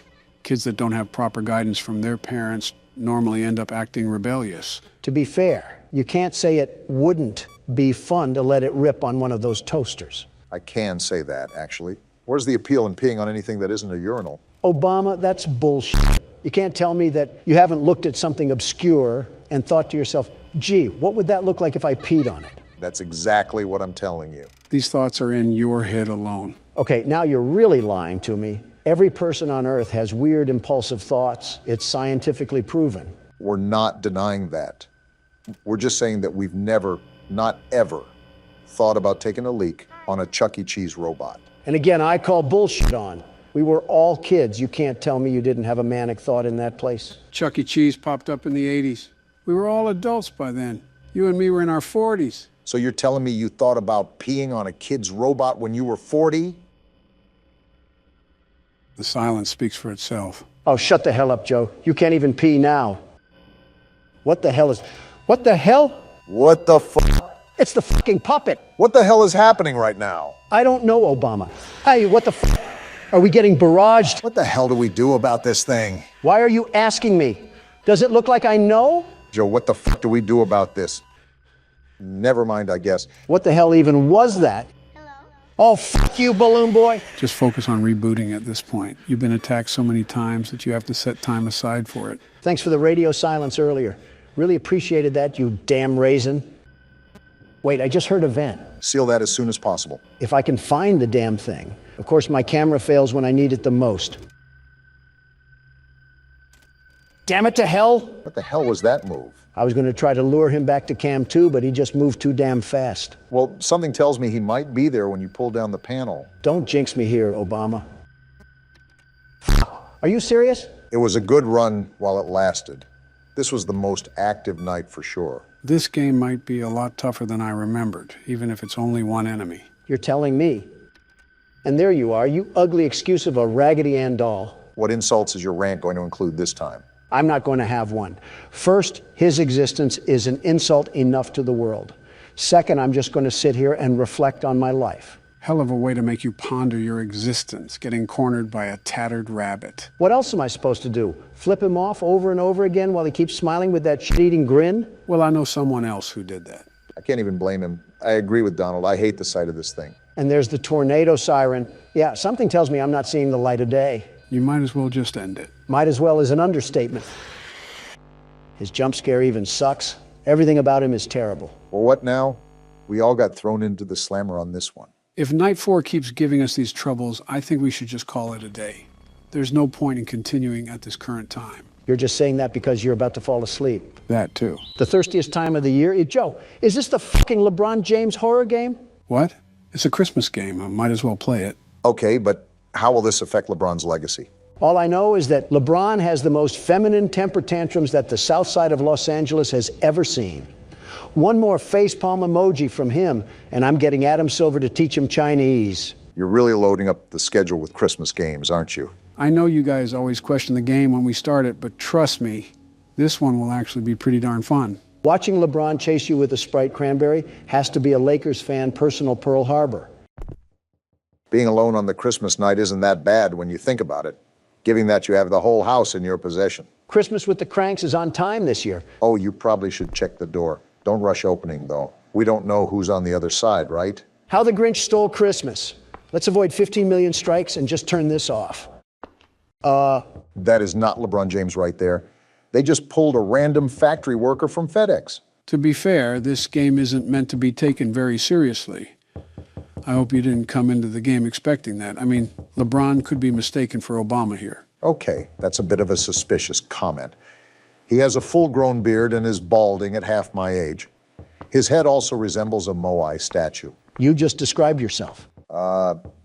Kids that don't have proper guidance from their parents normally end up acting rebellious. To be fair, you can't say it wouldn't be fun to let it rip on one of those toasters. I can say that, actually. Where's the appeal in peeing on anything that isn't a urinal? Obama, that's bullshit. You can't tell me that you haven't looked at something obscure and thought to yourself, gee, what would that look like if I peed on it? That's exactly what I'm telling you. These thoughts are in your head alone. Okay, now you're really lying to me. Every person on Earth has weird, impulsive thoughts. It's scientifically proven. We're not denying that. We're just saying that we've never, not ever, thought about taking a leak on a Chuck E. Cheese robot. And again, I call bullshit on. We were all kids. You can't tell me you didn't have a manic thought in that place. Chuck E. Cheese popped up in the 80s. We were all adults by then. You and me were in our 40s. So you're telling me you thought about peeing on a kid's robot when you were 40? The silence speaks for itself. Oh, shut the hell up, Joe. You can't even pee now. What the hell? What the fuck? It's the fucking puppet. What the hell is happening right now? I don't know, Obama. Hey, what the fuck? Are we getting barraged? What the hell do we do about this thing? Why are you asking me? Does it look like I know? Joe, what the fuck do we do about this? Never mind, I guess. What the hell even was that? Hello? Oh, fuck you, Balloon Boy. Just focus on rebooting at this point. You've been attacked so many times that you have to set time aside for it. Thanks for the radio silence earlier. Really appreciated that, you damn raisin. Wait, I just heard a vent. Seal that as soon as possible. If I can find the damn thing. Of course, my camera fails when I need it the most. Damn it to hell! What the hell was that move? I was going to try to lure him back to Cam 2, but he just moved too damn fast. Well, something tells me he might be there when you pull down the panel. Don't jinx me here, Obama. Are you serious? It was a good run while it lasted. This was the most active night for sure. This game might be a lot tougher than I remembered, even if it's only one enemy. You're telling me. And there you are, you ugly excuse of a Raggedy Ann doll. What insults is your rant going to include this time? I'm not going to have one. First, his existence is an insult enough to the world. Second, I'm just going to sit here and reflect on my life. Hell of a way to make you ponder your existence, getting cornered by a tattered rabbit. What else am I supposed to do? Flip him off over and over again while he keeps smiling with that shit-eating grin? Well, I know someone else who did that. I can't even blame him. I agree with Donald. I hate the sight of this thing. And there's the tornado siren. Yeah, something tells me I'm not seeing the light of day. You might as well just end it. Might as well is an understatement. His jump scare even sucks. Everything about him is terrible. Well, what now? We all got thrown into the slammer on this one. If Night 4 keeps giving us these troubles, I think we should just call it a day. There's no point in continuing at this current time. You're just saying that because you're about to fall asleep. That too. The thirstiest time of the year? Joe, is this the fucking LeBron James horror game? What? It's a Christmas game. I might as well play it. Okay, but how will this affect LeBron's legacy? All I know is that LeBron has the most feminine temper tantrums that the south side of Los Angeles has ever seen. One more facepalm emoji from him, and I'm getting Adam Silver to teach him Chinese. You're really loading up the schedule with Christmas games, aren't you? I know you guys always question the game when we start it, but trust me, this one will actually be pretty darn fun. Watching LeBron chase you with a Sprite cranberry has to be a Lakers fan personal Pearl Harbor. Being alone on the Christmas night isn't that bad when you think about it, given that you have the whole house in your possession. Christmas with the Cranks is on time this year. Oh, you probably should check the door. Don't rush opening, though. We don't know who's on the other side, right? How the Grinch Stole Christmas. Let's avoid 15 million strikes and just turn this off. That is not LeBron James right there. They just pulled a random factory worker from FedEx. To be fair, this game isn't meant to be taken very seriously. I hope you didn't come into the game expecting that. I mean, LeBron could be mistaken for Obama here. Okay, that's a bit of a suspicious comment. He has a full-grown beard and is balding at half my age. His head also resembles a Moai statue. You just described yourself.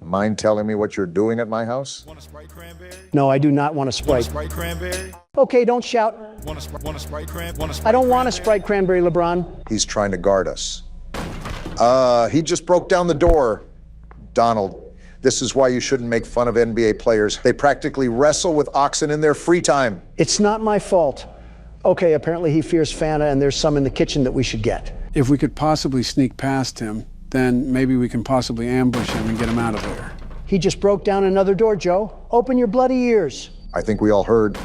Mind telling me what you're doing at my house? Want a Sprite cranberry? No, I do not want a Sprite. Want a Sprite cranberry? Okay, don't shout. Want a Sprite cranberry? I don't want a Sprite cranberry, LeBron. He's trying to guard us. He just broke down the door. Donald, This is why you shouldn't make fun of NBA players. They practically wrestle with oxen in their free time. It's not my fault. Okay, apparently he fears Fanta and there's some in the kitchen that we should get. If we could possibly sneak past him, then maybe we can possibly ambush him and get him out of there. He just broke down another door, Joe. Open your bloody ears. I think we all heard.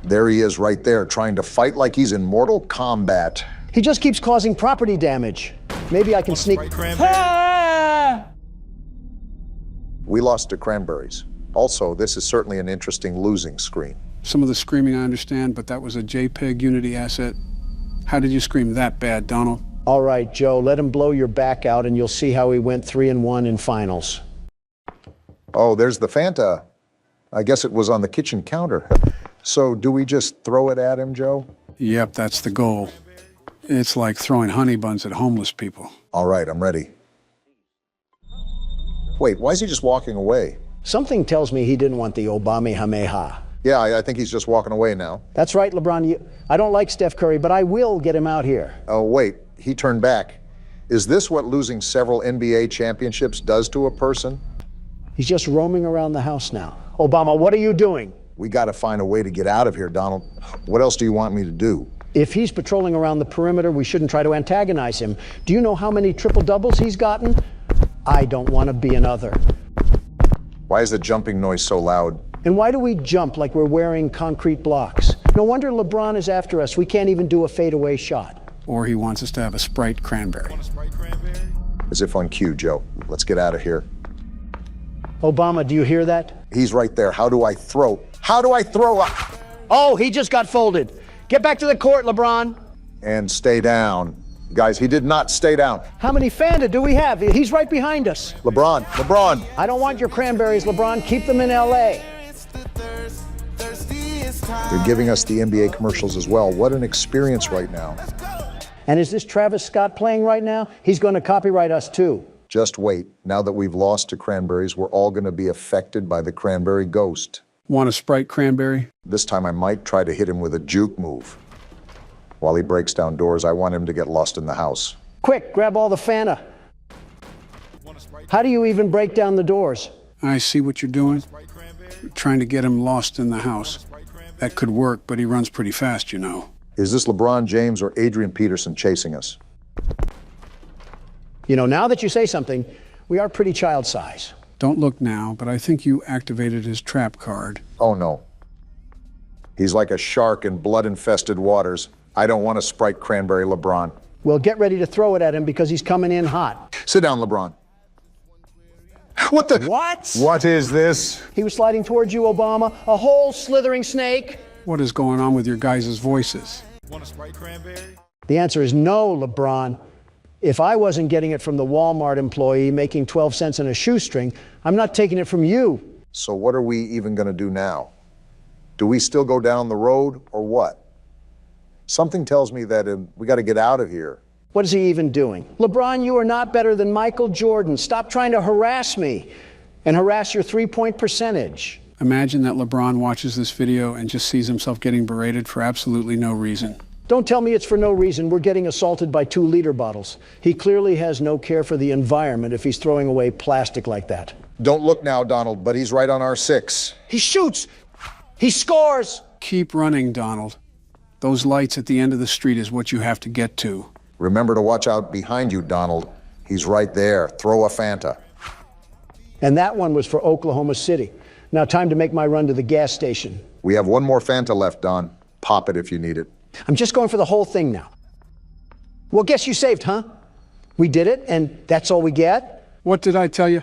There he is right there, trying to fight like he's in Mortal Kombat. He just keeps causing property damage. Maybe I can sneak... Ah! We lost to Cranberries. Also, this is certainly an interesting losing screen. Some of the screaming I understand, but that was a JPEG Unity asset. How did you scream that bad, Donald? All right, Joe, let him blow your back out and you'll see how he went 3-1 in finals. Oh, there's the Fanta. I guess it was on the kitchen counter. So do we just throw it at him, Joe? Yep, that's the goal. It's like throwing honey buns at homeless people. All right, I'm ready. Wait, why is he just walking away? Something tells me he didn't want the Obama-Hameha. Yeah, I think he's just walking away now. That's right, LeBron. I don't like Steph Curry, but I will get him out here. Oh, wait, he turned back. Is this what losing several NBA championships does to a person? He's just roaming around the house now. Obama, what are you doing? We got to find a way to get out of here, Donald. What else do you want me to do? If he's patrolling around the perimeter, we shouldn't try to antagonize him. Do you know how many triple-doubles he's gotten? I don't want to be another. Why is the jumping noise so loud? And why do we jump like we're wearing concrete blocks? No wonder LeBron is after us. We can't even do a fadeaway shot. Or he wants us to have a Sprite cranberry. As if on cue, Joe. Let's get out of here. Obama, do you hear that? He's right there. How do I throw? How do I throw? Oh, he just got folded. Get back to the court, LeBron. And stay down. Guys, he did not stay down. How many Fanta do we have? He's right behind us. LeBron. I don't want your cranberries, LeBron. Keep them in L.A. They're giving us the NBA commercials as well. What an experience right now. And is this Travis Scott playing right now? He's going to copyright us too. Just wait. Now that we've lost to Cranberries, we're all going to be affected by the Cranberry ghost. Want a Sprite cranberry? This time I might try to hit him with a juke move. While he breaks down doors, I want him to get lost in the house. Quick, grab all the Fanta. How do you even break down the doors? I see what you're doing. You're trying to get him lost in the house. That could work, but he runs pretty fast, you know. Is this LeBron James or Adrian Peterson chasing us? You know, now that you say something, we are pretty child size. Don't look now, but I think you activated his trap card. Oh, no. He's like a shark in blood-infested waters. I don't want a Sprite cranberry, LeBron. Well, get ready to throw it at him because he's coming in hot. Sit down, LeBron. What the? What? What is this? He was sliding towards you, Obama. A whole slithering snake. What is going on with your guys' voices? Want a Sprite cranberry? The answer is no, LeBron. If I wasn't getting it from the Walmart employee making 12 cents in a shoestring, I'm not taking it from you. So what are we even going to do now? Do we still go down the road or what? Something tells me that we got to get out of here. What is he even doing? LeBron, you are not better than Michael Jordan. Stop trying to harass me and harass your three-point percentage. Imagine that LeBron watches this video and just sees himself getting berated for absolutely no reason. Don't tell me it's for no reason. We're getting assaulted by 2-liter bottles. He clearly has no care for the environment if he's throwing away plastic like that. Don't look now, Donald, but he's right on our 6. He shoots! He scores! Keep running, Donald. Those lights at the end of the street is what you have to get to. Remember to watch out behind you, Donald. He's right there. Throw a Fanta. And that one was for Oklahoma City. Now time to make my run to the gas station. We have one more Fanta left, Don. Pop it if you need it. I'm just going for the whole thing now. Well, guess you saved, huh? We did it, and that's all we get? What did I tell you?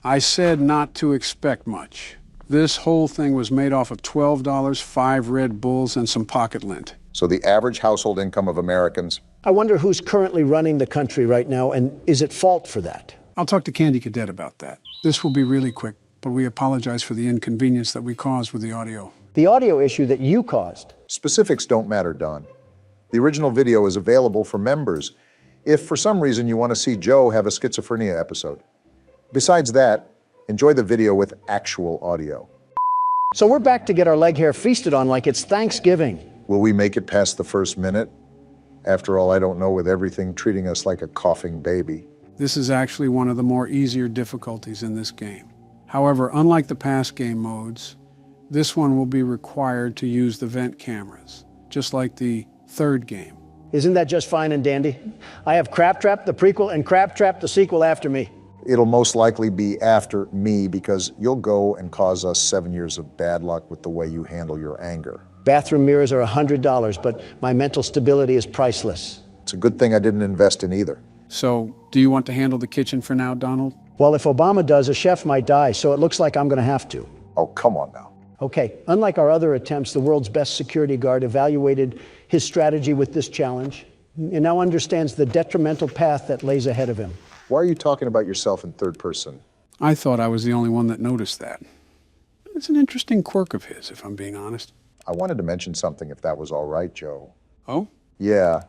I said not to expect much. This whole thing was made off of $12, 5 Red Bulls, and some pocket lint. So the average household income of Americans? I wonder who's currently running the country right now, and is at fault for that? I'll talk to Candy Cadet about that. This will be really quick, but we apologize for the inconvenience that we caused with the audio. The audio issue that you caused. Specifics don't matter, Don. The original video is available for members if for some reason you want to see Joe have a schizophrenia episode. Besides that, enjoy the video with actual audio. So we're back to get our leg hair feasted on like it's Thanksgiving. Will we make it past the first minute? After all, I don't know, with everything treating us like a coughing baby. This is actually one of the more easier difficulties in this game. However, unlike the past game modes, this one will be required to use the vent cameras, just like the third game. Isn't that just fine and dandy? I have Crab Trap, the prequel, and Crab Trap, the sequel, after me. It'll most likely be after me because you'll go and cause us 7 years of bad luck with the way you handle your anger. Bathroom mirrors are $100, but my mental stability is priceless. It's a good thing I didn't invest in either. So, do you want to handle the kitchen for now, Donald? Well, if Obama does, a chef might die, so it looks like I'm going to have to. Oh, come on now. Okay, unlike our other attempts, the world's best security guard evaluated his strategy with this challenge and now understands the detrimental path that lays ahead of him. Why are you talking about yourself in third person? I thought I was the only one that noticed that. It's an interesting quirk of his, if I'm being honest. I wanted to mention something, if that was all right, Joe. Oh? Yeah.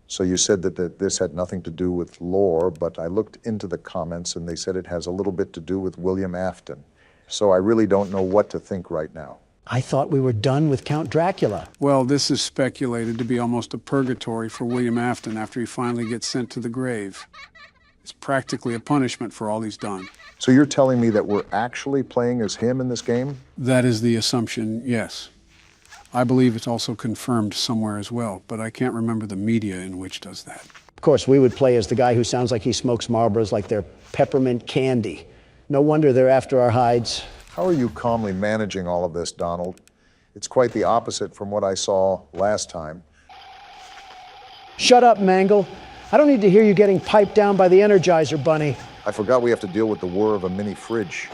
So you said that this had nothing to do with lore, but I looked into the comments and they said it has a little bit to do with William Afton. So I really don't know what to think right now. I thought we were done with Count Dracula. Well, this is speculated to be almost a purgatory for William Afton after he finally gets sent to the grave. It's practically a punishment for all he's done. So you're telling me that we're actually playing as him in this game? That is the assumption, yes. I believe it's also confirmed somewhere as well, but I can't remember the media in which does that. Of course, we would play as the guy who sounds like he smokes Marlboros like they're peppermint candy. No wonder they're after our hides. How are you calmly managing all of this, Donald? It's quite the opposite from what I saw last time. Shut up, Mangle. I don't need to hear you getting piped down by the Energizer Bunny. I forgot we have to deal with the whir of a mini fridge.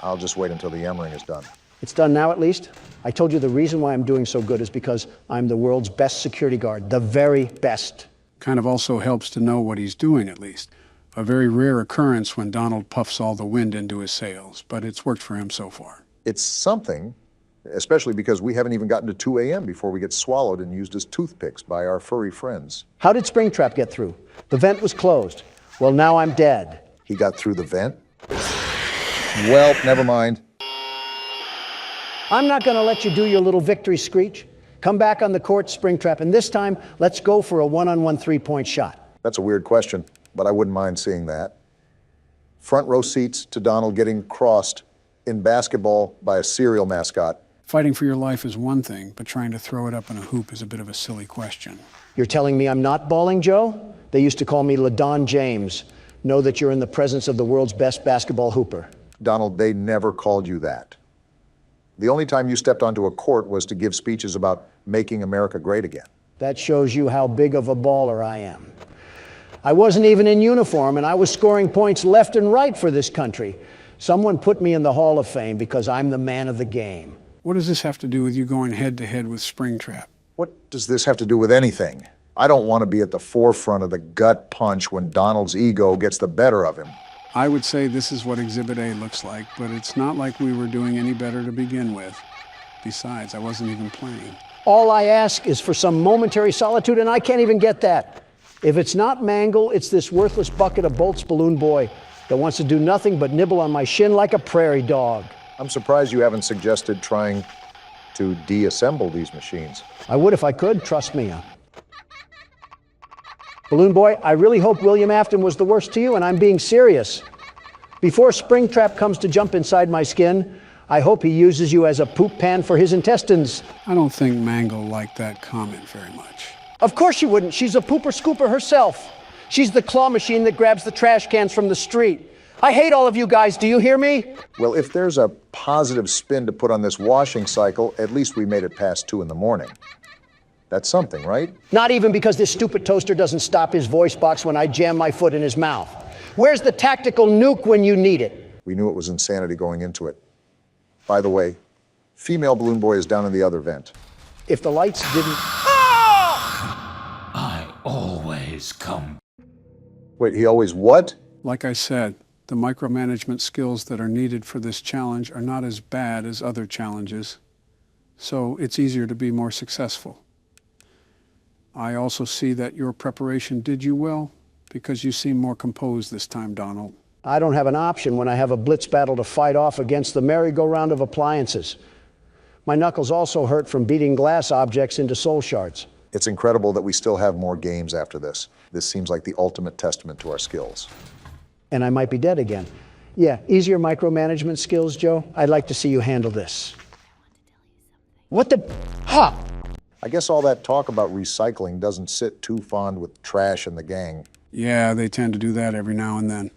I'll just wait until the yammering is done. It's done now, at least. I told you the reason why I'm doing so good is because I'm the world's best security guard, the very best. Kind of also helps to know what he's doing, at least. A very rare occurrence when Donald puffs all the wind into his sails, but it's worked for him so far. It's something, especially because we haven't even gotten to 2 a.m. before we get swallowed and used as toothpicks by our furry friends. How did Springtrap get through? The vent was closed. Well, now I'm dead. He got through the vent? Well, never mind. I'm not going to let you do your little victory screech. Come back on the court, Springtrap, and this time, let's go for a one-on-one three-point shot. That's a weird question, but I wouldn't mind seeing that. Front row seats to Donald getting crossed in basketball by a cereal mascot. Fighting for your life is one thing, but trying to throw it up in a hoop is a bit of a silly question. You're telling me I'm not balling, Joe? They used to call me LaDon James. Know that you're in the presence of the world's best basketball hooper. Donald, they never called you that. The only time you stepped onto a court was to give speeches about making America great again. That shows you how big of a baller I am. I wasn't even in uniform, and I was scoring points left and right for this country. Someone put me in the Hall of Fame because I'm the man of the game. What does this have to do with you going head-to-head with Springtrap? What does this have to do with anything? I don't want to be at the forefront of the gut punch when Donald's ego gets the better of him. I would say this is what Exhibit A looks like, but it's not like we were doing any better to begin with. Besides, I wasn't even playing. All I ask is for some momentary solitude, and I can't even get that. If it's not Mangle, it's this worthless bucket of bolts balloon boy that wants to do nothing but nibble on my shin like a prairie dog. I'm surprised you haven't suggested trying to deassemble these machines. I would if I could, trust me. Balloon Boy, I really hope William Afton was the worst to you, and I'm being serious. Before Springtrap comes to jump inside my skin, I hope he uses you as a poop pan for his intestines. I don't think Mangle liked that comment very much. Of course she wouldn't. She's a pooper scooper herself. She's the claw machine that grabs the trash cans from the street. I hate all of you guys. Do you hear me? Well, if there's a positive spin to put on this washing cycle, at least we made it past 2 in the morning. That's something, right? Not even because this stupid toaster doesn't stop his voice box when I jam my foot in his mouth. Where's the tactical nuke when you need it? We knew it was insanity going into it. By the way, female Balloon Boy is down in the other vent. If the lights didn't... I always come. Wait, he always what? Like I said, the micromanagement skills that are needed for this challenge are not as bad as other challenges, so it's easier to be more successful. I also see that your preparation did you well, because you seem more composed this time, Donald. I don't have an option when I have a blitz battle to fight off against the merry-go-round of appliances. My knuckles also hurt from beating glass objects into soul shards. It's incredible that we still have more games after this. This seems like the ultimate testament to our skills. And I might be dead again. Yeah, easier micromanagement skills, Joe. I'd like to see you handle this. What the? Ha! I guess all that talk about recycling doesn't sit too fond with trash and the gang. Yeah, they tend to do that every now and then.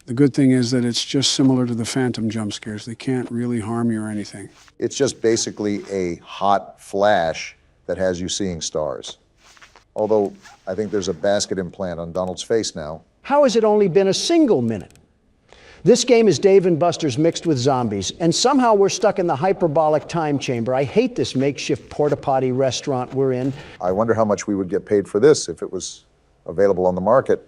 The good thing is that it's just similar to the Phantom jump scares. They can't really harm you or anything. It's just basically a hot flash that has you seeing stars. Although, I think there's a basket implant on Donald's face now. How has it only been a single minute? This game is Dave and Buster's mixed with zombies, and somehow we're stuck in the hyperbolic time chamber. I hate this makeshift porta-potty restaurant we're in. I wonder how much we would get paid for this if it was available on the market.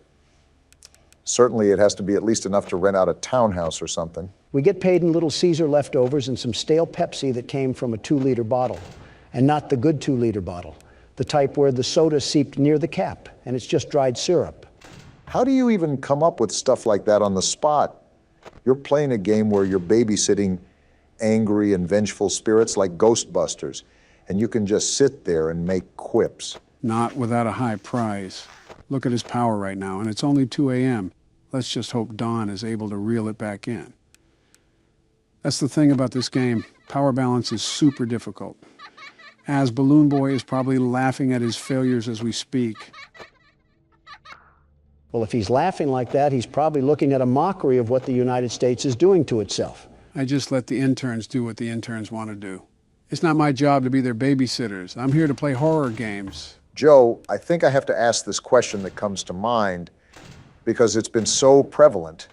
Certainly it has to be at least enough to rent out a townhouse or something. We get paid in Little Caesar leftovers and some stale Pepsi that came from a 2-liter bottle, and not the good 2-liter bottle, the type where the soda seeped near the cap, and it's just dried syrup. How do you even come up with stuff like that on the spot? You're playing a game where you're babysitting angry and vengeful spirits like Ghostbusters, and you can just sit there and make quips. Not without a high prize. Look at his power right now, and it's only 2 a.m. Let's just hope Don is able to reel it back in. That's the thing about this game. Power balance is super difficult. As Balloon Boy is probably laughing at his failures as we speak. Well, if he's laughing like that, he's probably looking at a mockery of what the United States is doing to itself. I just let the interns do what the interns want to do. It's not my job to be their babysitters. I'm here to play horror games. Joe, I think I have to ask this question that comes to mind because it's been so prevalent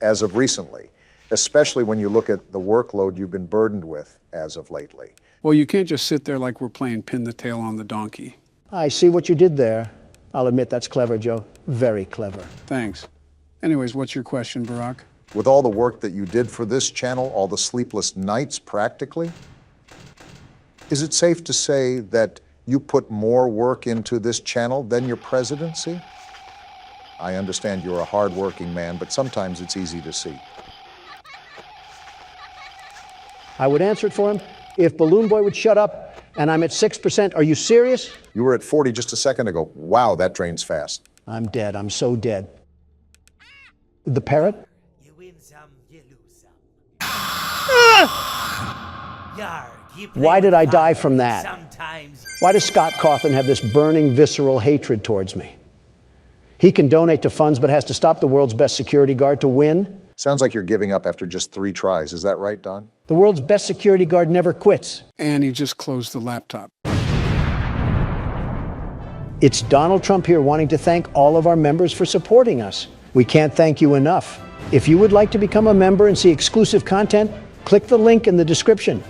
as of recently, especially when you look at the workload you've been burdened with as of lately. Well, you can't just sit there like we're playing pin the tail on the donkey. I see what you did there. I'll admit that's clever, Joe. Very clever. Thanks. Anyways, what's your question, Barack? With all the work that you did for this channel, all the sleepless nights practically, is it safe to say that you put more work into this channel than your presidency? I understand you're a hard-working man, but sometimes it's easy to see. I would answer it for him if Balloon Boy would shut up, and I'm at 6%. Are you serious? You were at 40 just a second ago. Wow, that drains fast. I'm dead. I'm so dead. The parrot? You win some, you lose some. Yarg, you play Why did with I die fire from that? Sometimes. Why does Scott Cawthon have this burning, visceral hatred towards me? He can donate to funds, but has to stop the world's best security guard to win? Sounds like you're giving up after just 3 tries. Is that right, Don? The world's best security guard never quits. And he just closed the laptop. It's Donald Trump here wanting to thank all of our members for supporting us. We can't thank you enough. If you would like to become a member and see exclusive content, click the link in the description.